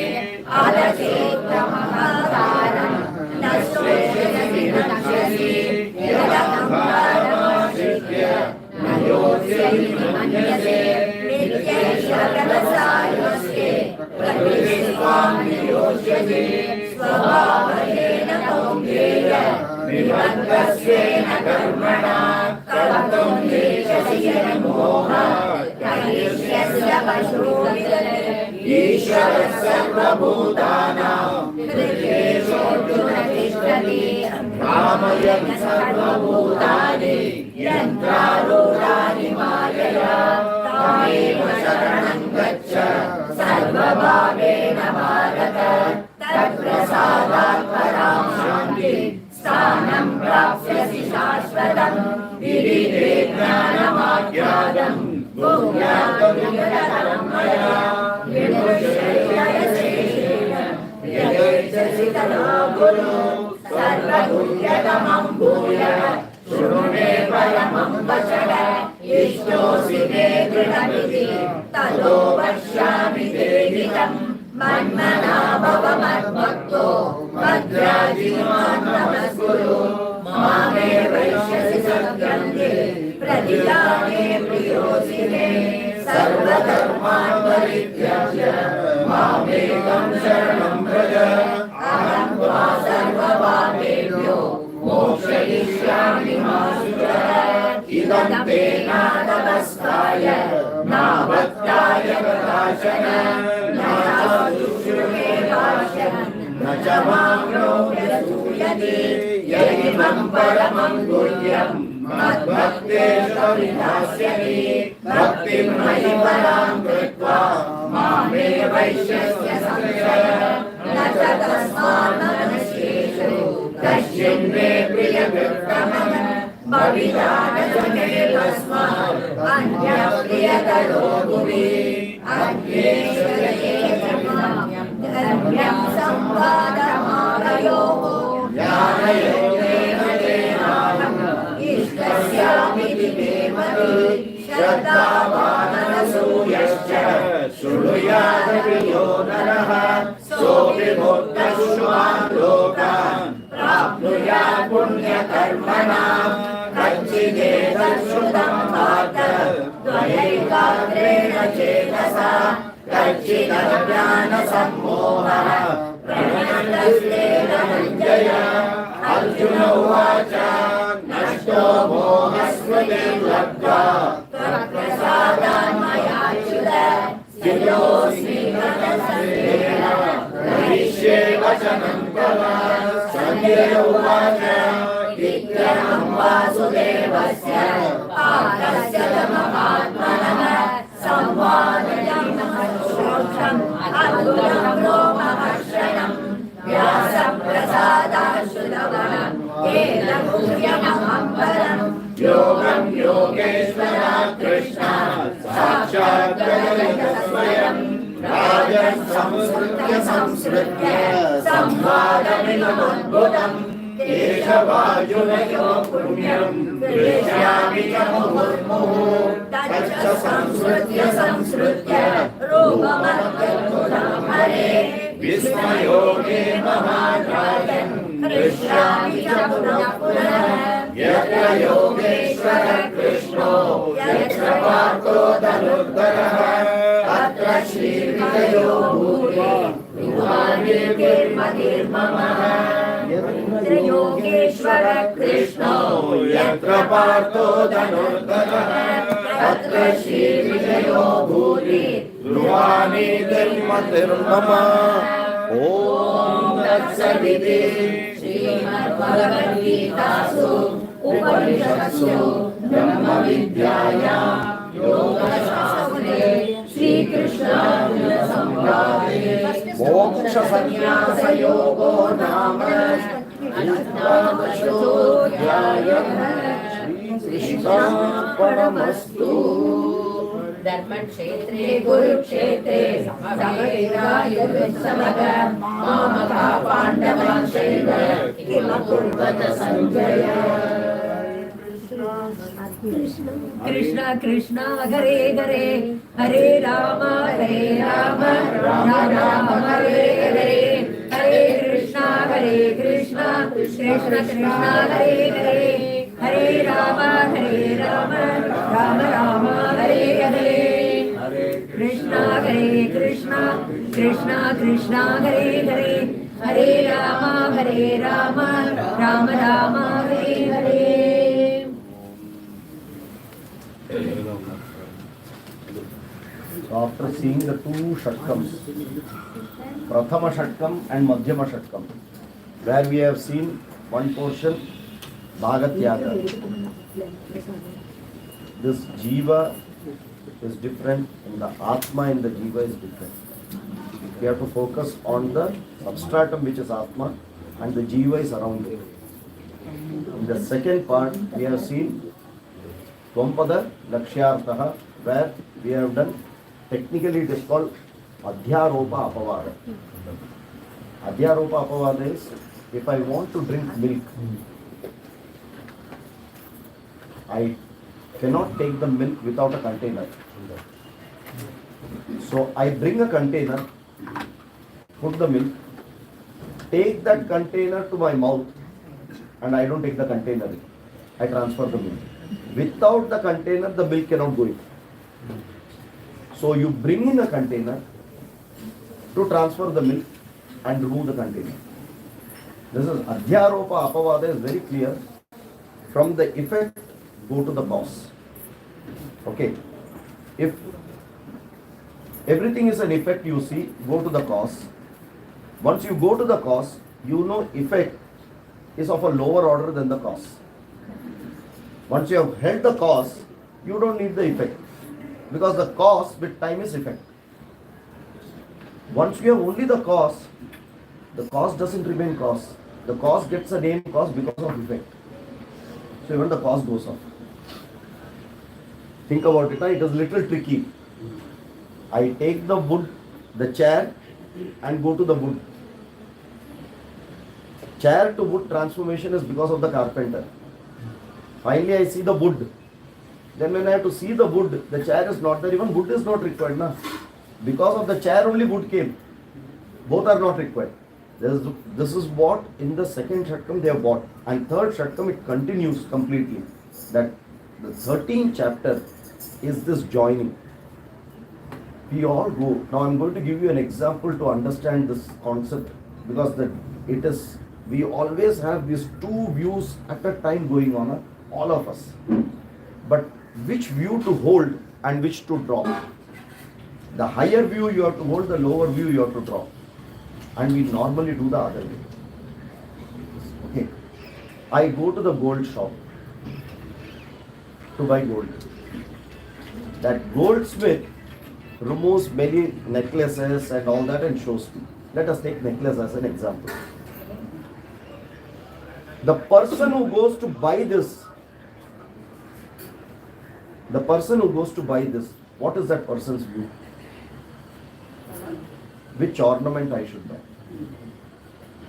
अदचेत्तमहाकारं न श्रेयसि नक्ष्यसि यदहङ्कारमाश्रित्य न योत्स्यसि मन्यसे नित्यैश्वर्यरसायुष्ये प्रतिष्ठां नियोज्यसे स्वभावजेन कौन्तेय निबद्धस्वेन कर्मणा कर्तुं नेच्छसि यन्मोहात् करिष्यस्य पशुविदे ईश्वरः सर्वभूतानां हृदयेषोऽर्जुन तिष्ठति भ्रामयन् सर्वभूतानि यन्त्रारूढानि मायया तमेव शरणं गच्छ सर्वभावेन भारत तत्प्रसादात् परां शान्तिं स्थानं प्राप्स्यसि शाश्वतम् विदिते ज्ञानमाख्यातं गुह्यात्मविगतं मया विमुच्यते यदेच्छसि ततो कुरु सर्वगुह्यतमं भूयः शृणु मे परमं वचः इष्टोऽसि मे दृढमिति ततो वक्ष्यामि ते हितम् मन्मना भव मद्भक्तो मद्याजी मां नमस्कुरु मामे वैश्यसि सत्यन्ते प्रतिजाने प्रियोऽसि मे सर्वधर्मान् परित्यज्य मामेकं शरणं व्रज अहं त्वा सर्वपापेभ्यो मोक्षयिष्यामि मा शुचः इदं ते नादमस्काय नाभक्ताय प्रकाशन न शुश्रूषे भाष्यं न च मां योऽभ्यसूयते यदिमं परमं गुह्यं मद्भक्तेषु विधास्यति भक्तिं मयि परां कृत्वा मामे वैश्यस्य संशयः न च तस्मात् मनुष्येषु कश्चिन् मे प्रियकृत्तमः भविता न च मे तस्मात् अन्यः प्रियतरो भुवि अज्ञेश्वरये धर्म्यं संवादमालयोः ज्ञानयोगेन तेनाहम् इष्टस्यामिति मे मति श्रद्धावानरसूयश्च शृणुयादपि यो नरः सोऽपि मुक्तः शुभान् लोकान् प्राप्नुयात् पुण्यकर्मणां कच्चिदेतच्छ्रुतं पार्थ त्वयैकाग्रेण चेतसा कच्चिदज्ञानसम्मोहः प्रणष्टस्तेन धनञ्जय अर्जुन उवाच नष्टो मोहस्मृतिर्लब्ध्वा त्वत्प्रसादान् मयाच्युत स्थितोऽस्मि गतसन्देह करिष्ये वचनं तव सञ्जय उवाच इत्यहं वासुदेवस्य पार्थस्य च महात्मनः संवादं श्रोत्रम् अद्भुतं रोमहर्षणम् व्यासप्रसादाश्रुतवनं एतद्गुह्यमहं परम् योगं योगेश्वरात् कृष्णात् साक्षात् जगतः स्वयं राजन् संस्कृत्य संवादमिदमद्भुतम् केशवार्जुनयोः पुण्यं हृष्यामि च मुहुर्मुहुः तच्च संसृत्य रूपमद्भुतं हरे विस्मयो मे महाराजन् हृष्यामि च पुनः पुनः यत्र योगेश्वरः कृष्णो यत्र पार्थो धनुर्धरः तत्र श्रीविजयो भूरि युवानिर्मतिर्ममः यत्र योगेश्वरः कृष्णो यत्र पार्थो धनुर्धरः तत्र श्रीविजयो भूरि युवानिर्मतिर्ममः ॐ तत्सदिति श्रीमद्भगवद्गीतासु उपनिषत्सु ब्रह्मविद्यायां योगशास्त्रे श्रीकृष्णार्जुन संवादे मोक्षसंन्यासयोगो नाम अष्टादशोऽध्यायः। श्रीकृष्णार्पणमस्तु। धर्मक्षेत्रे कुरुक्षेत्रे समवेदायुत्सवः मामका पाण्डवांश्चैव किमकुर्वत Sanjay. Krishna Krishna Hare Hare Hare Ram Ram Ram Hare Hare Hare Krishna Krishna Krishna Hare Hare Hare Ram Ram Ram Hare Hare Krishna Krishna Krishna Krishna Hare Hare Hare Ram Ram Ram Hare Hare. So after seeing the two Shatkams, Prathama Shatkam and Madhyama Shatkam, where we have seen one portion, Bhagatyaga. This Jiva is different and the Atma in the Jiva is different. We have to focus on the substratum which is Atma and the Jiva is around it. In the second part, we have seen Tvampada Lakshyartaha, where we have done, technically it is called Adhyaropa Apavada. Adhyaropa Apavada is, if I want to drink milk, I cannot take the milk without a container. So I bring a container, put the milk, take that container to my mouth, and I don't take the container. I transfer the milk. Without the container, the milk cannot go in. So you bring in a container to transfer the milk and remove the container. This is Adhyaropa Apavada is very clear. From the effect, go to the cause. Okay. If everything is an effect, you see, go to the cause. Once you go to the cause, you know effect is of a lower order than the cause. Once you have held the cause, you don't need the effect. Because the cause with time is effect. Once you have only the cause doesn't remain cause. The cause gets a name cause because of effect. So even the cause goes off. Think about it, it is little tricky. I take the wood, the chair, and go to the wood. Chair to wood transformation is because of the carpenter. Finally I see the wood. Then when I have to see the wood, the chair is not there, even wood is not required. Na? Because of the chair only wood came. Both are not required. This is what in the second Shatkam they have bought. And third Shatkam it continues completely. That the 13th chapter is this joining. We all go. Now I am going to give you an example to understand this concept, because we always have these two views at a time going on, all of us. But which view to hold and which to drop? The higher view you have to hold, the lower view you have to drop. And we normally do the other way. Okay. I go to the gold shop to buy gold. That goldsmith removes many necklaces and all that and shows me. Let us take necklace as an example. The person who goes to buy this, what is that person's view? Which ornament I should buy?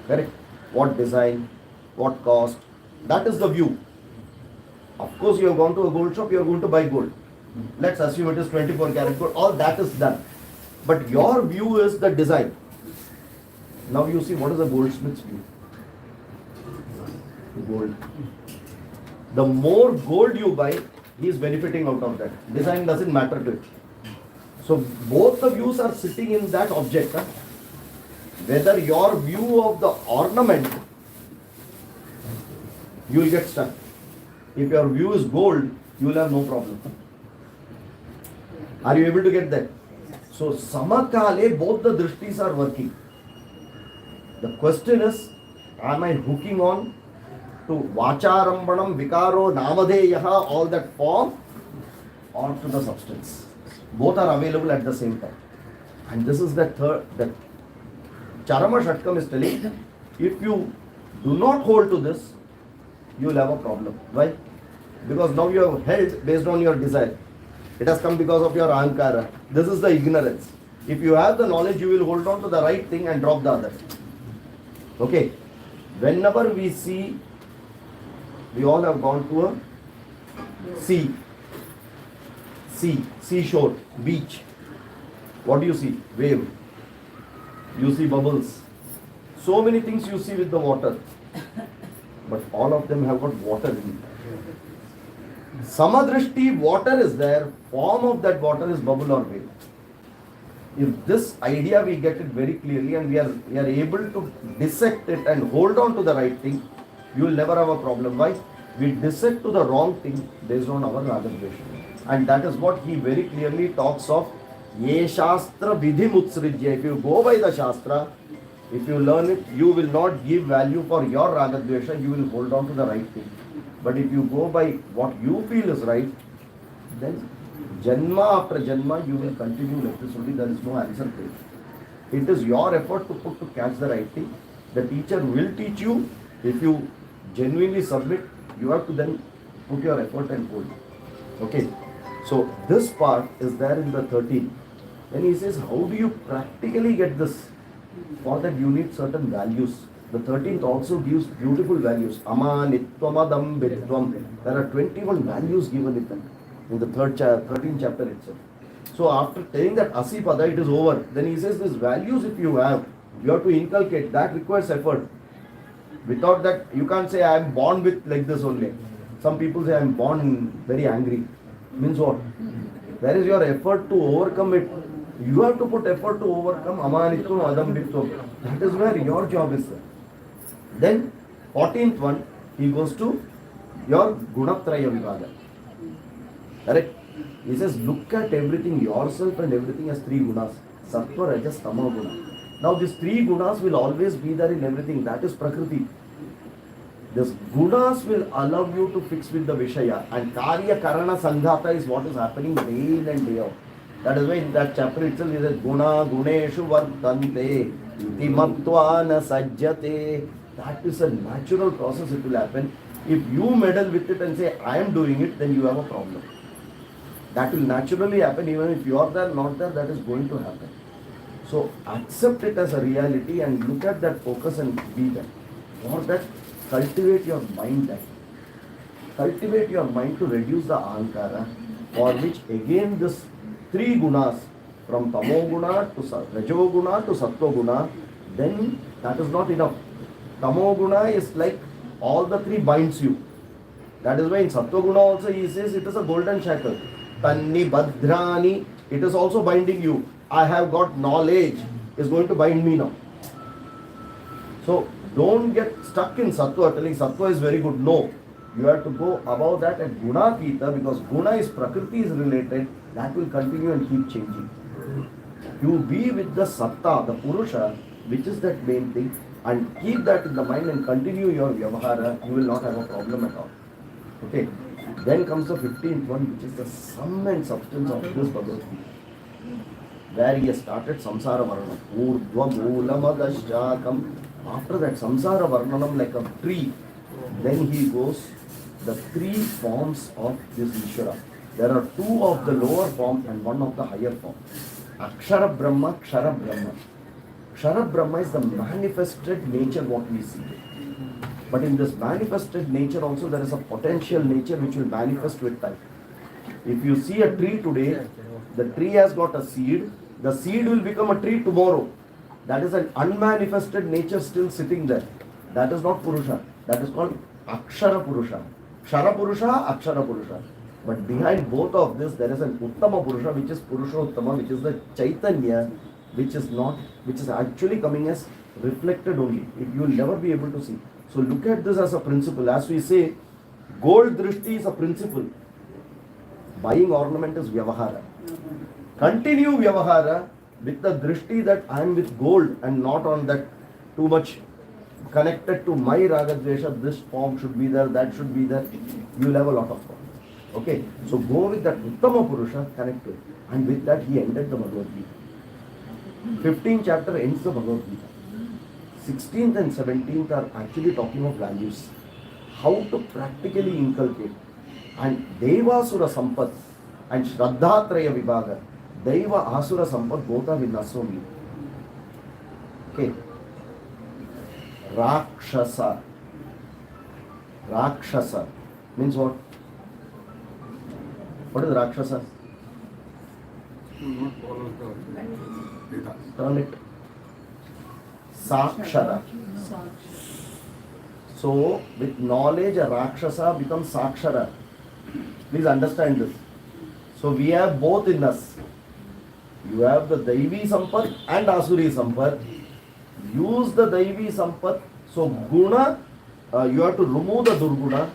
Correct? What design? What cost? That is the view. Of course, you have gone to a gold shop, you are going to buy gold. Let's assume it is 24 karat gold. All that is done. But your view is the design. Now you see what is the goldsmith's view? Gold. The more gold you buy, he is benefiting out of that. Design doesn't matter to it. So both the views are sitting in that object. Whether your view of the ornament, you will get stuck. If your view is gold, you will have no problem. Are you able to get that? So samakale, both the drishtis are working. The question is, am I hooking on to vacharambanam, vikaro, namadeyaha, all that form, or to the substance? Both are available at the same time. And this is the third, that Charama Shatkam is telling, if you do not hold to this, you will have a problem. Why? Because now you have held based on your desire. It has come because of your ahankara. This is the ignorance. If you have the knowledge, you will hold on to the right thing and drop the other. Okay. Whenever we see, we all have gone to a seashore, beach. What do you see? Wave. You see bubbles. So many things you see with the water. But all of them have got water in it. Samadrishti, water is there, form of that water is bubble or wave. If this idea we get it very clearly and we are able to dissect it and hold on to the right thing, you will never have a problem. Why? We dissect to the wrong thing based on our ragadvesha. And that is what he very clearly talks of. Ye shastra vidhi mutsrijya. If you go by the shastra, if you learn it, you will not give value for your ragadvesha, you will hold on to the right thing. But if you go by what you feel is right, then janma after janma you will continue like this only. There is no answer to it. It is your effort to put to catch the right thing. The teacher will teach you. If you genuinely submit, you have to then put your effort and hold. Okay. So this part is there in the 13. Then he says, how do you practically get this? For that you need certain values. The 13th also gives beautiful values. Amanitvamadam vidvam. There are 21 values given in the 13th chapter itself. So after telling that Asipada, it is over. Then he says these values if you have to inculcate. That requires effort. Without that, you can't say I am born with like this only. Some people say I am born very angry. Means what? Where is your effort to overcome it? You have to put effort to overcome amanitvam adambitvam. That is where your job is. Then 14th one, he goes to your gunatraya vibhaga. Correct? He says, look at everything, yourself and everything as 3 gunas. Sattva, rajas, tama guna. Now these 3 gunas will always be there in everything. That is prakriti. These gunas will allow you to fix with the vishaya. And karya karana sanghata is what is happening day in and day out. That is why in that chapter itself he says, guna guneshu vardante iti matva na sajjate. That is a natural process, it will happen. If you meddle with it and say, I am doing it, then you have a problem. That will naturally happen, even if you are there, not there, that is going to happen. So accept it as a reality and look at that focus and be there. For that, cultivate your mind there. Cultivate your mind to reduce the ahankara, for which again this 3 gunas, from tamo guna to rajo guna to sattva guna, then that is not enough. Tamo guna is like all the 3 binds you. That is why in sattva guna also he says it is a golden shackle. Tanni badhrani, it is also binding you. I have got knowledge, is going to bind me now. So don't get stuck in sattva, telling sattva is very good. No. You have to go above that at guna kita, because guna is prakriti is related. That will continue and keep changing. You be with the satta, the purusha, which is that main thing, and keep that in the mind and continue your vyavahara. You will not have a problem at all. Okay. Then comes the 15th one, which is the sum and substance of this Bhagavad Gita, where he has started samsara varnam. Urdhva moolamadasyakam. After that, samsara varnanam like a tree. Then he goes the 3 forms of this Ishvara. There are 2 of the lower form and 1 of the higher form. Akshara Brahma, Kshara Brahma. Kshara Brahma is the manifested nature what we see. But in this manifested nature also there is a potential nature which will manifest with time. If you see a tree today, the tree has got a seed. The seed will become a tree tomorrow. That is an unmanifested nature still sitting there. That is not Purusha. That is called Akshara Purusha. Kshara Purusha, Akshara Purusha. But behind both of this, there is an Uttama Purusha, which is Purushottama, which is the Chaitanya, which is actually coming as reflected only. You will never be able to see. So look at this as a principle. As we say, gold drishti is a principle. Buying ornament is vyavahara. Continue vyavahara with the drishti that I am with gold and not on that too much connected to my ragadvesha. This form should be there, that should be there. You will have a lot of problems. Okay, so go with that Uttama Purusha, connect to it. And with that he ended the Bhagavad Gita. 15th chapter ends the Bhagavad Gita. 16th and 17th are actually talking of values. How to practically inculcate. And Devasura Sampat, And Shraddha Traya Vibhaga, Daiva Asura Sampat, both are in us only. Okay. Rakshasa. Rakshasa means what? What is Rakshasa? Turn it. Sakshara. So, with knowledge, a Rakshasa becomes Sakshara. Please understand this. So, we have both in us. You have the Daivi Sampat and Asuri Sampat. Use the Daivi Sampat. So, Guna, you have to remove the Durguna.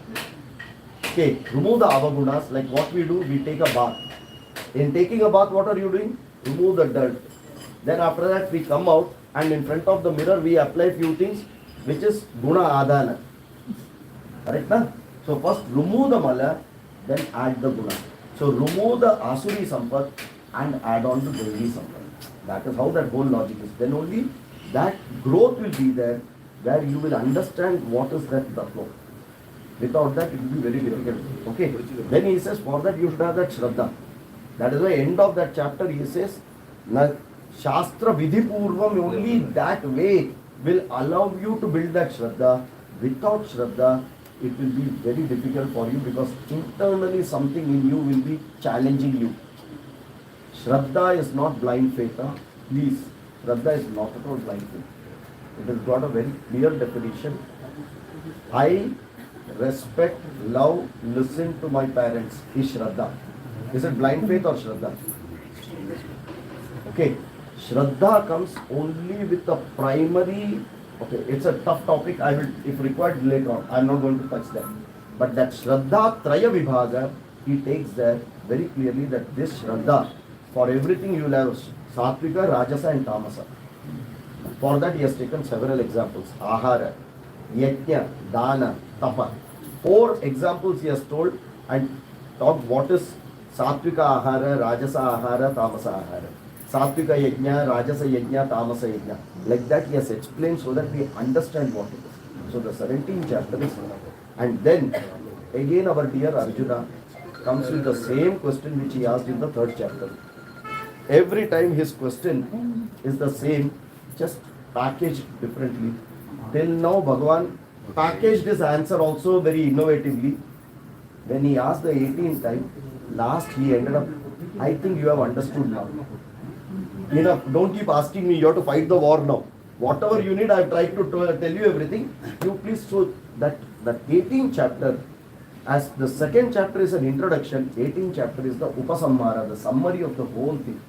Okay, remove the Avagunas. Like what we do, we take a bath. In taking a bath, what are you doing? Remove the dirt. Then after that, we come out and in front of the mirror, we apply few things, which is Guna Adhana. Correct, na? So first remove the Mala, then add the Guna. So remove the Asuri Sampat and add on the Devi Sampat. That is how that whole logic is. Then only that growth will be there, where you will understand what is that the flow. Without that, it will be very difficult. Okay. Then he says, for that you should have that Shraddha. That is why end of that chapter he says, Shastra Vidhi Purvam, only that way will allow you to build that Shraddha. Without Shraddha, it will be very difficult for you, because internally something in you will be challenging you. Shraddha is not blind faith. Please, Shraddha is not at all blind faith. It has got a very clear definition. I respect, love, listen to my parents is Shraddha. Is it blind faith or Shraddha? Okay. Shraddha comes only with the primary. Okay, it's a tough topic. I will, if required, later on. I am not going to touch that. But that Shraddha Traya Vibhaga, he takes there very clearly that this Shraddha, for everything you will have Satvika, Rajasa and Tamasa. For that he has taken several examples. Ahara, Yajna, Dana, Tapa. 4 examples he has told and talked what is Satvika Ahara, Rajasa Ahara, Tamasa Ahara. Satvika Yajna, Rajasa Yajna, Tamasa Yajna. Like that he has explained so that we understand what it is. So the 17th chapter is, and then again our dear Arjuna comes with the same question which he asked in the 3rd chapter. Every time his question is the same, just packaged differently. Till now Bhagavan packaged his answer also very innovatively. When he asked the 18th time, last he ended up, I think you have understood now. Enough, don't keep asking me, you have to fight the war now. Whatever you need, I have tried to tell you everything. You please show that 18th chapter, as the 2nd chapter is an introduction, 18th chapter is the Upasamhara, the summary of the whole thing.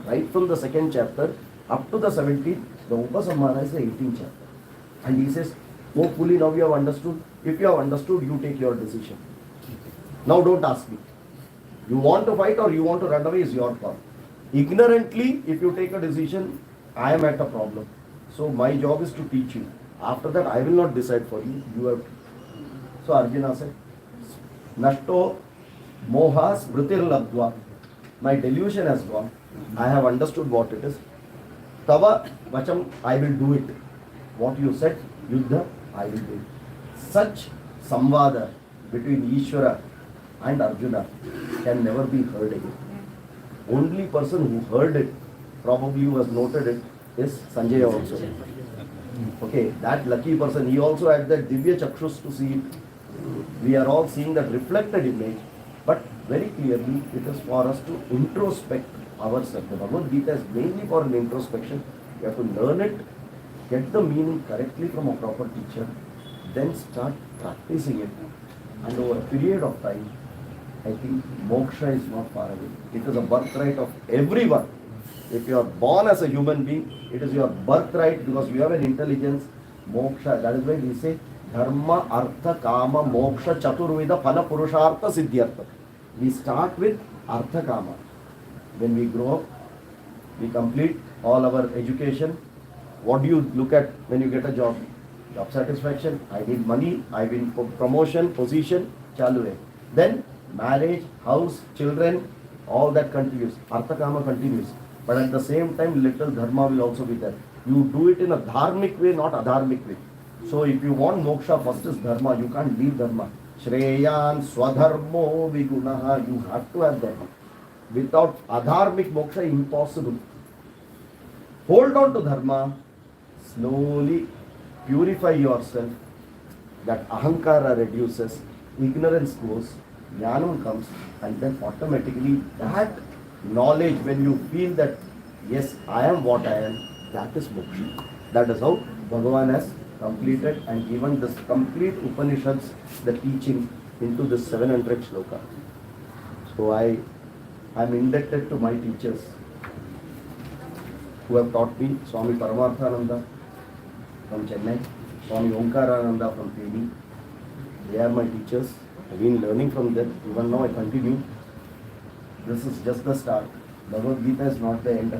Right from the 2nd chapter up to the 17th, the Upasamhara is the 18th chapter. And he says, hopefully now you have understood. If you have understood, you take your decision. Now don't ask me. You want to fight or you want to run away is your call. Ignorantly, if you take a decision, I am at a problem. So my job is to teach you. After that, I will not decide for you. You have to. So Arjuna said, Nashto moha smritir labdva. My delusion has gone. I have understood what it is. Tava vacham, I will do it. What you said, Yuddha, I will do it. Such samvada between Ishvara and Arjuna can never be heard again. Only person who heard it, probably who has noted it, is Sanjaya also. Okay, that lucky person, he also had that Divya Chakshus to see it. We are all seeing that reflected image, but very clearly it is for us to introspect ourselves. The Bhagavad Gita is mainly for an introspection. You have to learn it, get the meaning correctly from a proper teacher, then start practicing it. And over a period of time, I think moksha is not far away. It is a birthright of everyone. If you are born as a human being, it is your birthright because you have an intelligence. Moksha, that is why we say dharma, artha, kama, moksha, chaturveda, phala, purushartha, siddhyartha. We start with artha, kama. When we grow up, we complete all our education. What do you look at when you get a job? Job satisfaction. I need money, I need promotion, position, chalu hai. Then marriage, house, children, all that continues. Artha, kama continues. But at the same time, little dharma will also be there. You do it in a dharmic way, not adharmic way. So if you want moksha, first is dharma. You can't leave dharma. Shreyan Swadharmo Vigunaha. You have to have dharma. Without adharmic moksha, impossible. Hold on to dharma, slowly purify yourself, that ahankara reduces, ignorance goes, jnanam comes, and then automatically that knowledge, when you feel that yes, I am what I am, that is moksha. That is how Bhagavan has completed and given this complete Upanishads, the teaching into this 700 shloka. So I am indebted to my teachers who have taught me, Swami Paramarthananda from Chennai, Swami Omkarananda from Pune. They are my teachers. I've been learning from them. Even now I continue. This is just the start. Bhagavad Gita is not the end.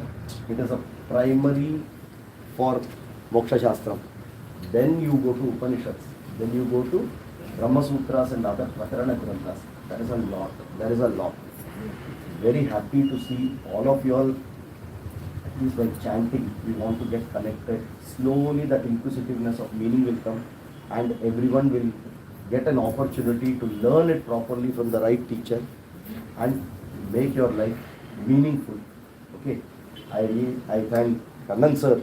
It is a primary for Moksha Shastram. Then you go to Upanishads. Then you go to Brahma Sutras and other Prakarana Granthas. That is a lot. There is a lot. Very happy to see all of you all, at least by chanting, we want to get connected. Slowly that inquisitiveness of meaning will come and everyone will get an opportunity to learn it properly from the right teacher and make your life meaningful. Okay, I thank Kannan sir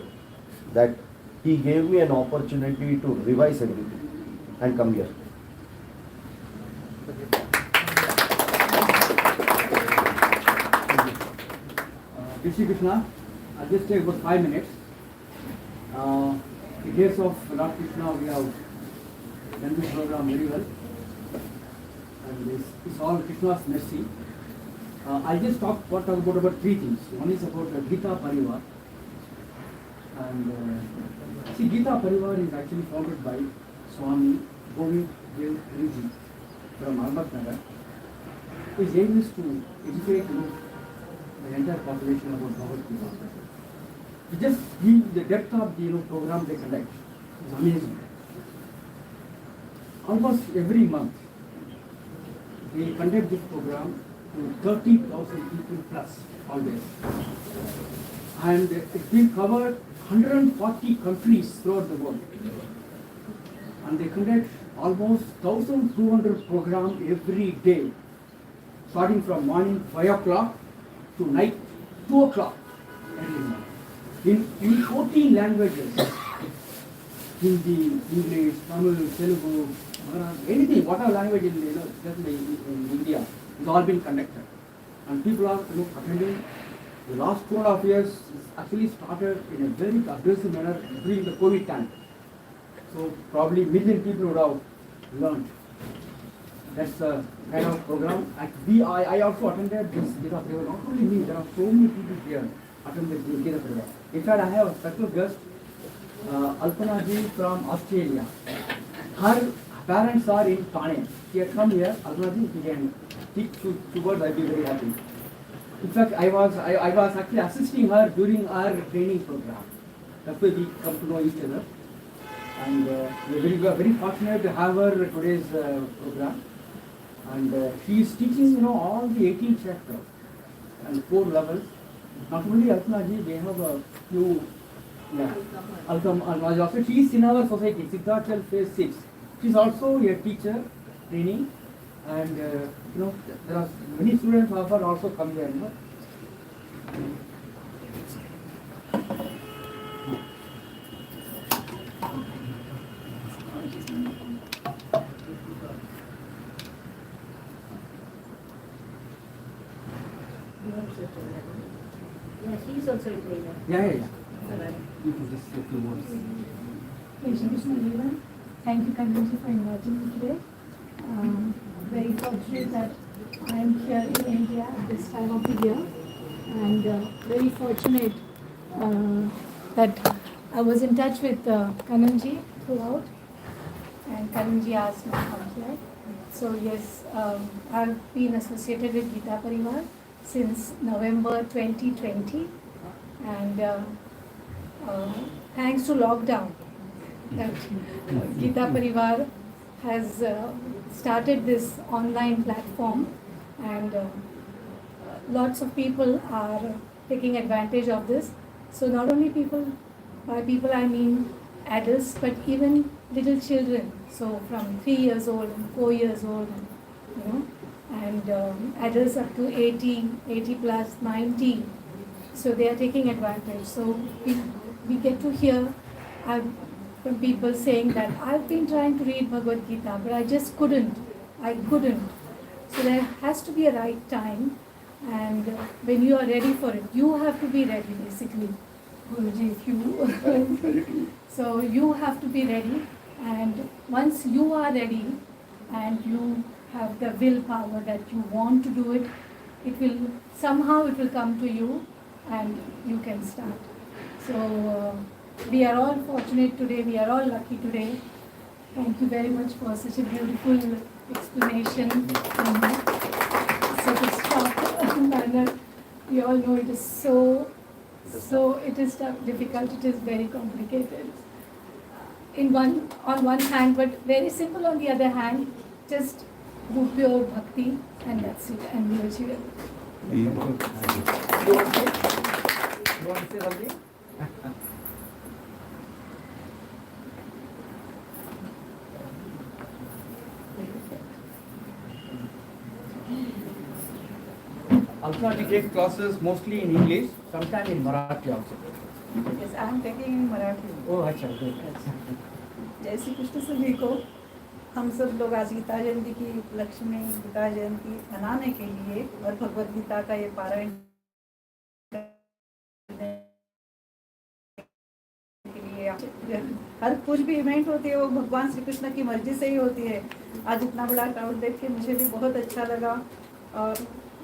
that he gave me an opportunity to revise everything and come here. Shri Krishna, I'll just take about 5 minutes. In case of Lord Krishna, we have done this program very well. And it's all Krishna's mercy. I'll just talk about 3 things. One is about Gita Parivar. And see, Gita Parivar is actually founded by Swami Govind Dev Riji from Ahmednagar. His aim is to educate the entire population about Bhagavad Gita. To just give the depth of the program they conduct is amazing. Almost every month they conduct this program to 30,000 people plus always. And it's been covered 140 countries throughout the world. And they conduct almost 1,200 programs every day, starting from morning 5 o'clock to night 2 o'clock every morning. In 14 languages, Hindi, English, Tamil, Telugu, anything, whatever language in India, it's all been conducted. And people are attending. The last 2.5 years actually started in a very aggressive manner during the COVID time. So probably million people would have learned. That's the kind of program. I also attended this Gita Parivar. Not only me, there are so many people here attended the Gita Parivar. In fact, I have a special guest, Alpana ji from Australia. Her parents are in Thane. She has come here. Alpana ji, she can teach 2 words. I'll be very happy. In fact, I was actually assisting her during our training program. That's why we come to know each other. And we are very fortunate to have her today's program. And she is teaching, all the 18 chapters and 4 levels. Not only Alpana ji, they have a few. Also, she is in our society, Siddharthal phase 6. She is also a teacher, training, and there are many students of her also come here. Yeah, she's also a trainer. Yeah. You can just say a few words. Shri Krishna everyone. Thank you, Kannan, for inviting me today. Very fortunate that I am here in India at this time of the year, and very fortunate that I was in touch with Kannan throughout, and Kannan asked me to come here. So yes, I've been associated with Gita Parivar since November 2020, and thanks to lockdown, that Gita Parivar has started this online platform, and lots of people are taking advantage of this. So not only people, by people I mean adults, but even little children. So from 3 years old and 4 years old, and adults up to 80, 80 plus, 90. So they are taking advantage. So we get to hear from people saying that I've been trying to read Bhagavad Gita, but I just couldn't. I couldn't. So there has to be a right time, and when you are ready for it, you have to be ready basically. Guruji, if you so you have to be ready, and once you are ready and you have the willpower that you want to do it, it will come to you and you can start. So we are all fortunate today, we are all lucky today. Thank you very much for such a beautiful explanation in such a short manner. We all know it is so it is difficult, it is very complicated. On one hand, but very simple on the other hand, just do pure bhakti and that's it, and we achieve it. You want to say something? Alpna, we take classes mostly in English, sometimes in Marathi also. Yes, I am taking in Marathi. Oh, अच्छा, good. जय श्री कृष्ण सभी को। हम सब लोग आज गीता जयंती की उपलक्ष्य में गीता जयंती मनाने के लिए और भगवद गीता का ये पारायण के लिए हर कुछ भी इवेंट होती है वो भगवान श्री कृष्ण की मर्जी से ही होती है। आज इतना बड़ा क्राउड देख के मुझे भी बहुत अच्छा लगा, और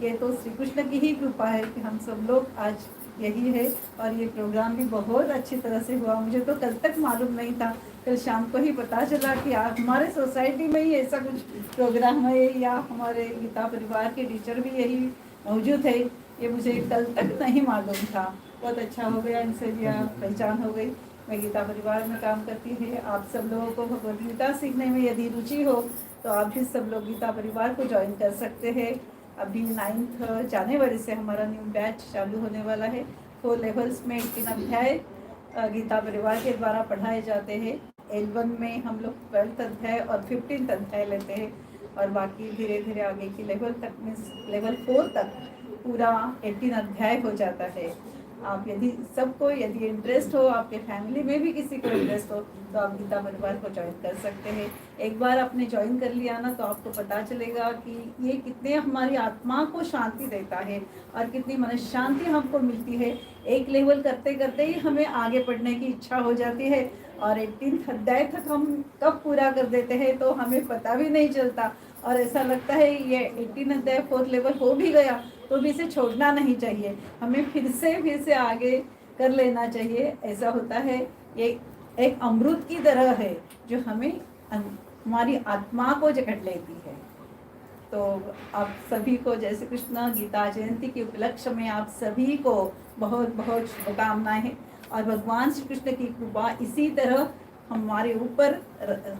ये तो श्री कृष्ण की ही कृपा है कि हम सब लोग आज यही है। और ये प्रोग्राम भी बहुत अच्छी तरह से हुआ, मुझे तो कल तक मालूम नहीं था, कल शाम को ही पता चला कि हमारे सोसाइटी में ही ऐसा कुछ प्रोग्राम है, या हमारे गीता परिवार के टीचर भी यही मौजूद है, ये मुझे कल तक नहीं मालूम था। बहुत अच्छा हो गया, इनसे भी पहचान हो गई। मैं गीता परिवार में काम करती है। आप सब लोगों को भगवद गीता सीखने में यदि रुचि हो तो आप भी सब लोग गीता परिवार को ज्वाइन कर सकते हैं। अभी 9 जनवरी से हमारा न्यू बैच चालू होने वाला है। 4 लेवल्स में 3 अध्याय गीता परिवार के द्वारा पढ़ाए जाते हैं। L1 में हम लोग 12th अध्याय और 15th अध्याय लेते हैं, और बाकी धीरे धीरे आगे की लेवल तक में लेवल 4 तक पूरा 18 अध्याय हो जाता है। आप यदि इंटरेस्ट हो, आपके फैमिली में भी किसी को इंटरेस्ट हो, तो आप गीता परिवार को ज्वाइन कर सकते हैं। एक बार आपने ज्वाइन कर लिया ना, तो आपको पता चलेगा कि ये कितने हमारी आत्मा को शांति देता है और कितनी मन शांति हमको मिलती है। एक लेवल करते करते ही हमें आगे बढ़ने की इच्छा हो जाती है, और 18 अध्याय तक हम कब पूरा कर देते हैं तो हमें पता भी नहीं चलता, और ऐसा लगता है ये 18 अध्याय 4th लेवल हो भी गया तो भी इसे छोड़ना नहीं चाहिए, हमें फिर से आगे कर लेना चाहिए। ऐसा होता है, ये एक अमृत की तरह है जो हमारी आत्मा को जकड़ लेती है। तो आप सभी को जय श्री कृष्ण गीता जयंती के उपलक्ष्य में आप सभी को बहुत बहुत शुभकामनाएं हैं, और भगवान श्री कृष्ण की कृपा इसी तरह हमारे ऊपर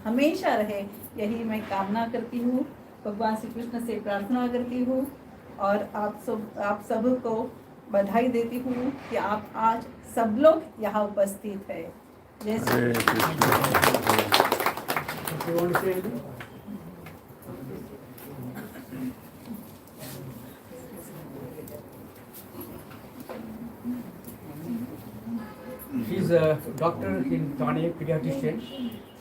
हमेशा रहे, यही मैं कामना करती हूँ। भगवान श्री कृष्ण से प्रार्थना करती हूँ, और आप सब को बधाई देती हूँ कि आप आज सब लोग यहाँ उपस्थित है। जय Shri Krishna. She is a doctor in Thane, pediatrician,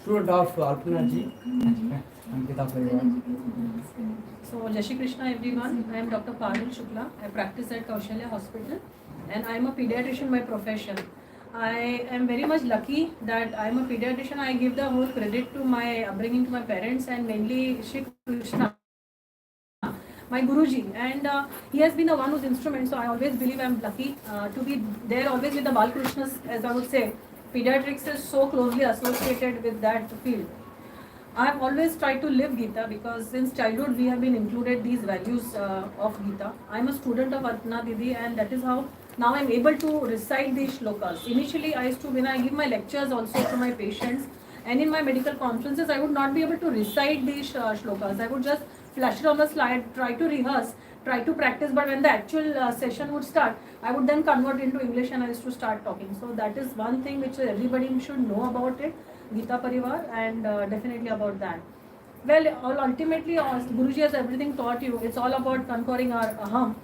student of Alpana ji and Gita Parivar. So, Jai Shri Krishna everyone, I am Dr. Parul Shukla. I practice at Kaushalya Hospital and I am a pediatrician by profession. I am very much lucky that I am a pediatrician. I give the whole credit to my upbringing, to my parents, and mainly Shri Krishna, my Guruji, and he has been the one who's instrument. So I always believe I'm lucky to be there always with the Balkrishnas, as I would say. Pediatrics is so closely associated with that field. I have always tried to live Gita because since childhood we have been included these values of Gita. I am a student of Arpana Didi, and that is how now I am able to recite these shlokas. Initially I used to, when I give my lectures also to my patients and in my medical conferences, I would not be able to recite these shlokas. I would just flash it on the slide, try to rehearse, try to practice, but when the actual session would start, I would then convert into English and I used to start talking. So that is one thing which everybody should know about it, Gita Parivar, and definitely about that. Well, ultimately, Guruji has everything taught you. It's all about conquering our aham.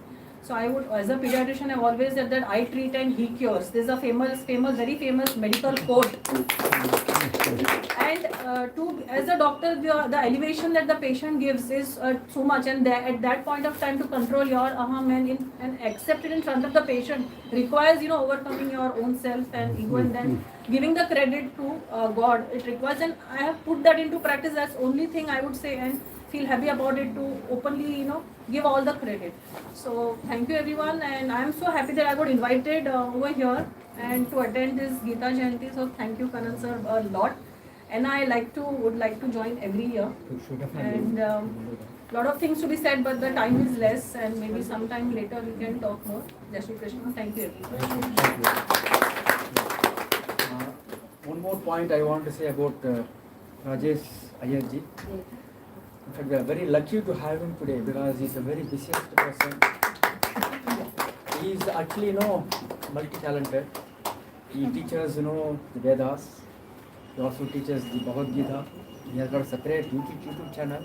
So I would, as a pediatrician, I've always said that I treat and he cures. There's a very famous medical quote. And as a doctor, the elevation that the patient gives is so much, and at that point of time to control your aham and accept it in front of the patient requires overcoming your own self and ego, and then giving the credit to God. It requires, and I have put that into practice. That's the only thing I would say, and feel happy about it, to openly give all the credit. So thank you everyone, and I am so happy that I got invited over here and to attend this Gita Jayanti. So thank you Kanan sir a lot, and I would like to join every year, and lot of things to be said, but the time is less, and maybe sometime later we can talk more. Jai Shri Krishna. Thank you everyone. One more point I want to say about Rajesh Ayerji. In fact, we are very lucky to have him today because he's a very busiest person. He is actually, multi-talented. He teaches, the Vedas. He also teaches the Bhagavad Gita. He has got a separate YouTube channel.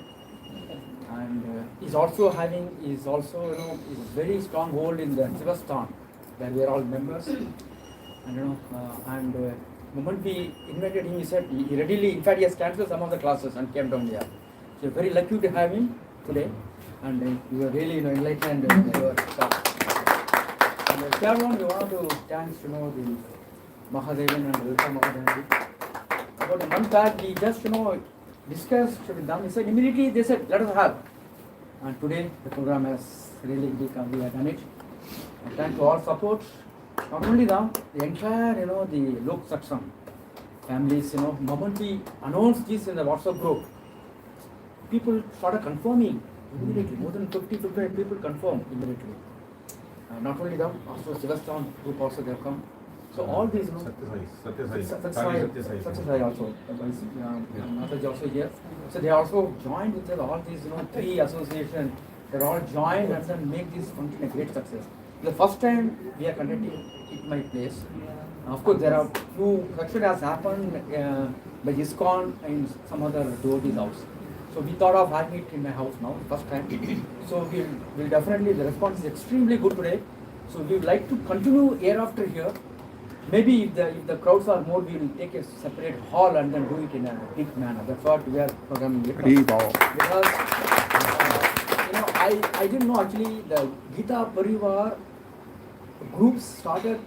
And he's also very strong hold in the Sivastan, where we are all members. And moment we invited him, he said he readily, in fact, he has cancelled some of the classes and came down here. So very lucky to have him today, and you were really enlightened in your talk. And the third one, we want to thank the Mahadevan and Lilita Mahadevan. About a month back, we just discussed with them. He said immediately they said let us have, and today the program has really become, we have done it. And thank to all support. Not only them, the entire the Lok Satsang families. Moment we announced this in the WhatsApp group, people started confirming immediately. More than 55 people confirmed immediately. Not only them, also Sivastan group also they have come. So all these, Satyasai also, Mataji also here. So they also joined with all these, 3 associations. They all joined and then make this function a great success. The first time we are conducting at my place. Of course, there are few success has happened by ISKCON in some other devotees' house. So we thought of having it in my house now, first time. So we'll definitely, the response is extremely good today. So we would like to continue year after year. Maybe if the crowds are more, we will take a separate hall and then do it in a big manner. That's what we are programming it. Because I didn't know actually the Gita Parivar groups started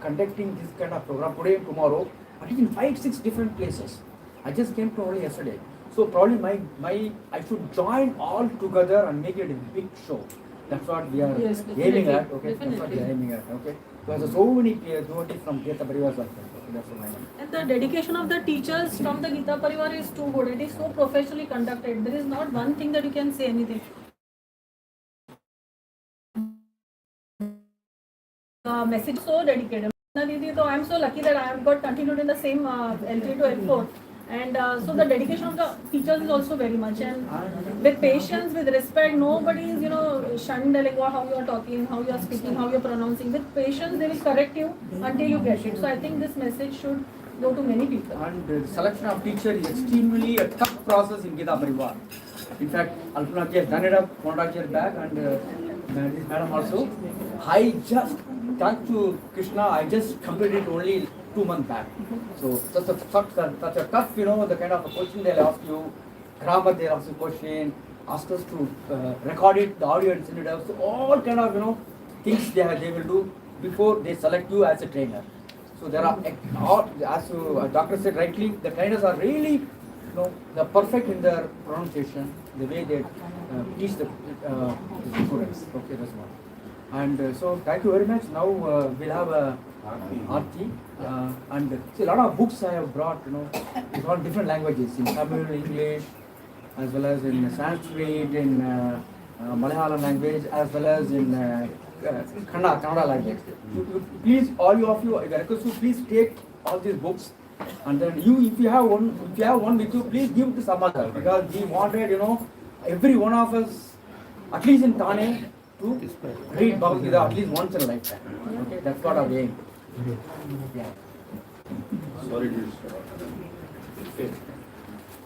conducting this kind of program today and tomorrow, I think in 5-6 different places. I just came to only yesterday. So probably I should join all together and make it a big show. That's what we are aiming at. Okay, that's what we are aiming at. Okay, because so many devotees from Gita Parivar are there. That's what I mean. And the dedication of the teachers from the Gita Parivar is too good. It is so professionally conducted. There is not one thing that you can say anything. Message so dedicated. So I am so lucky that I have got continued in the same L3 to L4. And so the dedication of the teachers is also very much, and with patience, with respect, nobody is shunned like how you are talking, how you are speaking, how you are pronouncing. With patience they will correct you until you get it. So I think this message should go to many people. And the selection of teacher is extremely a tough process in Gita Parivar. In fact, Alpana has done it up 1.5 years back, and this madam also. I just, thanks to Krishna, I just completed only 2 months back. So such a tough, the kind of a question they'll ask you, grammar they'll ask you question, ask us to record it, the audio and send it out. So all kind of things they will do before they select you as a trainer. So there are, as doctor said rightly, the trainers are really they're perfect in their pronunciation, the way they teach the students. Okay, that's one. And so thank you very much. Now we'll have a Aarti, and see, a lot of books I have brought, in all different languages, in Tamil, English, as well as in Sanskrit, in Malayalam language, as well as in Kannada language. Please, all of you, I request you, please take all these books, and then if you have one with you, please give it to some other, because we wanted, every one of us, at least in Thane, to to read Bhagavad Gita at least once in a lifetime. Okay, that's what our aim. Yeah. Sorry to disturb. Okay.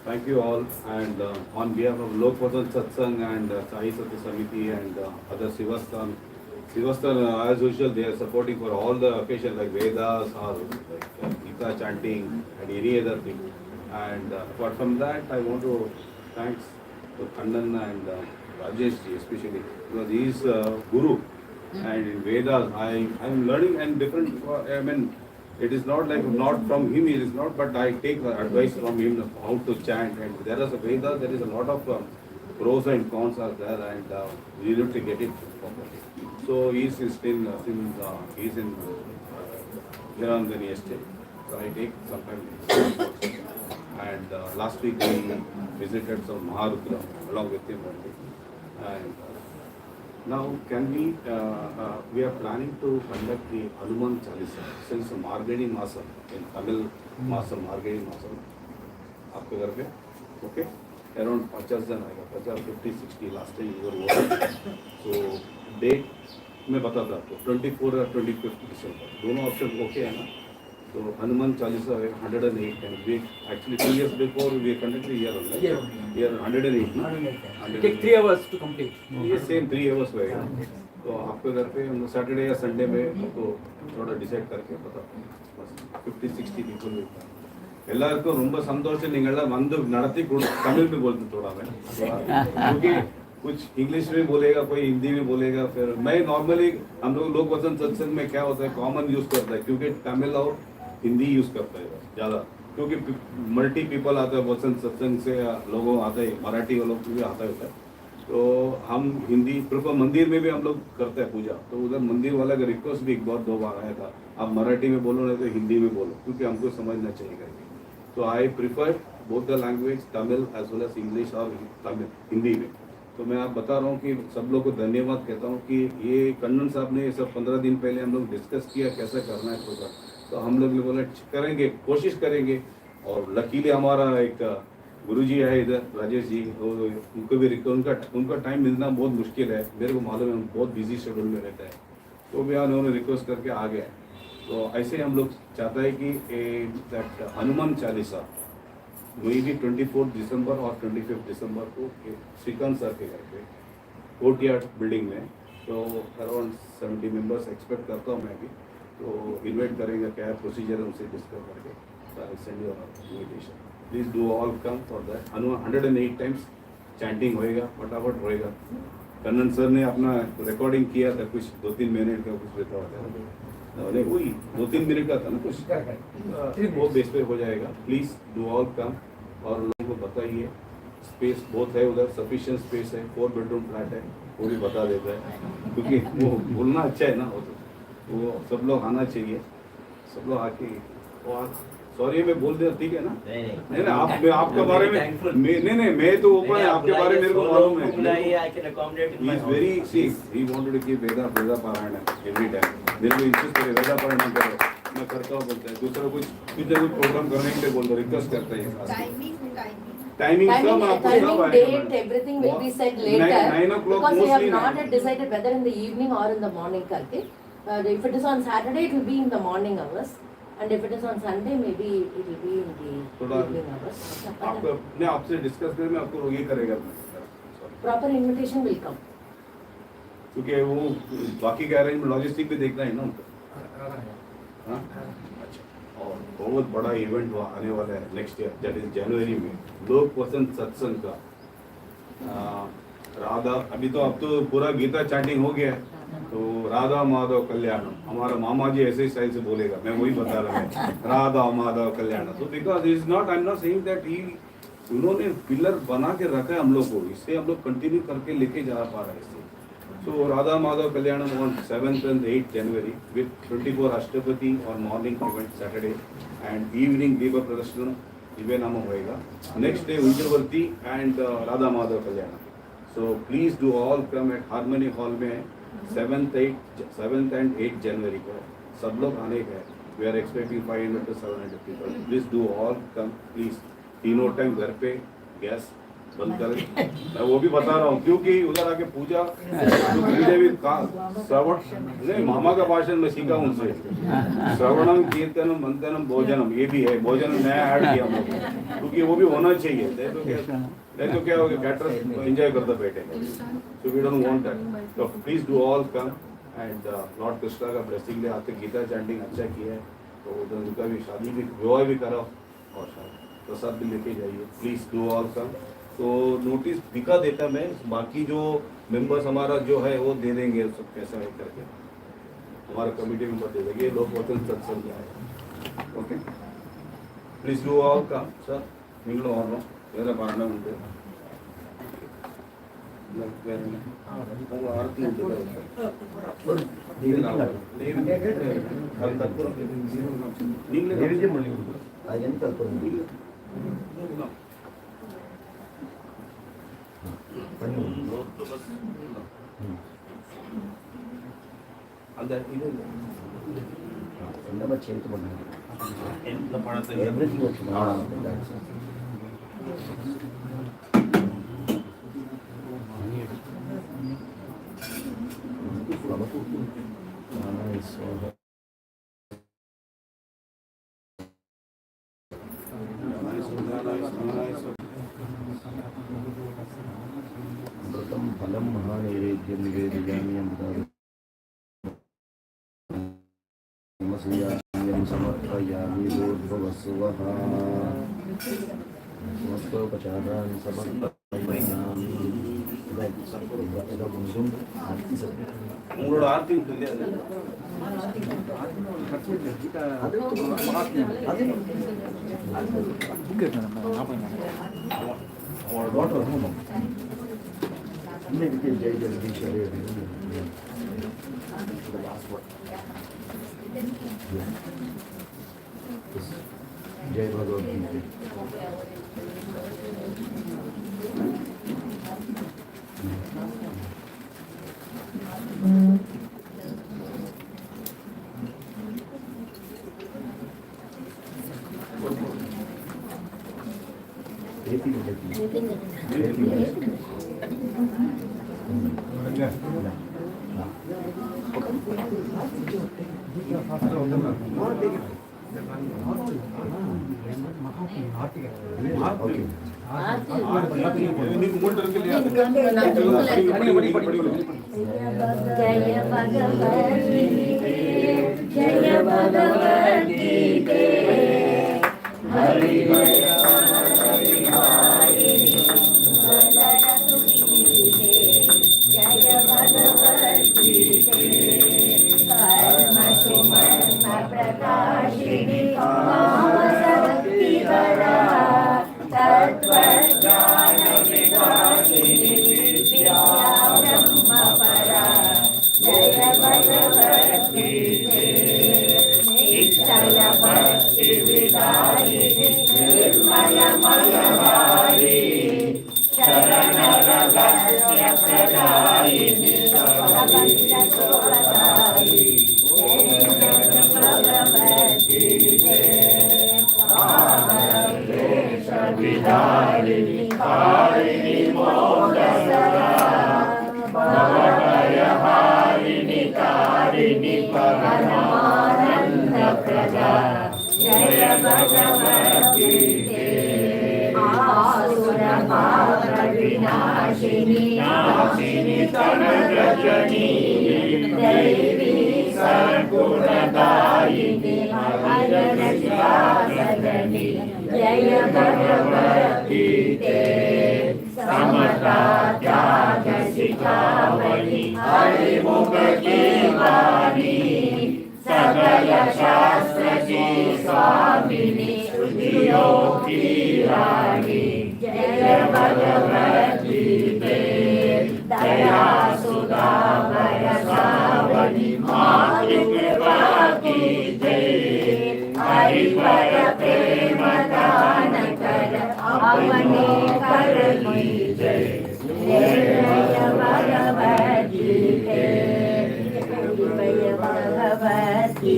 Thank you all, and on behalf of Lokvasan Satsang and Sai Sati Samiti and other Sivasthan, as usual, they are supporting for all the occasions like Vedas or like Gita chanting and any other thing. And apart from that, I want to thanks to Kandan and Rajesh ji especially, because he is Guru, and in Vedas I am learning and different. I mean, it is not like not from him, it is not, but I take advice from him how to chant. And there is a Veda, there is a lot of pros and cons are there, and you need to get it properly. So he is still he is in Jalandhani estate. So I take some time. And last week we visited some Maharudra along with him only. And now can we are planning to conduct the Hanuman Chalisa since Margani Masam in Tamil Masam, Margani Masam. आपके घर पे okay around 50 जन आएगा 50 50 60 last time इधर हुआ सो date मैं बताता आपको 24 और 25 दिसंबर दोनों ऑप्शन ओके है ना तो Hanuman Chalisa 108 and we actually 2 years before we conducted year 108 ना It takes 3 hours to complete. ये सेम 3 hours होएगा तो आपके घर पे हम सैटरडे या संडे में आपको थोड़ा डिसाइड करके बताते बस 50 60 पीपल எல்லாருக்கும் ரொம்ப சந்தோஷம் நீங்களாம் வந்து நடத்தி तमिल में बोलते थोड़ा मैं क्योंकि कुछ इंग्लिश में बोलेगा कोई हिंदी में बोलेगा फिर मैं नॉर्मली हम लोग वचन सत्संग में क्या होता है कॉमन यूज करता है क्योंकि तमिल और हिंदी यूज करता है ज़्यादा क्योंकि मल्टी पीपल आता है वचन सत्संग से लोगों आते हैं मराठी वालों को भी आता होता है तो हम हिंदी प्रिफर मंदिर में भी हम लोग करते हैं पूजा तो उधर मंदिर वाला का रिक्वेस्ट भी एक बार 2 बार आया था आप मराठी में बोलो नहीं तो हिंदी में बोलो क्योंकि हमको समझना चाहिए तो I prefer both the language Tamil as well as English और तमिल हिंदी में तो मैं आप बता रहा हूँ कि सब लोग को धन्यवाद कहता हूँ कि ये कन्नन साहब ने ये सब 15 दिन पहले हम लोग डिस्कस किया कैसे करना है प्रोग्राम तो हम लोग ने बोला करेंगे कोशिश करेंगे और लकीली हमारा एक गुरुजी है इधर राजेश जी उनको भी उनका टाइम मिलना बहुत मुश्किल है मेरे को मालूम है हम बहुत बिजी शेड्यूल में रहता है तो भी उन्होंने रिक्वेस्ट करके आ गया तो ऐसे हम लोग चाहते हैं कि हनुमान चालीसा वही भी 24 दिसंबर और 25 दिसंबर को श्रीकांत सर के घर पे कोर्टयार्ड बिल्डिंग में तो अराउंड 70 मेंबर्स एक्सपेक्ट करता हूँ मैं भी तो इन्वाइट करेंगे क्या प्रोसीजर उनसे डिस्कस करके send your invitation please do all come for that 108 times chanting होएगा फटाफट होएगा कन्नन सर ने अपना रिकॉर्डिंग किया था कुछ 2-3 मिनट का कुछ रहता होता है वही 2-3 मिनट का था ना कुछ वो बेस पे हो जाएगा प्लीज डू ऑल कम और लोगों को बताइए स्पेस बहुत है उधर सफिशिएंट स्पेस है 4 बेडरूम फ्लैट है वो भी बता देता है क्योंकि वो बोलना अच्छा है ना वो सब लोग आना चाहिए सब लोग आके सॉरी मैं बोल दिया ठीक है ना नहीं नहीं आपके बारे में नहीं मैं तो ओपन है आपके बारे में मेरे को मालूम है he is very see he wanted to give Veda Parayana every time मेरे को इंसिस्ट करे वेदा पारायण करो मैं करता हूँ बोलता है दूसरा कुछ प्रोग्राम करने के लिए बोल रहा रिक्वेस्ट करता है टाइमिंग सब आपको सब date everything will be said later 9 o'clock because we have mostly not yet decided whether in the evening or in the morning करके if it is on Saturday it will be in the morning hours and if it is on Sunday maybe it will be in the evening hours आपको अपने आपसे discuss करके मैं आपको ये करेगा proper invitation will come क्योंकि वो बाकी का अरेंजमेंट लॉजिस्टिक भी देखना है ना उनको हाँ अच्छा और बहुत बड़ा इवेंट आने वाला है नेक्स्ट ईयर दैट इज जनवरी में लोक वसंत सत्संग का राधा अभी तो अब तो पूरा गीता चैंटिंग हो गया है तो राधा माधव कल्याणम हमारा मामा जी ऐसे स्टाइल से बोलेगा मैं वही बता रहा हूँ राधा माधव कल्याणम तो because is not I am not saying that he उन्होंने पिलर बना के रखा है हम लोग को इससे हम लोग कंटिन्यू करके लेके जा पा रहे हैं इससे So Radha Madhav Kalyanam on 7th and 8th January with 24 Ashtapati on morning event Saturday and evening Deva Pradarshana Divanama hoega. Next day Ujjavarti and Radha Madhav Kalyanam. So please do all come at Harmony Hall में 7th and 8th January को सब लोग आने का है. We are expecting 500 to 700 people. Please do all come please. तीनों time घर पे गैस बंद करें। मैं वो भी बता रहा हूँ क्योंकि उधर आके पूजा जो श्रीदेवी का श्रवण नहीं मामा का भाषण में सीखा उनसे श्रवणम कीर्तनम मंथनम भोजनम ये भी है भोजन नया ऐड किया हम लोग क्योंकि वो भी होना चाहिए नहीं तो क्या हो गया कैटरर्स एंजॉय करते बैठे so we don't want that तो please do all come and lord Krishna का ब्लेसिंग ले आते गीता चैंटिंग अच्छा किया है तो उधर उनका भी शादी भी विवाह भी कराओ और प्रसाद भी लेके जाइए प्लीज डू ऑल कम तो नोटिस दिखा देता मैं बाकी जो मेंबर्स हमारा जो है वो दे देंगे सब कैसा है करके हमारा कमेटी मेंबर दे देंगे ये लोग वचन सत्संग आए okay please do all come sir निकलो और मेरा पार्टनर उनके आरती अमृतं फलं महानैवेद्यं निवेदयामि अमृतं समर्पयामि भूर्भुवस्सुवः समस्तोपचारान् समर्पयामि उंगलोड आरती ఉంటుంది जय भगवत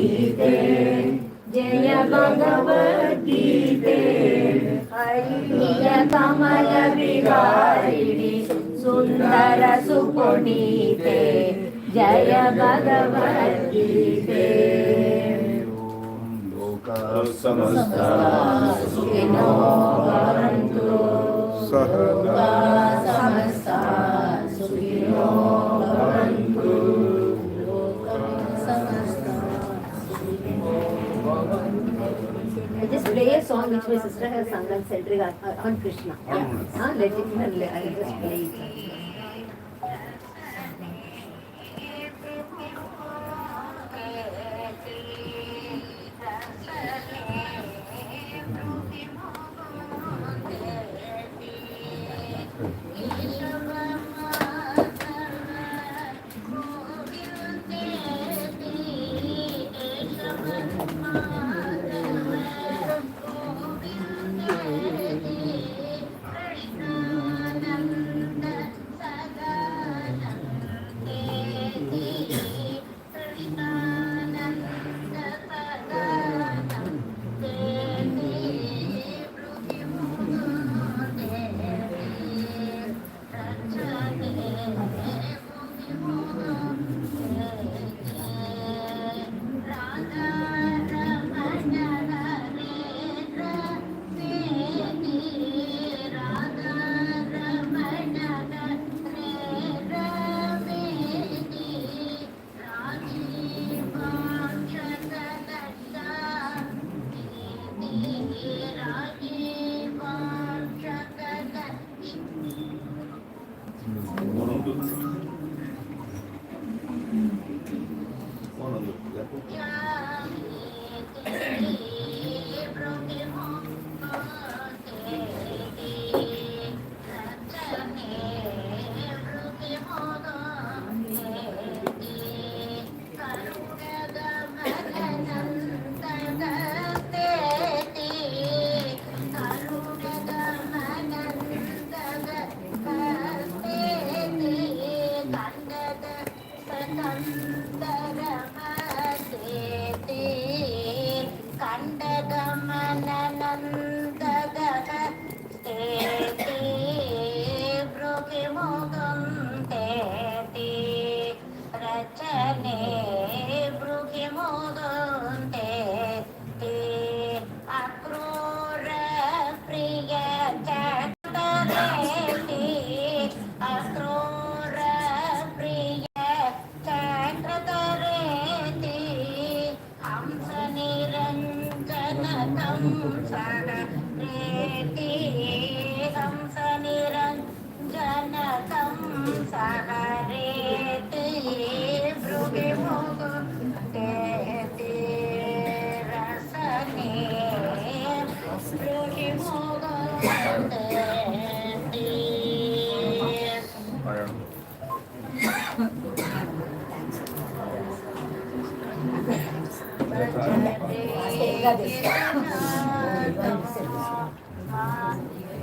गीता जय भगवत गीते अय्य कमल विहारिणि सुंदर सुपुनीते जय भगवद्गीते। समस्ता सुखिनो भवन्तु सहना समस्ता सुखिनो भवन्तु समस्ता सुखिनो भवन्तु। Just play a song which my sister has sung and said on Krishna. Yeah. Let it and I'll just play it.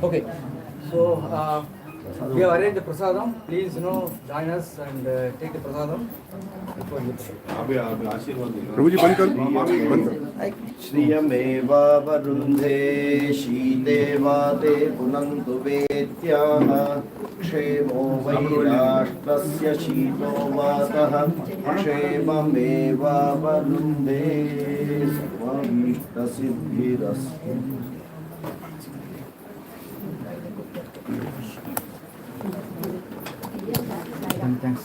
Okay, so we have arranged the prasadam. Please, join us and take the prasadam. प्रभु जी बंद कर बंद कर। श्रियमेवावरुन्धे शीते वाते पुनन्तु वेत्याः क्षेमो वै राष्ट्रस्य शीतो वातः क्षेममेवावरुन्धे सर्वभीष्टसिद्धिरस्तु। Thanks.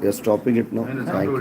We are stopping it now. Thank you.